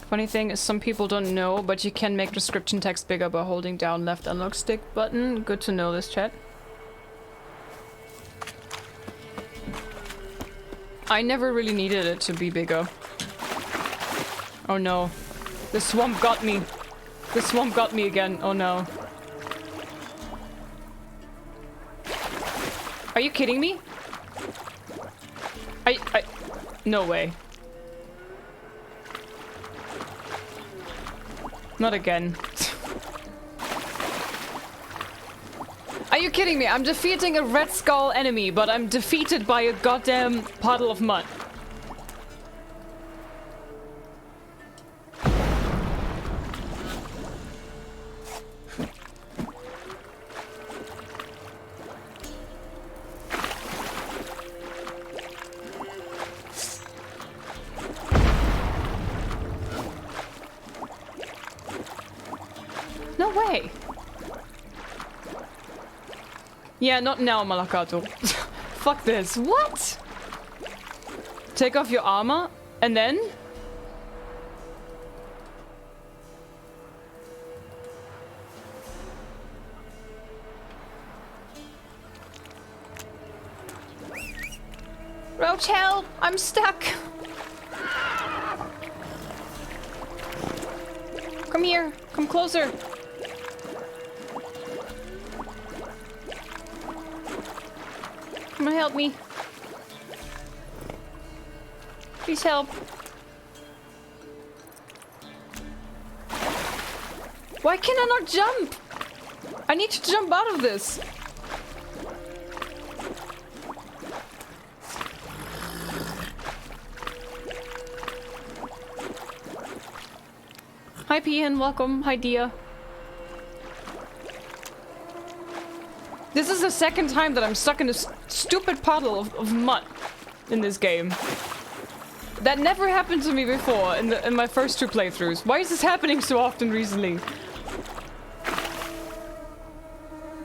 Funny thing is, some people don't know, but you can make description text bigger by holding down left analog stick button. Good to know this, chat. I never really needed it to be bigger. Oh no. The swamp got me. The swamp got me again. Oh no. Are you kidding me? No way. Not again. Are you kidding me? I'm defeating a red skull enemy, but I'm defeated by a goddamn puddle of mud. No way. Yeah, not now, Malakato. Fuck this. What? Take off your armor and then? Roach, help! I'm stuck. Come here. Come closer. Come on, help me. Please help. Why can I not jump? I need to jump out of this. Hi, Pian. Welcome. Hi, Dia. This is the second time that I'm stuck in a stupid puddle of mud in this game. That never happened to me before in my first two playthroughs. Why is this happening so often recently?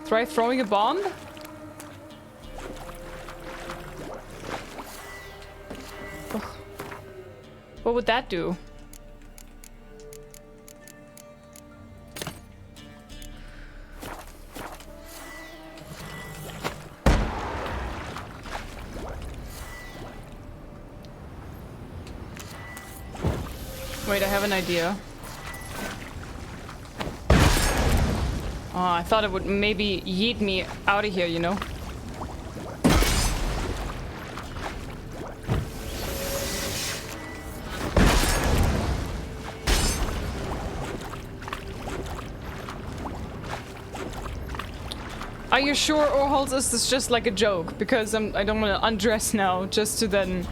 Try throwing a bomb? Ugh. What would that do? Wait, I have an idea. Oh, I thought it would maybe yeet me out of here, you know? Are you sure, Orholz, is this just like a joke? Because I don't want to undress now just to then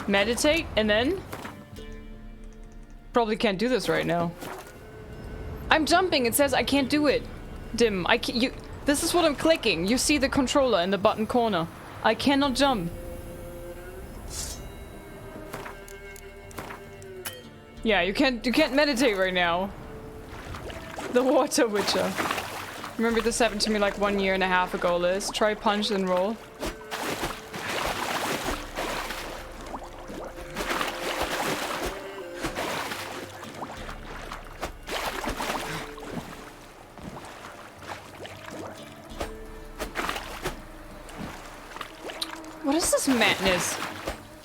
meditate and then probably can't do this right now. I'm jumping. It says I can't do it. Dim. I can't. This is what I'm clicking. You see the controller in the bottom corner. I cannot jump. Yeah, you can't meditate right now. The Water Witcher. Remember this happened to me like 1.5 years ago, Liz. Try punch and roll. What is this madness?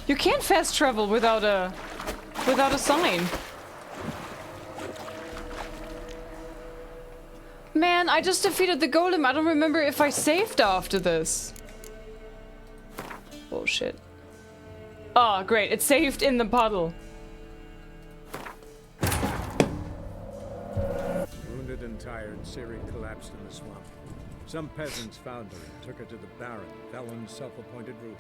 You can't fast travel without a sign. Man, I just defeated the golem. I don't remember if I saved after this. Bullshit. Oh, great. It saved in the puddle. Wounded and tired, Siri collapsed in the swamp. Some peasants found her and took her to the Baron, Felon's self-appointed ruler.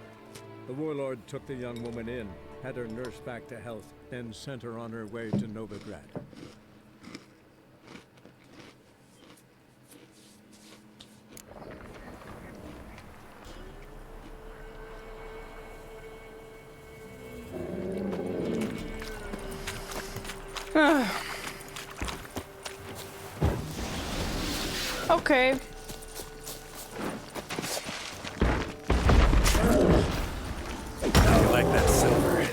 The warlord took the young woman in, had her nursed back to health, then sent her on her way to Novigrad. Okay. I like that silver.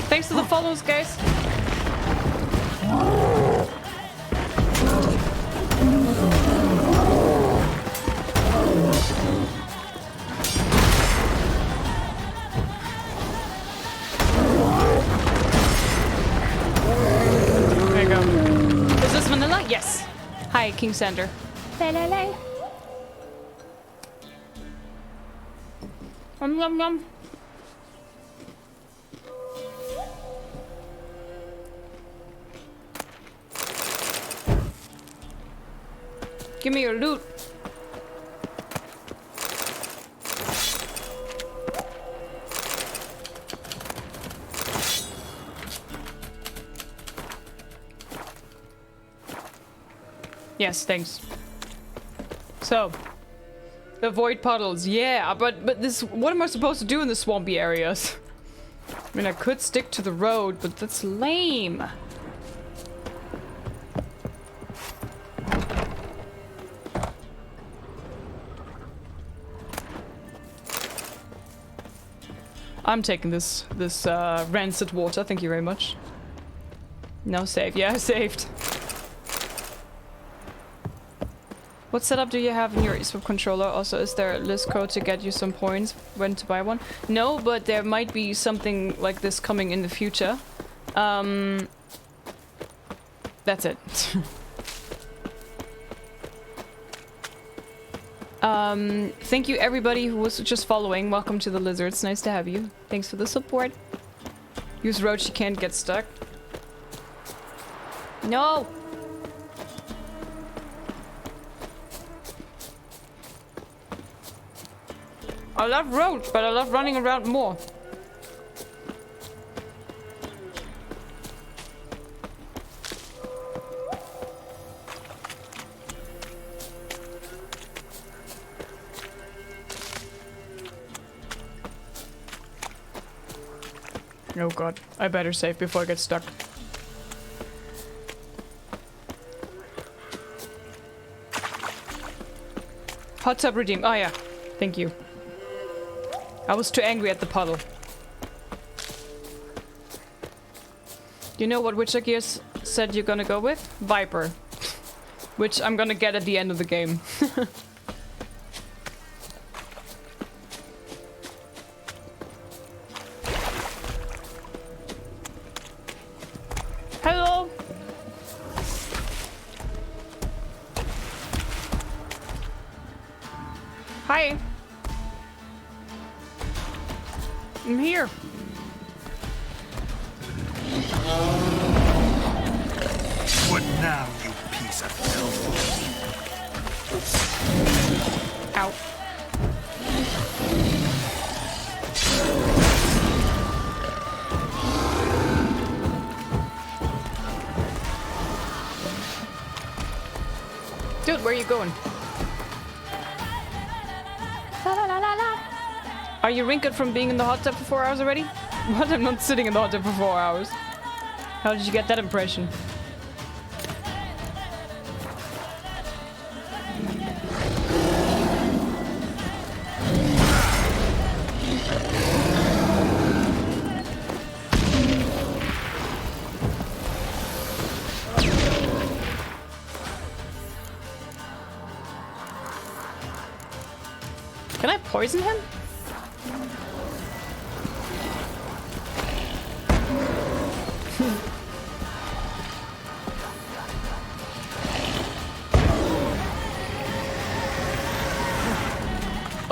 Thanks for the follows, guys. There you go. Is this vanilla? Yes. Hi, King Sander. Nom nom nom. Give me your loot. Yes, thanks. So, avoid puddles. Yeah, but this, what am I supposed to do in the swampy areas? I mean, I could stick to the road, but that's lame. I'm taking this rancid water. Thank you very much. No save. Yeah, saved. What setup do you have in your eSwap controller? Also, is there a LIZZ code to get you some points when to buy one? No, but there might be something like this coming in the future. That's it. Thank you everybody who was just following. Welcome to the Lizards. Nice to have you. Thanks for the support. Use roach, you can't get stuck. No! I love roach, but I love running around more. Oh god, I better save before I get stuck. Hot tub redeem. Oh yeah, thank you. I was too angry at the puddle. You know what Witcher Gears said you're gonna go with? Viper. Which I'm gonna get at the end of the game. Hi. I'm here. What now, you piece of filth? Ow. Dude, where are you going? La, la, la, la, la. Are you wrinkled from being in the hot tub for 4 hours already? What? I'm not sitting in the hot tub for 4 hours. How did you get that impression? Can I poison him?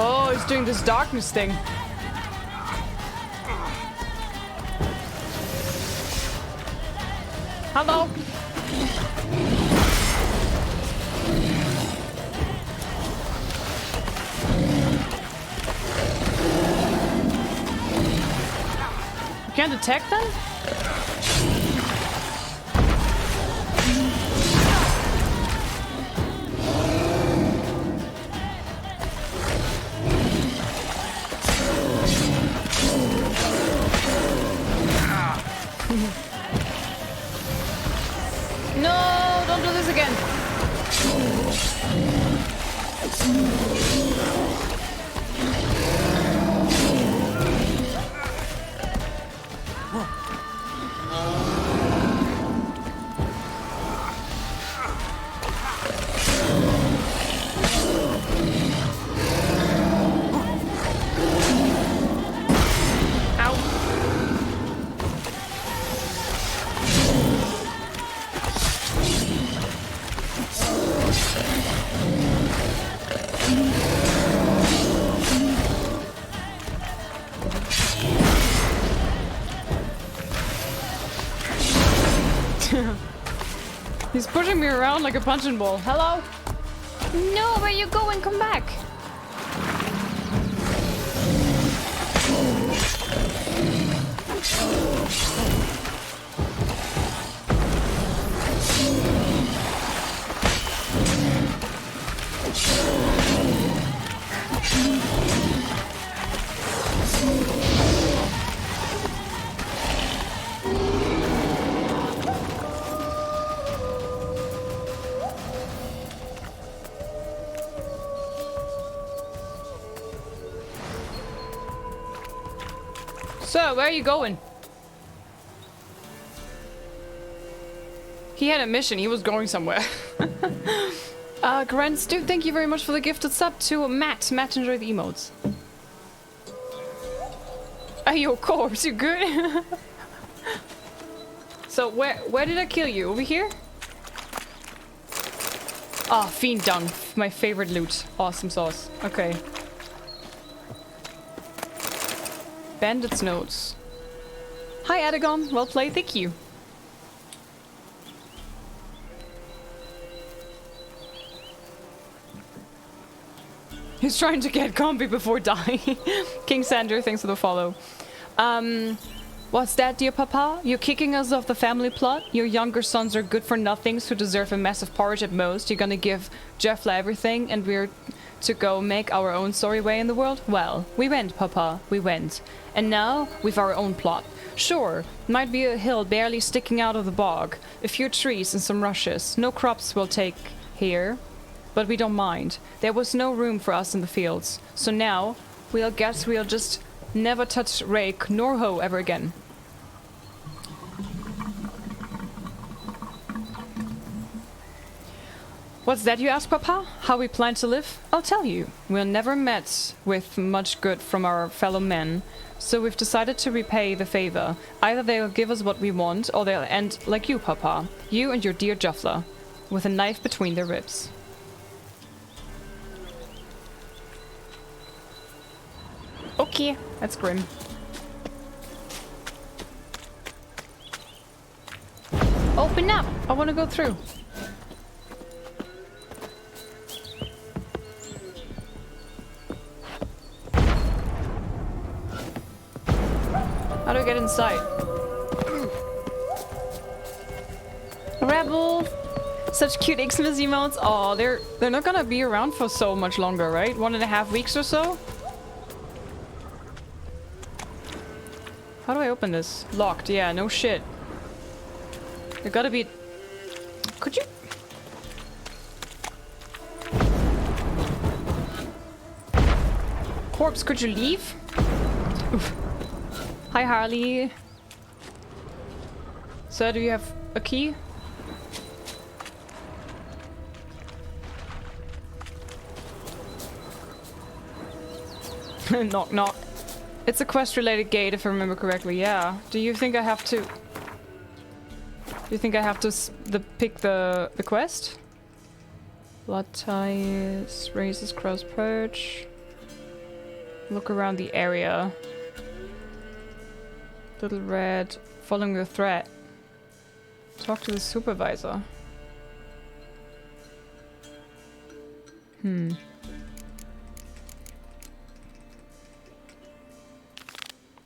Oh, he's doing this darkness thing. Hello. You can't attack them? No, don't do this again. He's pushing me around like a punching ball. Hello? No, where you going? Come back. So, where are you going? He had a mission. He was going somewhere. Grant Stu, thank you very much for the gifted sub to Matt. Matt, enjoy the emotes. Are you of course? You good? So, where did I kill you? Over here? Oh, Fiend Dung. My favorite loot. Awesome sauce. Okay. Bandit's notes. Hi, Adagon. Well played. Thank you. He's trying to get comfy before dying. King Sander, thanks for the follow. What's that, dear papa? You're kicking us off the family plot? Your younger sons are good for nothings who deserve a massive porridge at most. You're gonna give Jeffla everything and we're to go make our own story way in the world? Well, we went, papa. We went. And now, we've our own plot. Sure, might be a hill barely sticking out of the bog. A few trees and some rushes. No crops we'll take here. But we don't mind. There was no room for us in the fields. So now, we'll just never touch rake nor hoe ever again. What's that, you ask, Papa? How we plan to live? I'll tell you. We're never met with much good from our fellow men, so we've decided to repay the favor. Either they'll give us what we want, or they'll end like you, Papa. You and your dear Jeffla, with a knife between their ribs. Crikey, that's grim. Open up! I want to go through. How do I get inside? Rebel! Such cute Xmas emotes. Oh, they're not gonna be around for so much longer, right? 1.5 weeks or so? How do I open this? Locked, yeah, no shit. There gotta be... Could you... Corpse, could you leave? Oof. Hi, Harley. Sir, do you have a key? Knock, knock. It's a quest-related gate, if I remember correctly. Yeah. Do you think I have to... Do you think I have to pick the quest? Blood ties, raises cross perch. Look around the area. Little red, following the threat. Talk to the supervisor.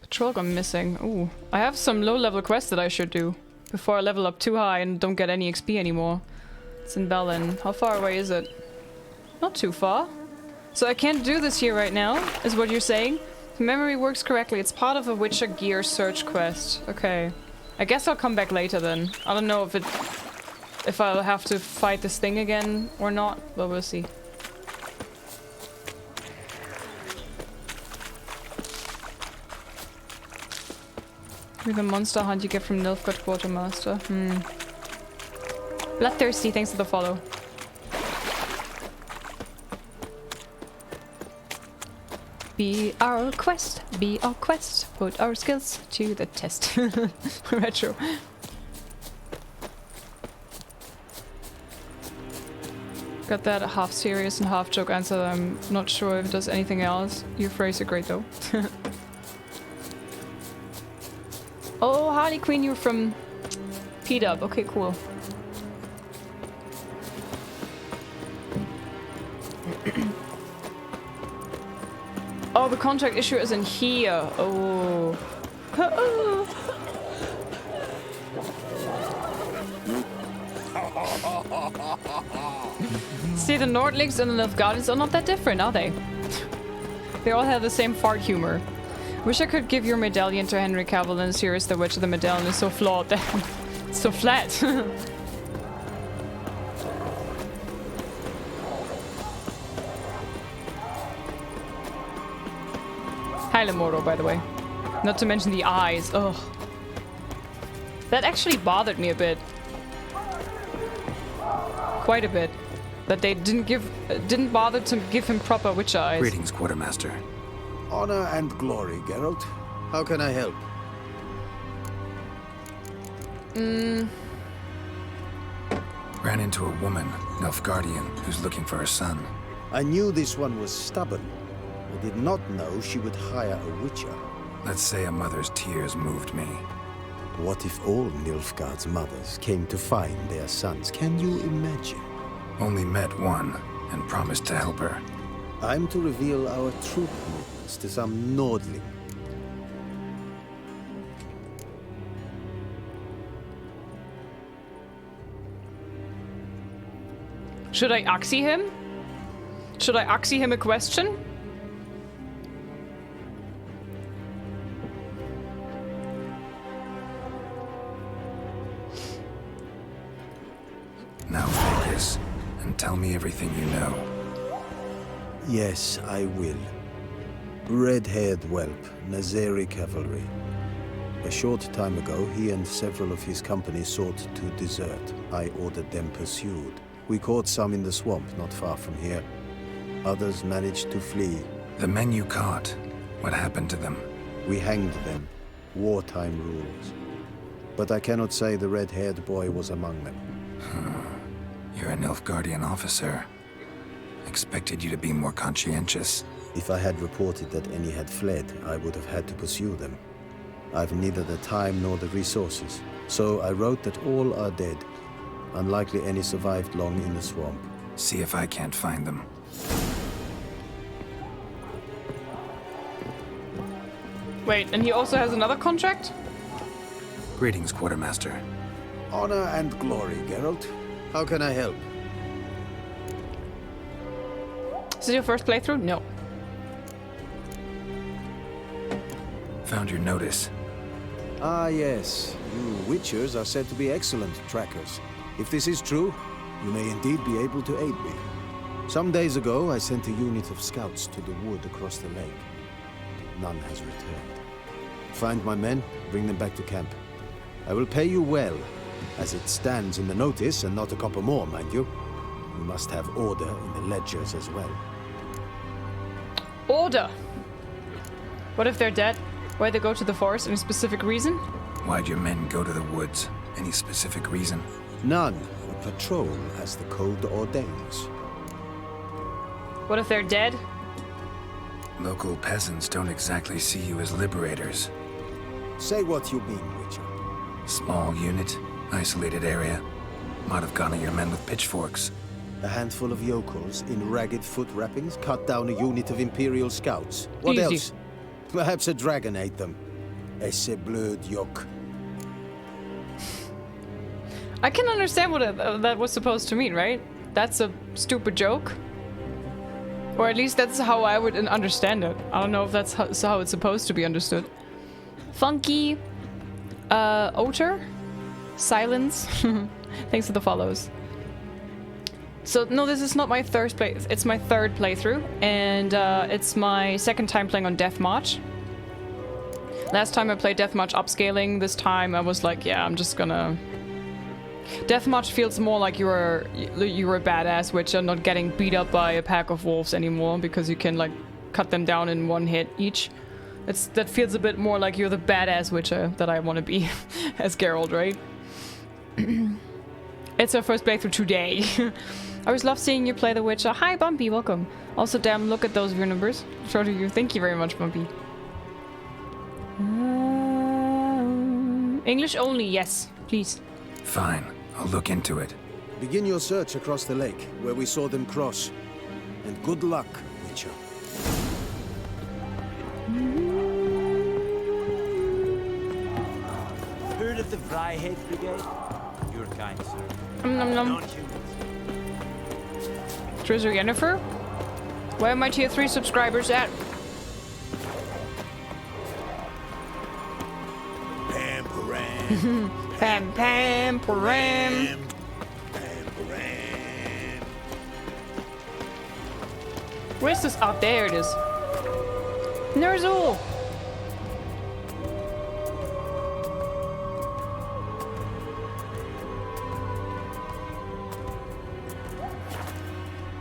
Patrol gone missing. Ooh. I have some low-level quests that I should do before I level up too high and don't get any XP anymore. It's in Berlin. How far away is it? Not too far. So I can't do this here right now, is what you're saying? If memory works correctly, it's part of a Witcher gear search quest. Okay. I guess I'll come back later then. I don't know if I'll have to fight this thing again or not, but we'll see. With a monster hunt you get from Nilfgaard Quartermaster. Bloodthirsty, thanks for the follow. Be our quest, put our skills to the test. Retro. Got that half serious and half joke answer. I'm not sure if it does anything else. Your phrase are great though. Oh, Harley Quinn, you're from P-Dub. Okay, cool. Oh, the contract issue is in here. Oh. See, the Nordlings and the Nilfgaardians are not that different, are they? They all have the same fart humor. Wish I could give your medallion to Henry Cavill in series The Witcher. The medallion is so flawed that it's so flat. Hi Lemoro, by the way. Not to mention the eyes. Ugh. That actually bothered me a bit. Quite a bit. That they didn't bother to give him proper Witcher eyes. Greetings, Quartermaster. Honor and glory, Geralt. How can I help? Ran into a woman, Nilfgaardian, who's looking for her son. I knew this one was stubborn. I did not know she would hire a witcher. Let's say a mother's tears moved me. What if all Nilfgaard's mothers came to find their sons? Can you imagine? Only met one, and promised to help her. I'm to reveal our troop movements to some Nordling. Should I oxy him? Should I oxy him a question? Now focus, and tell me everything you know. Yes, I will. Red-haired whelp, Nazeri cavalry. A short time ago, he and several of his company sought to desert. I ordered them pursued. We caught some in the swamp not far from here. Others managed to flee. The men you caught, what happened to them? We hanged them. Wartime rules. But I cannot say the red-haired boy was among them. You're a Nilfgaardian officer. Expected you to be more conscientious. If I had reported that any had fled, I would have had to pursue them. I've neither the time nor the resources, so I wrote that all are dead. Unlikely any survived long in the swamp. See if I can't find them. Wait, and he also has another contract? Greetings, Quartermaster. Honor and glory, Geralt. How can I help? Is it your first playthrough? No. Found your notice. Ah, yes. You Witchers are said to be excellent trackers. If this is true, you may indeed be able to aid me. Some days ago, I sent a unit of scouts to the wood across the lake. None has returned. Find my men, bring them back to camp. I will pay you well, as it stands in the notice, and not a copper more, mind you. You must have order in the ledgers as well. Order! What if they're dead? Why'd they go to the forest? Any specific reason? Why'd your men go to the woods? Any specific reason? None. A patrol, as the code ordains. What if they're dead? Local peasants don't exactly see you as liberators. Say what you mean, Witcher. Small unit, isolated area. Might have gone at your men with pitchforks. A handful of yokels in ragged foot wrappings cut down a unit of Imperial scouts. What Easy. else? Perhaps a dragon ate them. Esse blöd yoke. I can understand what that was supposed to mean, right? That's a stupid joke. Or at least that's how I would understand it. I don't know if that's how it's supposed to be understood. Funky. Oter? Silence. Thanks for the follows. So, no, this is not my first play. It's my third playthrough. And it's my second time playing on Deathmarch. Last time I played Deathmarch upscaling. This time I was like, yeah, I'm just gonna... Deathmarch feels more like you're a badass witcher, not getting beat up by a pack of wolves anymore, because you can, like, cut them down in one hit each. That feels a bit more like you're the badass witcher that I want to be as Geralt, right? It's our first playthrough today. I always love seeing you play The Witcher. Hi, Bumpy, welcome. Also, damn, look at those view numbers. Shout to you. Thank you very much, Bumpy. English only, yes, please. Fine, I'll look into it. Begin your search across the lake, where we saw them cross. And good luck, Witcher. Heard of the Vryhead Brigade? You're kind, sir. Nom nom. Triz or Yennefer? Where are my tier 3 subscribers at? Pam param. Pam pam param. Where's this? Oh, there it is. Ner'zhul!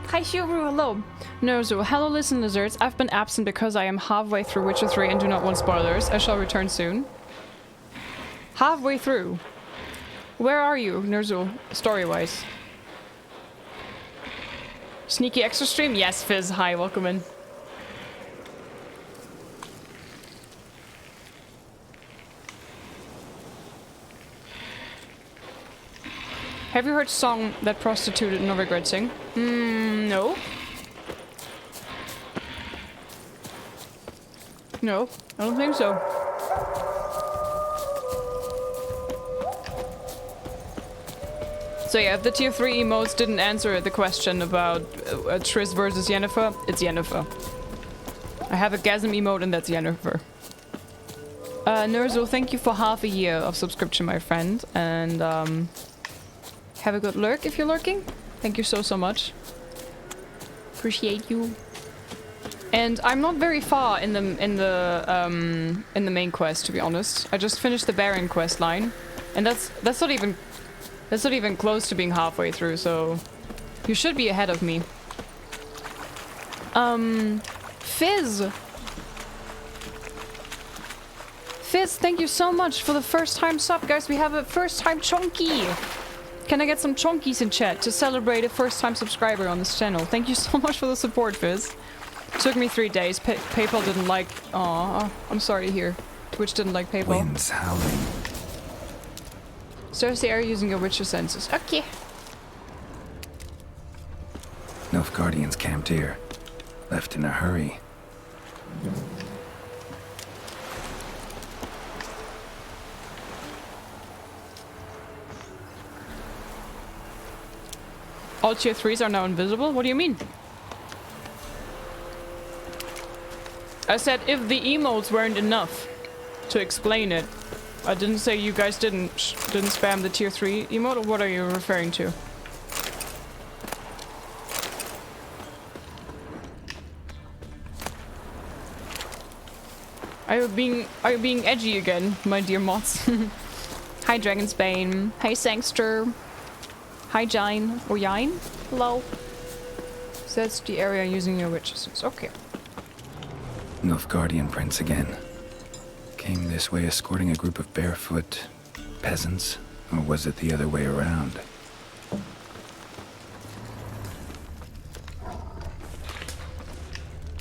Hi Shuru, hello. Ner'zhul, hello listen lizards. I've been absent because I am halfway through Witcher 3 and do not want spoilers. I shall return soon. Halfway through. Where are you, Ner'zhul, story-wise? Sneaky extra stream? Yes, Fizz. Hi, welcome in. Have you heard song that prostitute no regret sing? No. No, I don't think so. So yeah, if the tier 3 emotes didn't answer the question about Triss versus Yennefer, it's Yennefer. I have a Gasm emote and that's Yennefer. Ner'zhul, thank you for half a year of subscription, my friend. And have a good lurk if you're lurking. Thank you so much. Appreciate you. And I'm not very far in the main quest, to be honest. I just finished the Baron quest line, and that's not even close to being halfway through. So you should be ahead of me. Fizz, thank you so much for the first time sub, guys. We have a first time chonky. Can I get some chonkies in chat to celebrate a first time subscriber on this channel? Thank you so much for the support, Fizz. Took me 3 days. PayPal didn't like... Aw, I'm sorry to hear. Twitch didn't like PayPal. Winds howling. Search the area using your Witcher senses. Okay. Nilfgaardians camped here. Left in a hurry. All tier 3s are now invisible? What do you mean? I said if the emotes weren't enough to explain it. I didn't say you guys didn't spam the tier 3 emote, or what are you referring to? Are you being edgy again, my dear mods? Hi Dragonsbane. Hi Sangster. Hi Jine. Or Yine? Hello. That's the area using your witches. Okay. Nilfgaardian prince again. Came this way escorting a group of barefoot peasants, or was it the other way around?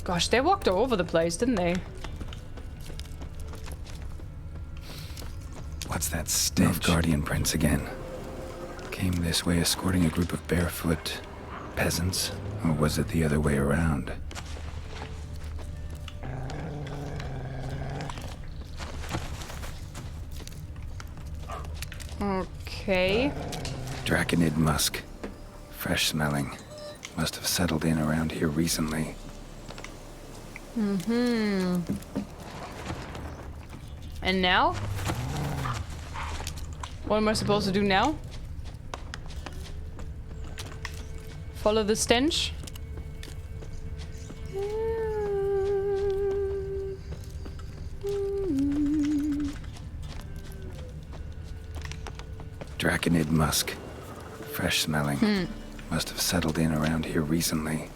Gosh, they walked all over the place, didn't they? What's that stench? Nilfgaardian prince again. Came this way escorting a group of barefoot peasants, or was it the other way around? Okay. Draconid musk. Fresh smelling. Must have settled in around here recently. Mm-hmm. And now? What am I supposed to do now? Follow the stench? Draconid musk. Fresh smelling. Must have settled in around here recently.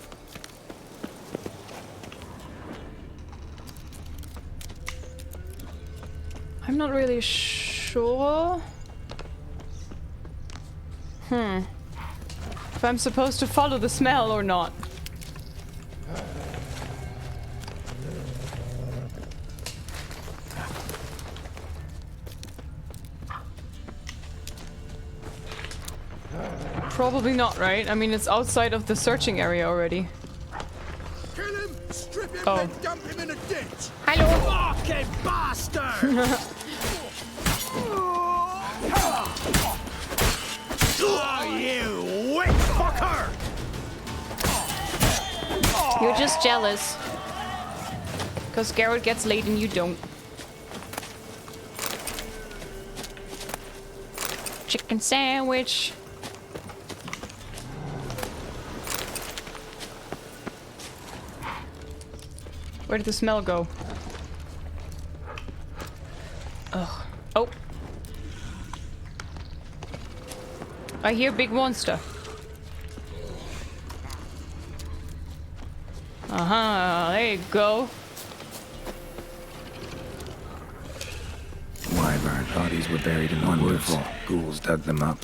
I'm not really sure. If I'm supposed to follow the smell or not. Probably not, right? I mean, it's outside of the searching area already. Kill him, strip him, Oh. then dump him in a ditch. Hello. Fucking bastard! Oh, you witch fucker! You're just jealous. Because Garrett gets laid and you don't. Chicken sandwich. Where did the smell go? Ugh. Oh. I hear big monster. There you go. Wyvern bodies were buried in the wonderful. Ghouls dug them up.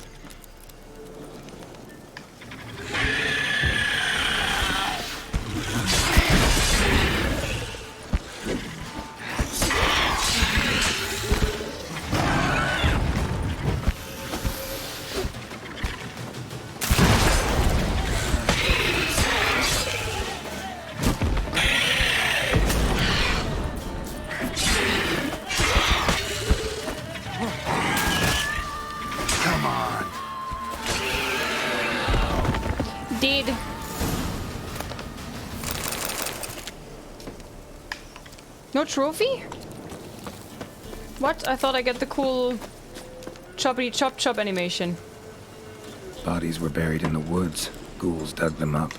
No trophy? What? I thought I get the cool choppity chop chop animation. Bodies were buried in the woods. Ghouls dug them up.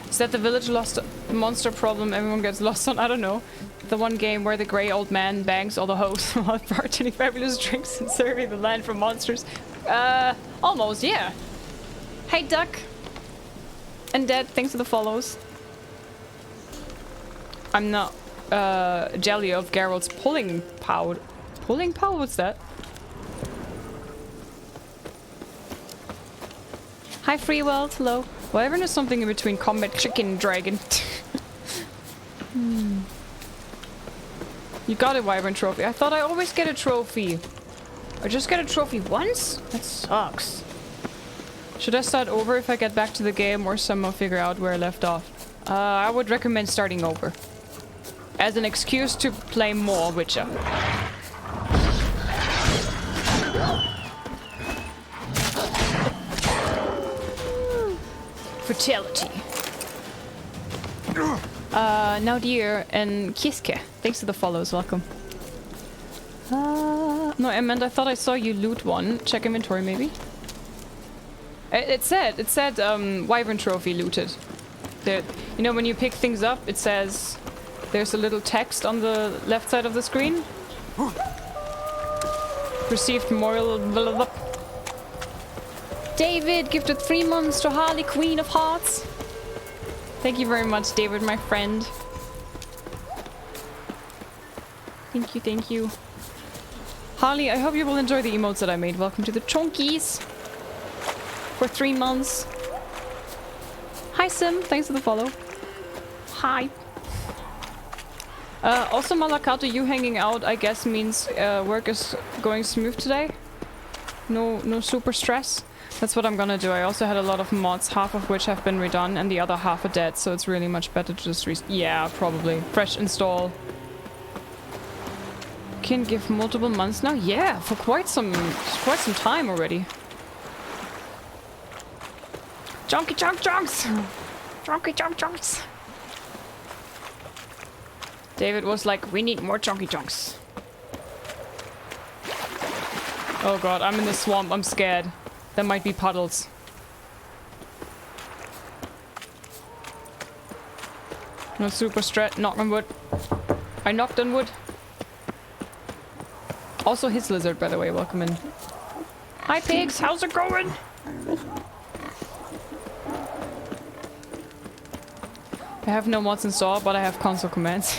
Is that the village lost monster problem everyone gets lost on? I don't know. The one game where the grey old man bangs all the hoes while bartending fabulous drinks and serving the land from monsters. Almost, yeah. Hey, Duck. And Dead, thanks for the follows. I'm not jelly of Geralt's pulling power. Pulling power? What's that? Hi, Free World. Hello. Wyvern is something in between combat chicken and dragon. You got a Wyvern trophy. I thought I always get a trophy. I just get a trophy once? That sucks. Should I start over if I get back to the game or somehow figure out where I left off? I would recommend starting over. As an excuse to play more Witcher. Fatality. Now dear and Kiske. Thanks for the follows, welcome. No, I meant I thought I saw you loot one. Check inventory maybe. It said Wyvern trophy looted. There, you know when you pick things up, it says there's a little text on the left side of the screen. Received memorial. David gifted 3 months to Harley, Queen of Hearts. Thank you very much, David, my friend. Thank you, thank you. Harley, I hope you will enjoy the emotes that I made. Welcome to the Chonkies. For 3 months. Hi, Sim. Thanks for the follow. Hi. Also, Malakato, you hanging out, I guess, means work is going smooth today. No super stress. That's what I'm gonna do. I also had a lot of mods, half of which have been redone and the other half are dead, so it's really much better to just yeah, probably. Fresh install. Can give multiple months now? Yeah, for quite some time already. Chunky chunk chunks! Chunky chunk chunks! David was like, we need more chunky chunks. Oh god, I'm in the swamp, I'm scared. There might be puddles. Not super stressed. Knock on wood. I knocked on wood. Also his lizard, by the way, welcome in. Hi pigs, how's it going? I have no mods installed, but I have console commands.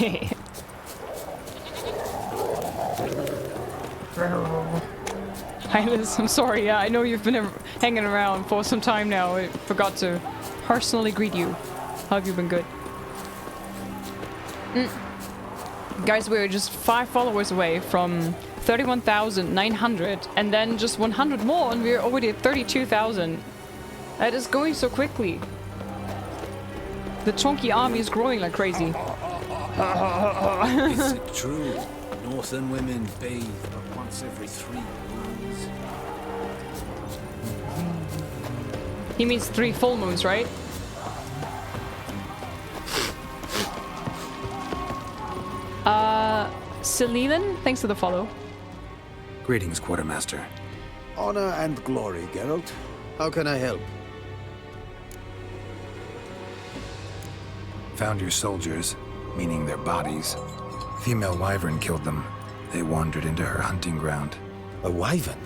Hi Liz, I'm sorry, yeah, I know you've been hanging around for some time now. I forgot to personally greet you. How have you been good? Guys, we're just 5 followers away from 31,900 and then just 100 more and we're already at 32,000. That is going so quickly. The chunky army is growing like crazy. Is it true? Northern women bathe but once every 3 months. He means 3 full moons, right? Celilan, thanks for the follow. Greetings, Quartermaster. Honor and glory, Geralt. How can I help? Found your soldiers, meaning their bodies. Female wyvern killed them. They wandered into her hunting ground. A wyvern?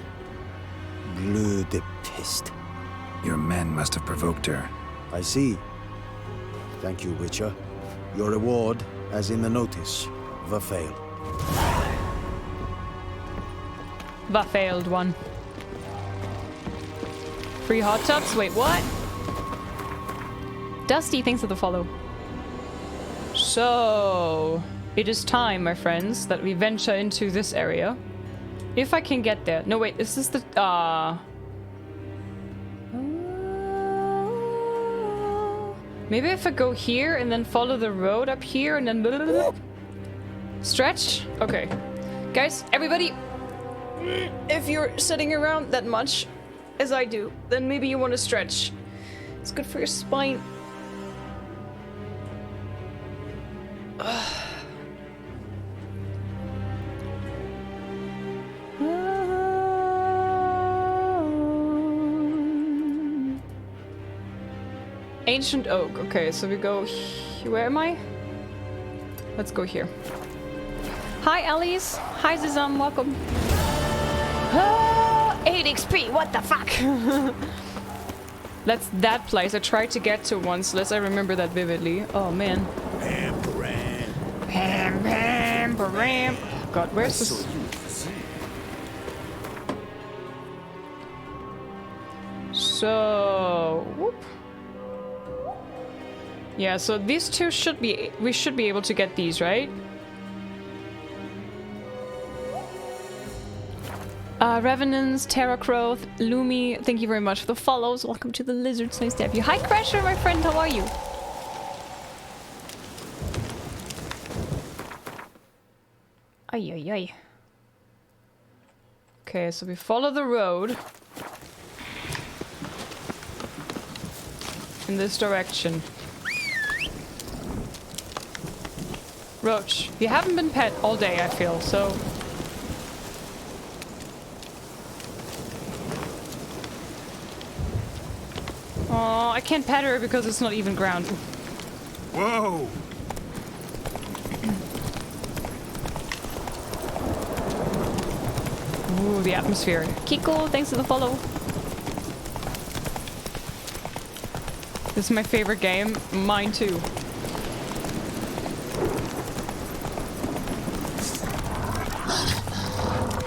Bleu de peste. Your men must have provoked her. I see. Thank you, Witcher. Your reward, as in the notice, Vafail. Vafailed one. Free hot tubs? Wait, what? Dusty, thanks for the follow. So, it is time, my friends, that we venture into this area. If I can get there. No, wait, is this the... Maybe if I go here and then follow the road up here and then... Stretch? Okay. Guys, everybody, if you're sitting around that much as I do, then maybe you want to stretch. It's good for your spine. Ancient oak. Okay, so we go... Where am I? Let's go here. Hi, Alice. Hi, Zizam. Welcome. 8 XP. What the fuck? That's that place I tried to get to once. Let's I remember that vividly. Oh, man. God, where's this? So... Whoop. Yeah, so these two should be... We should be able to get these, right? Revenants, Terra Crow, Lumi, thank you very much for the follows. Welcome to the Lizards. Nice to have you. Hi, Crasher, my friend. How are you? Ay, ay, ay. Okay, so we follow the road in this direction. Roach, you haven't been pet all day, I feel, so... Oh, I can't pet her because it's not even ground. Whoa! Ooh, the atmosphere. Kiko, thanks for the follow. This is my favorite game. Mine too.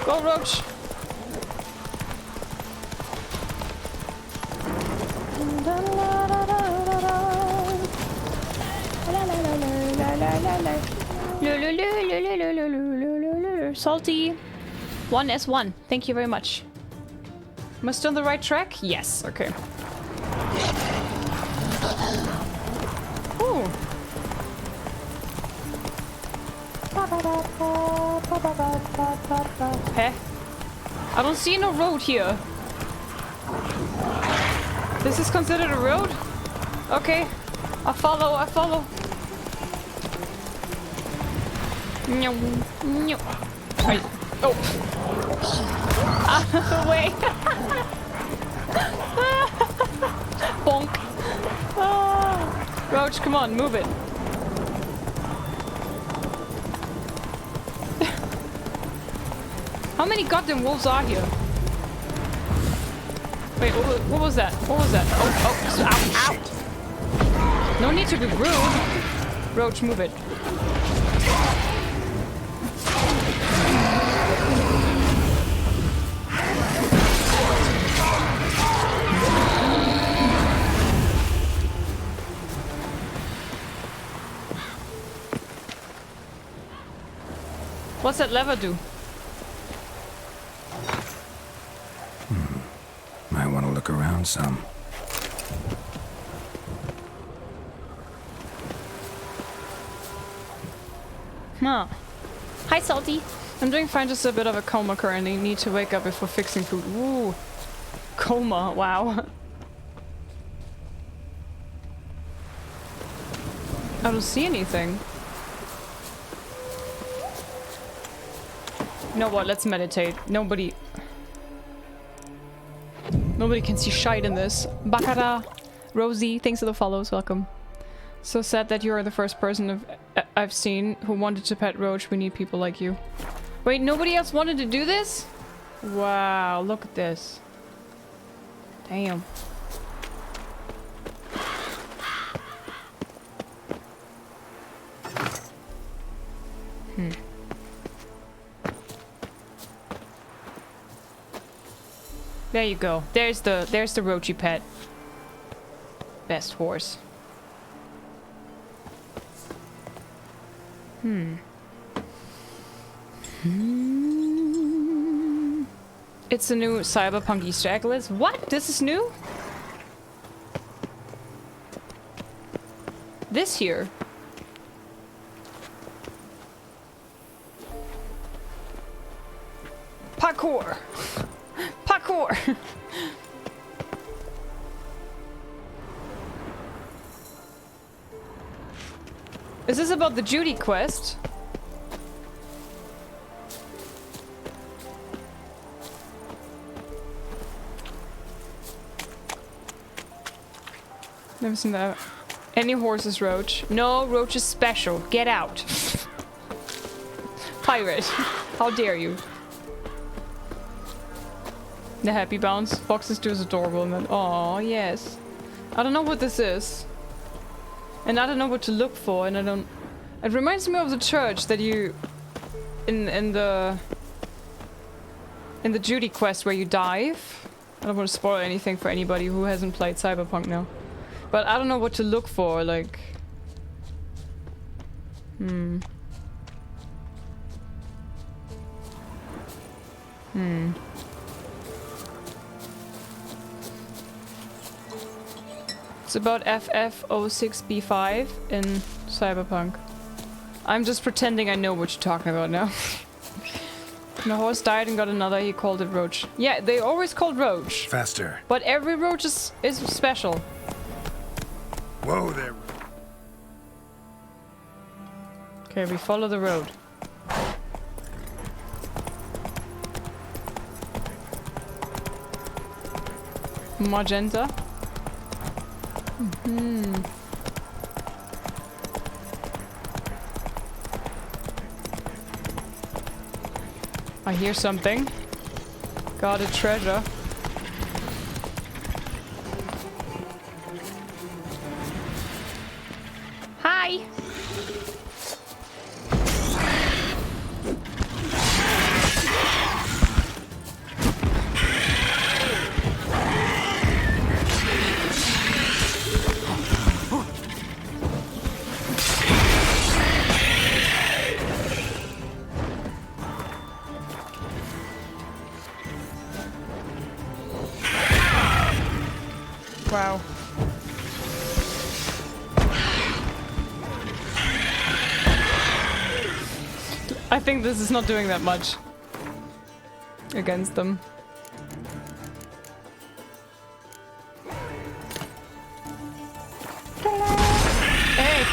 Go, Roach! Salty 1S1, thank you very much. Am I still on the right track? Yes, okay. Ooh. Heh? I don't see no road here. This is considered a road? Okay. I follow, I follow. No, no. Oh. Out of the way. Bonk. Ah. Roach, come on, move it. How many goddamn wolves are here? Wait, what was that? What was that? Oh, ow, ow. No need to be rude. Roach, move it. What's that lever do? Might want to look around some. Huh. Hi, Salty. I'm doing fine, just a bit of a coma currently. Need to wake up before fixing food. Ooh. Coma, wow. I don't see anything. You know what? Let's meditate. Nobody can see shite in this. Bakara, Rosie, thanks for the follows. Welcome. So sad that you are the first person I've seen who wanted to pet Roach. We need people like you. Wait, nobody else wanted to do this? Wow, look at this. Damn. There you go. There's the Roachy pet. Best horse. It's a new Cyberpunk Easter egg list. What? This is new? This year? Parkour! Parkour! Is this about the Judy quest? Never seen that. Any horses, Roach? No, Roach is special. Get out. Pirate. How dare you? The happy bounce. Foxes too is adorable. And then, oh yes. I don't know what this is. And I don't know what to look for. And I don't... It reminds me of the church that you... In the Judy quest where you dive. I don't want to spoil anything for anybody who hasn't played Cyberpunk now. But I don't know what to look for, like... It's about FF06B5 in Cyberpunk. I'm just pretending I know what you're talking about now. My horse died and got another, he called it Roach. Yeah, they always called Roach. Faster. But every Roach is special. Whoa there. Okay, we follow the road. Magenta. I hear something. Got a treasure. Hi! Wow. I think this is not doing that much against them. Hey!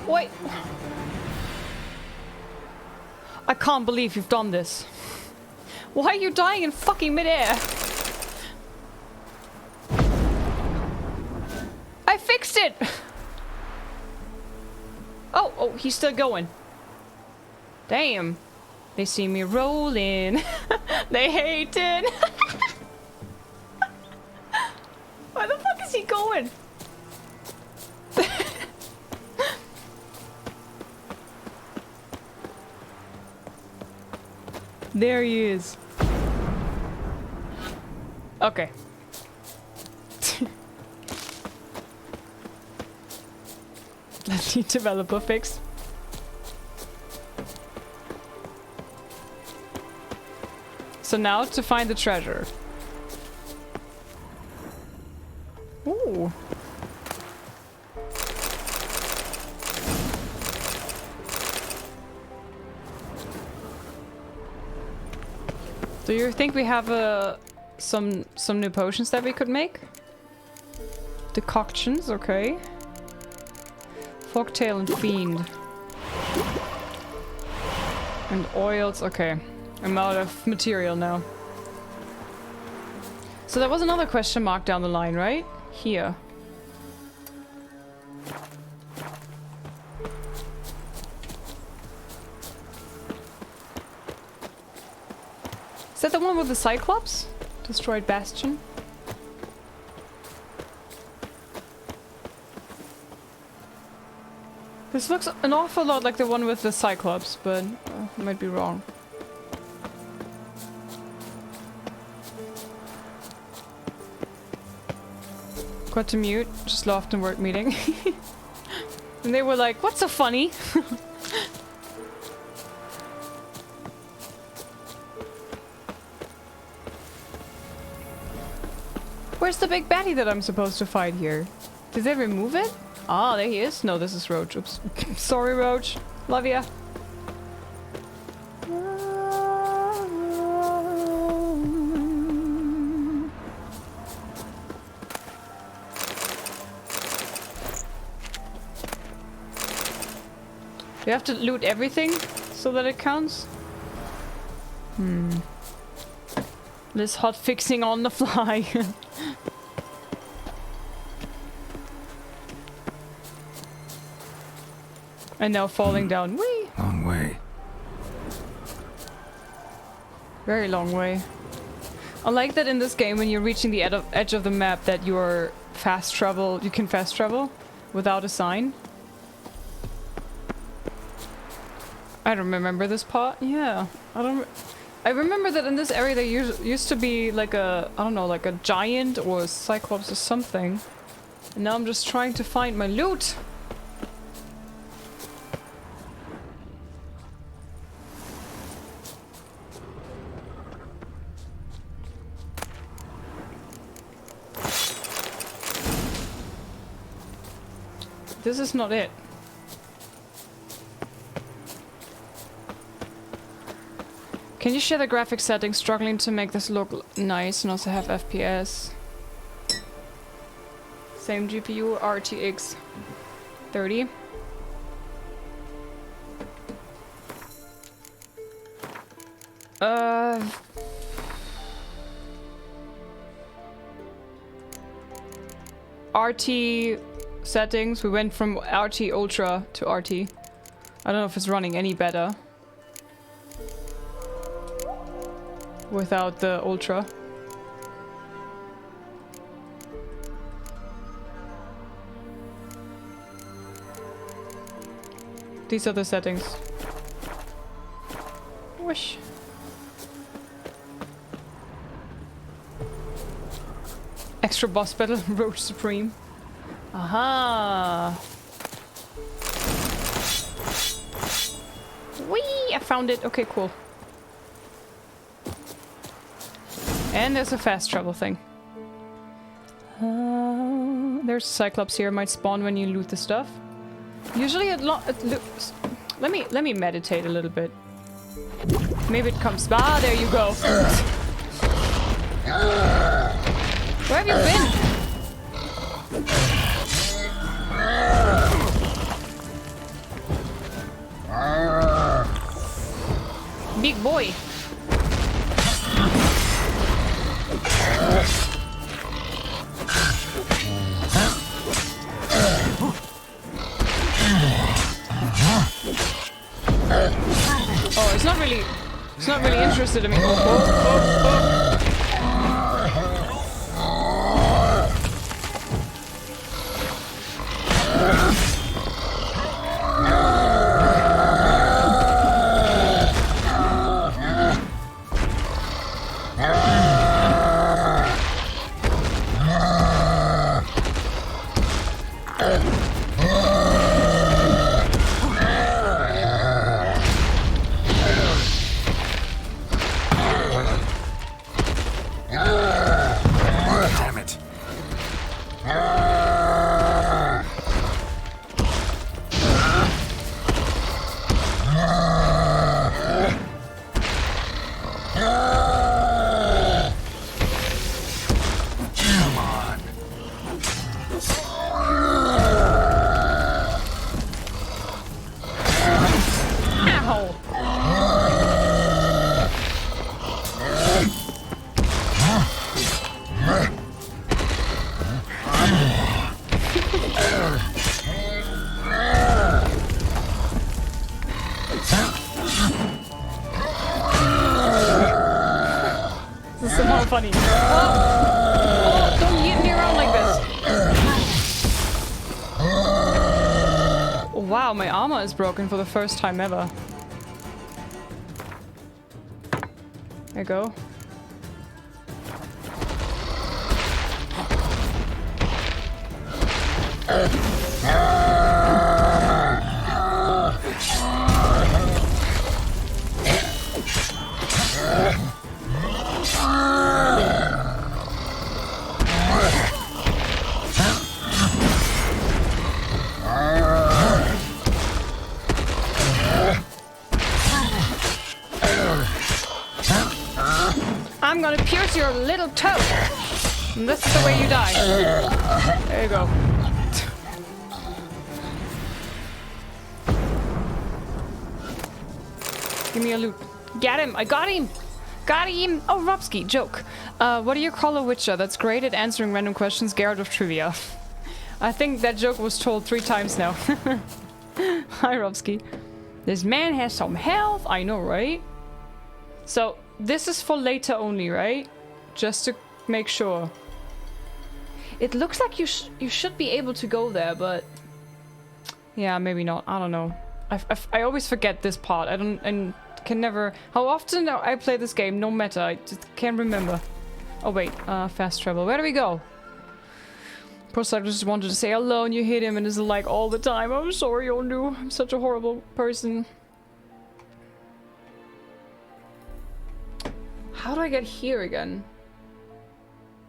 Wait. I can't believe you've done this. Why are you dying in fucking midair? I fixed it! Oh, he's still going. Damn. They see me rolling. They hate it. Where the fuck is he going? There he is. Okay. Let's see developer fix. So now to find the treasure. Ooh. Do you think we have some new potions that we could make? Decoctions, okay. Folktail and Fiend. And oils, okay. I'm out of material now. So there was another question mark down the line, right? Here. Is that the one with the Cyclops? Destroyed Bastion? This looks an awful lot like the one with the Cyclops, but I might be wrong. Got to mute, just laughed in work meeting. And they were like, what's so funny? Where's the big baddie that I'm supposed to fight here? Did they remove it? Ah, there he is. No, this is Roach. Oops. Sorry, Roach. Love ya. Do you have to loot everything so that it counts? This hot fixing on the fly. And now falling down. Whee! Long way. Very long way. I like that in this game when you're reaching the edge of the map that you can fast travel without a sign. I don't remember this part. Yeah, I remember that in this area there used to be like a, I don't know, like a giant or a cyclops or something. And now I'm just trying to find my loot. This is not it. Can you share the graphic settings? Struggling to make this look nice and also have FPS. Same GPU, RTX 30. RT settings. We went from RT Ultra to RT. I don't know if it's running any better without the Ultra. These are the settings. Whoosh. Extra boss battle, Roach Supreme. Aha! Whee! I found it. Okay, cool. And there's a fast travel thing. There's Cyclops here. Might spawn when you loot the stuff. Usually it looks... Let me meditate a little bit. Maybe it comes... Ah, there you go. Where have you been? Big boy. Oh, it's not really interested in me. Funny. Oh, don't yeet me around like this. Oh, wow, my armor is broken for the first time ever. There you go. I'm gonna pierce your little toe. And this is the way you die. There you go. Give me a loot. Get him! I got him! Got him! Oh, Robski, joke. What do you call a witcher that's great at answering random questions? Garrett of Trivia. I think that joke was told 3 times now. Hi, Rovsky. This man has some health. I know, right? So, this is for later only, right? Just to make sure. It looks like you should be able to go there, but... Yeah, maybe not. I don't know. I always forget this part. I can never... How often do I play this game? No matter. I just can't remember. Oh, wait. Fast travel. Where do we go? Prostak just wanted to say hello and you hit him and is like all the time. I'm sorry, Yondu. I'm such a horrible person. How do I get here again?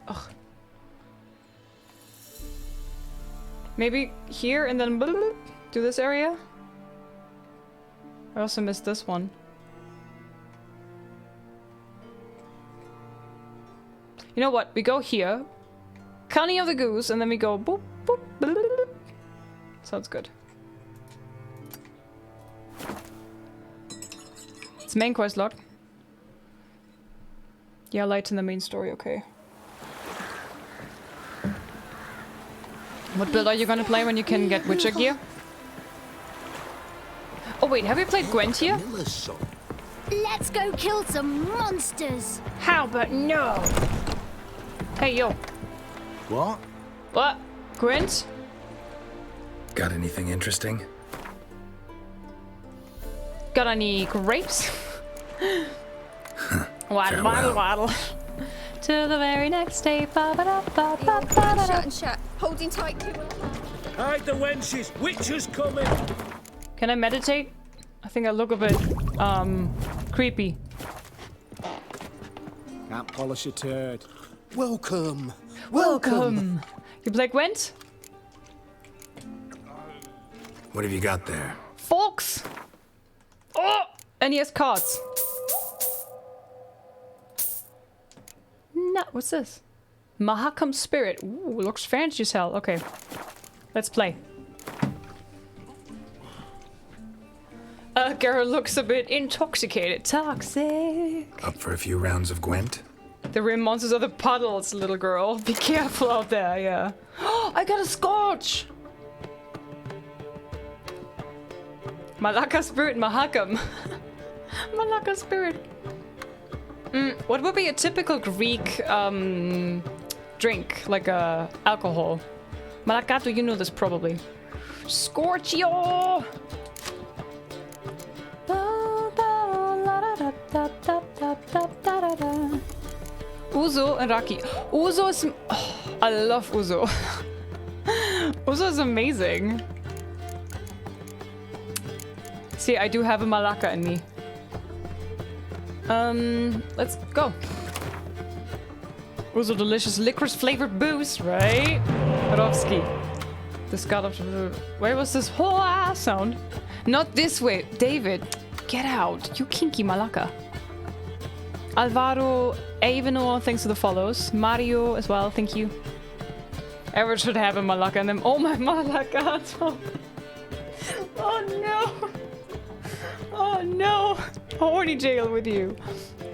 Ugh. Maybe here and then do this area? I also missed this one. You know what? We go here. Cunning of the Goose, and then we go boop, boop, boop, boop. Sounds good. It's main quest log. Yeah, light in the main story, okay. What build are you gonna play when you can get Witcher gear? Oh wait, have you played Quen here? Let's go kill some monsters. How about no? Hey yo. What? What? Gwent? Got anything interesting? Got any grapes? Waddle, waddle, waddle. To the very next day. Shut and shut. Holding tight to it. Hide the wenches! Witcher's coming! Can I meditate? I think I look a bit, creepy. Can't polish a turd. Welcome. Welcome. You play Gwent? What have you got there? Folks! Oh! And he has cards. No, what's this? Mahakam Spirit. Ooh, looks fancy as hell. Okay. Let's play. Garrett looks a bit intoxicated. Toxic. Up for a few rounds of Gwent? The rim monsters are the puddles, little girl. Be careful out there, yeah. I got a scorch! Malaka Spirit Mahakam. Malaka Spirit. What would be a typical Greek drink? Like alcohol? Malakato, you know this probably. Scorchio! Uzo and Raki. Uzo is... Oh, I love Uzo. Uzo is amazing. See, I do have a Malaka in me. Let's go. Uzo delicious licorice flavored booze, right? Rovsky. This god of... Where was this whole ass sound? Not this way. David, get out. You kinky Malaka. Alvaro Aveno, thanks for the follows. Mario as well, thank you. Everyone should have a Malaka in them. Oh my Malaka! Oh no! Oh no! Horny jail with you.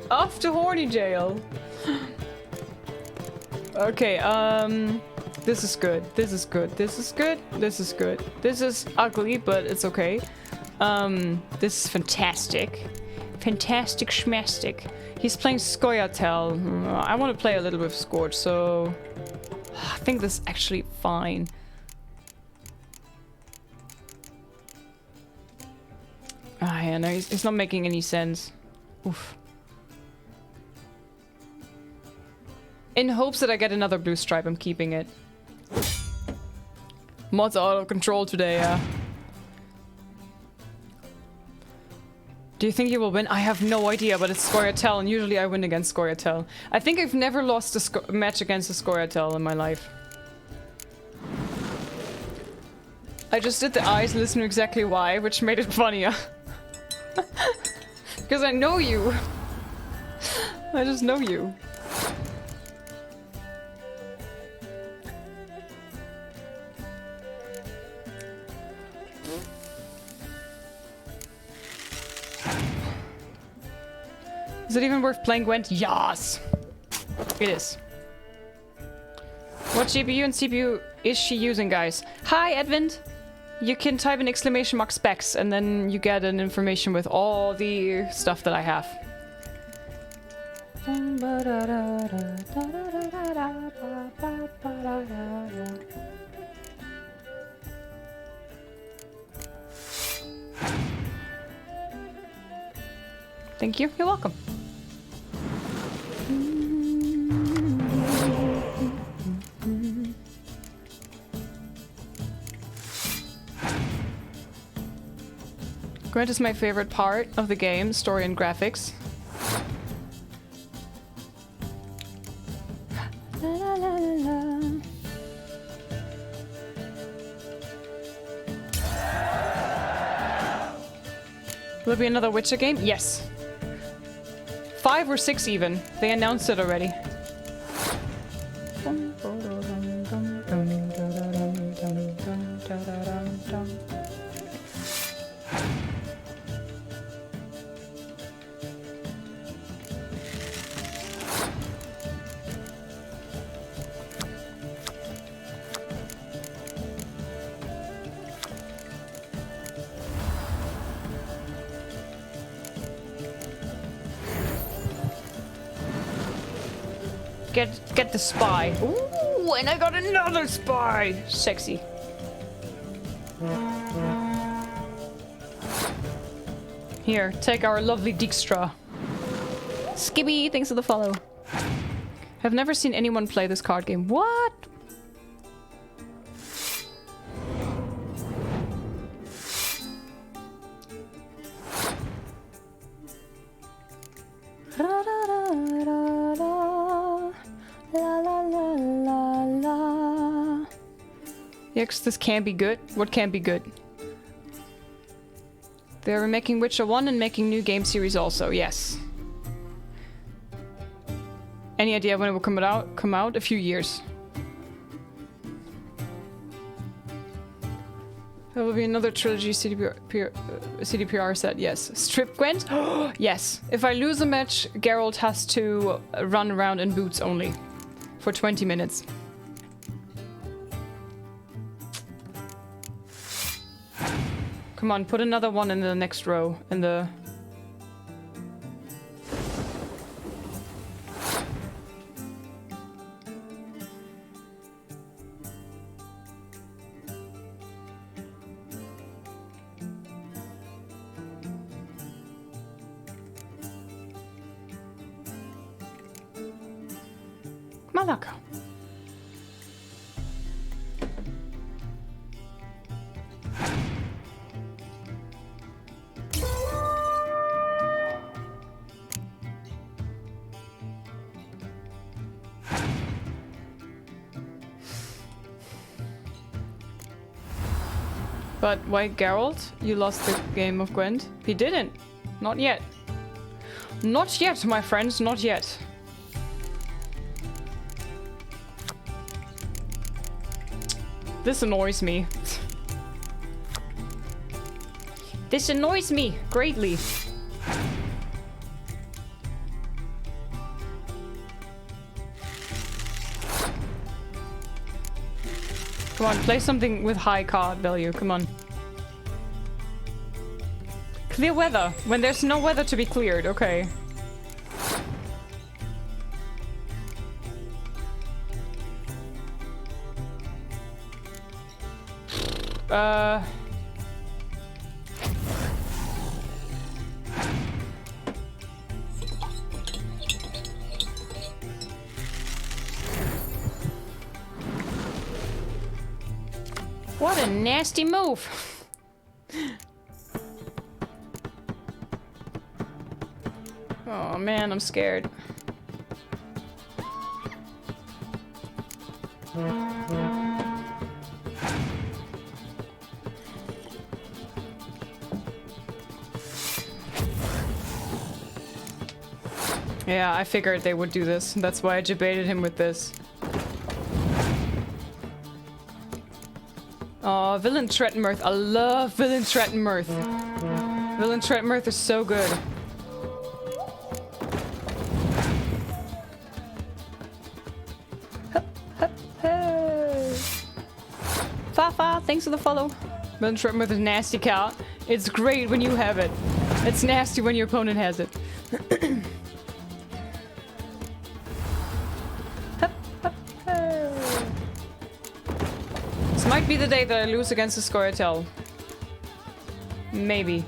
Off to horny jail. Okay, this is good. This is good. This is good. This is good. This is ugly, but it's okay. This is fantastic. Fantastic schmastic. He's playing Scoia'tael. I want to play a little with Scorch, so... I think this is actually fine. Ah, yeah, no, it's not making any sense. Oof. In hopes that I get another blue stripe, I'm keeping it. Mods are out of control today, yeah. Do you think you will win? I have no idea, but it's Scoia'tael, and usually I win against Scoia'tael. I think I've never lost a match against a Scoia'tael in my life. I just did the eyes, listen to exactly why, which made it funnier. Because I know you. I just know you. Is it even worth playing Gwent? Yes! It is. What GPU and CPU is she using, guys? Hi, Edvind! You can type in ! specs and then you get an information with all the stuff that I have. Thank you. You're welcome. Gwent is my favorite part of the game, story and graphics. La, la, la, la. Will there be another Witcher game? Yes. 5 or 6 even. They announced it already. Get the spy. Ooh, and I got another spy. Sexy. Here, take our lovely Dijkstra. Skibby, thanks for the follow. I've never seen anyone play this card game. What? Yes, this can be good. What can be good? They're making Witcher 1 and making new game series also, yes. Any idea when it will come out? A few years. There will be another trilogy CDPR set, yes. Strip Gwent? Yes. If I lose a match, Geralt has to run around in boots only. For 20 minutes. Come on, put another one in the next row. In the... Malaka. But why, Geralt? You lost the game of Gwent? He didn't. Not yet. Not yet, my friends, not yet. This annoys me. This annoys me greatly. Come on, play something with high card value, come on. Clear weather, when there's no weather to be cleared, okay. What a nasty move. Oh man, I'm scared. Yeah, I figured they would do this. That's why I debated him with this. Oh, Villain Trettenmirth. I love Villain Trettenmirth. Villain Trettenmirth is so good. Hey. Fafa, thanks for the follow. Been tripping with a nasty cat. It's great when you have it. It's nasty when your opponent has it. This might be the day that I lose against the Scoia'tael. Maybe.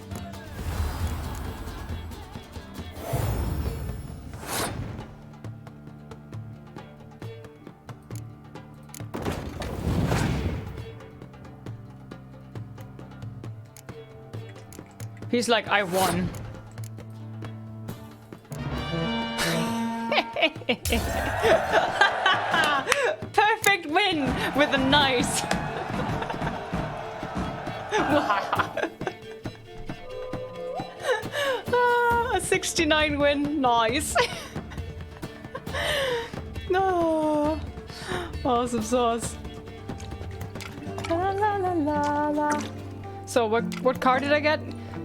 He's like, I won. Perfect win with a nice. A 69 win, nice. No. Awesome sauce. La, la, la, la, la. So what card did I get?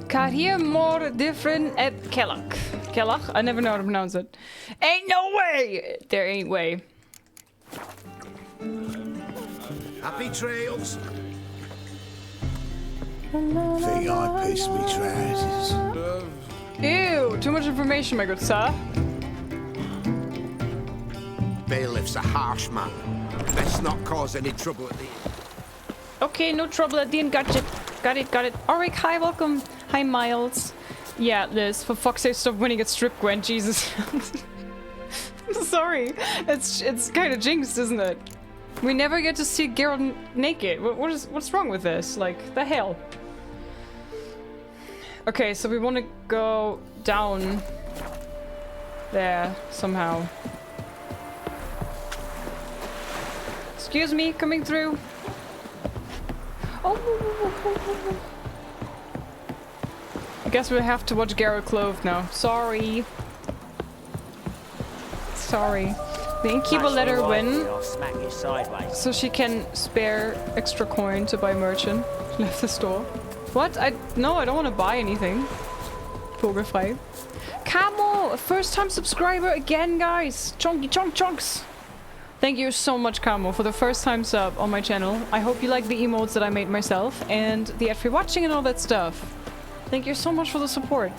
Card here more different at Kellogg. Kellogg? I never know how to pronounce it. Ain't no way! There ain't way. Happy trails. Think I pissed me trousers. Ew, too much information, my good sir. Bailiff's a harsh man. Best not cause any trouble at the end. Okay, no trouble at the end. Got it. Got it, got it. Alright, hi, welcome. Hi, Miles. Yeah, Liz, for fuck's sake, stop winning at Strip Quen, Jesus. Sorry. It's kind of jinxed, isn't it? We never get to see Geralt naked. What's wrong with this? Like, the hell? Okay, so we want to go down there somehow. Excuse me, coming through. Oh. I guess we have to watch Geralt clothed now. Sorry. Sorry. The innkeeper let her win, so she can spare extra coin to buy merchant. Left the store. What? No, I don't want to buy anything. Vogelfrei. Camo, a first-time subscriber again, guys. Chunky chunks. Thank you so much, Camo, for the first-time sub on my channel. I hope you like the emotes that I made myself and the ad for watching and all that stuff. Thank you so much for the support.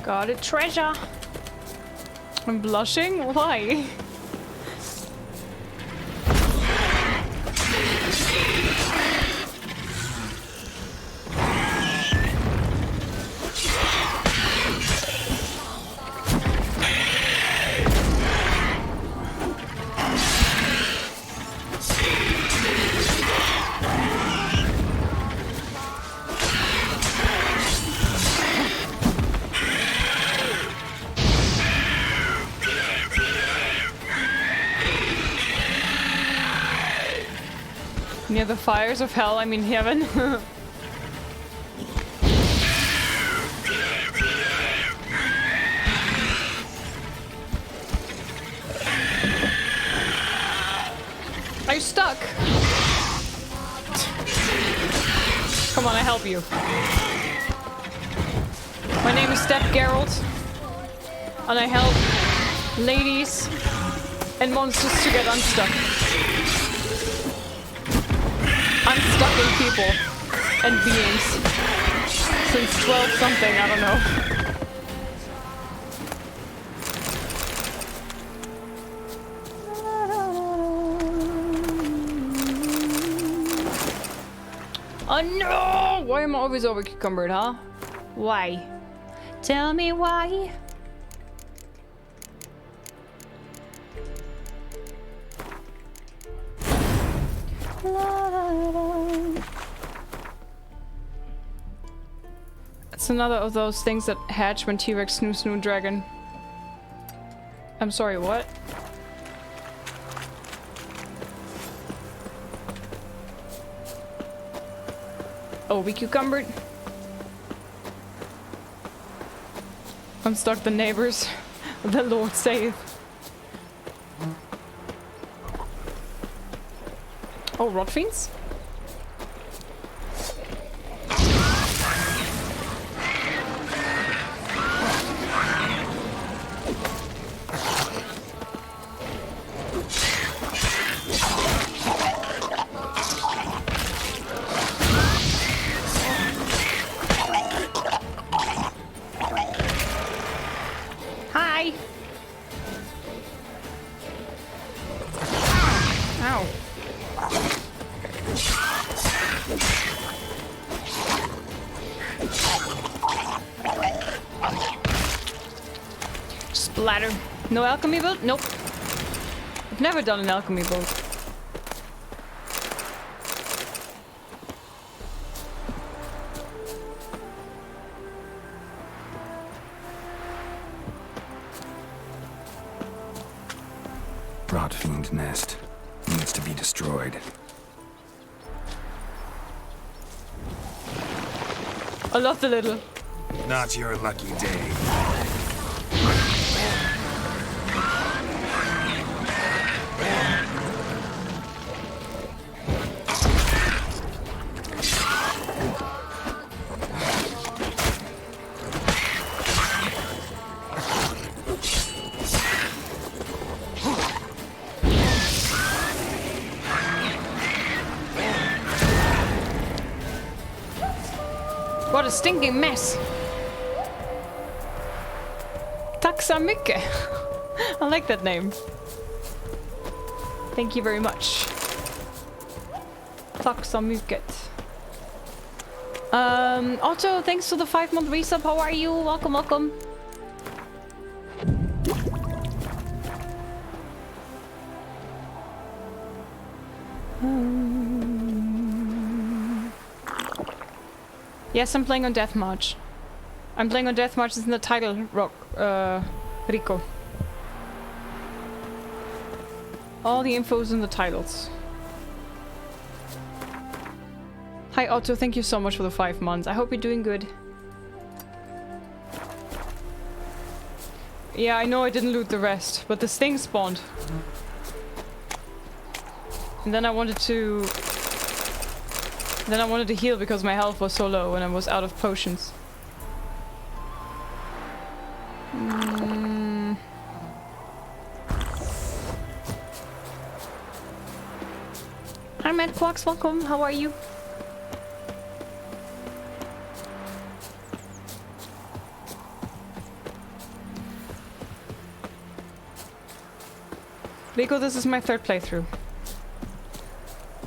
Got a treasure. I'm blushing? Why? Near the fires of hell, I mean heaven. Are you stuck? Come on, I help you. My name is Step Geralt, and I help ladies and monsters to get unstuck. Unstucking people and beings since 12 something, I don't know. Oh no! Why am I always over cucumbered, huh? Why? Tell me why. It's another of those things that hatch when T-Rex snoo dragon. I'm sorry, what? Oh, we cucumbered. Unstuck the neighbors. The Lord saith. Oh, rot fiends? Hi. Ow. Splatter. No alchemy build? Nope. I've never done an alchemy build. Rot fiend nest needs to be destroyed. I love the little. Not your lucky day. What a stinking mess. Tack så mycket. I like that name. Thank you very much. Tack så mycket. Otto, thanks for the 5-month resub. How are you? Welcome, welcome. Yes, I'm playing on Deathmarch. I'm playing on Deathmarch. It's in the title, Rico. All the info's in the titles. Hi Otto, thank you so much for the 5 months. I hope you're doing good. Yeah, I know I didn't loot the rest, but this thing spawned. And then I wanted to... Then I wanted to heal because my health was so low and I was out of potions. Hi Matt Quacks, welcome. How are you? Rico, this is my 3rd playthrough.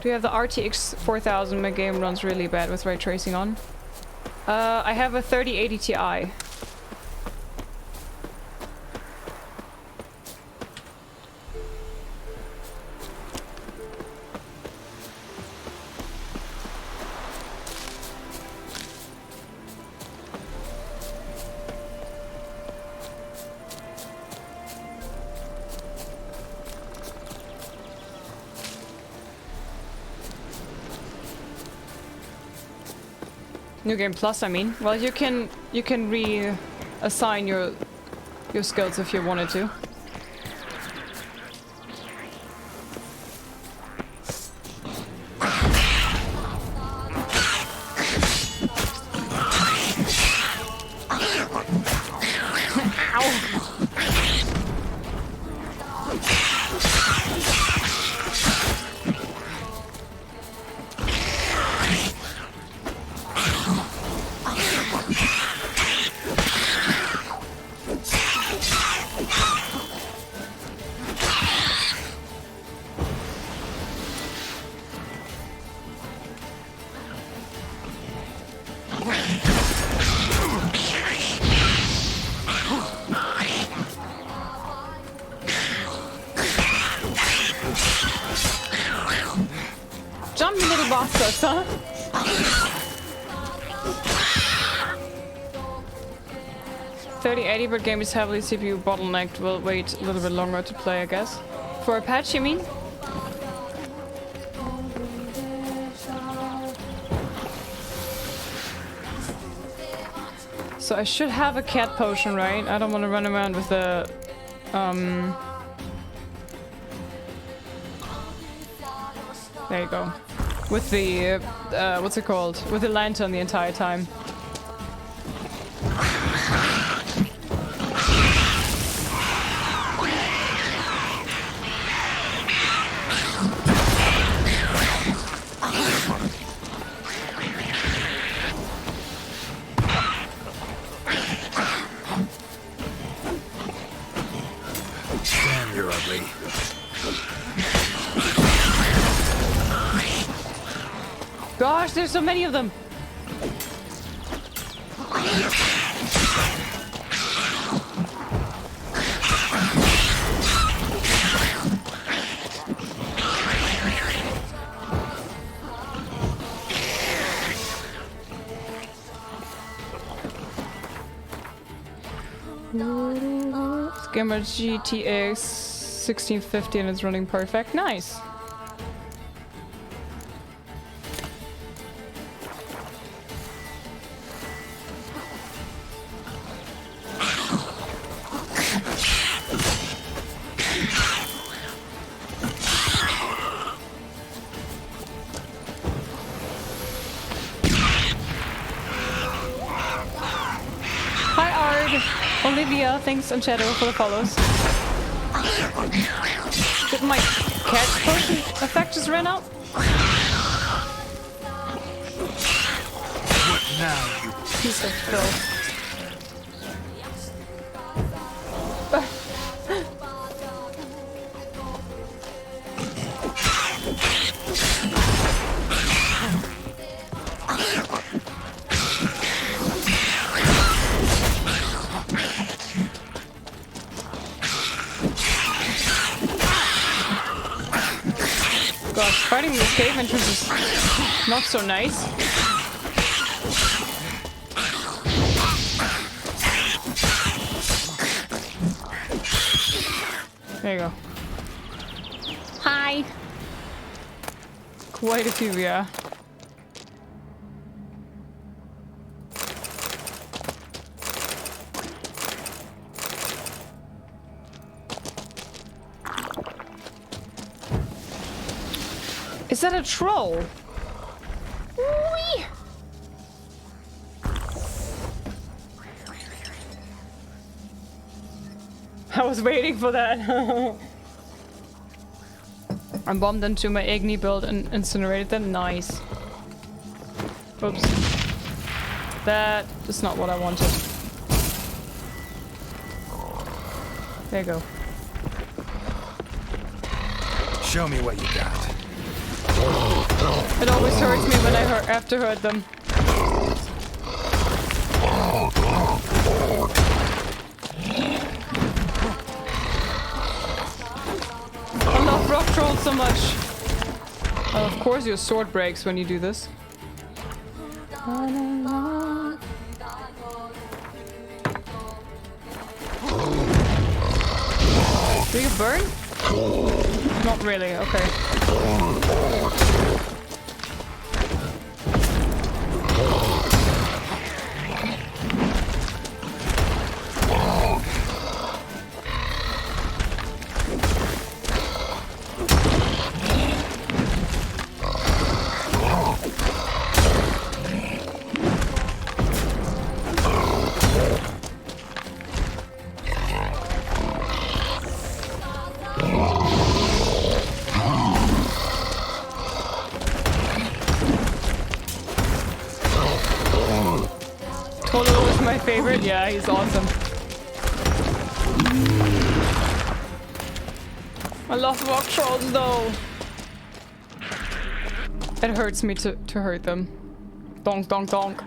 Do you have the RTX 4000? My game runs really bad with ray tracing on. I have a 3080 Ti. New Game Plus, I mean. Well, you can reassign your skills if you wanted to. Jump, you little bastards, huh? $3080, but game is heavily CPU bottlenecked. Will wait a little bit longer to play, I guess. For a patch, you mean? So I should have a cat potion, right? I don't want to run around with the There you go. With the, what's it called? With the lantern the entire time. Damn, you're ugly. Gosh, there's so many of them. Skimmer GTX 1650 and it's running perfect. Nice. Olivia, thanks and Shadow for the follows. Did my catch potion effect just ran out? What now, you piece of filth? Fighting this cave entrance is not so nice. There you go. Hi! Quite a few, yeah. Is that a troll? Whee! I was waiting for that. I bombed into my Igni build and incinerated them. Nice. Oops. That is not what I wanted. There you go. Show me what you got. It always hurts me when I have to hurt them. I love rock trolls so much. Oh, of course your sword breaks when you do this. Do you burn? Not really, okay. Favorite? Yeah, he's awesome. I love rock trolls though. It hurts me to hurt them. Donk donk donk.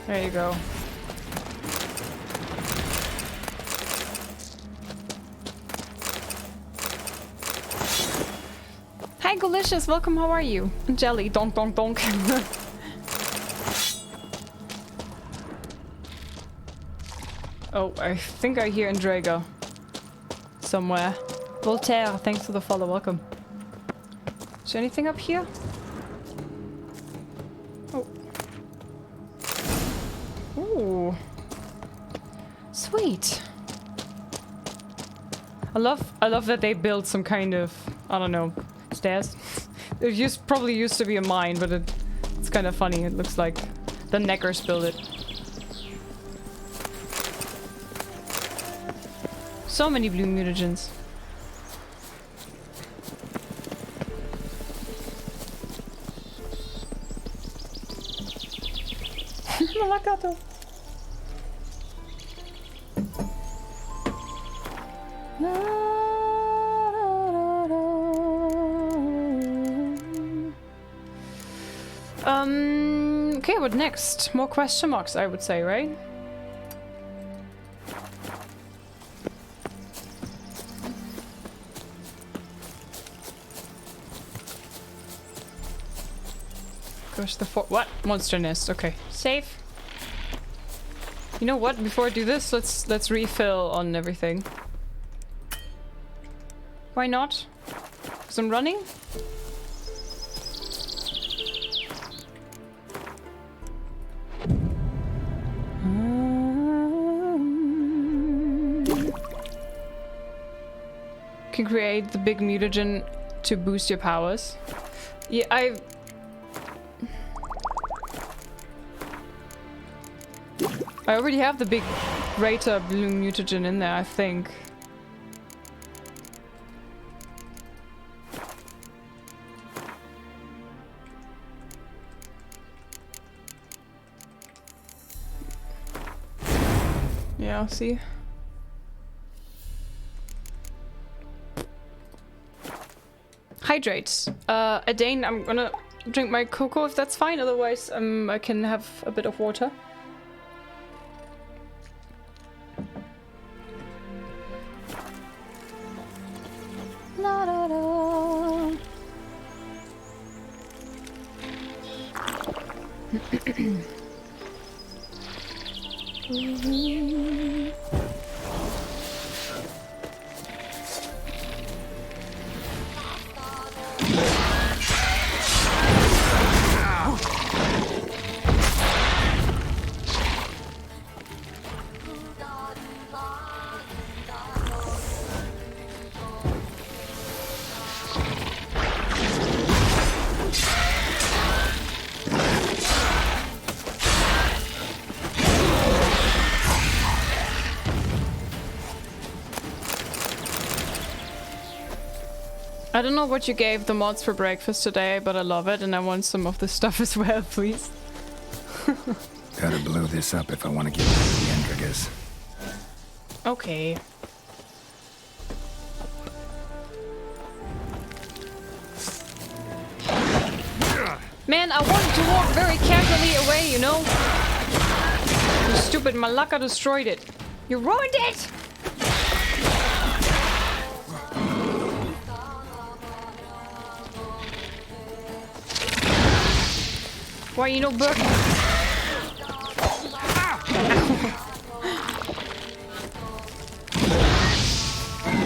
There you go. Hi, Golicious. Welcome. How are you? Jelly. Donk, donk, donk. Oh, I think I hear Andrega somewhere. Voltaire, thanks for the follow. Welcome. Is there anything up here? Oh. Ooh. Sweet. I love that they built some kind of, I don't know, stairs. It probably used to be a mine, but it's kind of funny. It looks like the Neckers built it. So many blue mutagens. Malakato. Okay, what next? More question marks, I would say, right? Gosh, the what? Monster nest. Okay, save. You know what? Before I do this, let's refill on everything. Why not? Because I'm running. Can create the big mutagen to boost your powers. Yeah, I already have the big greater blue mutagen in there, I think. Yeah, see. Hydrate. Adane, I'm gonna drink my cocoa if that's fine, otherwise I can have a bit of water. La da da. I don't know what you gave the mods for breakfast today, but I love it and I want some of this stuff as well, please. Gotta blow this up if I want to get back to the Endrigas. Okay. Man, I wanted to walk very carefully away, you know? You stupid Malaka destroyed it. You ruined it! Why you no book?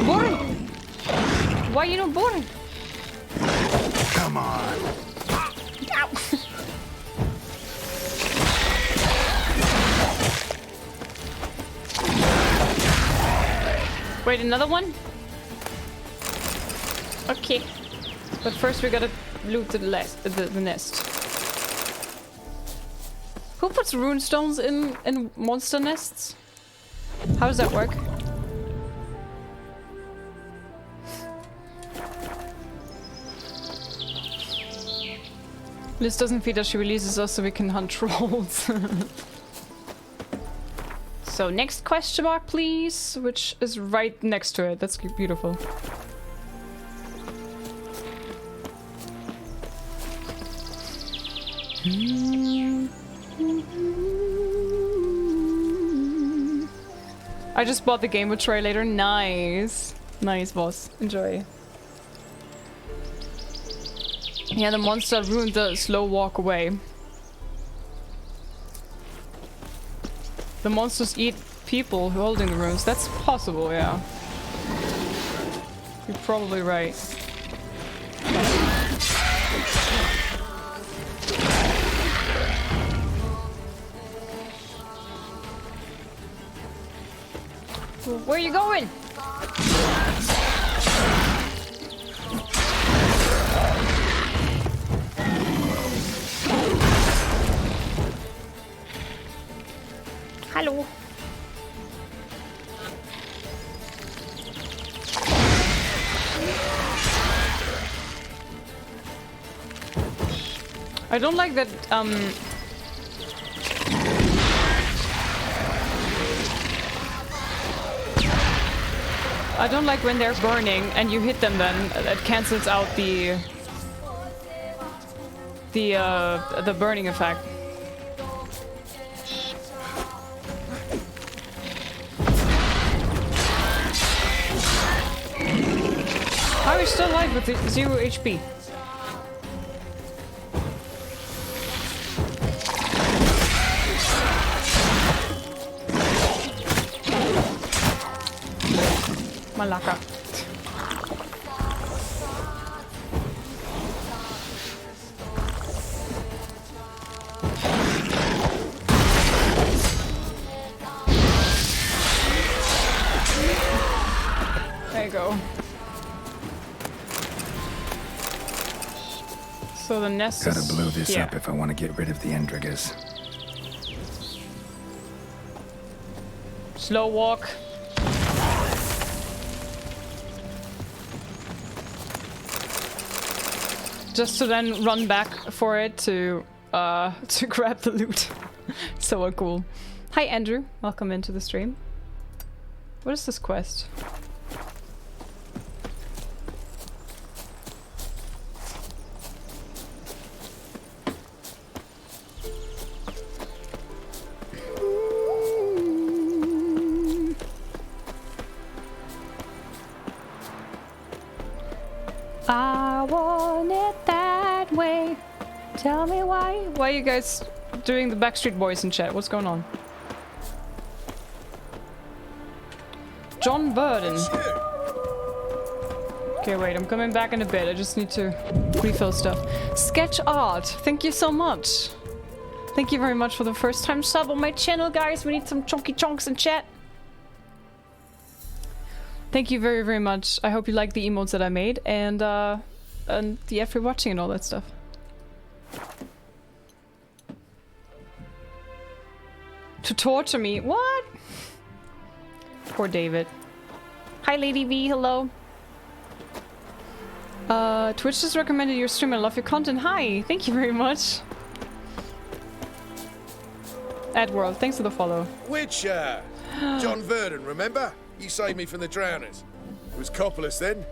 Boring. Why you no boring? Come on. Ow. Wait, another one? Okay. But first we gotta loot the nest. Who puts runestones in monster nests? How does that work? Liz doesn't feed us, she releases us so we can hunt trolls. So next question mark, please, which is right next to it. That's beautiful. I just bought the game with Troy later. Nice. Nice, boss. Enjoy. Yeah, the monster ruined the slow walk away. The monsters eat people holding the runes. That's possible, yeah. You're probably right. Where are you going? Hello. I don't like that, I don't like when they're burning and you hit them then. It cancels out the burning effect. How are you still alive with 0 HP? Malaka. There you go. So the nest Gotta is... blow this yeah. up if I want to get rid of the Endrigas. Slow walk. Just to then run back for it to grab the loot. So cool. Hi Andrew, welcome into the stream. What is this quest? I want it that way. Tell me why. Why are you guys doing the Backstreet Boys in chat? What's going on? John Burden. Okay, wait, I'm coming back in a bit. I just need to refill stuff. Sketch Art, thank you so much. Thank you very much for the first time sub on my channel, guys. We need some chunky chunks in chat. Thank you very, very much. I hope you like the emotes that I made and the F for watching and all that stuff. To torture me? What? Poor David. Hi, Lady V. Hello. Twitch just recommended your stream. I love your content. Hi. Thank you very much. Edworld, thanks for the follow. Which, John Verdon, remember? You saved me from the drowners. It was Coppolis then.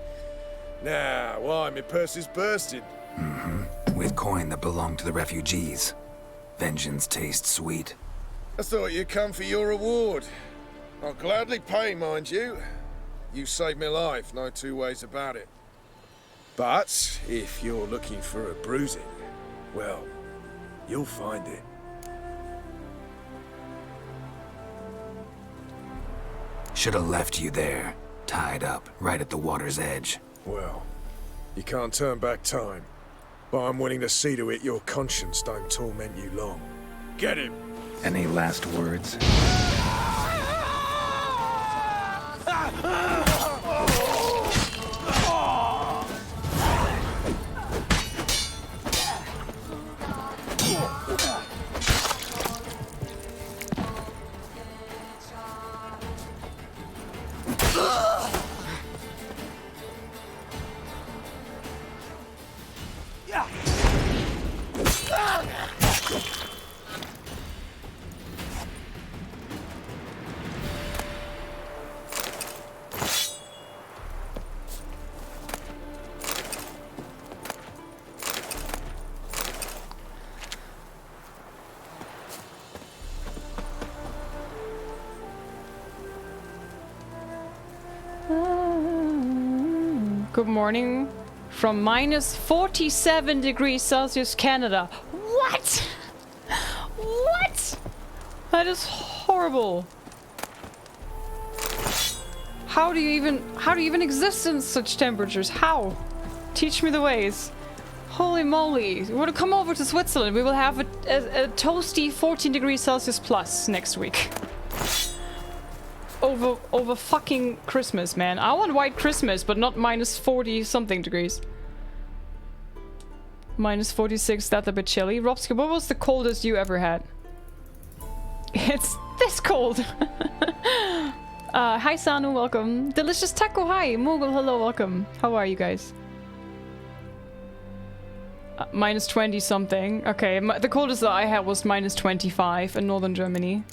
Now, why, my purse is bursting. Mm-hmm. With coin that belonged to the refugees. Vengeance tastes sweet. I thought you'd come for your reward. I'll gladly pay, mind you. You saved my life, no two ways about it. But if you're looking for a bruising, well, you'll find it. Should have left you there, tied up, right at the water's edge. Well, you can't turn back time. But I'm willing to see to it your conscience don't torment you long. Get him! Any last words? Good morning, From minus 47 degrees Celsius Canada. What? What? That is horrible. How do you even exist in such temperatures? How? Teach me the ways. Holy moly. You want to come over to Switzerland? We will have a toasty 14 degrees Celsius plus next week. Over fucking Christmas, man. I want white Christmas, but not minus 40 something degrees. Minus 46, that's a bit chilly. Robski, what was the coldest you ever had? It's this cold. Hi Sanu, welcome. Delicious Taco, hi. Moogle, hello, welcome. How are you guys? Minus 20 something. Okay, the coldest that I had was minus 25 in northern Germany.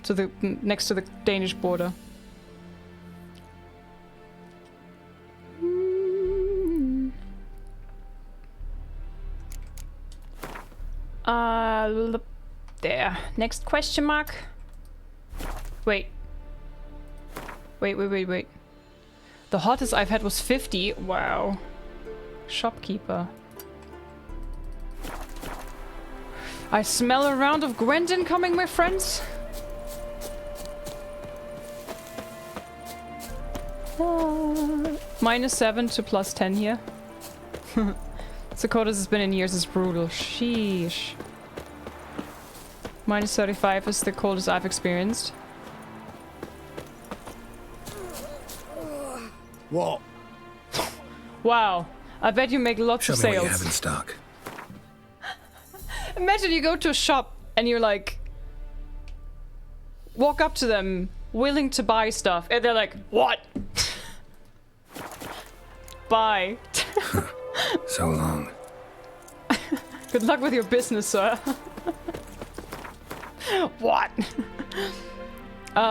To the next to the Danish border. There. Next question mark. Wait. Wait. The hottest I've had was 50. Wow. Shopkeeper. I smell a round of Gwent incoming, my friends. Minus 7 to plus 10 here. The coldest has been in years is brutal. Sheesh. Minus 35 is the coldest I've experienced. What? Wow. I bet you make lots of Show me sales. what you have in stock. Imagine you go to a shop and you're like... Walk up to them, willing to buy stuff, and they're like, what? Buy. So long. Good luck with your business, sir. What?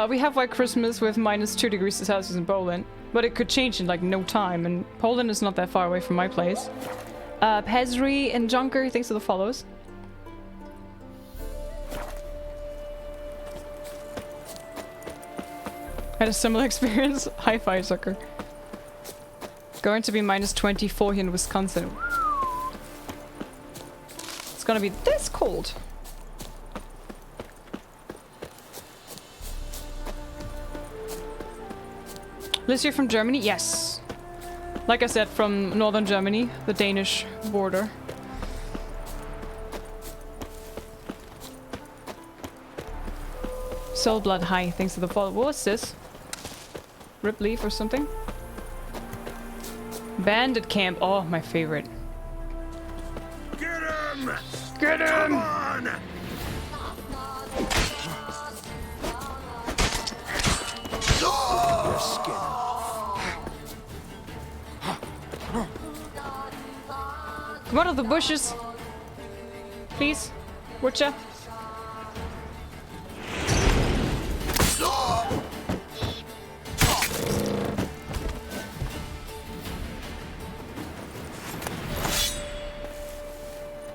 We have White Christmas with minus 2 degrees Celsius in Poland, but it could change in like no time, and Poland is not that far away from my place. Pezri and Junker, thanks for the follows. Had a similar experience. Hi-fi sucker. Going to be minus 24 here in Wisconsin. It's gonna be this cold. Liz, you're from Germany? Yes. Like I said, from northern Germany, the Danish border. Soulblood, hi, thanks for the follow. What was this? Rip Leaf or something? Bandit Camp, oh, my favorite. Get him! Get him! Come on! Your skin Come out of the bushes. Please. Would ya?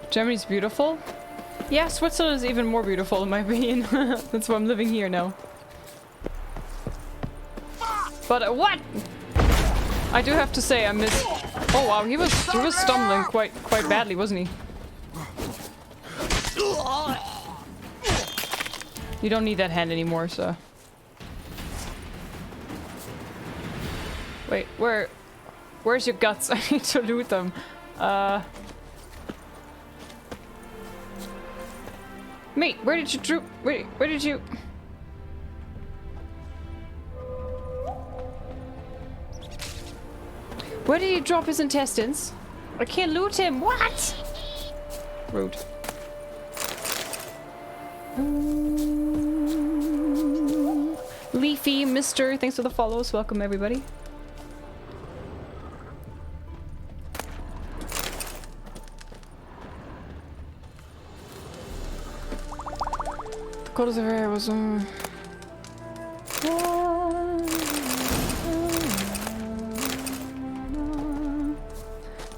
Germany's beautiful. Yeah, Switzerland is even more beautiful in my opinion. That's why I'm living here now. But what? I do have to say I miss. Oh wow, he was stumbling quite badly, wasn't he? You don't need that hand anymore, so. Wait, where's your guts? I need to loot them. Mate, where did you droop? Wait, where did you? Where did he drop his intestines? I can't loot him. What? Rude. Leafy, Mister, thanks for the follows. Welcome, everybody. The coldest I've ever had was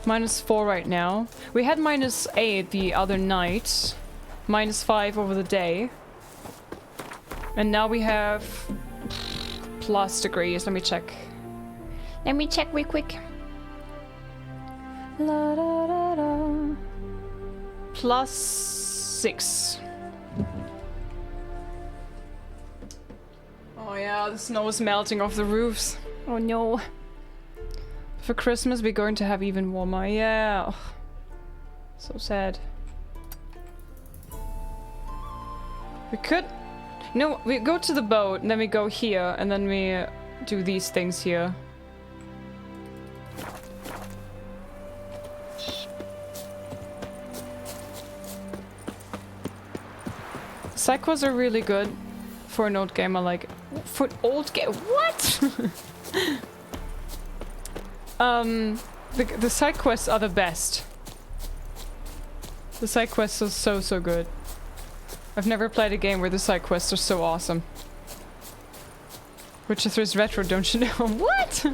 -4 right now. We had -8 the other night. -5 over the day. And now we have plus degrees. Let me check. Let me check real quick. La, da, da, da. +6. Oh yeah, the snow is melting off the roofs. Oh no. For Christmas we're going to have even warmer. Yeah. Ugh. So sad. We could... No, we go to the boat, and then we go here, and then we do these things here. Side quests are really good for an old gamer like... For an old game... What?! The side quests are the best. The side quests are so good. I've never played a game where the side quests are so awesome. Witcher 3 is retro, don't you know? What?!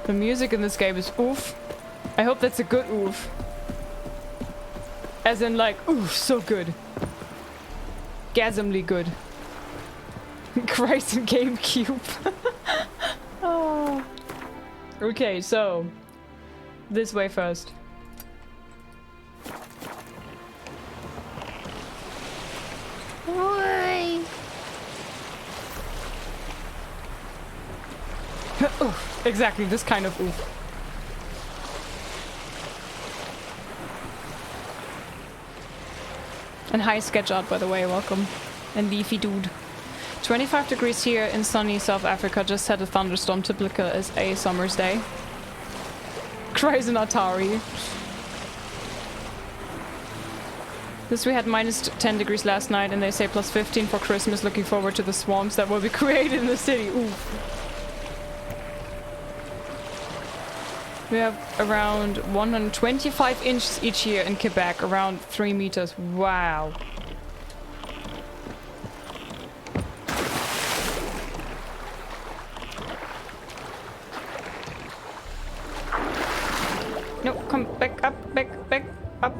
The music in this game is oof. I hope that's a good oof. As in like, oof, so good. Gasmly good. Christ and GameCube. Oh. Okay, so this way first. Why? Oof, exactly, this kind of oof. And hi sketch art, by the way, welcome. And leafy dude. 25 degrees here in sunny South Africa, just had a thunderstorm, typical as a summer's day. Crazy Atari. This we had -10 degrees last night, and they say +15 for Christmas. Looking forward to the swarms that will be created in the city. Ooh. We have around 125 inches each year in Quebec, around 3 meters. Wow. No, come back up, back up.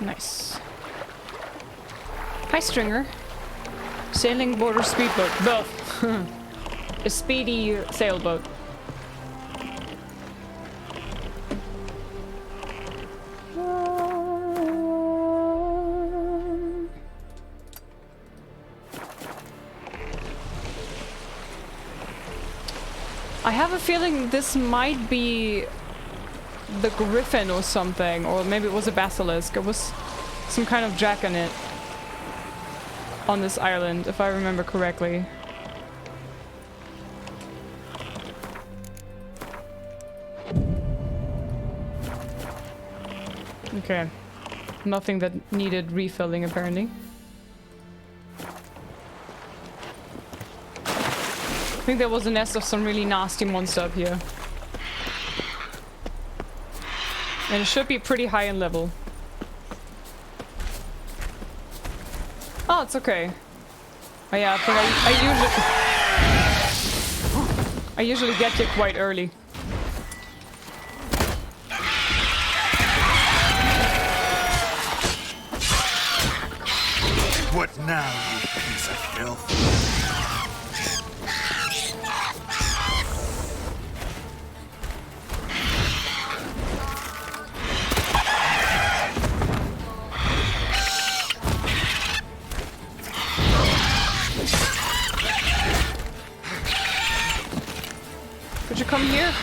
Nice. Hi, Stringer. Sailing border speedboat. Both. A speedy sailboat. I have a feeling this might be the griffin or something, or maybe it was a basilisk. It was some kind of jack in it on this island, if I remember correctly. Okay, nothing that needed refilling apparently. I think there was a nest of some really nasty monster up here. And it should be pretty high in level. Oh, it's okay. Oh yeah, I think I usually get here quite early. What now, you piece of filth? Could you come here?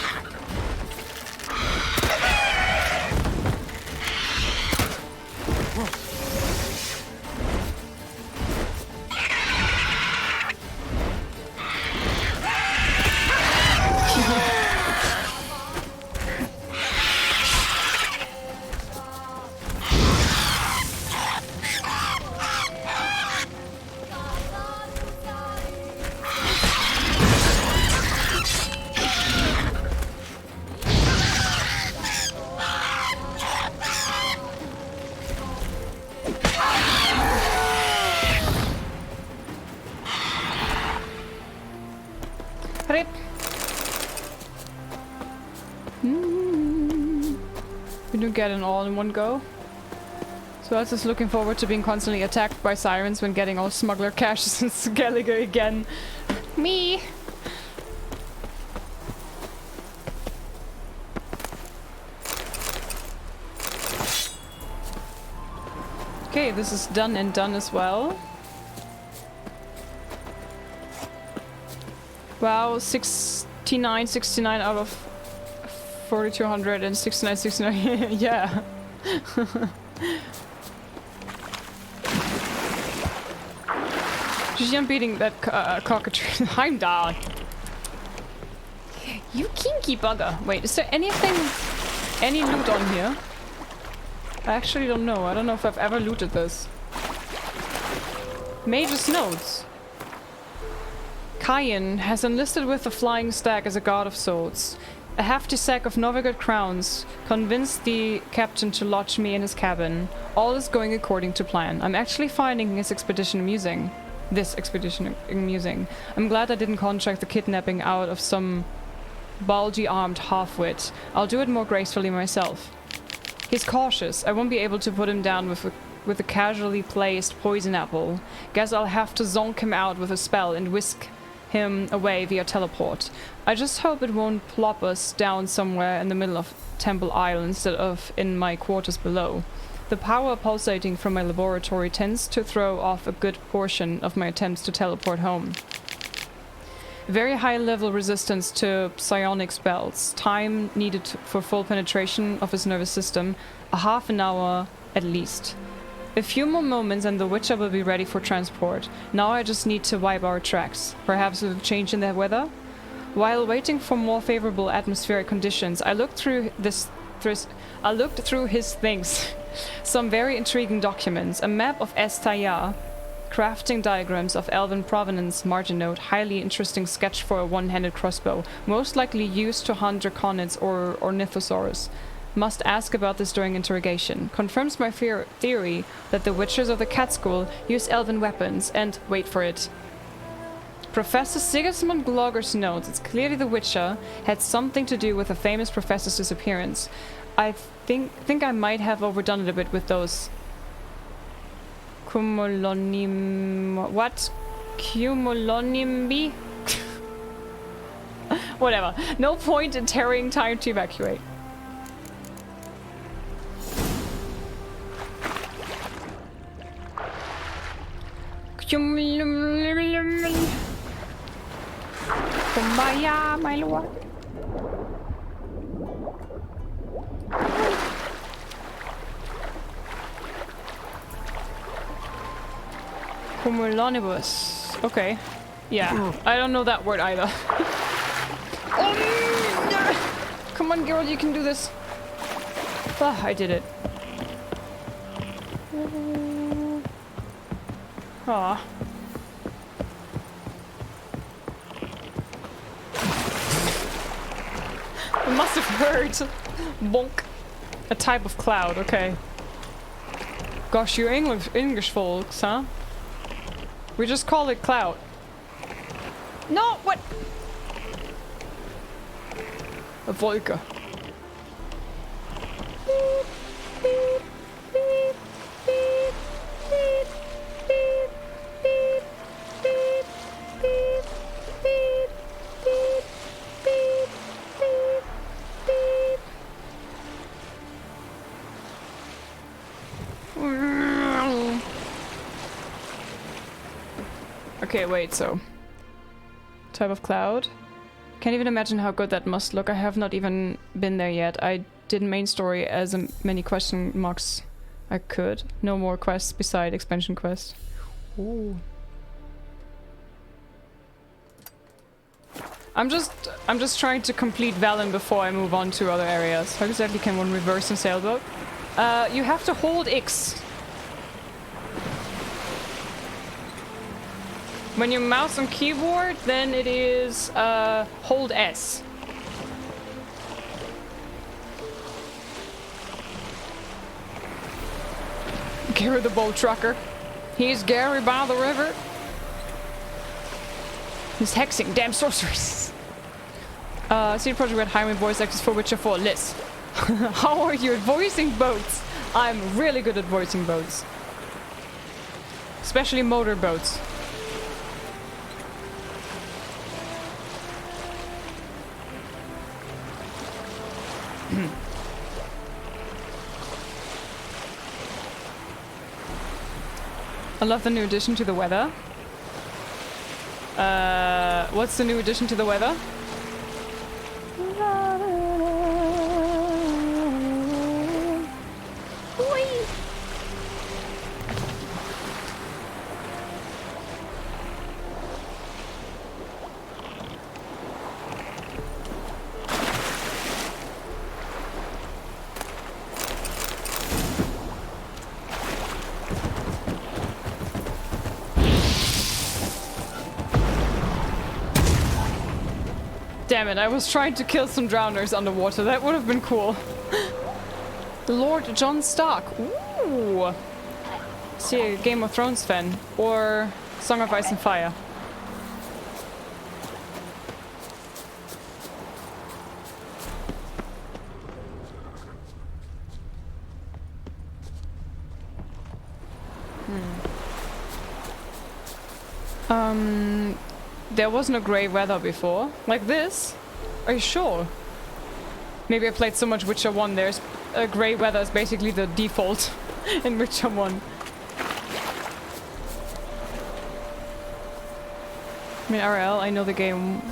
We don't get it all in one go. So I was just looking forward to being constantly attacked by sirens when getting all smuggler caches in Skellige again. Me! Okay, this is done and done as well. Wow, 69 out of 4,200 and 69. Yeah. Just I'm beating that cockatrice. I'm down. You kinky bugger. Wait, is there anything, any loot on here? I actually don't know. I don't know if I've ever looted this. Mage's Notes. Quen has enlisted with the Flying Stag as a god of swords. A hefty sack of Novigrad crowns convinced the captain to lodge me in his cabin. All is going according to plan. I'm actually finding his expedition amusing. This expedition amusing. I'm glad I didn't contract the kidnapping out of some bulgy-armed half-wit. I'll do it more gracefully myself. He's cautious. I won't be able to put him down with a casually placed poison apple. Guess I'll have to zonk him out with a spell and whisk him away via teleport. I just hope it won't plop us down somewhere in the middle of Temple Isle instead of in my quarters below. The power pulsating from my laboratory tends to throw off a good portion of my attempts to teleport home. Very high level resistance to psionic spells. Time needed for full penetration of his nervous system, a half an hour at least. A few more moments and the Witcher will be ready for transport. Now I just need to wipe our tracks. Perhaps with a change in the weather? While waiting for more favorable atmospheric conditions, I looked through his things. Some very intriguing documents. A map of Estaya, crafting diagrams of elven provenance, margin note, highly interesting sketch for a one-handed crossbow, most likely used to hunt draconids or ornithosaurus. Must ask about this during interrogation. Confirms my theory that the witchers of the Cat School use elven weapons and, wait for it, Professor Sigismund Glogger's notes. It's clearly the Witcher had something to do with the famous professor's disappearance. I think I might have overdone it a bit with those cumulonimbi? Whatever. No point in tarrying time to evacuate. Kumbaya, my lord. Cumulonibus. Okay. Yeah. I don't know that word either. Come on, girl, you can do this. Ah, I did it. Aw. It must have hurt. Bonk. A type of cloud, okay. Gosh, you English folks, huh? We just call it cloud. No, what? A Wolke. Okay, wait, so... Type of cloud? Can't even imagine how good that must look. I have not even been there yet. I did main story as many question marks I could. No more quests beside expansion quest. Ooh. I'm just trying to complete Valen before I move on to other areas. How exactly can one reverse a sailboat? You have to hold X. When you mouse on keyboard, then it is hold S. Gary the boat trucker. He's Gary by the river. He's hexing, damn sorceries. CD Projekt Red hiring voice actors for Witcher 4. LIZZ. How are you at voicing boats? I'm really good at voicing boats. Especially motor boats. I love the new addition to the weather. What's the new addition to the weather? Damn it, I was trying to kill some drowners underwater. That would have been cool. Lord John Stark. Ooh. Is he a Game of Thrones fan? Or Song of Ice and Fire? There was no grey weather before. Like this? Are you sure? Maybe I played so much Witcher 1, there's grey weather is basically the default in Witcher 1. I mean, RL, I know the game.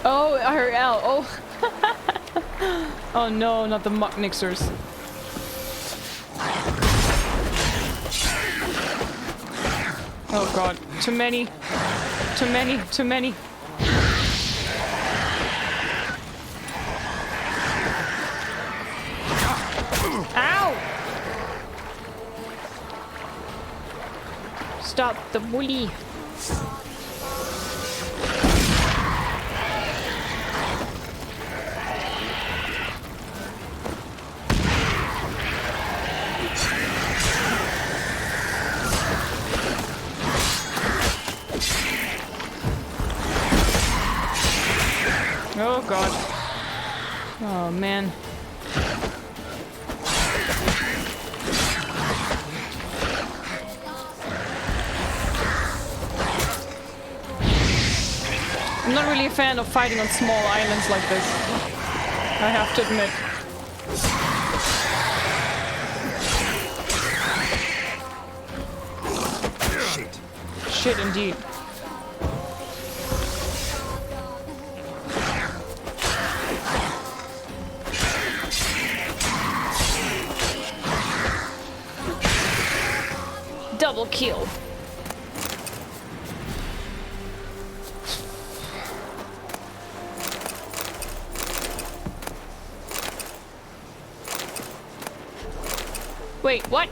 Oh, RL, oh! Oh no, not the muck nixers. Oh god, too many. Too many, too many. Ow! Stop the bully. Oh god. Oh man. I'm not really a fan of fighting on small islands like this. I have to admit. Shit. Shit indeed. Double kill. Wait, what?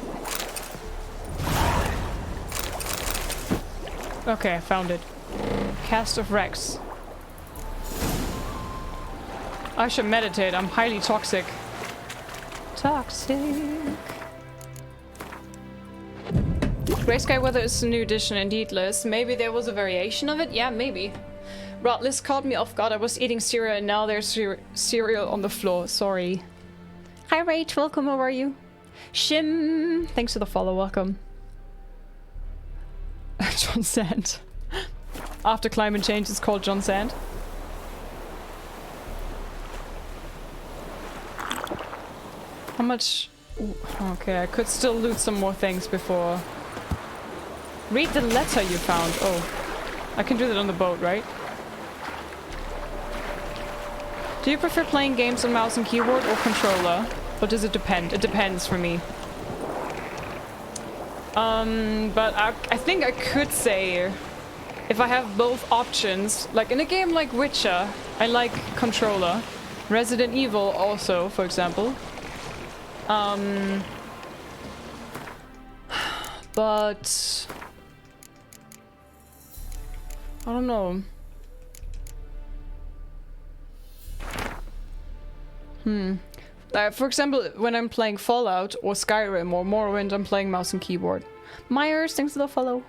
Okay, I found it. Cast of Rex. I should meditate. I'm highly toxic. Toxic. Grey Sky Weather is a new addition indeed, Liz. Maybe there was a variation of it? Yeah, maybe. Right, Liz caught me off guard. I was eating cereal and now there's cereal on the floor. Sorry. Hi, Rach. Welcome. How are you? Shim. Thanks for the follow. Welcome. John Sand. After climate change, it's called John Sand. How much? Ooh, okay, I could still loot some more things before. Read the letter you found. Oh, I can do that on the boat, right? Do you prefer playing games on mouse and keyboard or controller? Or does it depend? It depends for me. But I think I could say if I have both options, like in a game like Witcher, I like controller. Resident Evil also, for example. But I don't know. For example, when I'm playing Fallout or Skyrim or Morrowind, I'm playing mouse and keyboard. Myers, thanks for the follow.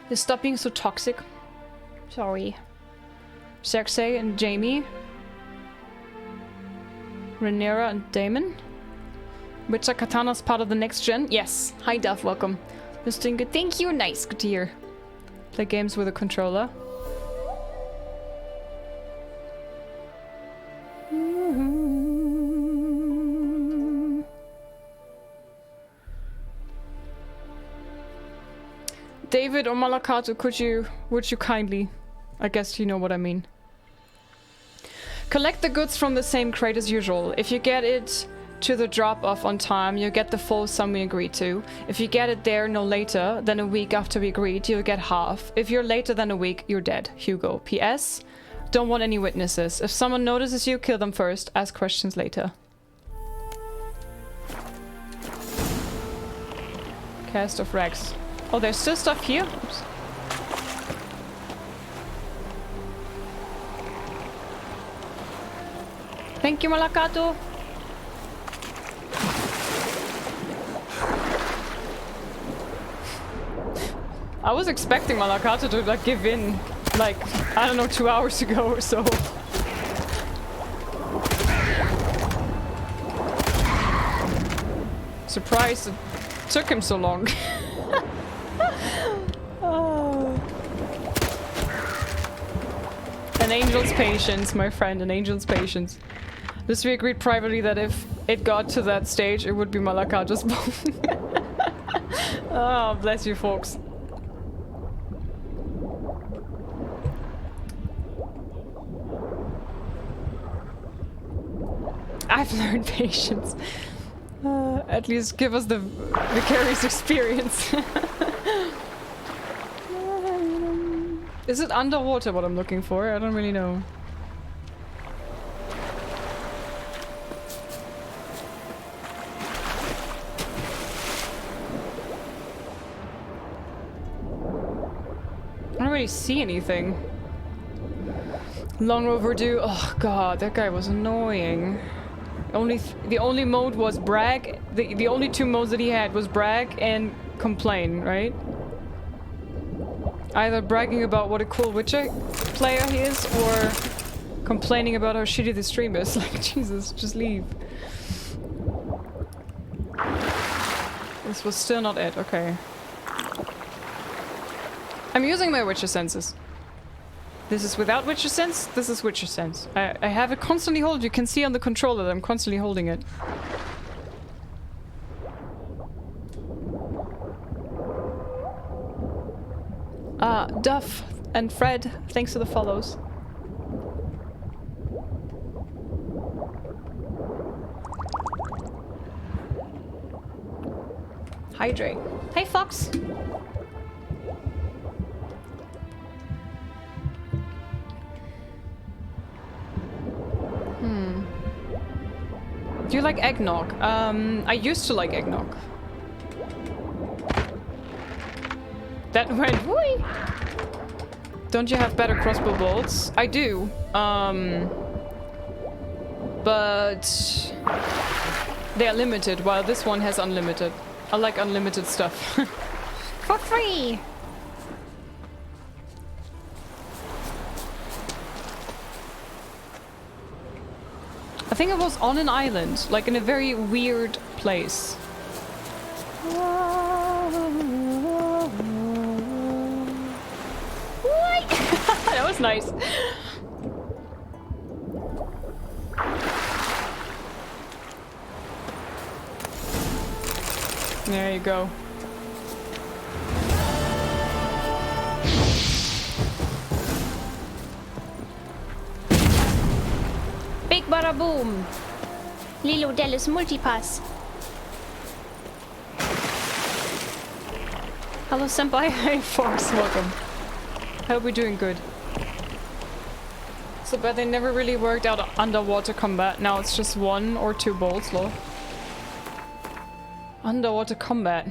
Just stop being so toxic. Sorry. Cersei and Jamie. Rhaenyra and Daemon. Witcher Katana's part of the next gen? Yes. Hi Duff, welcome. Just doing good. Thank you. Nice. Good to hear. Play games with a controller. David or Malakato, would you kindly? I guess you know what I mean. Collect the goods from the same crate as usual. If you get it to the drop-off on time, you get the full sum we agreed to. If you get it there no later than a week after we agreed, you'll get half. If you're later than a week, you're dead. Hugo. P.S. Don't want any witnesses. If someone notices you, kill them first. Ask questions later. Cast of Rex. Oh, there's still stuff here? Oops. Thank you, Malakato. I was expecting Malakato to like give in, like, I don't know, 2 hours ago or so. Surprised it took him so long. Oh. An angel's patience, my friend, an angel's patience. This we agreed privately that if it got to that stage, it would be Malakato's bone. Oh, bless you folks. I've learned patience. At least give us the vicarious experience. Is it underwater what I'm looking for? I don't really know. I don't really see anything. Long overdue. Oh god, that guy was annoying. The only mode was brag. The only two modes that he had was brag and complain, right? Either bragging about what a cool Witcher player he is, or complaining about how shitty the stream is. Like, Jesus, just leave. This was still not it, okay. I'm using my Witcher senses. This is without Witcher sense, this is Witcher sense. I have it constantly hold. You can see on the controller that I'm constantly holding it. Duff and Fred, thanks for the follows. Hydrate. Hey, Fox. Do you like eggnog? I used to like eggnog. That went whee! Don't you have better crossbow bolts? I do. But they are limited, while this one has unlimited. I like unlimited stuff. For free! I think it was on an island, like in a very weird place. That was nice. There you go. Big bada boom. Lilo Delis multipass. Hello, senpai. Hi, Fox. Welcome. I hope we're doing good. So bad they never really worked out underwater combat. Now it's just 1 or 2 bolts, lol. Underwater combat.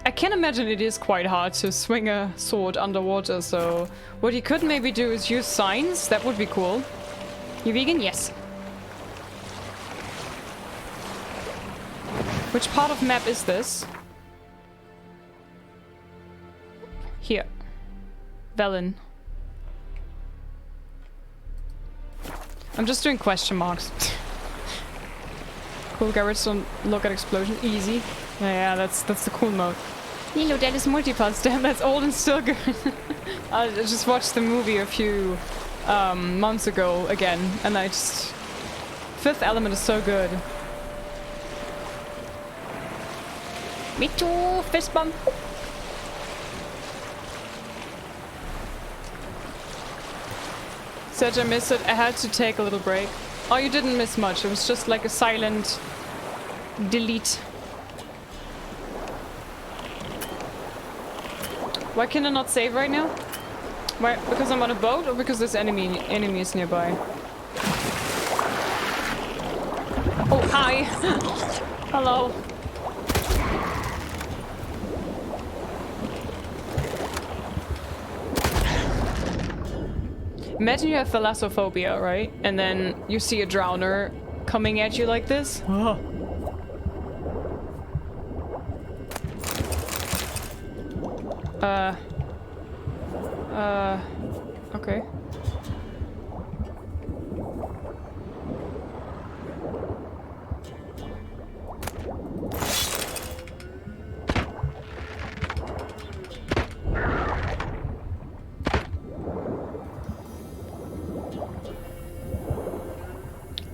I can't imagine it is quite hard to swing a sword underwater, so... What you could maybe do is use signs. That would be cool. You vegan? Yes. Which part of map is this? Here. Velen. I'm just doing question marks. Cool Garrets don't look at explosion. Easy. Yeah, that's the cool mode. Lilo Dallas Multipass, damn, that's old and still good. I just watched the movie a few months ago again, and I just... Fifth Element is so good. Me too, fist bump. Said I missed it, I had to take a little break. Oh, you didn't miss much, it was just like a silent delete. Why can I not save right now? Why? Because I'm on a boat or because there's enemies nearby? Oh, hi! Hello. Imagine you have thalassophobia, right? And then you see a drowner coming at you like this. Okay.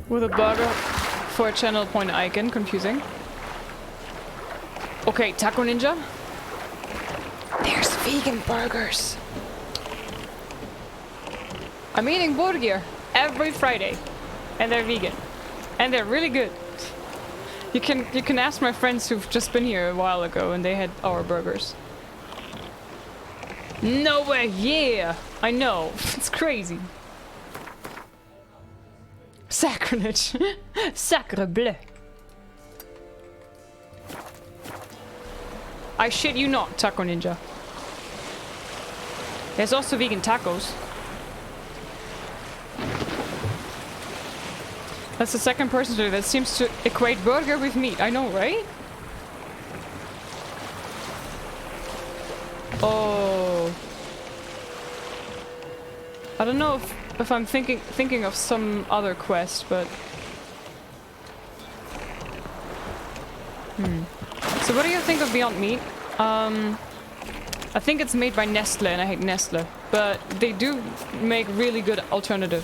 With a burger for a channel point icon, confusing. Okay, Taco Ninja. There's vegan burgers. I'm eating burger every Friday, and they're vegan, and they're really good. You can ask my friends who've just been here a while ago, and they had our burgers. No way, yeah, I know, it's crazy. Sacrilege, sacre bleu. I shit you not, Taco Ninja. There's also vegan tacos. That's the second person today that seems to equate burger with meat. I know, right? Oh. I don't know if I'm thinking of some other quest, but... So what do you think of Beyond Meat? I think it's made by Nestle, and I hate Nestle. But they do make really good alternative.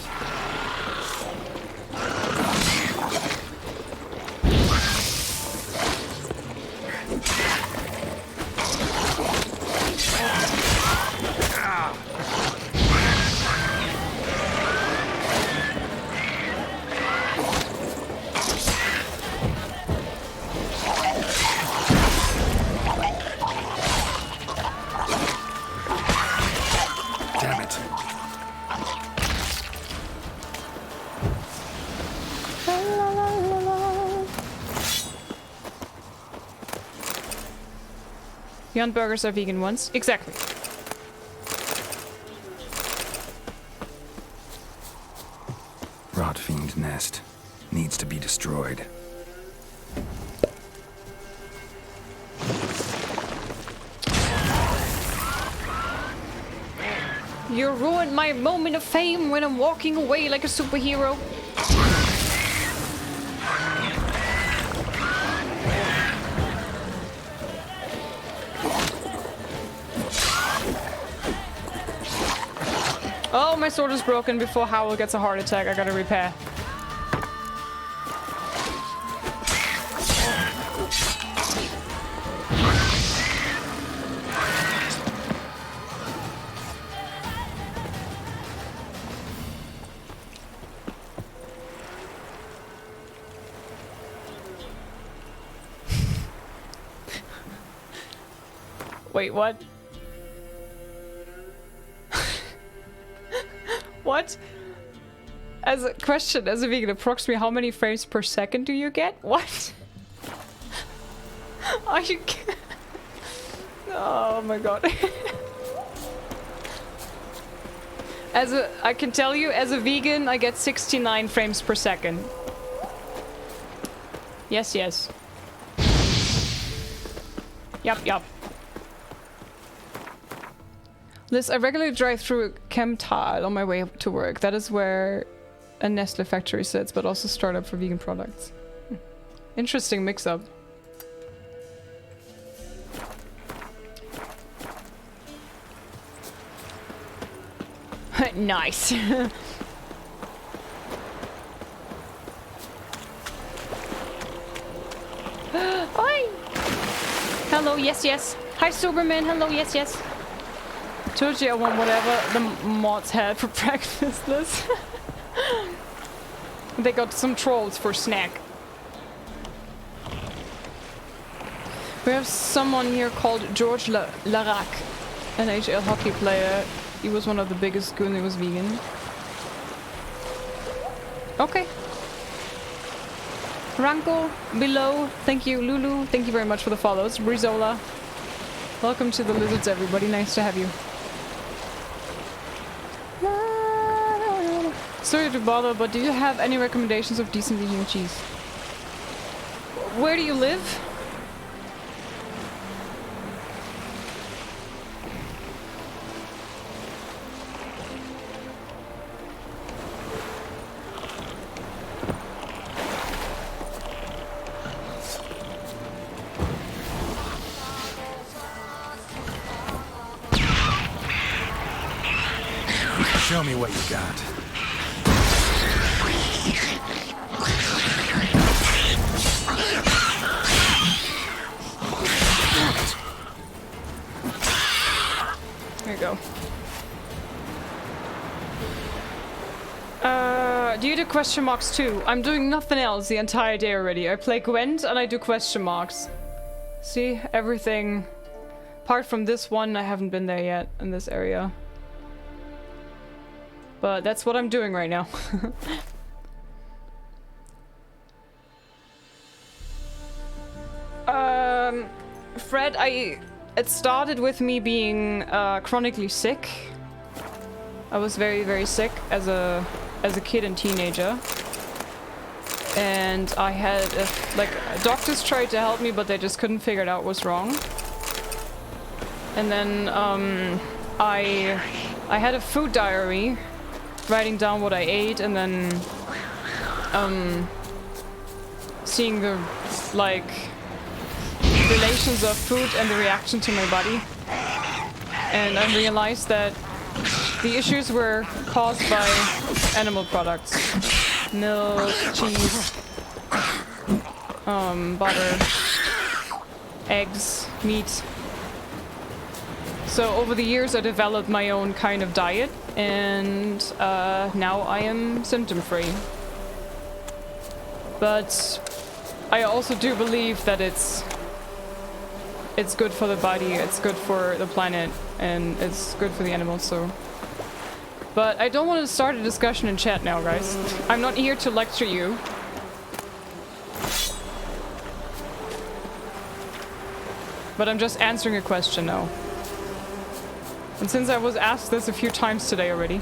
Beyond Burgers are vegan ones. Exactly. Rot Fiend nest. Needs to be destroyed. You ruined my moment of fame when I'm walking away like a superhero. Oh, my sword is broken before Howell gets a heart attack. I gotta repair. Wait, what? What? As a question, as a vegan, approximately how many frames per second do you get? What? Are you kidding? Oh my god. I can tell you, as a vegan, I get 69 frames per second. Yes, yes. Yup. Liz, I regularly drive through Chemtal on my way to work. That is where a Nestle factory sits, but also startup for vegan products. Interesting mix-up. Nice. Oi! Hello, yes, yes. Hi, Superman. Hello, yes, yes. Told you I want whatever the mods had for breakfast, Liz. They got some trolls for snack. We have someone here called George Larac, an HL hockey player. He was one of the biggest when he was vegan. Okay. Ranko, below, thank you. Lulu, thank you very much for the follows. Brizola, welcome to the Lizards, everybody. Nice to have you. Sorry to bother, but do you have any recommendations of decent vegan cheese? Where do you live? Show me what you got. There you go. Do you do question marks too? I'm doing nothing else the entire day already. I play Quen and I do question marks. See, everything. Apart from this one, I haven't been there yet in this area. But that's what I'm doing right now. Fred, it started with me being chronically sick. I was very, very sick as a kid and teenager. And I had, like, doctors tried to help me, but they just couldn't figure out what's wrong. And then, I had a food diary, writing down what I ate, and then, seeing the, like, relations of food and the reaction to my body. And I realized that the issues were caused by animal products. Milk, cheese, butter, eggs, meat. So over the years I developed my own kind of diet, and now I am symptom-free. But I also do believe that it's good for the body, it's good for the planet, and it's good for the animals, so... But I don't want to start a discussion in chat now, guys. I'm not here to lecture you. But I'm just answering a question now. And since I was asked this a few times today already,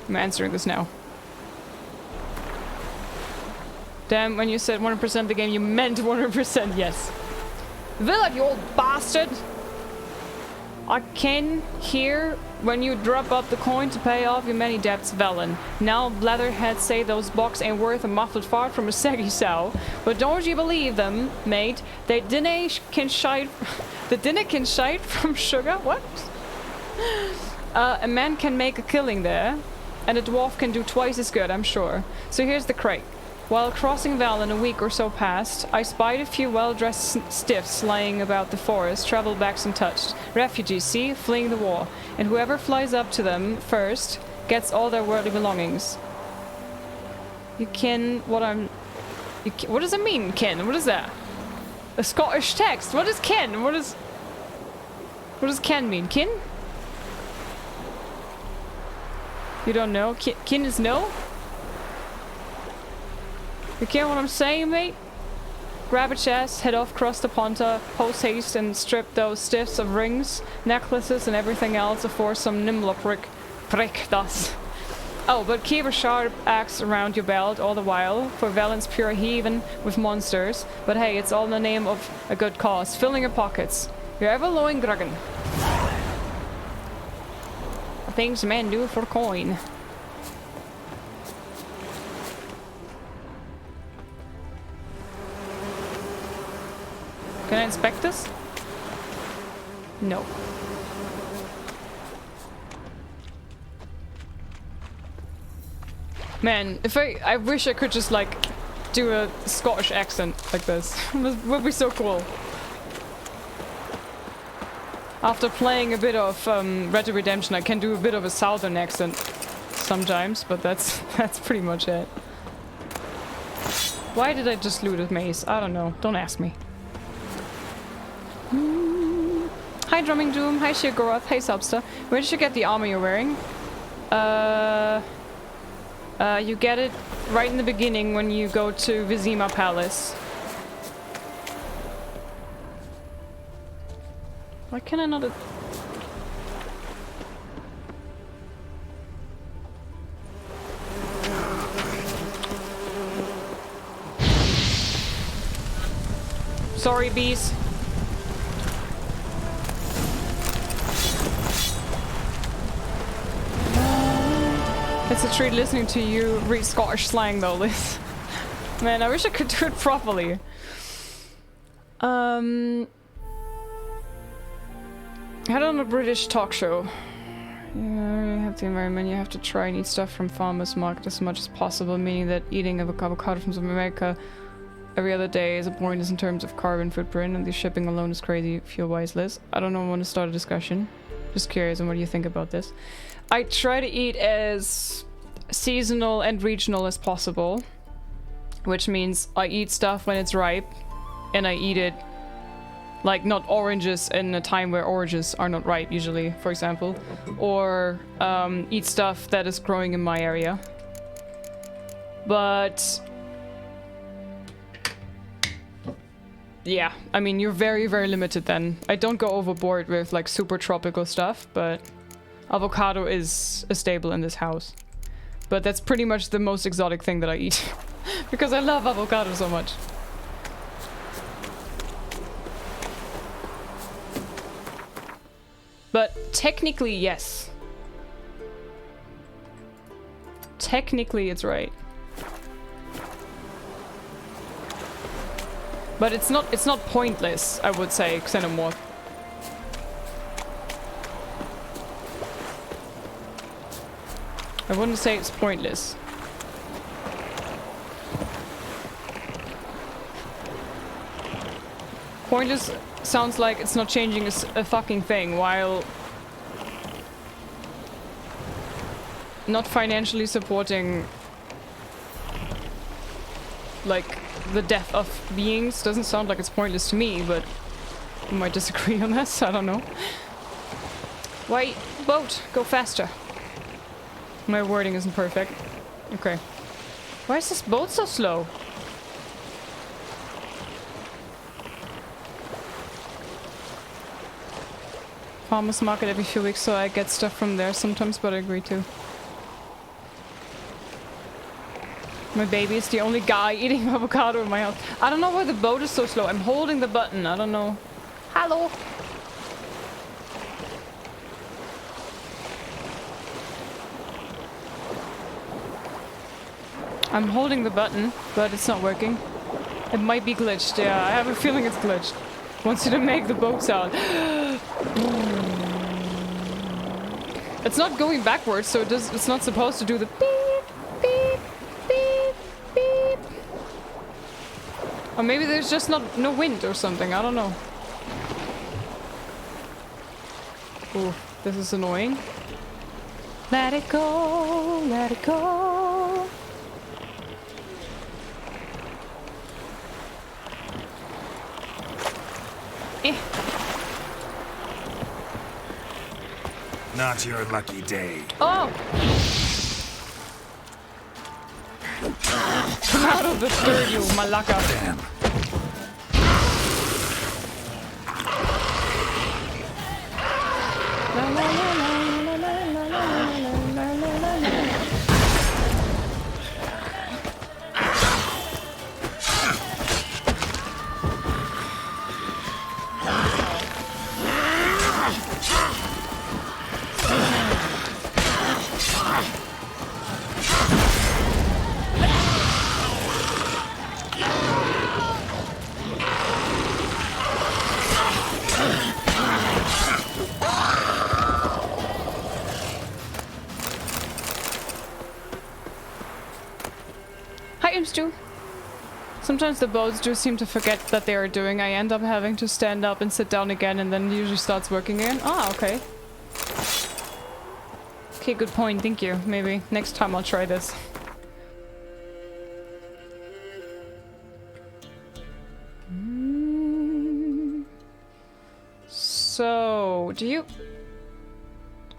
I'm answering this now. Damn, when you said 100% the game, you meant 100%, yes. Willard, you old bastard! I can hear when you drop up the coin to pay off your many debts, Velen. Now blatherheads say those bucks ain't worth a muffled fart from a saggy sow. But don't you believe them, mate? The dinner can shite from sugar? What? A man can make a killing there, and a dwarf can do twice as good, I'm sure. So here's the crate. While crossing Valen a week or so past, I spied a few well-dressed stiffs lying about the forest, travel bags untouched. Refugees, see, fleeing the war. And whoever flies up to them first gets all their worldly belongings. You ken what I'm... what does it mean, ken? What is that? A Scottish text? What is ken? What does ken mean? Kin? You don't know? Kin is no? You get what I'm saying, mate? Grab a chest, head off across the ponta, post haste and strip those stiffs of rings, necklaces and everything else afore some nimble prick thus. Oh, but keep a sharp axe around your belt all the while, for Valen's pure heathen with monsters. But hey, it's all in the name of a good cause, filling your pockets. You're ever lowing Gruggen. Things men do for coin. Can I inspect this? No. Man, if I wish I could just like do a Scottish accent like this. It would be so cool. After playing a bit of Red Dead Redemption, I can do a bit of a southern accent sometimes, but that's pretty much it. Why did I just loot a maze? I don't know. Don't ask me. Hi Drumming Doom, hi Shigoroth, hi Subster. Where did you get the armor you're wearing? You get it right in the beginning when you go to Vizima Palace. Why can I not... Sorry, bees. It's a treat listening to you read Scottish slang though, Liz. Man, I wish I could do it properly. Head on a British talk show. You have the environment, you have to try and eat stuff from farmers market as much as possible, meaning that eating avocado from America every other day is a pointless in terms of carbon footprint, and the shipping alone is crazy fuel-wise, Liz. I don't know, I want to start a discussion. Just curious on what you think about this. I try to eat as seasonal and regional as possible, which means I eat stuff when it's ripe, and I eat it like not oranges in a time where oranges are not ripe usually, for example, or eat stuff that is growing in my area. But yeah, I mean, you're very, very limited then. I don't go overboard with like super tropical stuff, but avocado is a staple in this house. But that's pretty much the most exotic thing that I eat because I love avocado so much. But technically, yes. Technically, it's right. But it's not pointless, I would say, Xenomorph. I wouldn't say it's pointless. Pointless sounds like it's not changing a fucking thing, while not financially supporting like the death of beings doesn't sound like it's pointless to me, but you might disagree on this, I don't know. Why, boat, go faster. My wording isn't perfect. Okay. Why is this boat so slow? Farmers market every few weeks, so I get stuff from there sometimes, but I agree too. My baby is the only guy eating avocado in my house. I don't know why the boat is so slow. I'm holding the button. I don't know. Hello. I'm holding the button, but it's not working. It might be glitched. Yeah, I have a feeling it's glitched. Wants you to make the boat sound. It's not going backwards, so it's not supposed to do the beep, beep, beep, beep. Or maybe there's just no wind or something. I don't know. Ooh, this is annoying. Let it go, let it go. Eh. Not your lucky day. Oh! Come out of the dirt, you malaka. Damn. La, la, la, la, la, la, la, la, la, la, la. Sometimes the boats do seem to forget that they are doing. I end up having to stand up and sit down again, and then it usually starts working again. Ah, okay. Okay, good point. Thank you. Maybe next time I'll try this. So,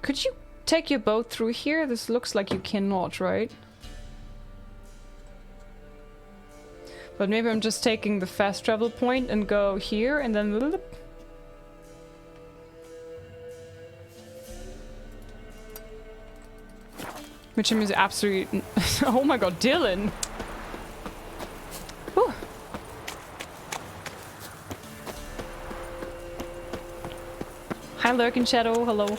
could you take your boat through here? This looks like you cannot, right? But maybe I'm just taking the fast travel point and go here and then... Which is absolutely... Oh my god, Dylan! Whew. Hi Lurking Shadow, hello.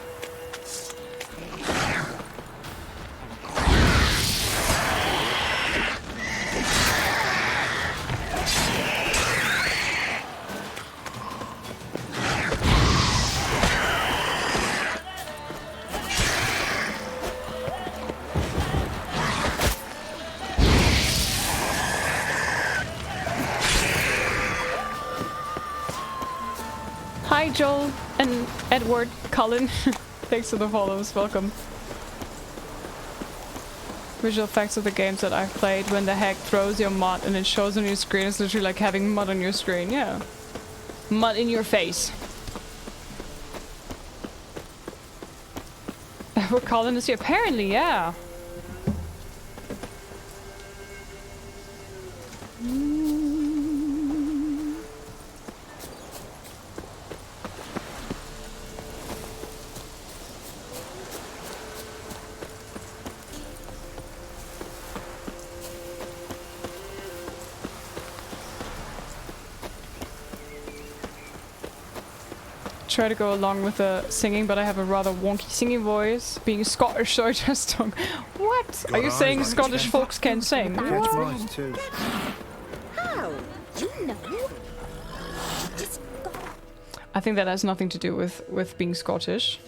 Hi Joel and Edward, Colin. Thanks for the follows, welcome. Visual effects of the games that I've played, when the hack throws your mod and it shows on your screen, it's literally like having mud on your screen, yeah. Mud in your face. Edward Colin is here, apparently, yeah. Try to go along with the singing, but I have a rather wonky singing voice. Being Scottish, so I just don't... What? Are you saying Scottish folks can't sing? Catch mice too. How? You know? I think that has nothing to do with being Scottish.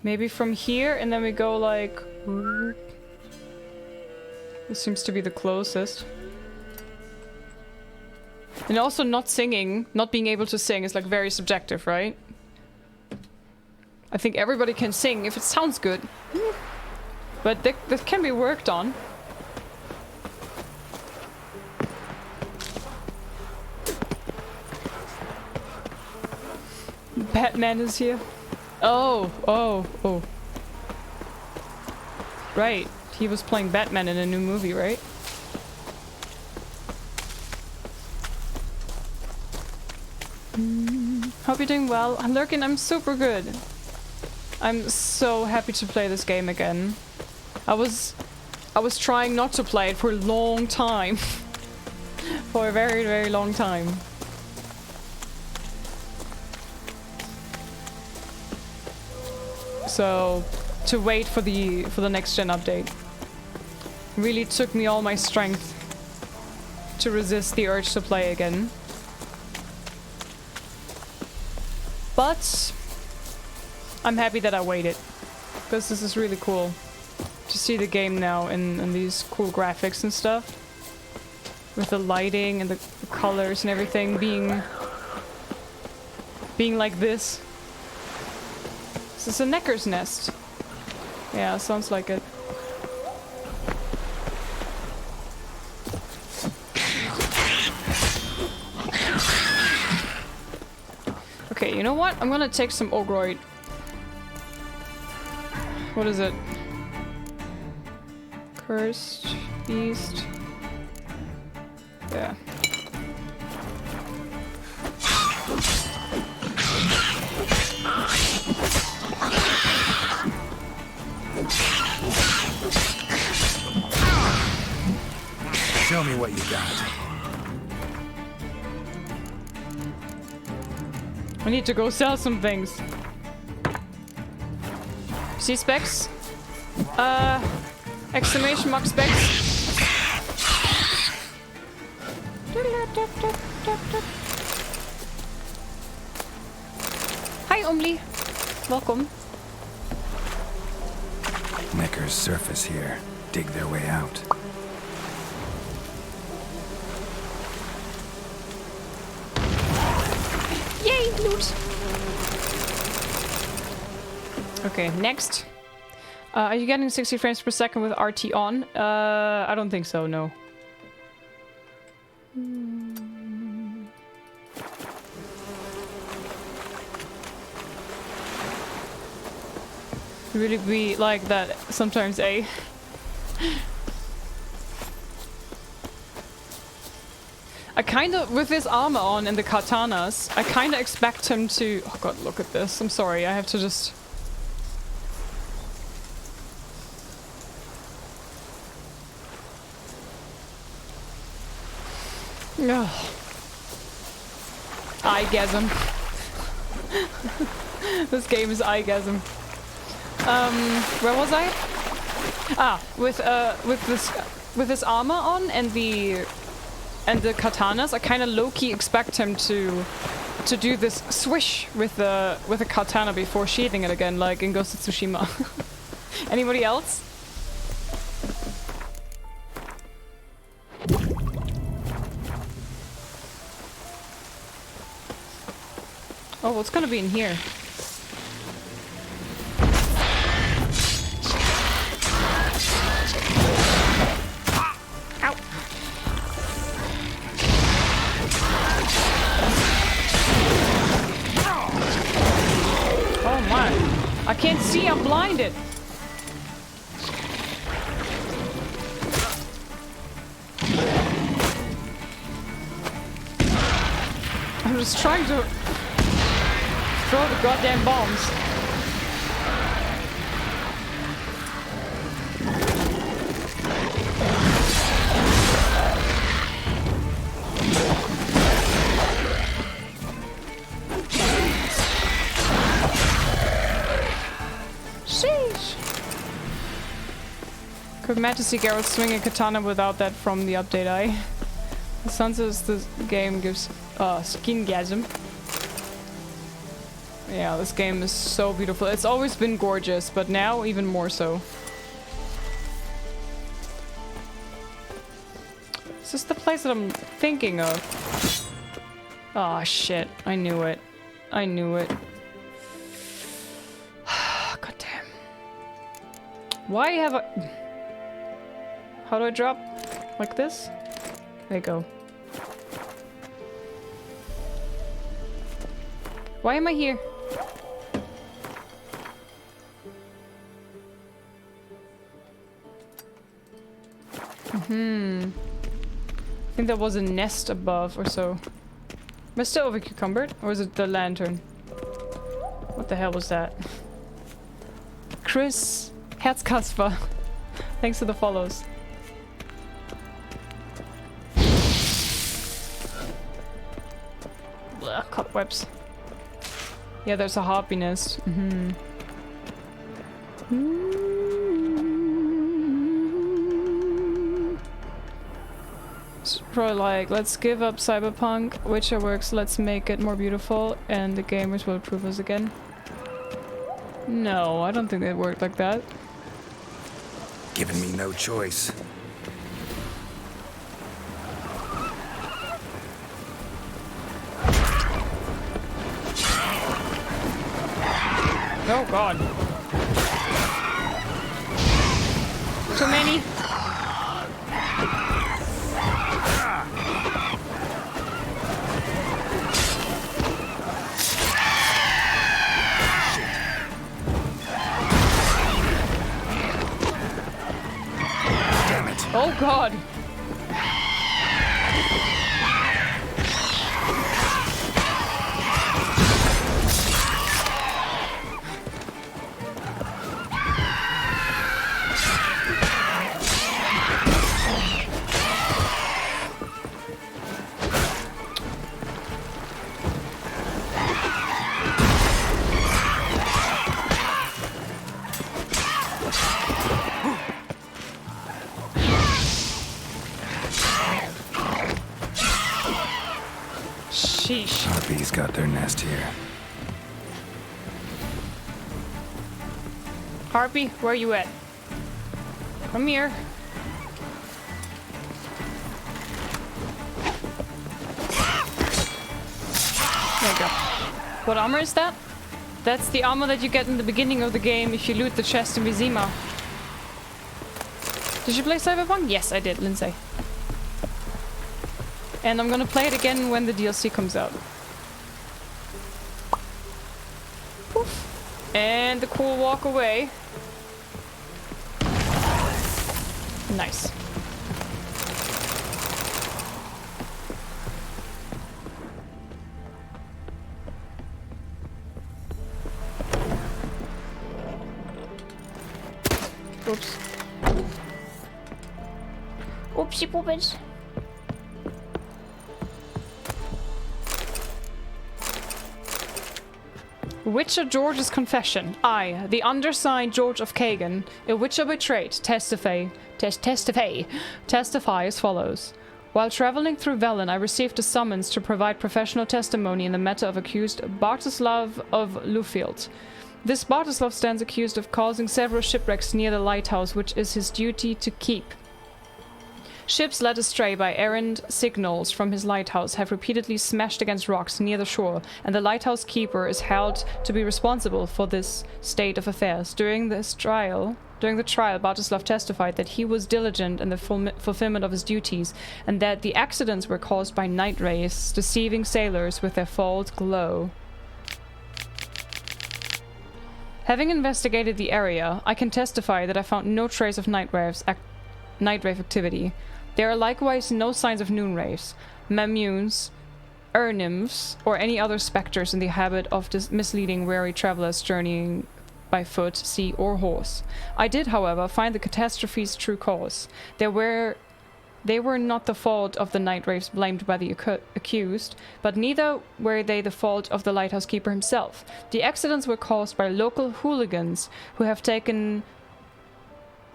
Maybe from here, and then we go like... This seems to be the closest. And also not singing, not being able to sing is like very subjective, right? I think everybody can sing if it sounds good. But that can be worked on. Batman is here. Oh. Right. He was playing Batman in a new movie, right? Hope you're doing well. I'm lurking, I'm super good. I'm so happy to play this game again. I was trying not to play it for a long time. For a very, very long time. So, to wait for the next gen update really took me all my strength to resist the urge to play again. But I'm happy that I waited, because this is really cool to see the game now in these cool graphics and stuff, with the lighting and the colors and everything being like this. This is a Necker's nest. Yeah, sounds like it. Okay, you know what? I'm gonna take some Ogroid. What is it? Cursed Beast. Yeah. Show me what you got. I need to go sell some things. See specs? Exclamation mark specs. Hi, Umli. welcome. Neckers surface here, dig their way out. Yay, loot! Okay, next. Are you getting 60 frames per second with RT on? I don't think so, no. Really be like that sometimes, eh? I kind of, with his armor on and the katanas, I kind of expect him to... Oh god, look at this. I'm sorry, I have to just... Ugh. Eyegasm. This game is eyegasm. Where was I? Ah, with this armor on and the katanas, I kind of low-key expect him to do this swish with the katana before sheathing it again, like in Ghost of Tsushima. Anybody else? Oh, what's gonna be in here? Ow! Oh my! I can't see, I'm blinded! I'm just trying to throw the goddamn bombs. Sheesh. Could imagine to see Garrett swing a katana without that from the update. The sun says this game gives skingasm. Yeah, this game is so beautiful. It's always been gorgeous, but now even more so. Is this the place that I'm thinking of? Oh shit, I knew it. I knew it. God damn. Why have I... How do I drop? Like this? There you go. Why am I here? I think there was a nest above or so. Am I still over cucumbered? Or is it the lantern? What the hell was that? Chris Herzkasper. Thanks for the follows. Blech, cobwebs. Yeah, there's a harpy nest. It's probably like, let's give up Cyberpunk, Witcher works, let's make it more beautiful, and the gamers will approve us again. No, I don't think it worked like that. Giving me no choice. Oh god. Too many. Damn it. Oh god. Harpies got their nest here. Harpy, where you at? Come here. There you go. What armor is that? That's the armor that you get in the beginning of the game if you loot the chest in Vizima. Did you play Cyberpunk? Yes, I did, Lindsay. And I'm gonna play it again when the DLC comes out. Poof. And the cool walk away. Nice. Oops. Oopsie poopage. Witcher George's confession. I, the undersigned George of Kagan, a witcher betrayed, testify as follows. While traveling through Velen, I received a summons to provide professional testimony in the matter of accused Bartislav of Lufield. This Bartislav stands accused of causing several shipwrecks near the lighthouse, which is his duty to keep. Ships led astray by errant signals from his lighthouse have repeatedly smashed against rocks near the shore, and the lighthouse keeper is held to be responsible for this state of affairs. During the trial, Bartislav testified that he was diligent in the fulfillment of his duties, and that the accidents were caused by night rays, deceiving sailors with their false glow. Having investigated the area, I can testify that I found no trace of night rave activity. There are likewise no signs of noon raves, mamunes, nymphs, or any other specters in the habit of misleading weary travelers journeying by foot, sea, or horse. I did, however, find the catastrophe's true cause. They were not the fault of the night raves blamed by the accused, but neither were they the fault of the lighthouse keeper himself. The accidents were caused by local hooligans who have taken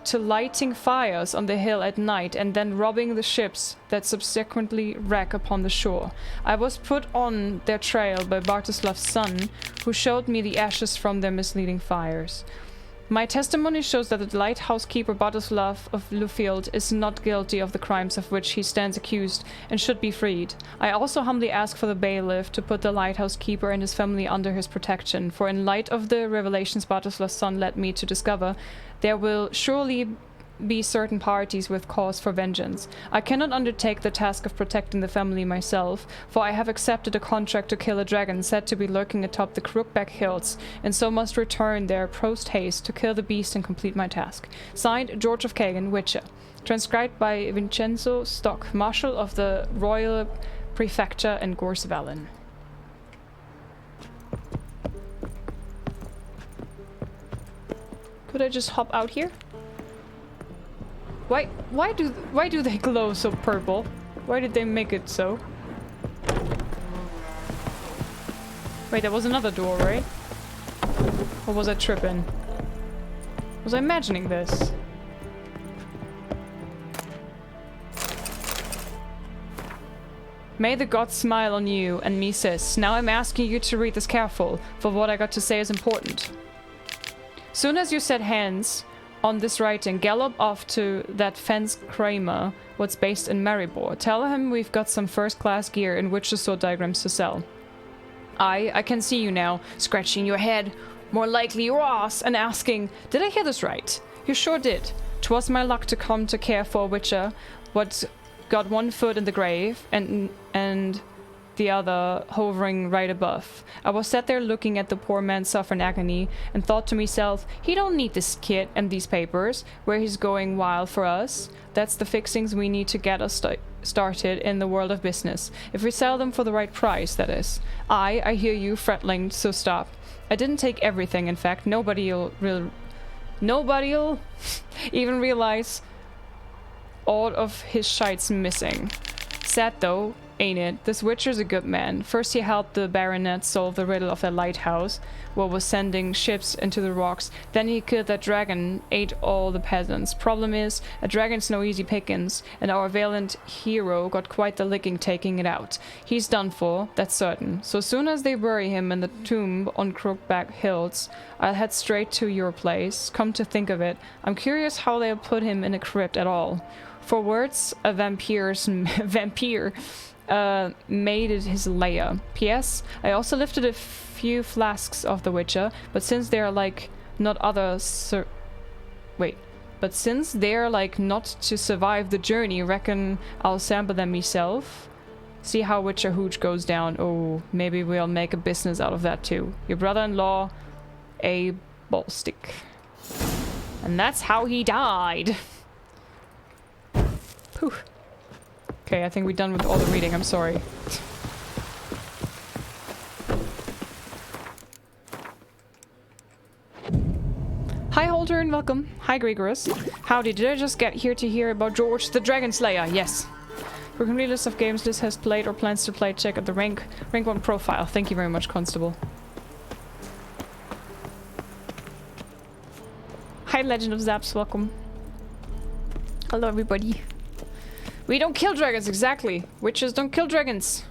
to lighting fires on the hill at night and then robbing the ships that subsequently wreck upon the shore. I was put on their trail by Bartislav's son, who showed me the ashes from their misleading fires. My testimony shows that the lighthouse keeper Bartislav of Lufield is not guilty of the crimes of which he stands accused and should be freed. I also humbly ask for the bailiff to put the lighthouse keeper and his family under his protection, for in light of the revelations Bartislav's son led me to discover, there will surely be certain parties with cause for vengeance. I cannot undertake the task of protecting the family myself, for I have accepted a contract to kill a dragon said to be lurking atop the Crookback Hills, and so must return there post haste to kill the beast and complete my task. Signed, George of Kagan, Witcher. Transcribed by Vincenzo Stock, Marshal of the Royal Prefecture in Gorsvalen. Could I just hop out here? Why do they glow so purple? Why did they make it so? Wait, there was another door, right? Or was I tripping? Was I imagining this? May the gods smile on you and me, sis. Now I'm asking you to read this careful, for what I got to say is important. Soon as you set hands on this writing, gallop off to that fence Kramer, what's based in Maribor. Tell him we've got some first-class gear in which the sword diagrams to sell. I can see you now, scratching your head, more likely your ass, and asking, did I hear this right? You sure did. 'Twas my luck to come to care for a witcher, what got one foot in the grave, and the other hovering right above. I was sat there looking at the poor man suffer in agony, and thought to myself, he don't need this kit and these papers, where he's going wild for us. That's the fixings we need to get us started in the world of business. If we sell them for the right price, that is. I hear you, Fretling, so stop. I didn't take everything, in fact. Nobody'll even realize all of his shite's missing. Sad though, ain't it? This Witcher's a good man. First he helped the baronet solve the riddle of their lighthouse, what was sending ships into the rocks. Then he killed that dragon, ate all the peasants. Problem is, a dragon's no easy pickings, and our valiant hero got quite the licking taking it out. He's done for, that's certain. So soon as they bury him in the tomb on Crookback Hills, I'll head straight to your place. Come to think of it, I'm curious how they'll put him in a crypt at all. For words, a vampire made it his lair. P.S. I also lifted a few flasks of the Witcher, but since they're like not since they're like not to survive the journey, reckon I'll sample them myself. See how Witcher hooch goes down. Oh, maybe we'll make a business out of that too. Your brother-in-law, a ballstick. And that's how he died. Whew. Okay, I think we're done with all the reading. I'm sorry. Hi, Holter, and welcome. Hi, Gregorus. Howdy, did I just get here to hear about George the Dragon Slayer? Yes. For a complete list of games Liz has played or plans to play, check out the rank 1 profile. Thank you very much, Constable. Hi, Legend of Zaps, welcome. Hello, everybody. We don't kill dragons, exactly. Witches don't kill dragons.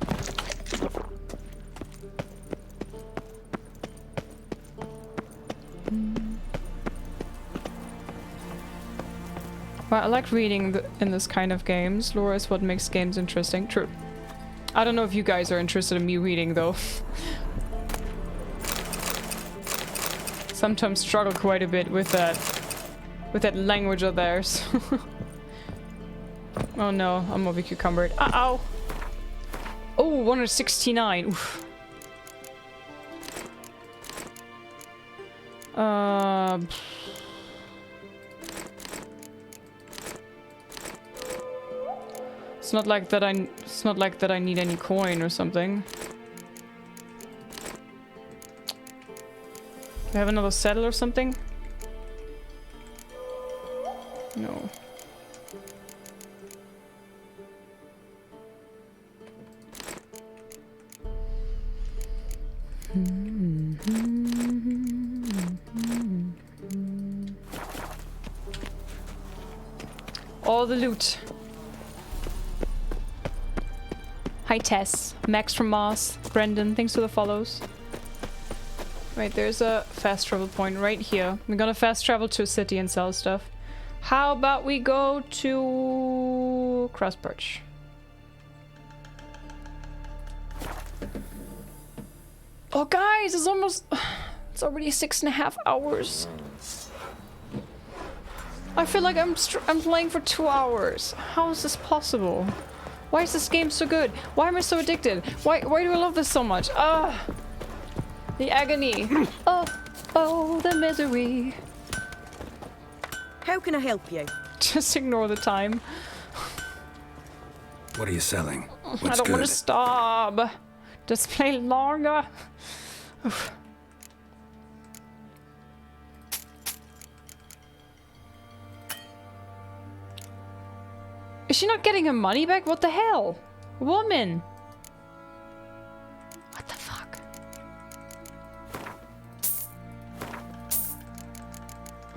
Well, I like reading in this kind of games. Lore is what makes games interesting. True. I don't know if you guys are interested in me reading, though. Sometimes struggle quite a bit with that language of theirs. Oh no, I'm over cucumbered. Uh-oh! Oh, 169. Oof. It's not like that I need any coin or something. Do I have another saddle or something? No. All the loot. Hi Tess, Max from Mars, Brendan, thanks for the follows. Right, there's a fast travel point right here. We're gonna fast travel to a city and sell stuff. How about we go to Crossbridge? Oh guys, it's already 6.5 hours. I feel like I'm playing for 2 hours. How is this possible? Why is this game so good? Why am I so addicted? Why do I love this so much? Ah, the agony. Oh, the misery. How can I help you? Just ignore the time. What are you selling? What's I don't want to stop. Just play longer. Oof. Is she not getting her money back? What the hell? Woman! What the fuck?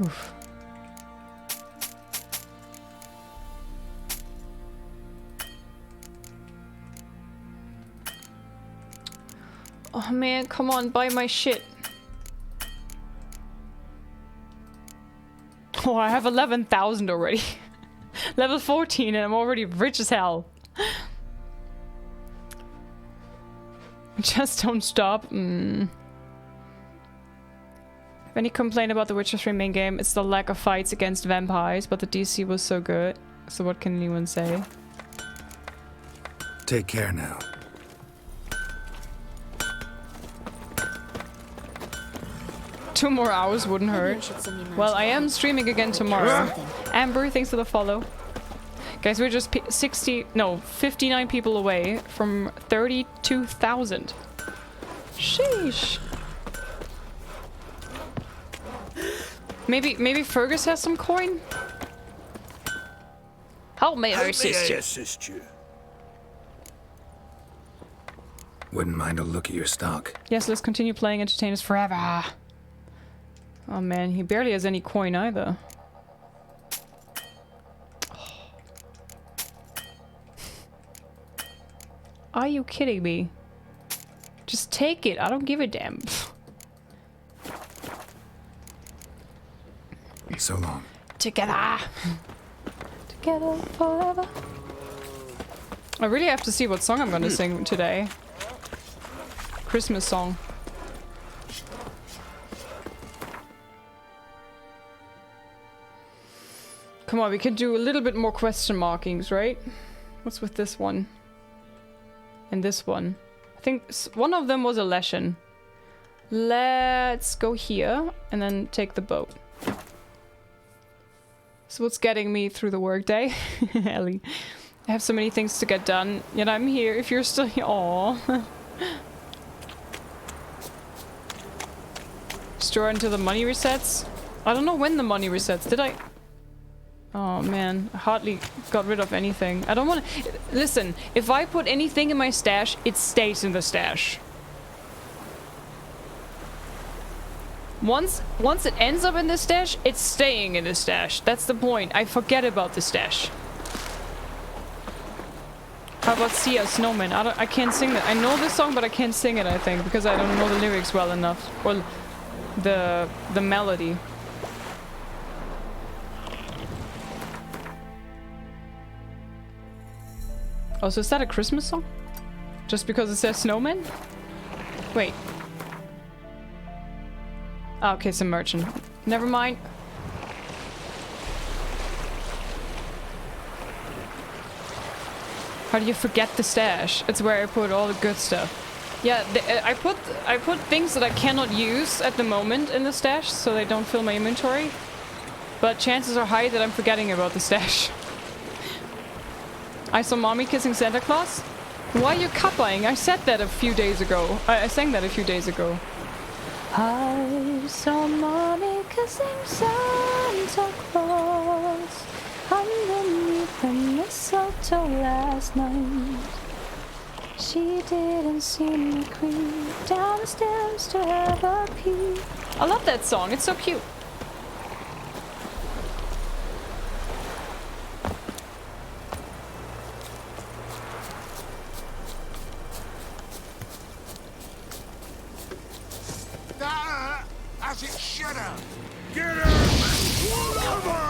Oof. Oh man, come on, buy my shit. Oh, I have 11,000 already. Level 14 and I'm already rich as hell. Just don't stop. If any complaint about the Witcher 3 main game, it's the lack of fights against vampires, but the DC was so good. So what can anyone say? Take care now. Two more hours wouldn't hurt. Well, I am streaming again tomorrow. Amber, thanks for the follow. Guys, we're just 59 people away from 32,000. Sheesh. Maybe Fergus has some coin? Help me, I assist you. Wouldn't mind a look at your stock. Yes, let's continue playing Entertainers Forever. Oh man, he barely has any coin either. Are you kidding me? Just take it. I don't give a damn. So long. Together. Together forever. I really have to see what song I'm gonna sing today. Christmas song. Come on, we can do a little bit more question markings, right? What's with this one? And this one. I think one of them was a lesson. Let's go here and then take the boat. So what's getting me through the workday? Ellie. I have so many things to get done, yet I'm here if you're still here. Aww. Store until the money resets? I don't know when the money resets. Did I? Oh man, I hardly got rid of anything. I don't want to... Listen, if I put anything in my stash, it stays in the stash. Once it ends up in the stash, it's staying in the stash. That's the point. I forget about the stash. How about See a Snowman? I can't sing that. I know this song, but I can't sing it, I think, because I don't know the lyrics well enough. Or the melody. Oh, so is that a Christmas song? Just because it says snowman? Wait. Oh, okay, it's a merchant. Never mind. How do you forget the stash? It's where I put all the good stuff. Yeah, I put things that I cannot use at the moment in the stash, so they don't fill my inventory. But chances are high that I'm forgetting about the stash. I saw mommy kissing Santa Claus. Why are you cuppaing? I said that a few days ago. I sang that a few days ago. I saw mommy kissing Santa Claus underneath the mistletoe last night. She didn't see me creep down the stairs to have a peek. I love that song. It's so cute. As it should have. Get him! Come on!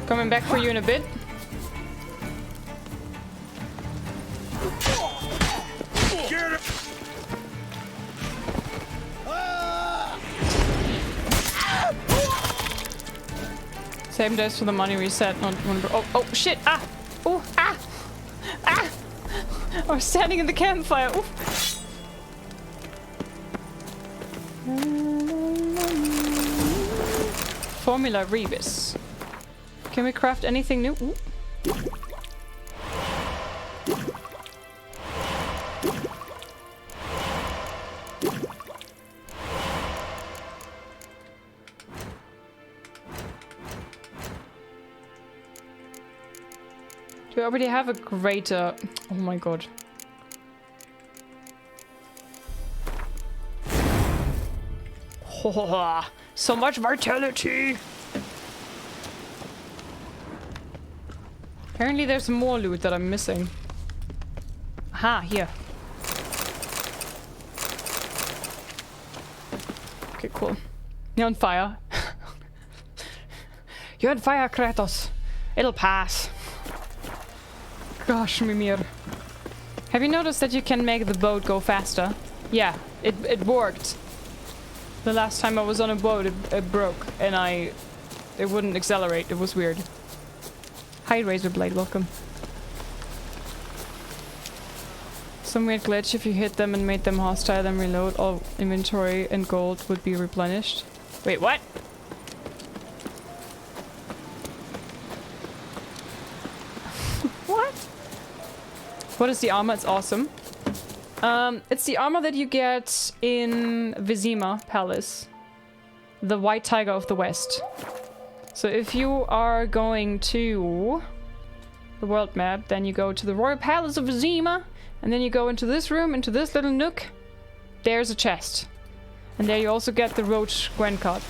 Coming back for you in a bit. Same days for the money reset, not one. Oh shit! Ah! Oh! Ah! Ah! I was standing in the campfire. Ooh. Formula Rebus. Can we craft anything new? Ooh. Do I already have a greater... Oh my god. Oh, so much vitality! Apparently there's more loot that I'm missing. Aha, here. Okay, cool. You're on fire. You're on fire, Kratos. It'll pass. Gosh, Mimir. Have you noticed that you can make the boat go faster? Yeah, it worked. The last time I was on a boat, it broke, and it wouldn't accelerate. It was weird. Hi, Razorblade, welcome. Some weird glitch. If you hit them and made them hostile and reload, all inventory and gold would be replenished. Wait, what? What is the armor? It's awesome. It's the armor that you get in Vizima Palace. The White Tiger of the West. So if you are going to the world map, then you go to the Royal Palace of Vizima, and then you go into this room, into this little nook. There's a chest. And there you also get the Roach Quen card.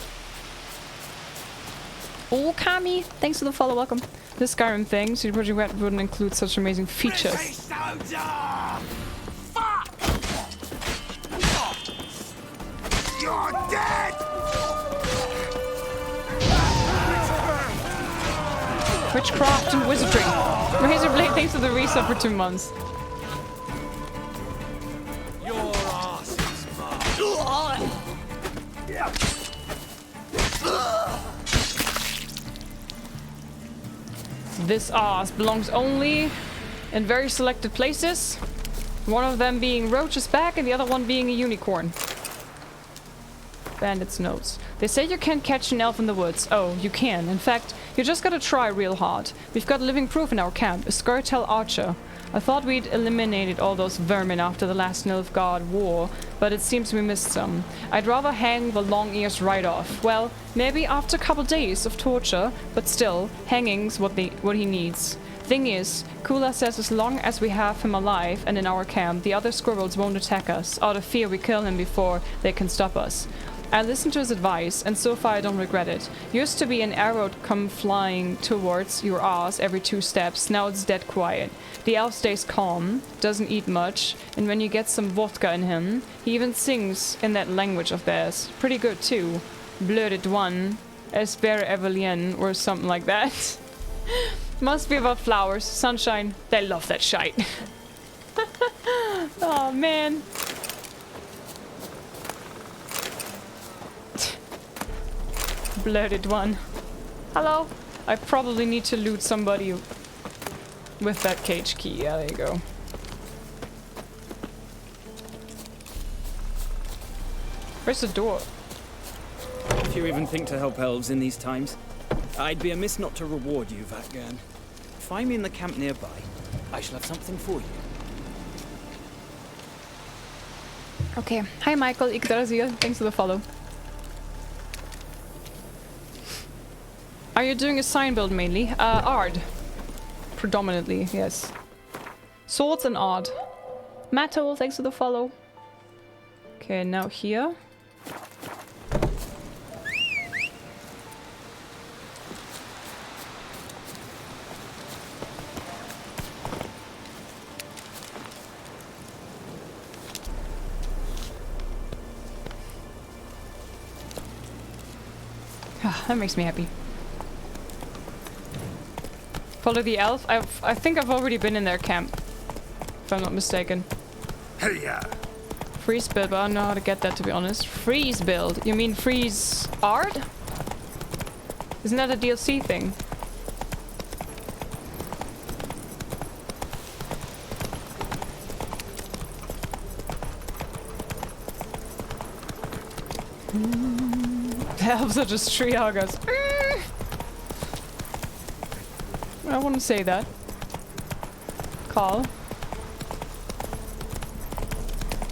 Oh, Kami! Thanks for the follow, welcome. This Skyrim thing, CD Projekt Red wouldn't include such amazing features. You're dead! Witchcraft and wizardry. Razorblade, thanks for the resub for 2 months. Your ass is mine. This ass belongs only in very selected places. One of them being Roach's back and the other one being a unicorn. Bandit's notes. They say you can't catch an elf in the woods. Oh, you can. In fact, you just gotta try real hard. We've got living proof in our camp, a Skirtel archer. I thought we'd eliminated all those vermin after the last Nilfgaard war, but it seems we missed some. I'd rather hang the long ears right off. Well, maybe after a couple days of torture, but still, hanging's what he needs. Thing is, Kula says as long as we have him alive and in our camp, the other squirrels won't attack us, out of fear we kill him before they can stop us. I listened to his advice, and so far I don't regret it. Used to be an arrow come flying towards your ass every 2 steps, now it's dead quiet. The elf stays calm, doesn't eat much, and when you get some vodka in him, he even sings in that language of theirs. Pretty good too. Blurted one, Espere Evelien, or something like that. Must be about flowers, sunshine, they love that shite. Oh man. Blurted one. Hello? I probably need to loot somebody with that cage key. Yeah, there you go. Where's the door? If you even think to help elves in these times, I'd be amiss not to reward you, Vatgern. Find me in the camp nearby. I shall have something for you. Okay. Hi Michael, Yggdrasil. Thanks for the follow. Are you doing a sign build mainly? Aard. Predominantly, yes. Swords and Aard. Matto, thanks for the follow. Okay, now here. That makes me happy. Follow the elf? I think I've already been in their camp. If I'm not mistaken. Hey-ya! Freeze build, but I don't know how to get that, to be honest. Freeze build? You mean freeze Aard? Isn't that a DLC thing? The elves are just tree huggers. I wouldn't say that. Carl.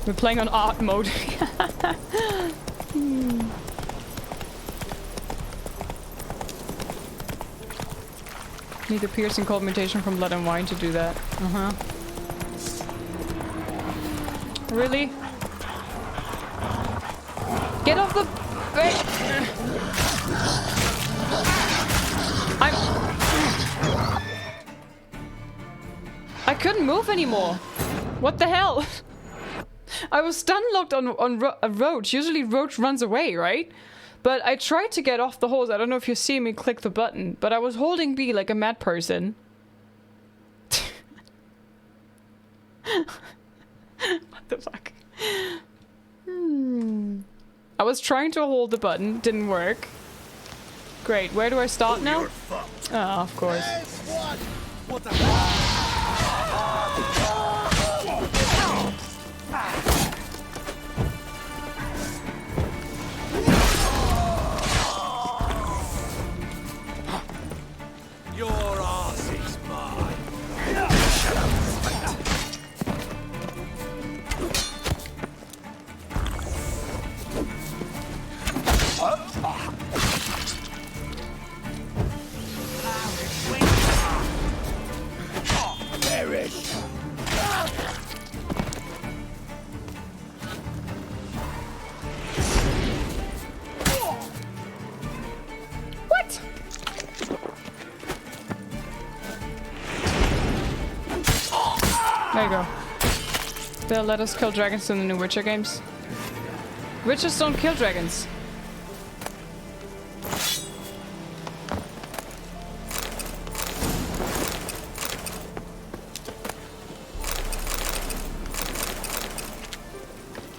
We're playing on art mode. Need a piercing cold mutation from Blood and Wine to do that. Really? Get off the bed! I couldn't move anymore. What the hell? I was stun locked on a Roach. Usually Roach runs away, right? But I tried to get off the hose. I don't know if you see me click the button, but I was holding B like a mad person. What the fuck? I was trying to hold the button, didn't work. Great, where do I start now? Oh, of course. What the Your ass is mine. There you go. They'll let us kill dragons in the new Witcher games. Witchers don't kill dragons.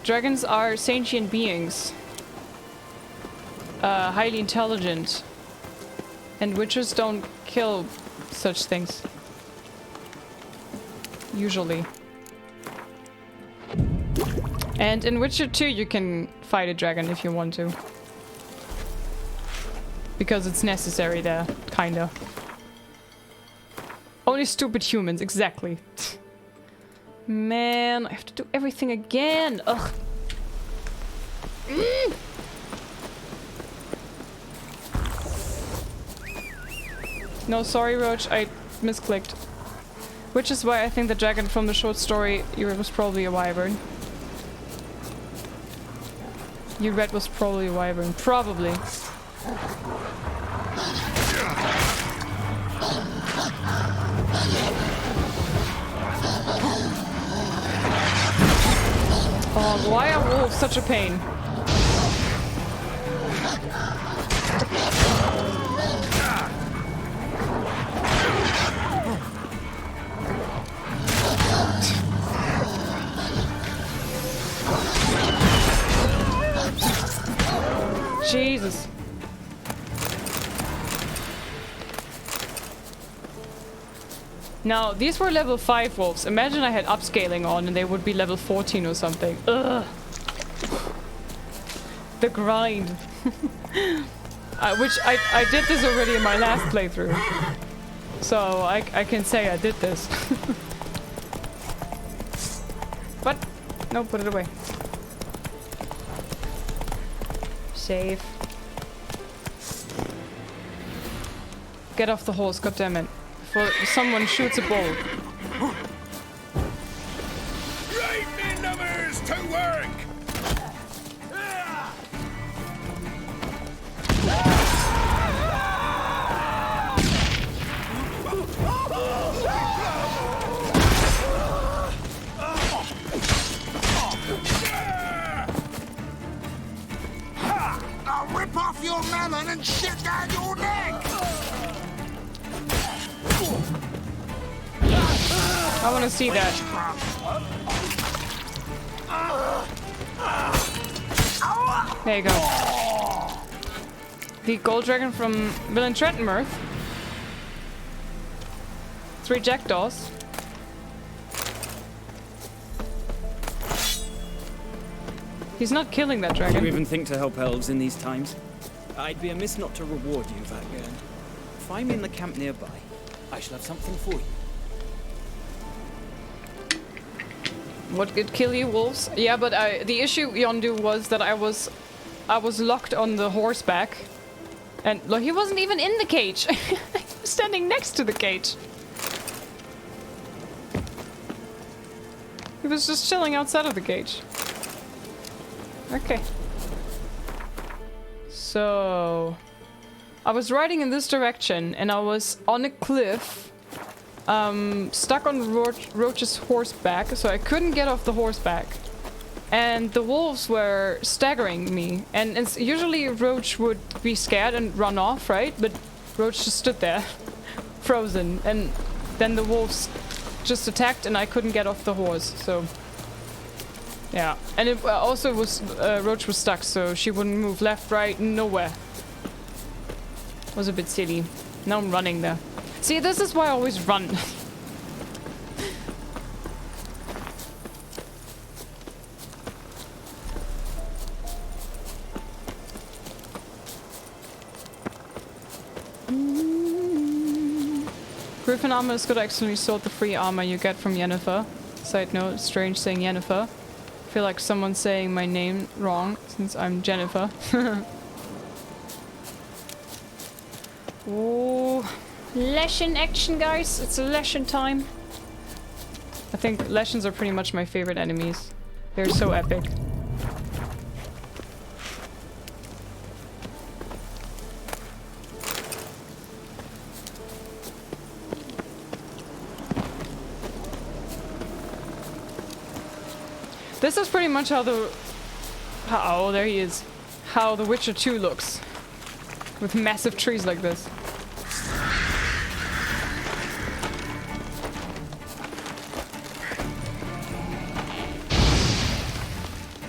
Dragons are sentient beings. Highly intelligent. And witchers don't kill such things. Usually. And in Witcher 2 you can fight a dragon if you want to. Because it's necessary there, kinda. Only stupid humans, exactly. Man, I have to do everything again. Ugh. No, sorry, Roach, I misclicked. Which is why I think the dragon from the short story you read was probably a wyvern. You read was probably a wyvern. Probably. Oh, why are wolves such a pain? Jesus. Now, these were level 5 wolves. Imagine I had upscaling on and they would be level 14 or something. Ugh. The grind. Which I did this already in my last playthrough. So I can say I did this. But, no, put it away. Save. Get off the horse, goddammit. Before someone shoots a bolt. Right, men numbers, to work! I'll rip off your melon and shit down your neck! I want to see that. There you go. The gold dragon from Villain Trentonmirth. 3 jackdaws. He's not killing that dragon. Do you even think to help elves in these times? I'd be amiss not to reward you, Vatgern. Find me in the camp nearby. I shall have something for you. What could kill you, wolves? Yeah, but the issue, Yondu, was that I was locked on the horseback. And look, he wasn't even in the cage. He was standing next to the cage. He was just chilling outside of the cage. Okay. So I was riding in this direction and I was on a cliff, stuck on Roach's horseback, so I couldn't get off the horseback. And the wolves were staggering me, and usually Roach would be scared and run off, right? But Roach just stood there, frozen, and then the wolves just attacked and I couldn't get off the horse, so... Yeah, and it also was, Roach was stuck, so she wouldn't move left, right, nowhere. Was a bit silly. Now I'm running there. See, this is why I always run. Griffin armor is good. I accidentally sold the free armor you get from Yennefer. Side note, strange saying Yennefer. I feel like someone's saying my name wrong since I'm Jennifer. Oh, Leshen action, guys. It's a Leshen time. I think Leshens are pretty much my favorite enemies. They're so epic. This is pretty much how the... Oh, there he is. How The Witcher 2 looks. With massive trees like this.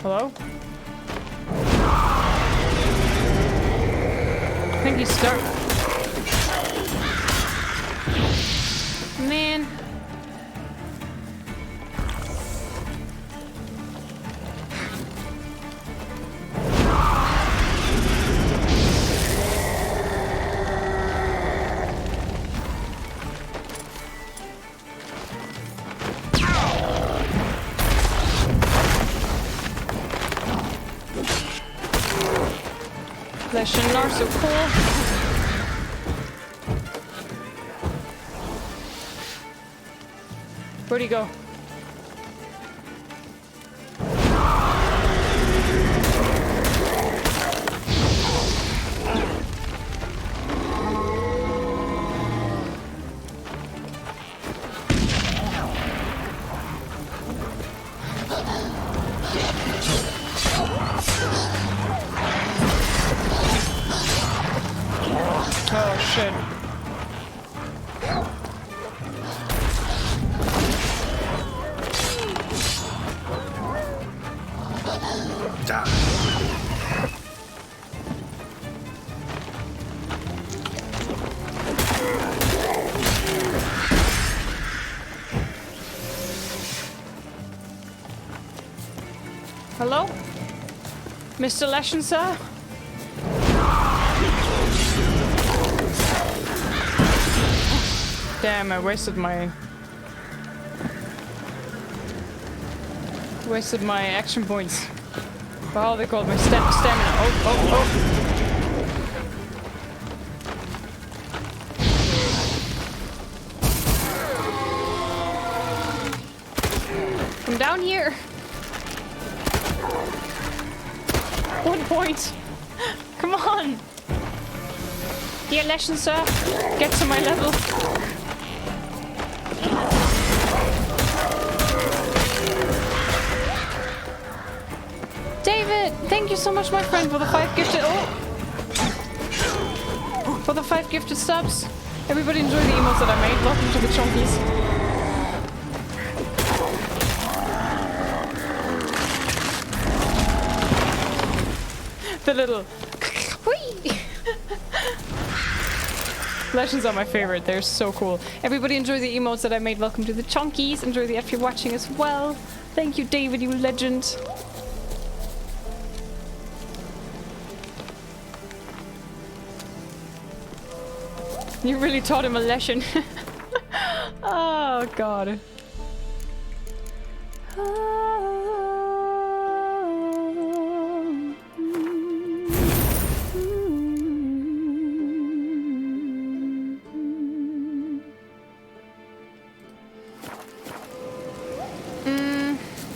Hello? I think he's stuck. Man. Flesh and are so cool. Where'd he go? Oh shit. Hello? Mr. Leshen, sir? Damn, I wasted my action points. Wow, they called my stamina. Oh. Come down here. 1 point. Come on. Dear Leshen, sir, get to my level. David, thank you so much, my friend, for the 5 gifted. For the 5 gifted subs. Everybody enjoy the emotes that I made. Welcome to the chonkies. The little Legends are my favorite. They're so cool. Everybody enjoy the emotes that I made. Welcome to the chonkies. Enjoy the if you're watching as well. Thank you, David, you legend. You really taught him a lesson. Oh, God.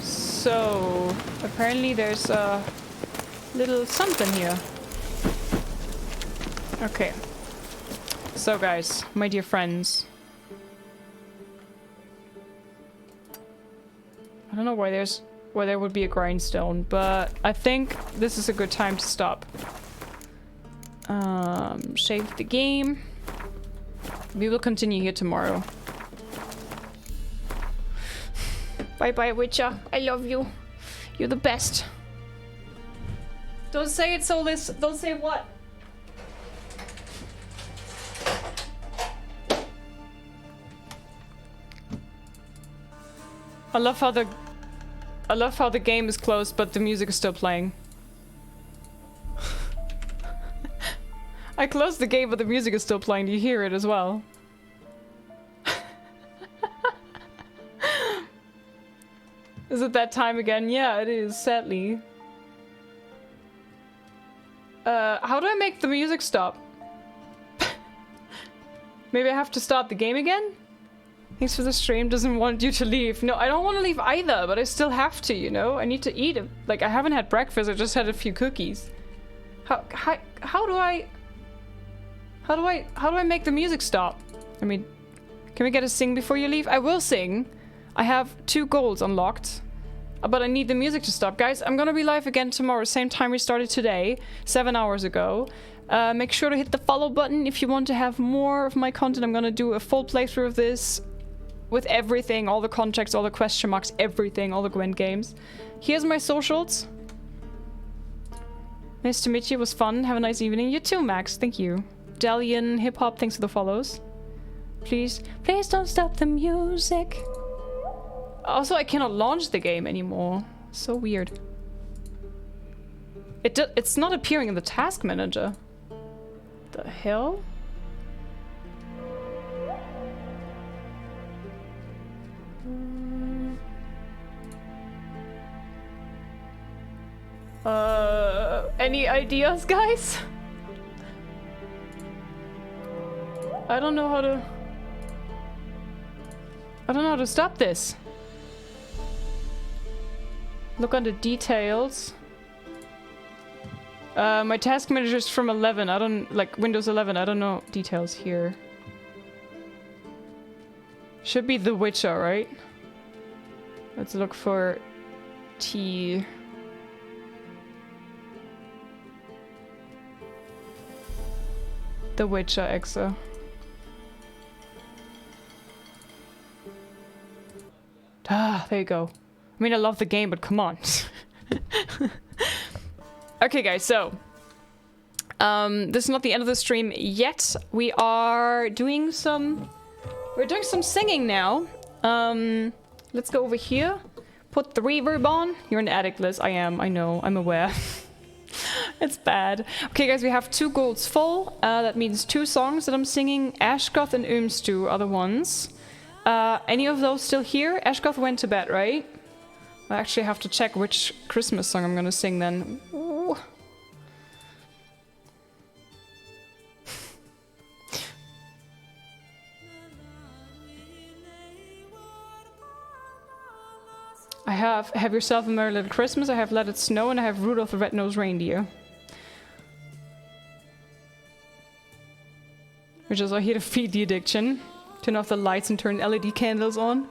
So, apparently there's a little something here. Okay. So guys, my dear friends. I don't know why there would be a grindstone, but I think this is a good time to stop. Save the game. We will continue here tomorrow. Bye bye, Witcher. I love you. You're the best. Don't say it, Solis. Don't say what? I love how the game is closed, but the music is still playing. I closed the game, but the music is still playing. Do you hear it as well? Is it that time again? Yeah, it is, sadly. How do I make the music stop? Maybe I have to start the game again? Thanks for the stream, doesn't want you to leave. No, I don't want to leave either, but I still have to, you know? I need to eat it. Like, I haven't had breakfast, I just had a few cookies. How do I make the music stop? I mean, can we get a sing before you leave? I will sing. I have 2 goals unlocked. But I need the music to stop. Guys, I'm gonna be live again tomorrow, same time we started today, 7 hours ago. Make sure to hit the follow button if you want to have more of my content. I'm gonna do a full playthrough of this with everything, all the contracts, all the question marks, everything, all the Quen games. Here's my socials. Nice to meet you, it was fun. Have a nice evening. You too, Max, thank you. Delian Hip Hop, thanks for the follows. Please don't stop the music. Also, I cannot launch the game anymore. So weird. It's not appearing in the task manager. The hell? Any ideas, guys? I don't know how to stop this. Look under details. My task manager is from 11. I don't like Windows 11. I don't know details here. Should be The Witcher, right? Let's look for T. The Witcher Exa. Ah, there you go. I mean, I love the game, but come on. Okay, guys, so this is not the end of the stream yet. We are doing some... We're doing some singing now. Let's go over here. Put the reverb on. You're an addict, Liz. I am. I know. I'm aware. It's bad. Okay, guys, we have 2 golds full. That means 2 songs that I'm singing. Ashgoth and Umstu are the ones. Any of those still here? Ashgoth went to bed, right? I actually have to check which Christmas song I'm gonna sing then. Ooh. I have Yourself a Merry Little Christmas, I have Let It Snow, and I have Rudolph the Red-Nosed Reindeer. Which is all here to feed the addiction. Turn off the lights and turn LED candles on.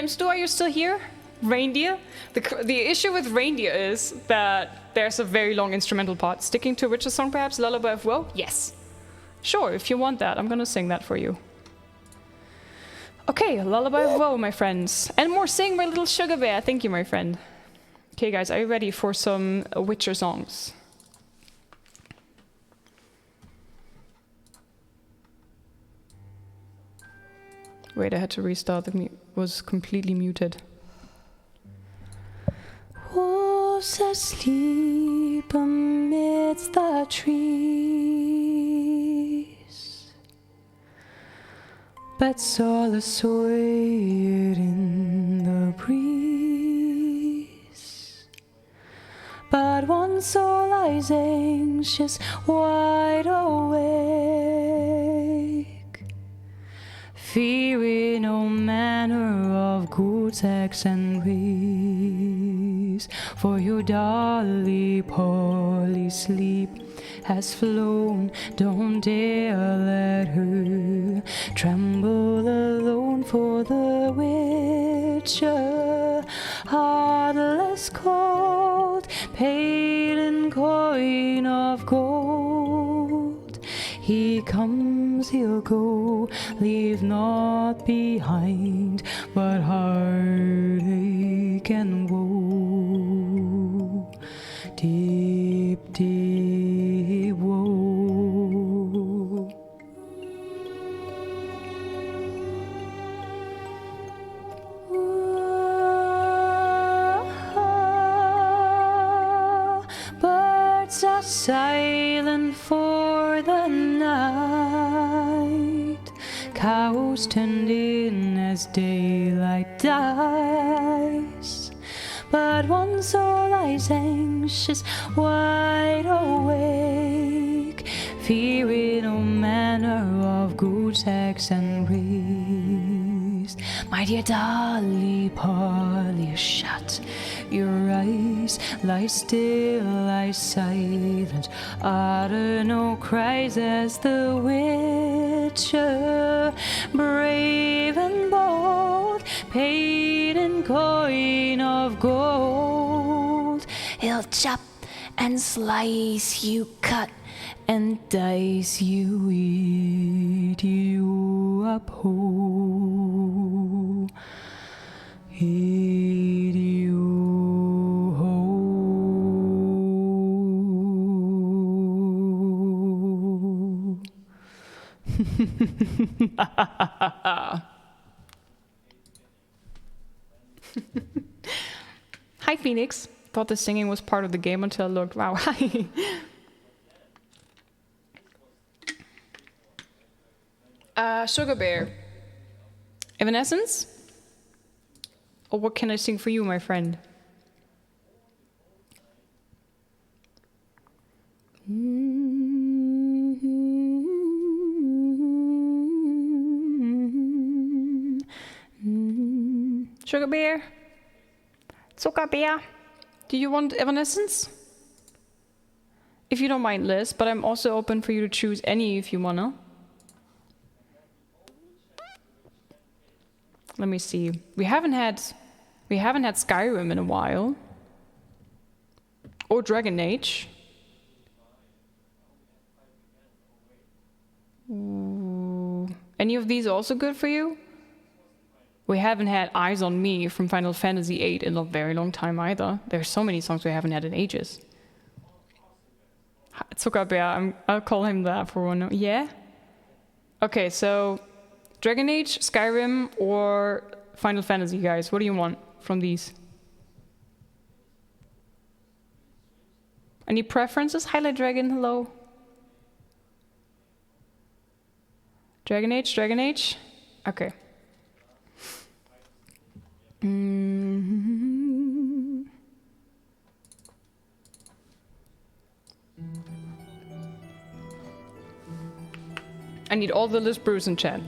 Stu, are you still here? Reindeer? The issue with Reindeer is that there's a very long instrumental part. Sticking to a Witcher song perhaps? Lullaby of Woe? Yes. Sure, if you want that, I'm gonna sing that for you. Okay, Lullaby of Woe, my friends. And more Sing, my little sugar bear. Thank you, my friend. Okay, guys, are you ready for some Witcher songs? Wait, I had to restart. The was completely muted. Wolves asleep amidst the trees, bats all swayed in the breeze. But one soul lies anxious, wide awake, fearing no manner of good acts and ways. For your dolly Polly sleep has flown, don't dare let her tremble alone. For the Witcher, heartless cold, pale and coin of gold, he comes, he'll go, leave naught behind but heartache and woe. Deep, deep woe. Birds are silent for the night, cows turned in as daylight dies. But one soul lies anxious, wide awake, fearing no manner of good acts and ways. My dear Dolly Polly, shut your eyes, lie still, lie silent, utter no cries as the Witcher, brave and bold, paid in coin of gold. He'll chop and slice you, cut and dice you, eat you up whole. Eat you whole. Hi, Phoenix. Thought the singing was part of the game until I looked. Wow, hi. Sugar Bear. Evanescence? Or what can I sing for you, my friend? Sugar Bear? Zuckerbeer? Do you want Evanescence? If you don't mind, Liz, but I'm also open for you to choose any if you wanna. Let me see. We haven't had Skyrim in a while. Or Dragon Age. Ooh. Any of these also good for you? We haven't had Eyes on Me from Final Fantasy VIII in a very long time either. There's so many songs we haven't had in ages. Zuckerbeer, I'll call him that for one. Yeah? Okay, so Dragon Age, Skyrim, or Final Fantasy, guys? What do you want from these? Any preferences? Highlight Dragon, hello. Dragon Age, Dragon Age? Okay. I need all the LIZZ brews in chat.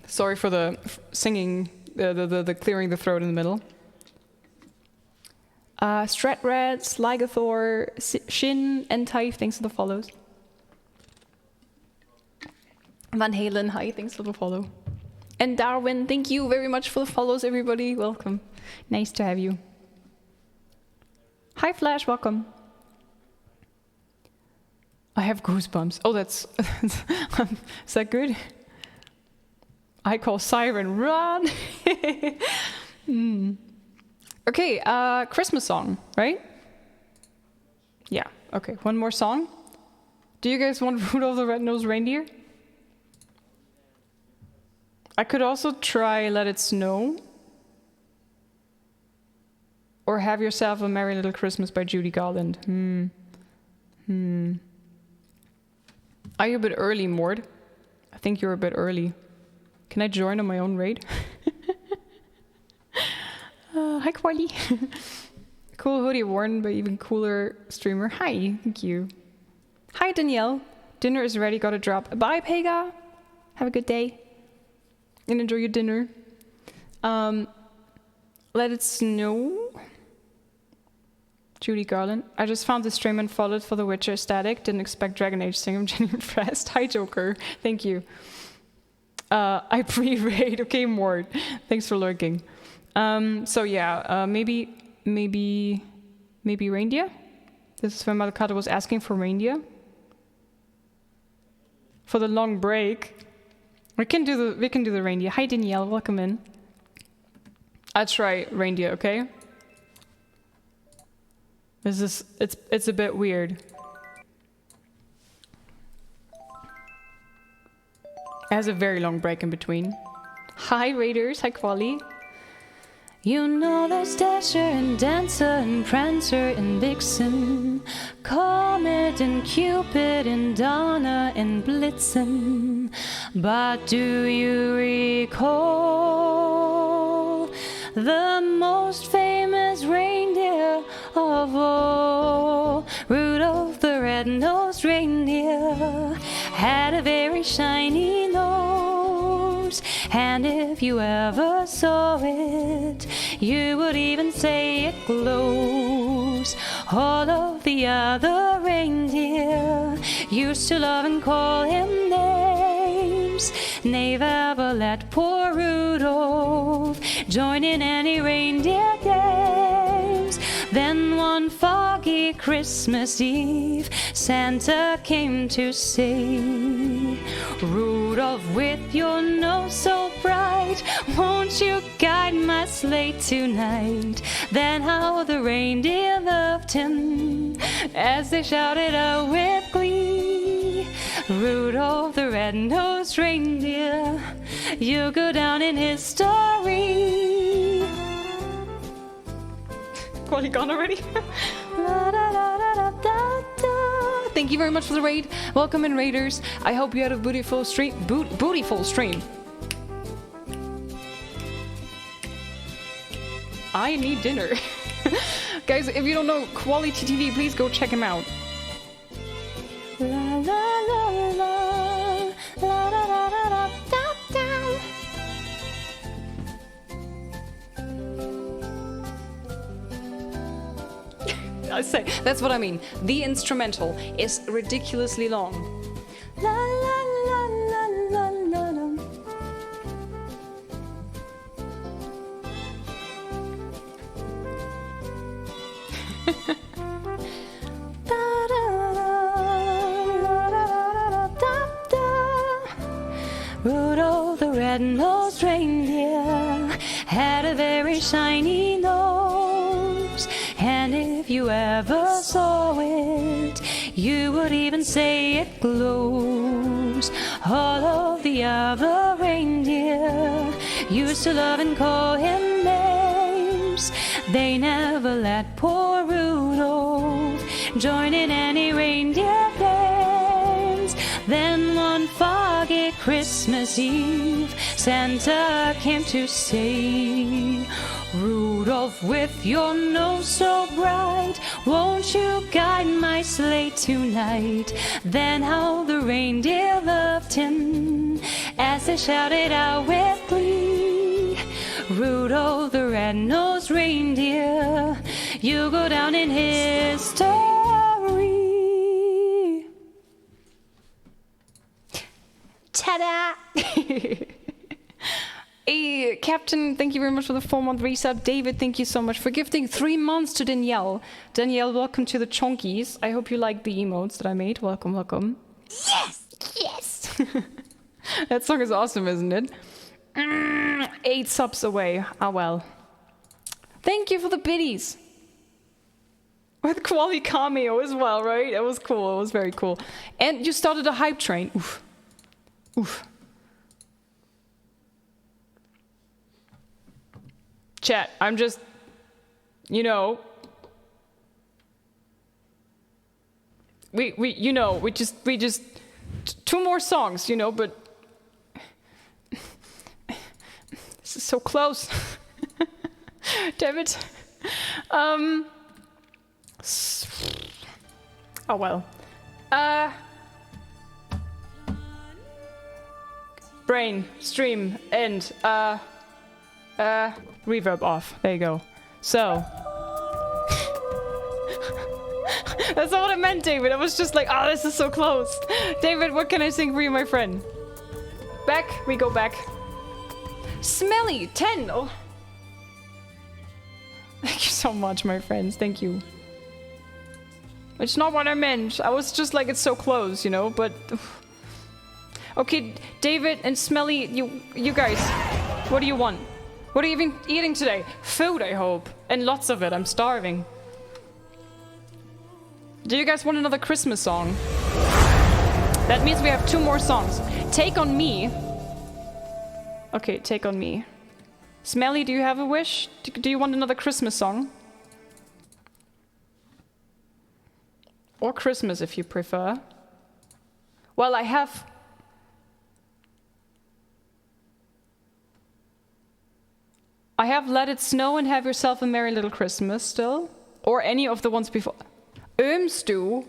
Sorry for the singing, the clearing the throat in the middle. Stratred, Sligathor, Shin, N-Type, thanks for the follows. Van Halen, hi, thanks for the follow. And Darwin, thank you very much for the follows, everybody. Welcome. Nice to have you. Hi, Flash. Welcome. I have goosebumps. Oh, that's... Is that good? I call Siren. Run! Okay, Christmas song, right? Yeah, okay. One more song. Do you guys want Rudolph the Red-Nosed Reindeer? I could also try Let It Snow. Or Have Yourself a Merry Little Christmas by Judy Garland. Are you a bit early, Mord? I think you're a bit early. Can I join on my own raid? Hi, Quali. Cool hoodie worn by even cooler streamer. Hi, thank you. Hi, Danielle. Dinner is ready, gotta drop. Bye, Pega. Have a good day. And enjoy your dinner. Let It Snow. Judy Garland. I just found the stream and followed for The Witcher static. Didn't expect Dragon Age thing. I'm genuinely impressed. Hi, Joker. Thank you. I pre-raid. Okay, Mort. Thanks for lurking. So yeah, maybe reindeer? This is when Malakata was asking for reindeer. For the long break. We can do the reindeer. Hi, Danielle. Welcome in. I'll try reindeer, okay? It's a bit weird. It has a very long break in between. Hi Raiders, hi Quali. You know there's Dasher and Dancer and Prancer and Vixen, Comet and Cupid and Donna and Blitzen. But do you recall the most famous reindeer of all? Rudolph the red-nosed reindeer had a very shiny nose, and if you ever saw it, you would even say it glows. All of the other reindeer used to love and call him names. Never let poor Rudolph join in any reindeer games. Then one foggy Christmas Eve, Santa came to say, Rudolph, with your nose so bright, won't you guide my sleigh tonight? Then how the reindeer loved him as they shouted out with glee, Rudolph the red-nosed reindeer, you'll go down in history. Quali gone already? Thank you very much for the raid. Welcome in, Raiders. I hope you had a bootyful stream. Bootyful stream. I need dinner. Guys, if you don't know Quality TV, please go check him out. La la la la la la la la da da. I say, that's what I mean. The instrumental is ridiculously long. La la la la la la la. Rudolph the red-nosed reindeer had a very shiny nose, and if you ever saw it, you would even say it glows. All of the other reindeer used to love and call him names. They never let poor Rudolph join in any reindeer games. Then one foggy Christmas Eve, Santa came to say, Rudolph, with your nose so bright, won't you guide my sleigh tonight? Then how the reindeer loved him as they shouted out with glee, Rudolph the red-nosed reindeer, you go down in history. Ta-da! Hey, Captain, thank you very much for the 4-month resub. David, thank you so much for gifting 3 months to Danielle. Danielle, welcome to the Chonkies. I hope you like the emotes that I made. Welcome, welcome. Yes! Yes! That song is awesome, isn't it? 8 subs away. Ah, well. Thank you for the biddies. With Quali cameo as well, right? It was cool. It was very cool. And you started a hype train. Oof. Oof. Chat, I'm just, you know, we just 2 more songs, you know, but this is so close. Damn it. Oh well. Brain, stream, end, reverb off. There you go. So. That's not what I meant, David. I was just like, oh, this is so close. David, what can I sing for you, my friend? Back. We go back. Smelly, 10. Oh. Thank you so much, my friends. Thank you. It's not what I meant. I was just like, it's so close, you know, but... Okay, David and Smelly, you guys, what do you want? What are you even eating today? Food, I hope. And lots of it. I'm starving. Do you guys want another Christmas song? That means we have 2 more songs. Take on Me. Okay, Take on Me. Smelly, do you have a wish? Do you want another Christmas song? Or Christmas, if you prefer. Well, I have... Let It Snow and Have Yourself a Merry Little Christmas still. Or any of the ones before. Stew.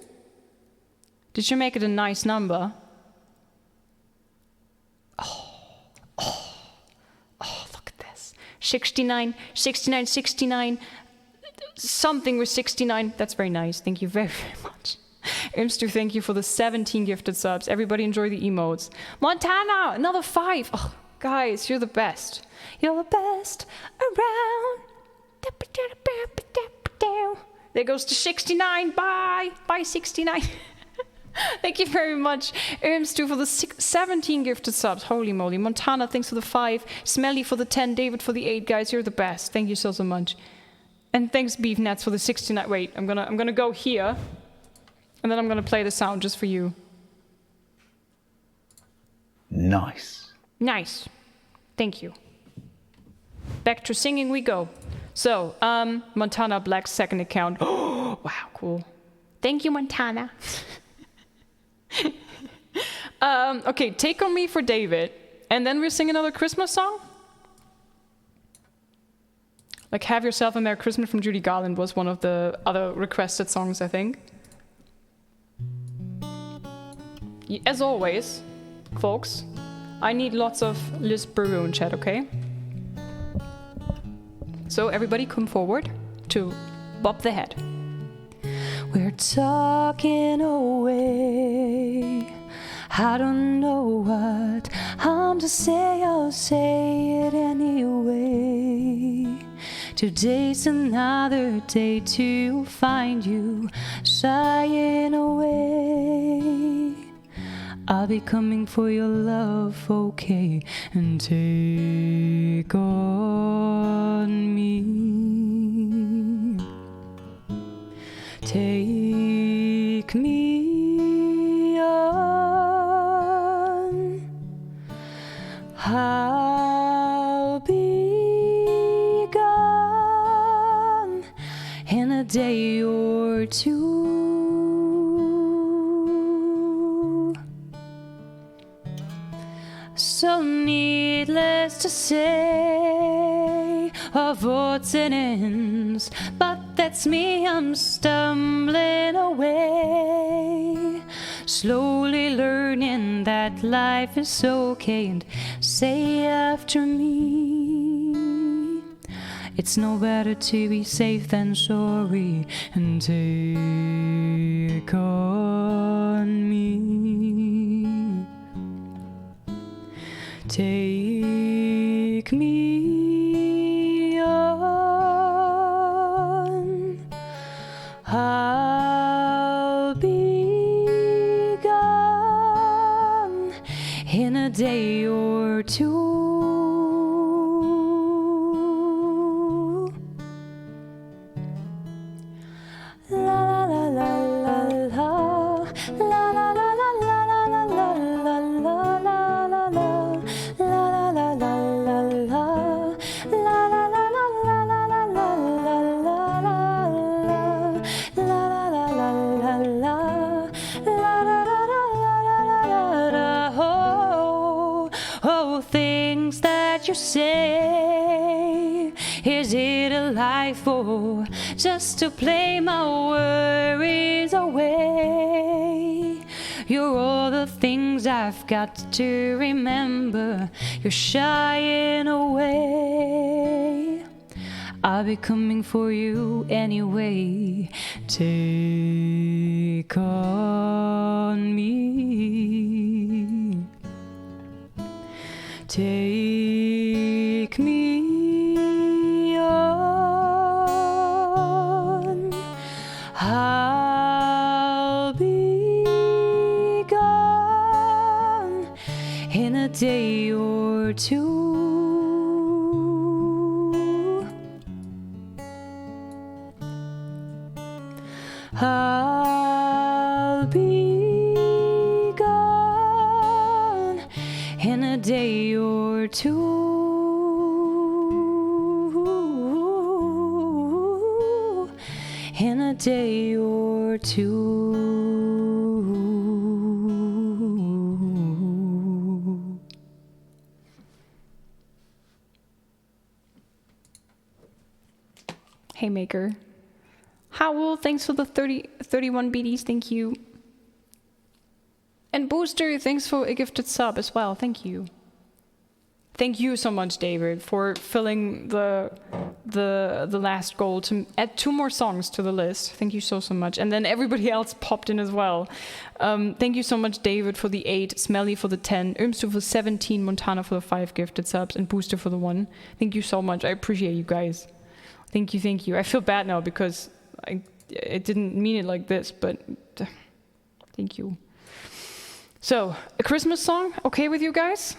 Did you make it a nice number? Oh, look at this. 69, 69, 69. Something with 69. That's very nice. Thank you very, very much. Stew, thank you for the 17 gifted subs. Everybody enjoy the emotes. Montana, another 5. Oh, guys, you're the best. You're the best around. There goes to 69. Bye. Bye, 69. Thank you very much. Stu for the 17 gifted subs. Holy moly. Montana, thanks for the 5. Smelly for the 10. David for the 8. Guys, you're the best. Thank you so much. And thanks, Beef Nats, for the 69. Wait, I'm gonna go here. And then I'm gonna play the sound just for you. Nice. Nice. Thank you. Back to singing we go. So, Montana Black's second account. Oh, wow, cool. Thank you, Montana. Okay, Take on Me for David. And then we'll sing another Christmas song? Like Have Yourself a Merry Christmas from Judy Garland was one of the other requested songs, I think. As always, folks, I need lots of LIZZ Burrow in chat, okay? So everybody come forward to bob the head. We're talking away. I don't know what I'm to say, I'll say it anyway. Today's another day to find you shying away. I'll be coming for your love, okay, and take on me. Take me on. I'll be gone in a day or 2. So needless to say, of odds and ends, but that's me, I'm stumbling away, slowly learning that life is okay, and say after me, it's no better to be safe than sorry, and take on me. Take take me on. I'll be gone in a day or two. La la la la la la la la la la la la la la la la la la la la things that you say, is it a life or just to play my worries away? You're all the things I've got to remember. You're shying away. I'll be coming for you anyway. Take on me. Take me on. I'll be gone in a day or two. I'll be gone in a day or two. In a day or two. Haymaker. Howl, thanks for the 31 BDs, thank you. And Booster, thanks for a gifted sub as well, thank you. Thank you so much, David, for filling the last goal to add 2 more songs to the list. Thank you so much. And then everybody else popped in as well. Thank you so much, David, for the 8, Smelly for the 10, Umstu for 17, Montana for the 5 gifted subs, and Booster for the 1. Thank you so much. I appreciate you guys. Thank you, thank you. I feel bad now because I didn't mean it like this, but thank you. So, a Christmas song, okay with you guys?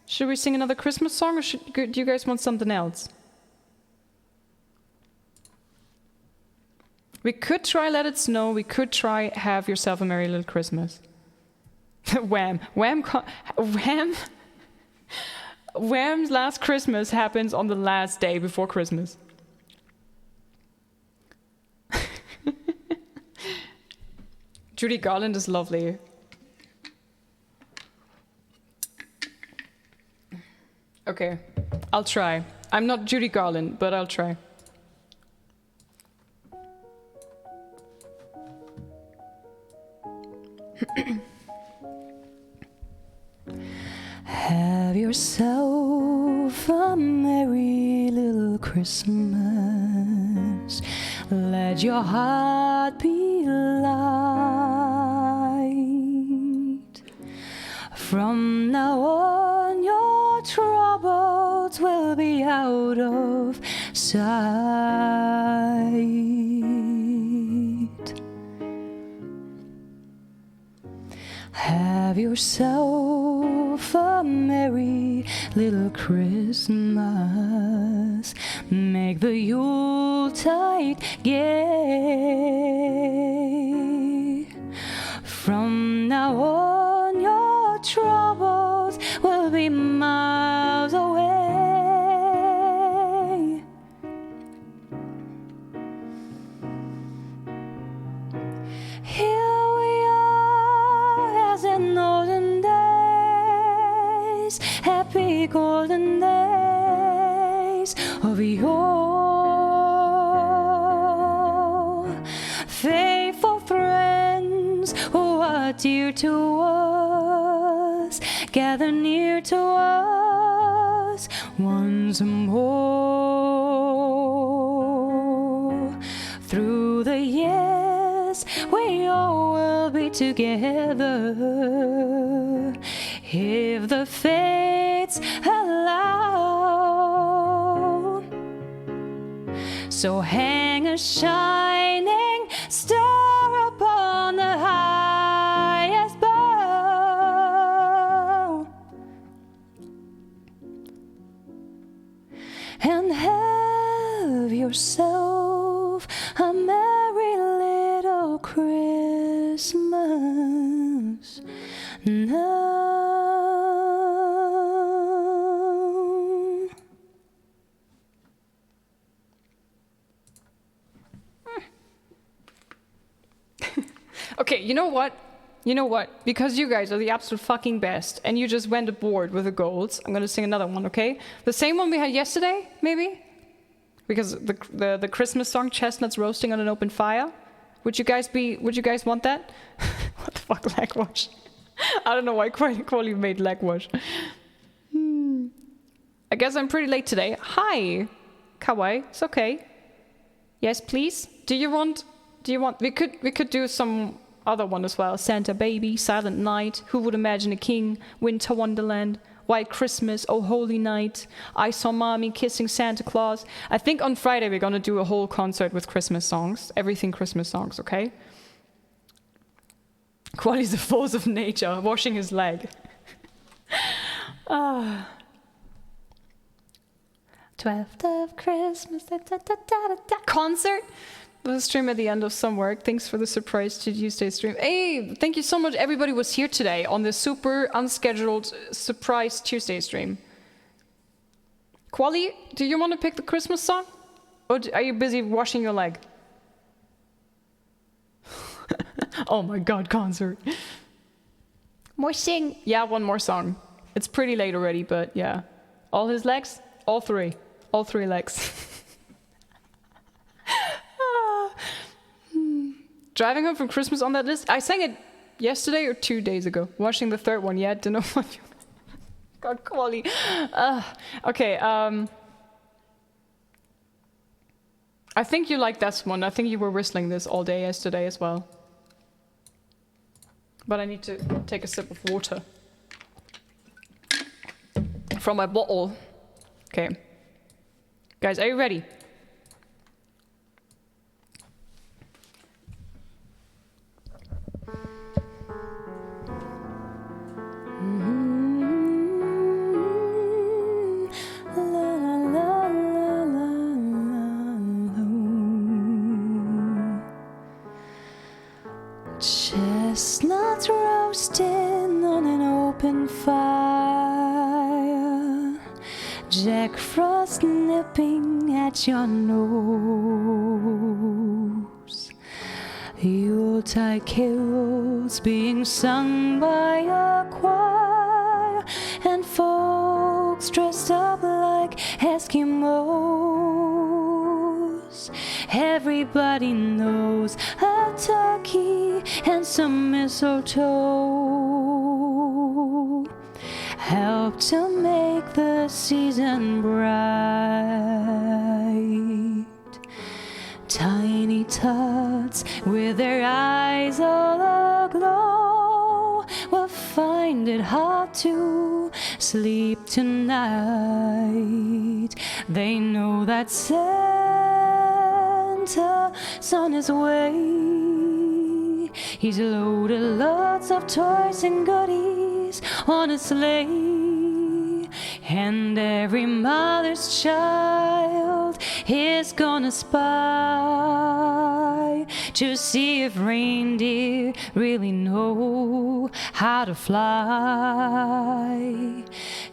Should we sing another Christmas song, or do you guys want something else? We could try Let It Snow, we could try Have Yourself a Merry Little Christmas. Wham. Wham's Last Christmas happens on the last day before Christmas. Judy Garland is lovely. Okay, I'll try. I'm not Judy Garland, but I'll try. Have yourself a merry little Christmas. Let your heart be light. From now on, your troubles will be out of sight. Have yourself a merry little Christmas. Make the Yuletide gay. From now on, your troubles will be miles away. Here we are, as in olden days, happy golden days of yore. Faithful friends who are dear to us, gather near to us once more. Through the years, we all will be together, if the fates allow. So hang a shining star upon the highest bough, and have yourself a merry little Christmas now. Okay, you know what? You know what? Because you guys are the absolute fucking best, and you just went aboard with the golds, I'm gonna sing another one, okay? The same one we had yesterday, maybe? Because the Christmas song, Chestnuts Roasting on an Open Fire. Would you guys want that? What the fuck, Legwash? I don't know why Quali made Legwash. I guess I'm pretty late today. Hi, Kawaii. It's okay. Yes, please. Do you want? We could do some other one as well. Santa Baby, Silent Night, Who Would Imagine a King, Winter Wonderland, White Christmas, Oh Holy Night, I Saw Mommy Kissing Santa Claus. I think on Friday we're gonna do a whole concert with Christmas songs. Everything Christmas songs, okay? Quali's the force of nature, washing his leg. 12th of Christmas, concert? The stream at the end of some work. Thanks for the surprise Tuesday stream. Hey, thank you so much. Everybody was here today on the super unscheduled surprise Tuesday stream. Quali, do you want to pick the Christmas song? Or are you busy washing your leg? Oh my god, concert. More sing. Yeah, one more song. It's pretty late already, but yeah. All his legs? All three. All three legs. Driving home from Christmas on that list? I sang it yesterday or 2 days ago. Watching the third one yet. Don't know what you... God, Quali. Okay, I think you like this one. I think you were whistling this all day yesterday as well. But I need to take a sip of water. From my bottle. Okay. Guys, are you ready? Chestnuts roasting on an open fire, Jack Frost nipping at your nose, Yuletide carols being sung by a choir, and folks dressed up like Eskimos. Everybody knows a turkey and some mistletoe help to make the season bright. Tiny tots with their eyes all aglow will find it hard to sleep tonight. They know that Santa's on his way. He's loaded lots of toys and goodies on a sleigh, and every mother's child is gonna spy to see if reindeer really know how to fly.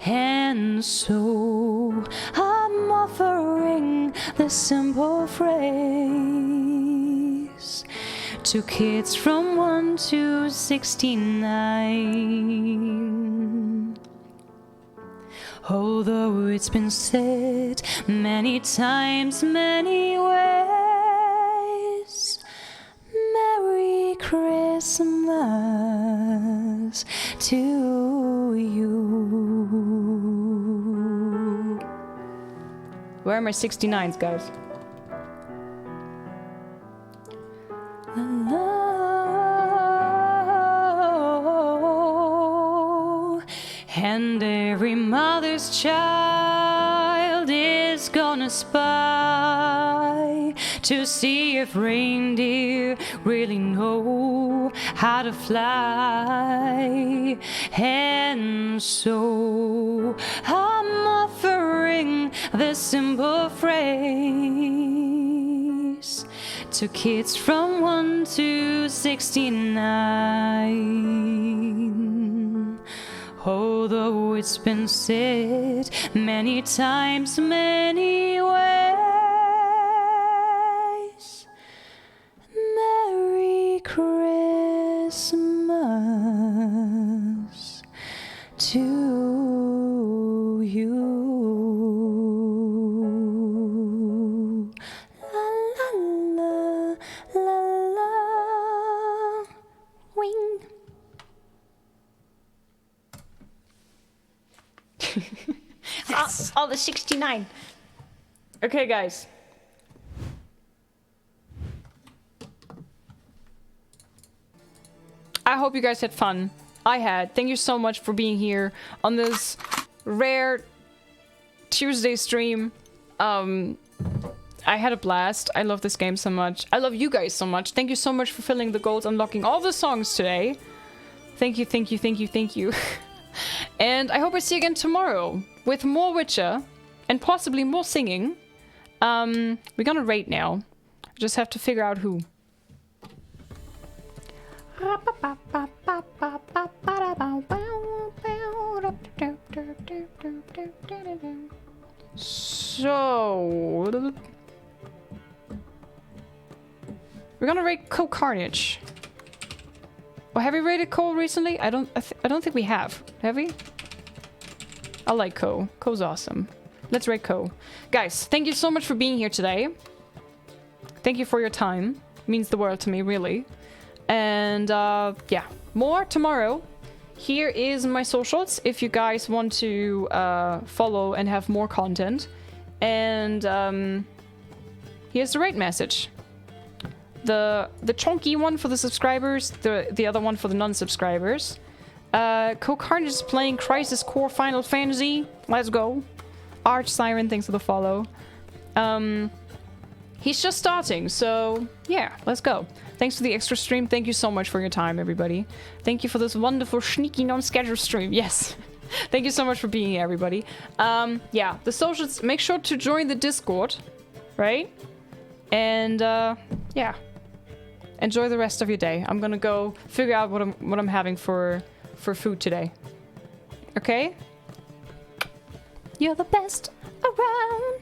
And so I'm offering this simple phrase to kids from 1 to 69. Although it's been said many times, many ways, Merry Christmas to you. Where are my 69s, guys? And every mother's child is gonna spy to see if reindeer really know how to fly. And so I'm offering this simple phrase to kids from 1 to 69. Although it's been said many times, many ways, Merry Christmas to you. La la la la la. Wing. Yes. All the 69. Okay, guys. I hope you guys had fun. I had. Thank you so much for being here on this rare Tuesday stream. I had a blast. I love this game so much. I love you guys so much. Thank you so much for filling the goals, unlocking all the songs today. Thank you, thank you, thank you, thank you. And I hope I see you again tomorrow with more Witcher and possibly more singing. We're gonna rate now. Just have to figure out who. So we're gonna rate Carnage. Well, have we rated Cole recently? I don't think we have. Have we? I like Co. Co's awesome. Let's rate Co. Guys, thank you so much for being here today. Thank you for your time. It means the world to me, really. And yeah, more tomorrow. Here is my socials if you guys want to follow and have more content. And here's the rate message. The chunky one for the subscribers, the other one for the non-subscribers. Carnage is playing Crisis Core Final Fantasy. Let's go. Arch Siren, thanks for the follow. He's just starting, so yeah, let's go. Thanks for the extra stream. Thank you so much for your time, everybody. Thank you for this wonderful, sneaky, non-scheduled stream. Yes. Thank you so much for being here, everybody. Yeah, the socials, make sure to join the Discord, right? And yeah. Enjoy the rest of your day. I'm gonna go figure out what I'm having for food today. Okay? You're the best around.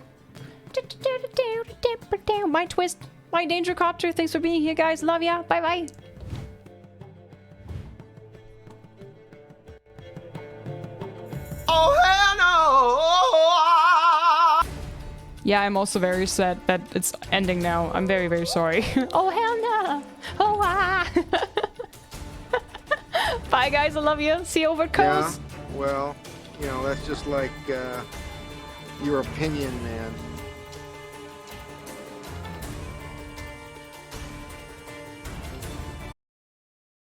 My twist. My Danger Copter. Thanks for being here, guys. Love ya. Bye bye. Oh hell no! Yeah, I'm also very sad that it's ending now. I'm very, very sorry. Oh hell no! Oh ah! Bye guys, I love you. See you over at Coast. Yeah, well, you know, that's just like your opinion, man.